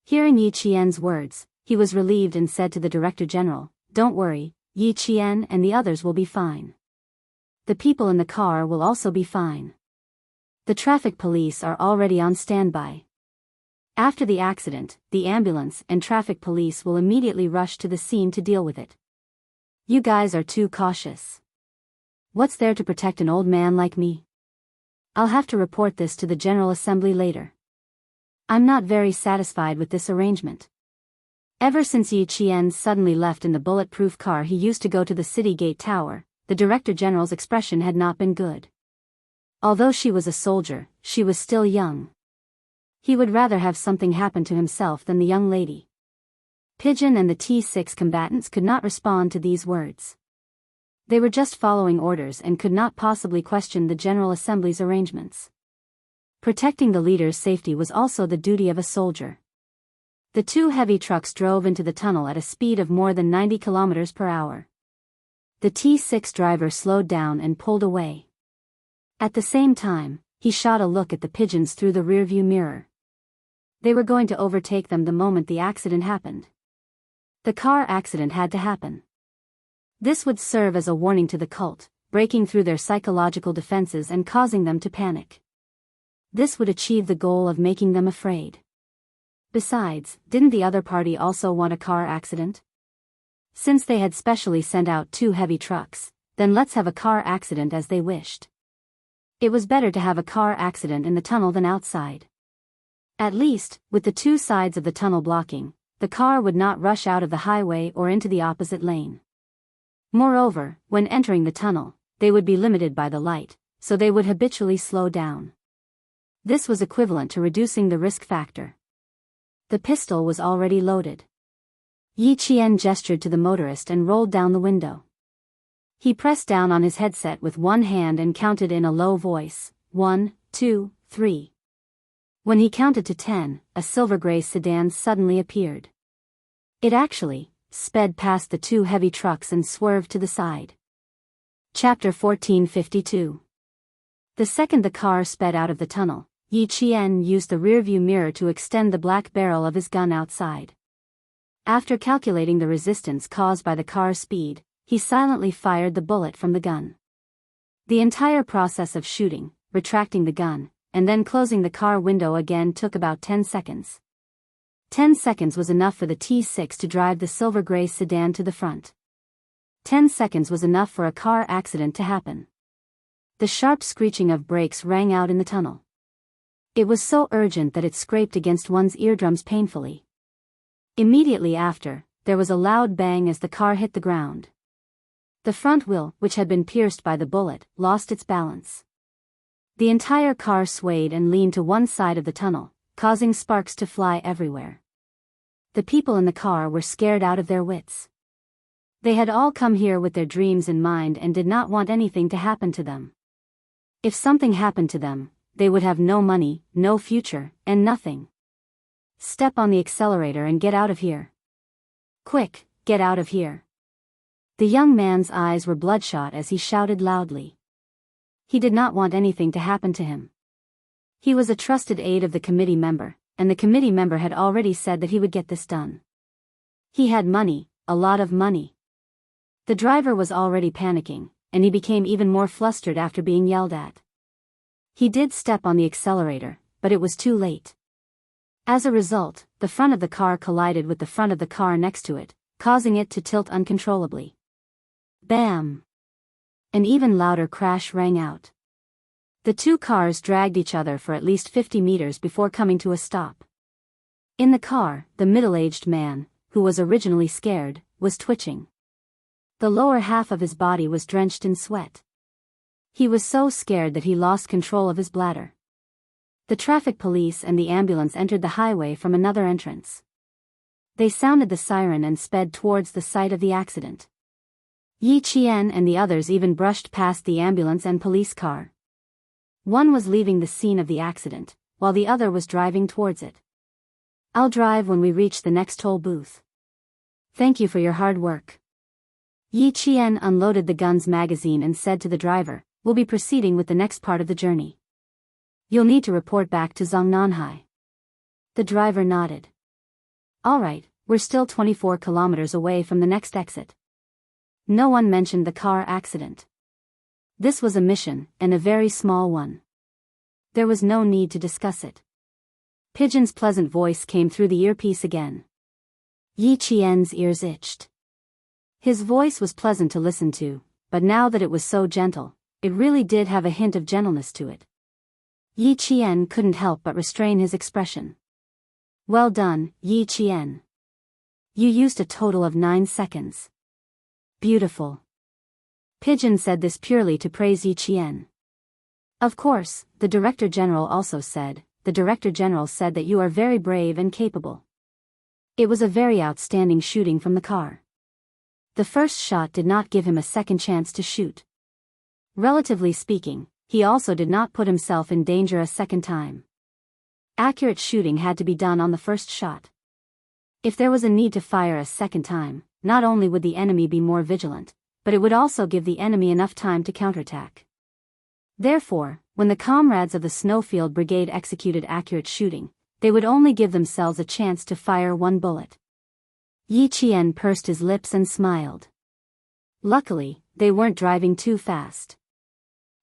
Speaker 1: Hearing Yi Qian's words, he was relieved and said to the Director General, "Don't worry, Yi Qian and the others will be fine. The people in the car will also be fine. The traffic police are already on standby. After the accident, the ambulance and traffic police will immediately rush to the scene to deal with it. You guys are too cautious. What's there to protect an old man like me? I'll have to report this to the General Assembly later. I'm not very satisfied with this arrangement." Ever since Yi Qian suddenly left in the bulletproof car he used to go to the city gate tower, the Director General's expression had not been good. Although she was a soldier, she was still young. He would rather have something happen to himself than the young lady. Pigeon and the T6 combatants could not respond to these words. They were just following orders and could not possibly question the General Assembly's arrangements. Protecting the leader's safety was also the duty of a soldier. The two heavy trucks drove into the tunnel at a speed of more than 90 kilometers per hour. The T6 driver slowed down and pulled away. At the same time, he shot a look at the pigeons through the rearview mirror. They were going to overtake them the moment the accident happened. The car accident had to happen. This would serve as a warning to the cult, breaking through their psychological defenses and causing them to panic. This would achieve the goal of making them afraid. Besides, didn't the other party also want a car accident? Since they had specially sent out 2 heavy trucks, then let's have a car accident as they wished. It was better to have a car accident in the tunnel than outside. At least, with the 2 sides of the tunnel blocking, the car would not rush out of the highway or into the opposite lane. Moreover, when entering the tunnel, they would be limited by the light, so they would habitually slow down. This was equivalent to reducing the risk factor. The pistol was already loaded. Yi Qian gestured to the motorist and rolled down the window. He pressed down on his headset with one hand and counted in a low voice, 1, 2, 3. When he counted to 10, a silver-gray sedan suddenly appeared. It actually sped past the 2 heavy trucks and swerved to the side. Chapter 1452. The second the car sped out of the tunnel, Yi Qian used the rearview mirror to extend the black barrel of his gun outside. After calculating the resistance caused by the car's speed, he silently fired the bullet from the gun. The entire process of shooting, retracting the gun, and then closing the car window again took about 10 seconds. 10 seconds was enough for the T6 to drive the silver-gray sedan to the front. 10 seconds was enough for a car accident to happen. The sharp screeching of brakes rang out in the tunnel. It was so urgent that it scraped against one's eardrums painfully. Immediately after, there was a loud bang as the car hit the ground. The front wheel, which had been pierced by the bullet, lost its balance. The entire car swayed and leaned to one side of the tunnel, causing sparks to fly everywhere. The people in the car were scared out of their wits. They had all come here with their dreams in mind and did not want anything to happen to them. If something happened to them, they would have no money, no future, and nothing. Step on the accelerator and get out of here. Quick, get out of here. The young man's eyes were bloodshot as he shouted loudly. He did not want anything to happen to him. He was a trusted aide of the committee member, and the committee member had already said that he would get this done. He had money, a lot of money. The driver was already panicking, and he became even more flustered after being yelled at. He did step on the accelerator, but it was too late. As a result, the front of the car collided with the front of the car next to it, causing it to tilt uncontrollably. Bam! An even louder crash rang out. The 2 cars dragged each other for at least 50 meters before coming to a stop. In the car, the middle-aged man, who was originally scared, was twitching. The lower half of his body was drenched in sweat. He was so scared that he lost control of his bladder. The traffic police and the ambulance entered the highway from another entrance. They sounded the siren and sped towards the site of the accident. Yi Qian and the others even brushed past the ambulance and police car. One was leaving the scene of the accident, while the other was driving towards it. I'll drive when we reach the next toll booth. Thank you for your hard work. Yi Qian unloaded the gun's magazine and said to the driver, "We'll be proceeding with the next part of the journey. You'll need to report back to Zongnanhai." The driver nodded. All right, we're still 24 kilometers away from the next exit. No one mentioned the car accident. This was a mission, and a very small one. There was no need to discuss it. Pigeon's pleasant voice came through the earpiece again. Yi Qian's ears itched. His voice was pleasant to listen to, but now that it was so gentle, it really did have a hint of gentleness to it. Yi Qian couldn't help but restrain his expression. Well done, Yi Qian. You used a total of 9 seconds. Beautiful. Pigeon said this purely to praise Yi Qian. Of course, the Director General also said, the Director General said that you are very brave and capable. It was a very outstanding shooting from the car. The first shot did not give him a second chance to shoot. Relatively speaking, he also did not put himself in danger a second time. Accurate shooting had to be done on the first shot. If there was a need to fire a second time, not only would the enemy be more vigilant, but it would also give the enemy enough time to counterattack. Therefore, when the comrades of the Snowfield Brigade executed accurate shooting, they would only give themselves a chance to fire one bullet. Yi Qian pursed his lips and smiled. Luckily, they weren't driving too fast.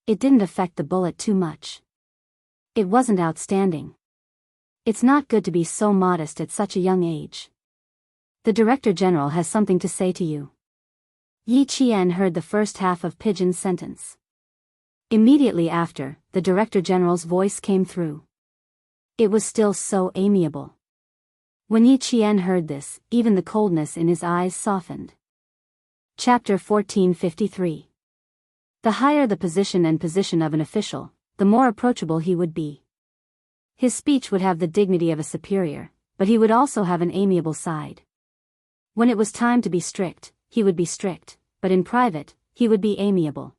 Speaker 1: It didn't affect the bullet too much. It wasn't outstanding. It's not good to be so modest at such a young age. The Director General has something to say to you. Yi Qian heard the first half of Pigeon's sentence. Immediately after, the Director General's voice came through. It was still so amiable. When Yi Qian heard this, even the coldness in his eyes softened. Chapter 1453. The higher the position of an official, the more approachable he would be. His speech would have the dignity of a superior, but he would also have an amiable side. When it was time to be strict, he would be strict, but in private, he would be amiable.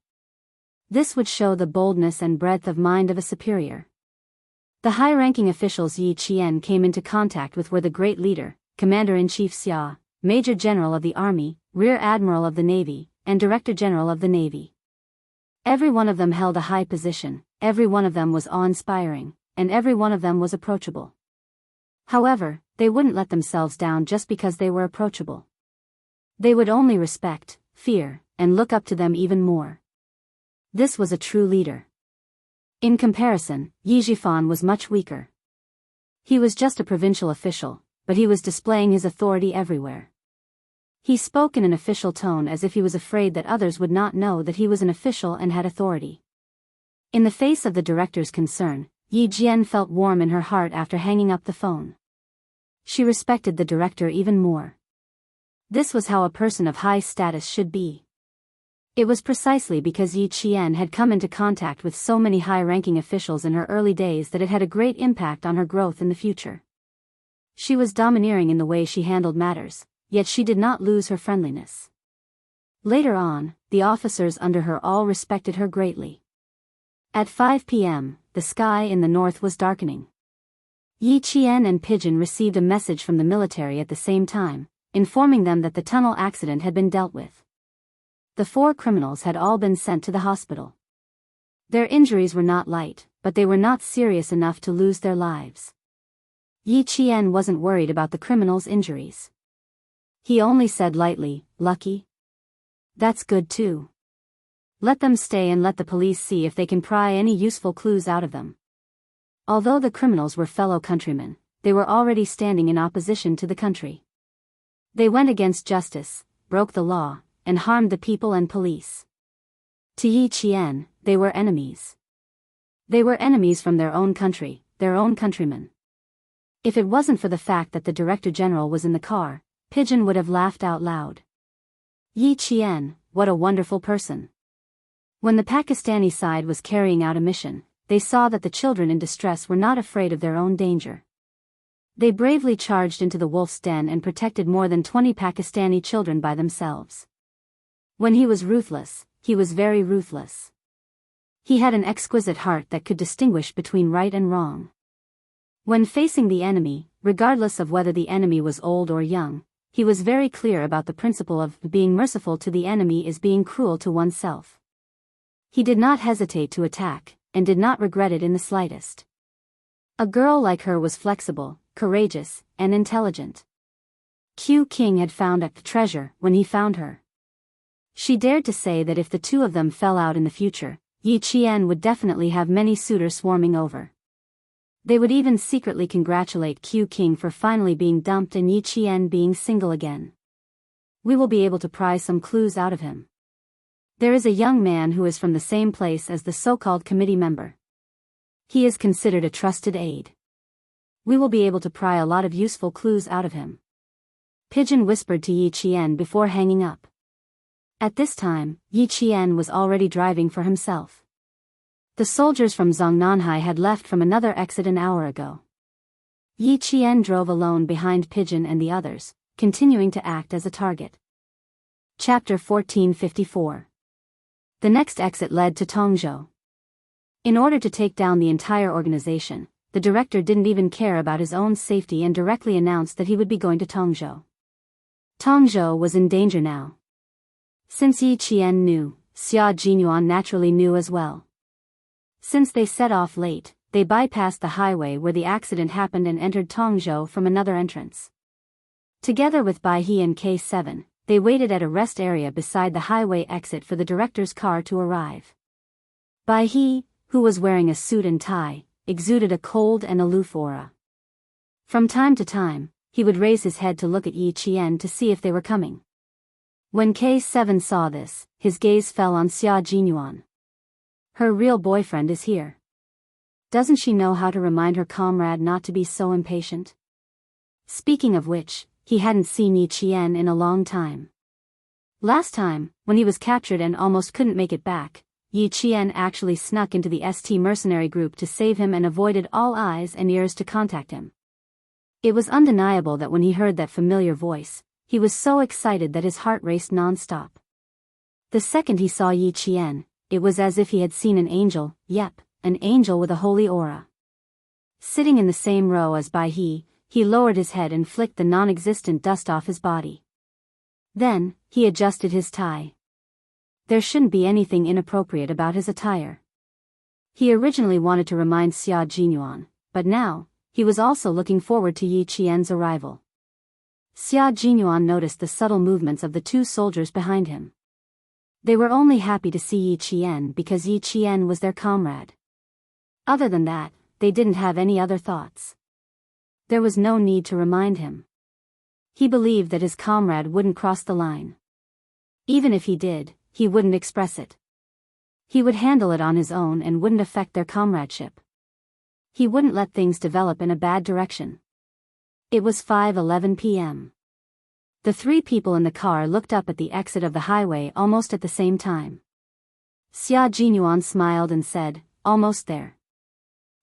Speaker 1: This would show the boldness and breadth of mind of a superior. The high-ranking officials Yi Qian came into contact with were the great leader, Commander-in-Chief Xia, Major General of the Army, Rear Admiral of the Navy, and Director General of the Navy. Every one of them held a high position, every one of them was awe-inspiring, and every one of them was approachable. However, they wouldn't let themselves down just because they were approachable. They would only respect, fear, and look up to them even more. This was a true leader. In comparison, Yi Zhifan was much weaker. He was just a provincial official, but he was displaying his authority everywhere. He spoke in an official tone as if he was afraid that others would not know that he was an official and had authority. In the face of the director's concern, Yi Jian felt warm in her heart after hanging up the phone. She respected the director even more. This was how a person of high status should be. It was precisely because Yi Qian had come into contact with so many high-ranking officials in her early days that it had a great impact on her growth in the future. She was domineering in the way she handled matters, yet she did not lose her friendliness. Later on, the officers under her all respected her greatly. At 5 p.m., the sky in the north was darkening. Yi Qian and Pigeon received a message from the military at the same time, informing them that the tunnel accident had been dealt with. The 4 criminals had all been sent to the hospital. Their injuries were not light, but they were not serious enough to lose their lives. Yi Qian wasn't worried about the criminals' injuries. He only said lightly, "Lucky? That's good too. Let them stay and let the police see if they can pry any useful clues out of them." Although the criminals were fellow countrymen, they were already standing in opposition to the country. They went against justice, broke the law, and harmed the people and police. To Yi Qian, they were enemies. They were enemies from their own country, their own countrymen. If it wasn't for the fact that the Director General was in the car, Pigeon would have laughed out loud. Yi Qian, what a wonderful person. When the Pakistani side was carrying out a mission, they saw that the children in distress were not afraid of their own danger. They bravely charged into the wolf's den and protected more than 20 Pakistani children by themselves. When he was ruthless, he was very ruthless. He had an exquisite heart that could distinguish between right and wrong. When facing the enemy, regardless of whether the enemy was old or young, he was very clear about the principle of being merciful to the enemy is being cruel to oneself. He did not hesitate to attack, and did not regret it in the slightest. A girl like her was flexible, courageous, and intelligent. Q King had found a treasure when he found her. She dared to say that if the two of them fell out in the future, Yi Qian would definitely have many suitors swarming over. They would even secretly congratulate Q King for finally being dumped and Yi Qian being single again. We will be able to pry some clues out of him. There is a young man who is from the same place as the so-called committee member. He is considered a trusted aide. We will be able to pry a lot of useful clues out of him. Pigeon whispered to Yi Qian before hanging up. At this time, Yi Qian was already driving for himself. The soldiers from Zongnanhai had left from another exit an hour ago. Yi Qian drove alone behind Pigeon and the others, continuing to act as a target. Chapter 1454. The next exit led to Tongzhou. In order to take down the entire organization, the director didn't even care about his own safety and directly announced that he would be going to Tongzhou. Tongzhou was in danger now. Since Yi Qian knew, Xia Jinyuan naturally knew as well. Since they set off late, they bypassed the highway where the accident happened and entered Tongzhou from another entrance. Together with Bai He and K7, they waited at a rest area beside the highway exit for the director's car to arrive. Bai He, who was wearing a suit and tie, exuded a cold and aloof aura. From time to time, he would raise his head to look at Yi Qian to see if they were coming. When K7 saw this, his gaze fell on Xia Jinyuan. Her real boyfriend is here. Doesn't she know how to remind her comrade not to be so impatient? Speaking of which, he hadn't seen Yi Qian in a long time. Last time, when he was captured and almost couldn't make it back, Yi Qian actually snuck into the ST mercenary group to save him and avoided all eyes and ears to contact him. It was undeniable that when he heard that familiar voice, he was so excited that his heart raced non-stop. The second he saw Yi Qian, it was as if he had seen an angel, yep, an angel with a holy aura. Sitting in the same row as Bai He lowered his head and flicked the non-existent dust off his body. Then, he adjusted his tie. There shouldn't be anything inappropriate about his attire. He originally wanted to remind Xia Jinyuan, but now, he was also looking forward to Yi Qian's arrival. Xia Jinyuan noticed the subtle movements of the two soldiers behind him. They were only happy to see Yi Qian because Yi Qian was their comrade. Other than that, they didn't have any other thoughts. There was no need to remind him. He believed that his comrade wouldn't cross the line. Even if he did, he wouldn't express it. He would handle it on his own and wouldn't affect their comradeship. He wouldn't let things develop in a bad direction. It was 5:11 p.m. The three people in the car looked up at the exit of the highway almost at the same time. Xia Jinyuan smiled and said, "Almost there."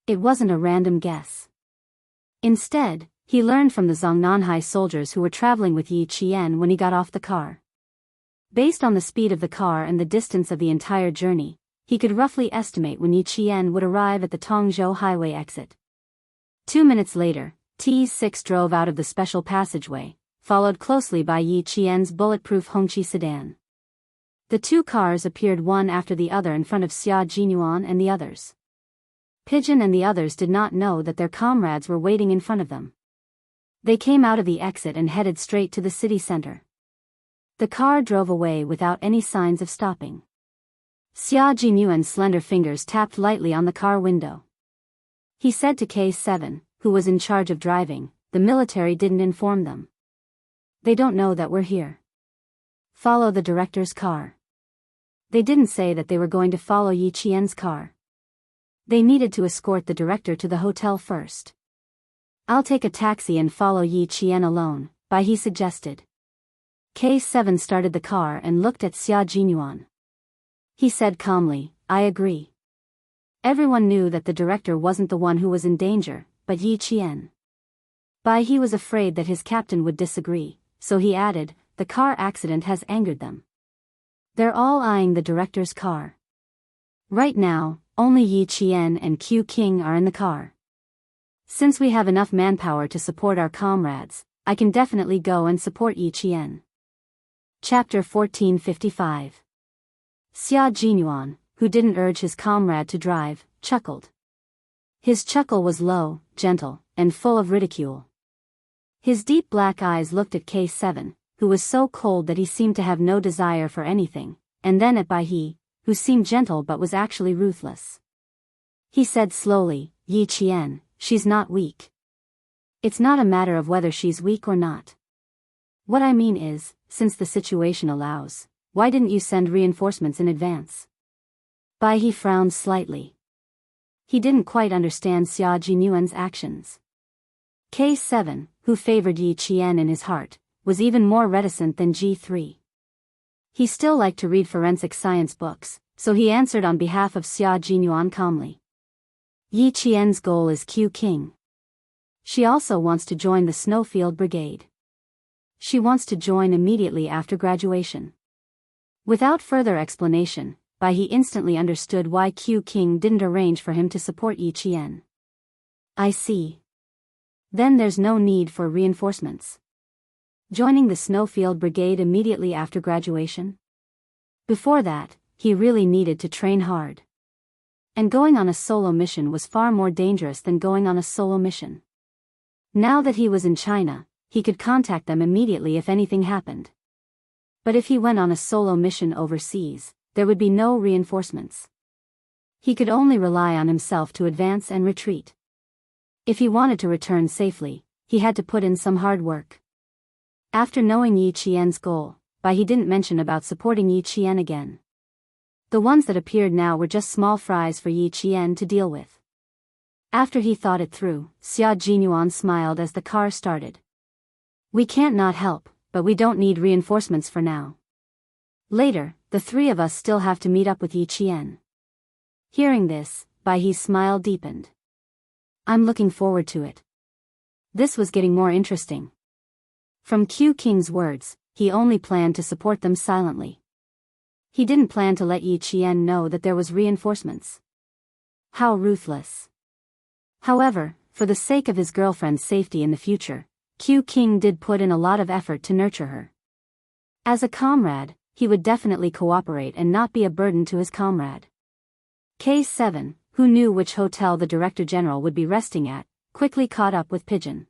Speaker 1: It wasn't a random guess. Instead, he learned from the Zongnanhai soldiers who were traveling with Yi Qian when he got off the car. Based on the speed of the car and the distance of the entire journey, he could roughly estimate when Yi Qian would arrive at the Tongzhou highway exit. 2 minutes later, T6 drove out of the special passageway, followed closely by Yi Qian's bulletproof Hongqi sedan. The two cars appeared one after the other in front of Xia Jinyuan and the others. Pigeon and the others did not know that their comrades were waiting in front of them. They came out of the exit and headed straight to the city center. The car drove away without any signs of stopping. Xia Jinyuan's slender fingers tapped lightly on the car window. He said to K7, who was in charge of driving, "The military didn't inform them. They don't know that we're here. Follow the director's car." They didn't say that they were going to follow Yi Qian's car. They needed to escort the director to the hotel first. "I'll take a taxi and follow Yi Qian alone," Bai He suggested. K7 started the car and looked at Xia Jinyuan. He said calmly, "I agree." Everyone knew that the director wasn't the one who was in danger, but Yi Qian. Bai He was afraid that his captain would disagree, so he added, "The car accident has angered them. They're all eyeing the director's car. Right now, only Yi Qian and Q King are in the car. Since we have enough manpower to support our comrades, I can definitely go and support Yi Qian." Chapter 1455. Xia Jinyuan, who didn't urge his comrade to drive, chuckled. His chuckle was low, gentle, and full of ridicule. His deep black eyes looked at K7, who was so cold that he seemed to have no desire for anything, and then at Bai He, who seemed gentle but was actually ruthless. He said slowly, "Yi Qian, she's not weak. It's not a matter of whether she's weak or not. What I mean is, since the situation allows, why didn't you send reinforcements in advance?" Bai He frowned slightly. He didn't quite understand Xia Jinyuan's actions. K7, who favored Yi Qian in his heart, was even more reticent than G3. He still liked to read forensic science books, so he answered on behalf of Xia Jinyuan calmly. "Yi Qian's goal is Q King. She also wants to join the Snowfield Brigade. She wants to join immediately after graduation." Without further explanation, Bai He instantly understood why Q King didn't arrange for him to support Yi Qian. "I see. Then there's no need for reinforcements. Joining the Snowfield Brigade immediately after graduation? Before that, he really needed to train hard. And going on a solo mission was far more dangerous than going on a solo mission. Now that he was in China, he could contact them immediately if anything happened. But if he went on a solo mission overseas, there would be no reinforcements. He could only rely on himself to advance and retreat. If he wanted to return safely, he had to put in some hard work. After knowing Yi Qian's goal, he didn't mention about supporting Yi Qian again. The ones that appeared now were just small fries for Yi Qian to deal with. After he thought it through, Xia Jinyuan smiled as the car started. We can't not help, but we don't need reinforcements for now. Later, the three of us still have to meet up with Yi Qian. Hearing this, Baihe's smile deepened. I'm looking forward to it. This was getting more interesting. From Q King's words, he only planned to support them silently. He didn't plan to let Yi Qian know that there was reinforcements. How ruthless. However, for the sake of his girlfriend's safety in the future, Q King did put in a lot of effort to nurture her. As a comrade, he would definitely cooperate and not be a burden to his comrade. K7, who knew which hotel the Director General would be resting at, quickly caught up with Pigeon.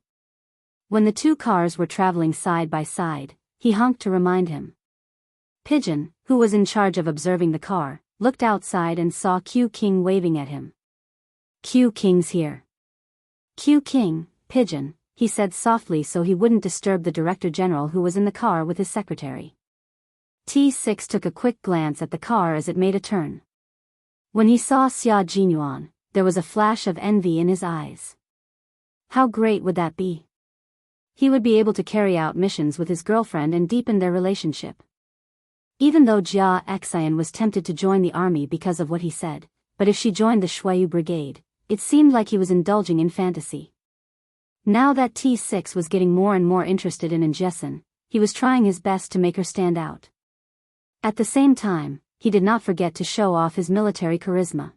Speaker 1: When the two cars were traveling side by side, he honked to remind him. Pigeon, who was in charge of observing the car, looked outside and saw Q King waving at him. Q King's here. Q King, Pigeon, he said softly so he wouldn't disturb the Director General who was in the car with his secretary. T6 took a quick glance at the car as it made a turn. When he saw Xia Jinyuan, there was a flash of envy in his eyes. How great would that be? He would be able to carry out missions with his girlfriend and deepen their relationship. Even though Jia Xian was tempted to join the army because of what he said, but if she joined the Shuiyu Brigade, it seemed like he was indulging in fantasy. Now that T6 was getting more and more interested in Jessen, he was trying his best to make her stand out. At the same time, he did not forget to show off his military charisma.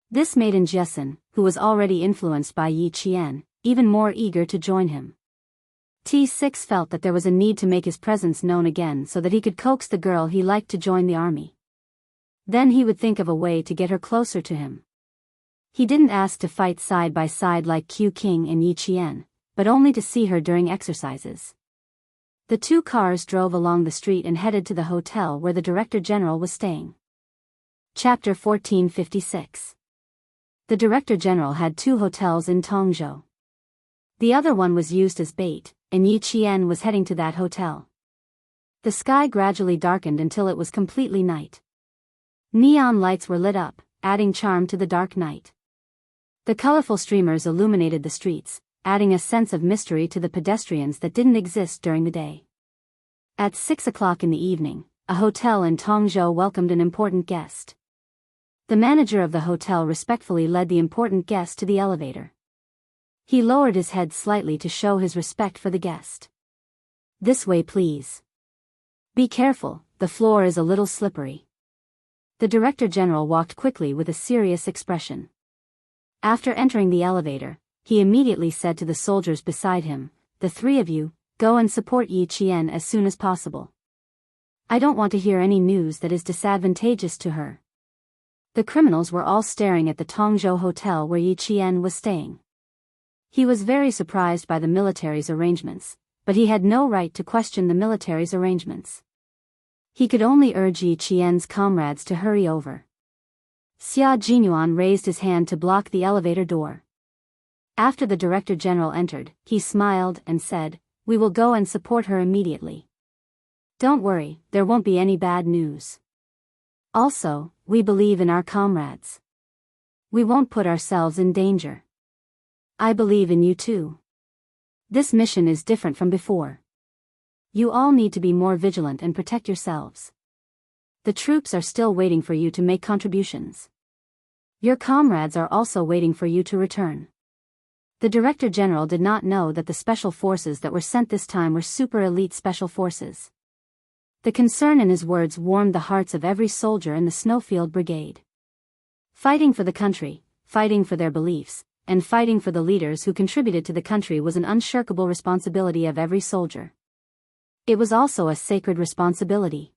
Speaker 1: This made Jessen, who was already influenced by Yi Qian, even more eager to join him. T6 felt that there was a need to make his presence known again so that he could coax the girl he liked to join the army. Then he would think of a way to get her closer to him. He didn't ask to fight side by side like Q King and Yi Qian, but only to see her during exercises. The two cars drove along the street and headed to the hotel where the Director General was staying. Chapter 1456. The Director General had two hotels in Tongzhou. The other one was used as bait, and Yi Qian was heading to that hotel. The sky gradually darkened until it was completely night. Neon lights were lit up, adding charm to the dark night. The colorful streamers illuminated the streets, adding a sense of mystery to the pedestrians that didn't exist during the day. At 6 o'clock in the evening, a hotel in Tongzhou welcomed an important guest. The manager of the hotel respectfully led the important guest to the elevator. He lowered his head slightly to show his respect for the guest. This way, please. Be careful, the floor is a little slippery. The Director General walked quickly with a serious expression. After entering the elevator, he immediately said to the soldiers beside him, "The three of you, go and support Yi Qian as soon as possible. I don't want to hear any news that is disadvantageous to her." The criminals were all staring at the Tongzhou hotel where Yi Qian was staying. He was very surprised by the military's arrangements, but he had no right to question the military's arrangements. He could only urge Yi Qian's comrades to hurry over. Xia Jinyuan raised his hand to block the elevator door. After the Director General entered, he smiled and said, "We will go and support her immediately. Don't worry, there won't be any bad news. Also, we believe in our comrades. We won't put ourselves in danger. I believe in you too. This mission is different from before. You all need to be more vigilant and protect yourselves. The troops are still waiting for you to make contributions. Your comrades are also waiting for you to return." The Director General did not know that the special forces that were sent this time were super elite special forces. The concern in his words warmed the hearts of every soldier in the Snowfield Brigade. Fighting for the country, fighting for their beliefs, and fighting for the leaders who contributed to the country was an unshirkable responsibility of every soldier. It was also a sacred responsibility.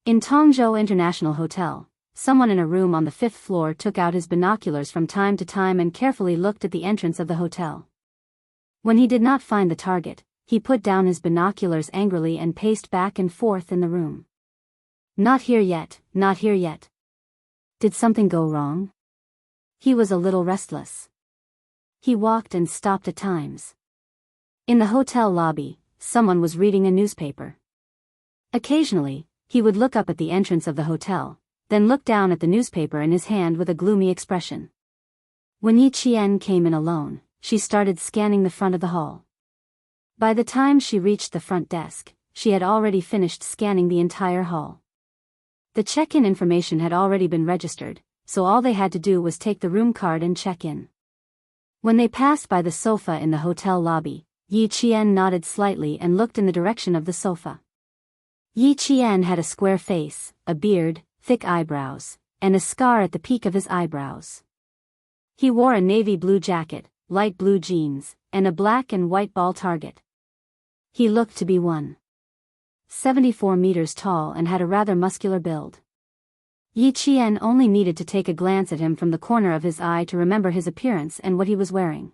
Speaker 1: In Tongzhou International Hotel, someone in a room on the fifth floor took out his binoculars from time to time and carefully looked at the entrance of the hotel. When he did not find the target, he put down his binoculars angrily and paced back and forth in the room. Not here yet, not here yet. Did something go wrong? He was a little restless. He walked and stopped at times. In the hotel lobby, someone was reading a newspaper. Occasionally, he would look up at the entrance of the hotel, then look down at the newspaper in his hand with a gloomy expression. When Yi Qian came in alone, she started scanning the front of the hall. By the time she reached the front desk, she had already finished scanning the entire hall. The check-in information had already been registered, so all they had to do was take the room card and check in. When they passed by the sofa in the hotel lobby, Yi Qian nodded slightly and looked in the direction of the sofa. Yi Qian had a square face, a beard, thick eyebrows, and a scar at the peak of his eyebrows. He wore a navy blue jacket, light blue jeans, and a black and white ball target. He looked to be 1.74 meters tall and had a rather muscular build. Yi Qian only needed to take a glance at him from the corner of his eye to remember his appearance and what he was wearing.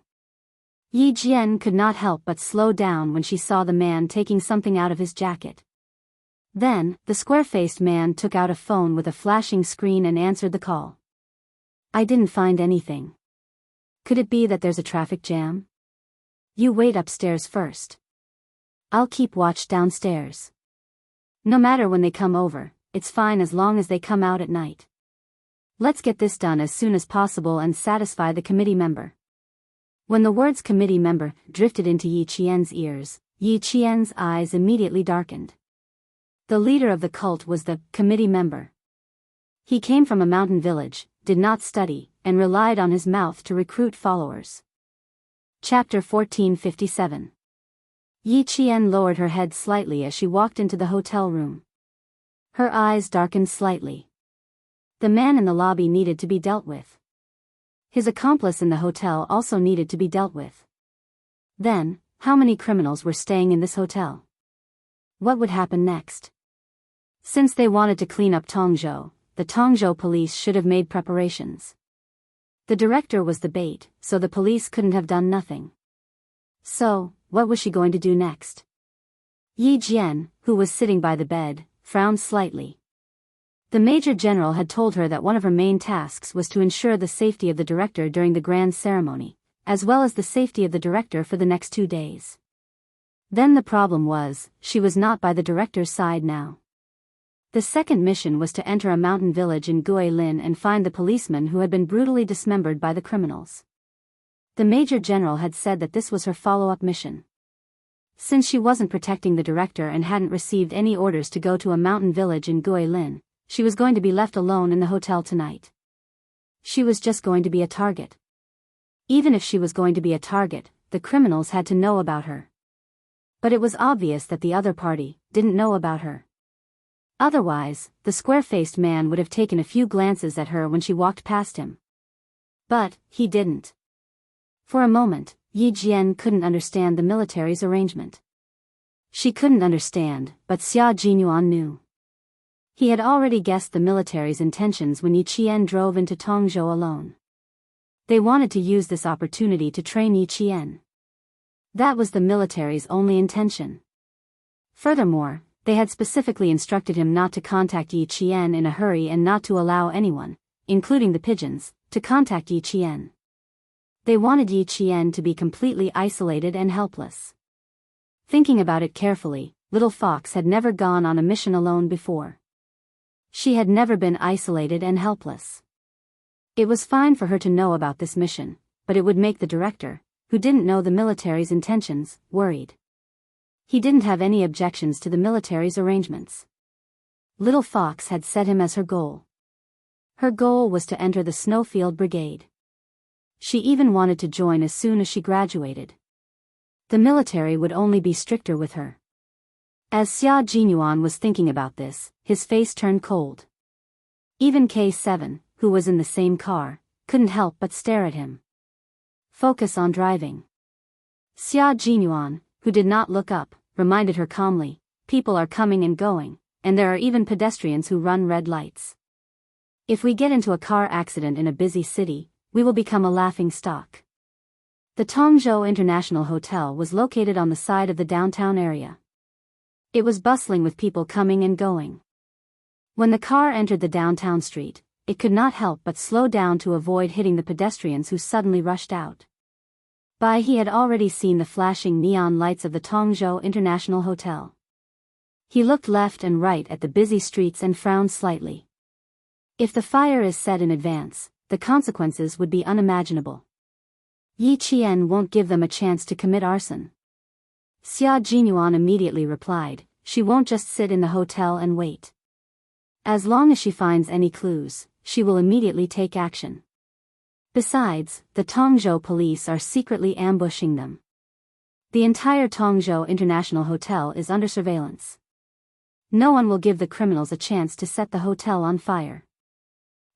Speaker 1: Yi Qian could not help but slow down when she saw the man taking something out of his jacket. Then, the square-faced man took out a phone with a flashing screen and answered the call. I didn't find anything. Could it be that there's a traffic jam? You wait upstairs first. I'll keep watch downstairs. No matter when they come over, it's fine as long as they come out at night. Let's get this done as soon as possible and satisfy the committee member. When the words committee member drifted into Yi Qian's ears, Yi Qian's eyes immediately darkened. The leader of the cult was the committee member. He came from a mountain village, did not study, and relied on his mouth to recruit followers. Chapter 1457. Yi Qian lowered her head slightly as she walked into the hotel room. Her eyes darkened slightly. The man in the lobby needed to be dealt with. His accomplice in the hotel also needed to be dealt with. Then, how many criminals were staying in this hotel? What would happen next? Since they wanted to clean up Tongzhou, the Tongzhou police should have made preparations. The director was the bait, so the police couldn't have done nothing. So, what was she going to do next? Yi Jian, who was sitting by the bed, frowned slightly. The Major General had told her that one of her main tasks was to ensure the safety of the director during the grand ceremony, as well as the safety of the director for the next 2 days. Then the problem was, she was not by the director's side now. The second mission was to enter a mountain village in Guilin and find the policeman who had been brutally dismembered by the criminals. The Major General had said that this was her follow-up mission. Since she wasn't protecting the director and hadn't received any orders to go to a mountain village in Guilin, she was going to be left alone in the hotel tonight. She was just going to be a target. Even if she was going to be a target, the criminals had to know about her. But it was obvious that the other party didn't know about her. Otherwise, the square-faced man would have taken a few glances at her when she walked past him. But he didn't. For a moment, Yi Jian couldn't understand the military's arrangement. She couldn't understand, but Xia Jinyuan knew. He had already guessed the military's intentions when Yi Qian drove into Tongzhou alone. They wanted to use this opportunity to train Yi Qian. That was the military's only intention. Furthermore, they had specifically instructed him not to contact Yi Qian in a hurry and not to allow anyone, including the pigeons, to contact Yi Qian. They wanted Yi Qian to be completely isolated and helpless. Thinking about it carefully, Little Fox had never gone on a mission alone before. She had never been isolated and helpless. It was fine for her to know about this mission, but it would make the director, who didn't know the military's intentions, worried. He didn't have any objections to the military's arrangements. Little Fox had set him as her goal. Her goal was to enter the Snowfield Brigade. She even wanted to join as soon as she graduated. The military would only be stricter with her. As Xia Jinyuan was thinking about this, his face turned cold. Even K7, who was in the same car, couldn't help but stare at him. Focus on driving. Xia Jinyuan, who did not look up, reminded her calmly, people are coming and going, and there are even pedestrians who run red lights. If we get into a car accident in a busy city, we will become a laughing stock. The Tongzhou International Hotel was located on the side of the downtown area. It was bustling with people coming and going. When the car entered the downtown street, it could not help but slow down to avoid hitting the pedestrians who suddenly rushed out. He had already seen the flashing neon lights of the Tongzhou International Hotel. He looked left and right at the busy streets and frowned slightly. If the fire is set in advance, the consequences would be unimaginable. Yi Qian won't give them a chance to commit arson. Xia Jinyuan immediately replied, she won't just sit in the hotel and wait. As long as she finds any clues, she will immediately take action. Besides, the Tongzhou police are secretly ambushing them. The entire Tongzhou International Hotel is under surveillance. No one will give the criminals a chance to set the hotel on fire.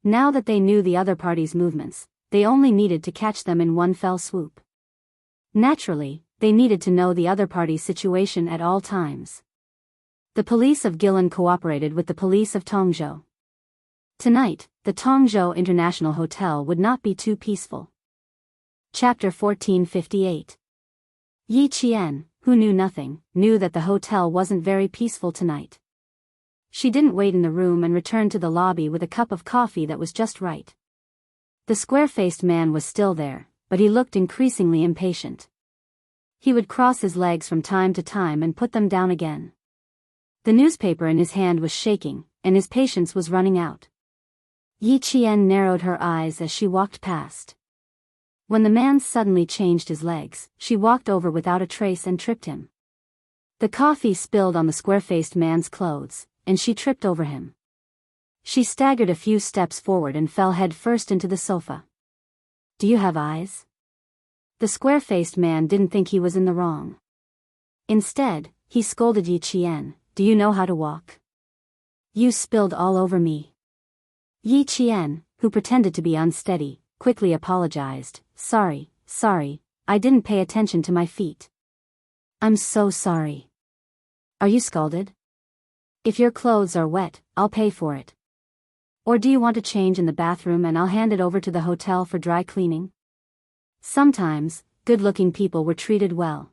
Speaker 1: Now that they knew the other party's movements, they only needed to catch them in one fell swoop. Naturally, they needed to know the other party's situation at all times. The police of Guilin cooperated with the police of Tongzhou. Tonight, the Tongzhou International Hotel would not be too peaceful. Chapter 1458. Yi Qian, who knew nothing, knew that the hotel wasn't very peaceful tonight. She didn't wait in the room and returned to the lobby with a cup of coffee that was just right. The square-faced man was still there, but he looked increasingly impatient. He would cross his legs from time to time and put them down again. The newspaper in his hand was shaking, and his patience was running out. Yi Qian narrowed her eyes as she walked past. When the man suddenly changed his legs, she walked over without a trace and tripped him. The coffee spilled on the square-faced man's clothes, and she tripped over him. She staggered a few steps forward and fell head first into the sofa. Do you have eyes? The square-faced man didn't think he was in the wrong. Instead, he scolded Yi Qian, do you know how to walk? You spilled all over me. Yi Qian, who pretended to be unsteady, quickly apologized, sorry, I didn't pay attention to my feet. I'm so sorry. Are you scalded? If your clothes are wet, I'll pay for it. Or do you want to change in the bathroom and I'll hand it over to the hotel for dry cleaning? Sometimes, good-looking people were treated well.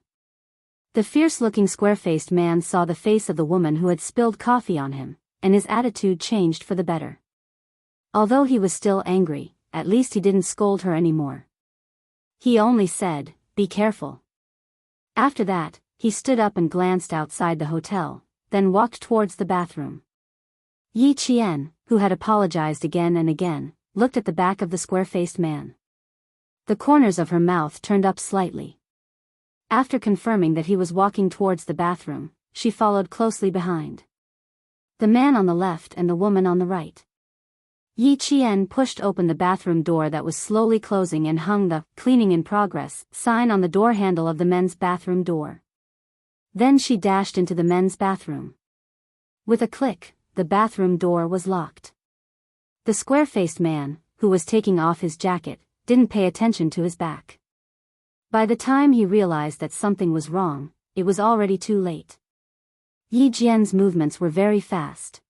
Speaker 1: The fierce-looking square-faced man saw the face of the woman who had spilled coffee on him, and his attitude changed for the better. Although he was still angry, at least he didn't scold her anymore. He only said, be careful. After that, he stood up and glanced outside the hotel, then walked towards the bathroom. Yi Qian, who had apologized again and again, looked at the back of the square-faced man. The corners of her mouth turned up slightly. After confirming that he was walking towards the bathroom, she followed closely behind. The man on the left and the woman on the right. Yi Qian pushed open the bathroom door that was slowly closing and hung the "Cleaning in Progress" sign on the door handle of the men's bathroom door. Then she dashed into the men's bathroom. With a click, the bathroom door was locked. The square-faced man, who was taking off his jacket, didn't pay attention to his back. By the time he realized that something was wrong, it was already too late. Yi Qian's movements were very fast.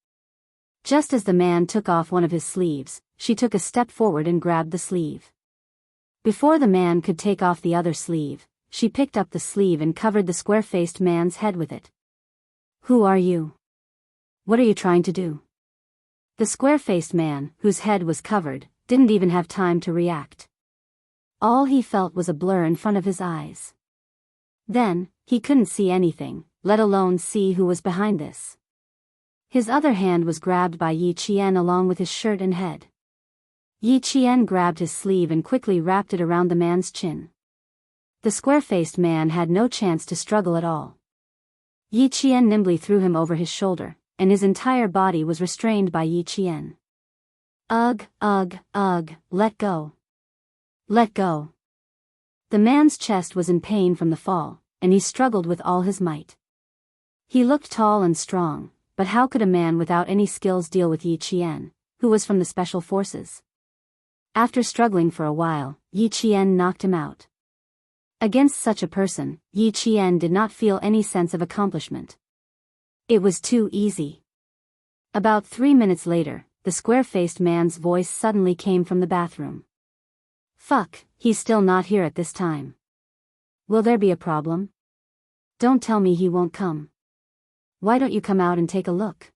Speaker 1: Just as the man took off one of his sleeves, she took a step forward and grabbed the sleeve. Before the man could take off the other sleeve, she picked up the sleeve and covered the square-faced man's head with it. Who are you? What are you trying to do? The square-faced man, whose head was covered, didn't even have time to react. All he felt was a blur in front of his eyes. Then, he couldn't see anything, let alone see who was behind this. His other hand was grabbed by Yi Qian along with his shirt and head. Yi Qian grabbed his sleeve and quickly wrapped it around the man's chin. The square-faced man had no chance to struggle at all. Yi Qian nimbly threw him over his shoulder, and his entire body was restrained by Yi Qian. Ugh, let go. Let go. The man's chest was in pain from the fall, and he struggled with all his might. He looked tall and strong, but how could a man without any skills deal with Yi Qian, who was from the special forces? After struggling for a while, Yi Qian knocked him out. Against such a person, Yi Qian did not feel any sense of accomplishment. It was too easy. About 3 minutes later, the square-faced man's voice suddenly came from the bathroom. Fuck, he's still not here at this time. Will there be a problem? Don't tell me he won't come. Why don't you come out and take a look?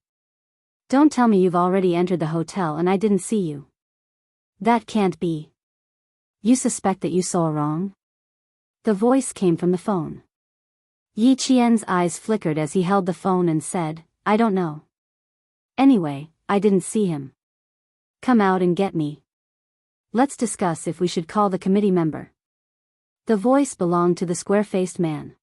Speaker 1: Don't tell me you've already entered the hotel and I didn't see you. That can't be. You suspect that you saw wrong? The voice came from the phone. Yi Qian's eyes flickered as he held the phone and said, I don't know. Anyway, I didn't see him. Come out and get me. Let's discuss if we should call the committee member. The voice belonged to the square-faced man.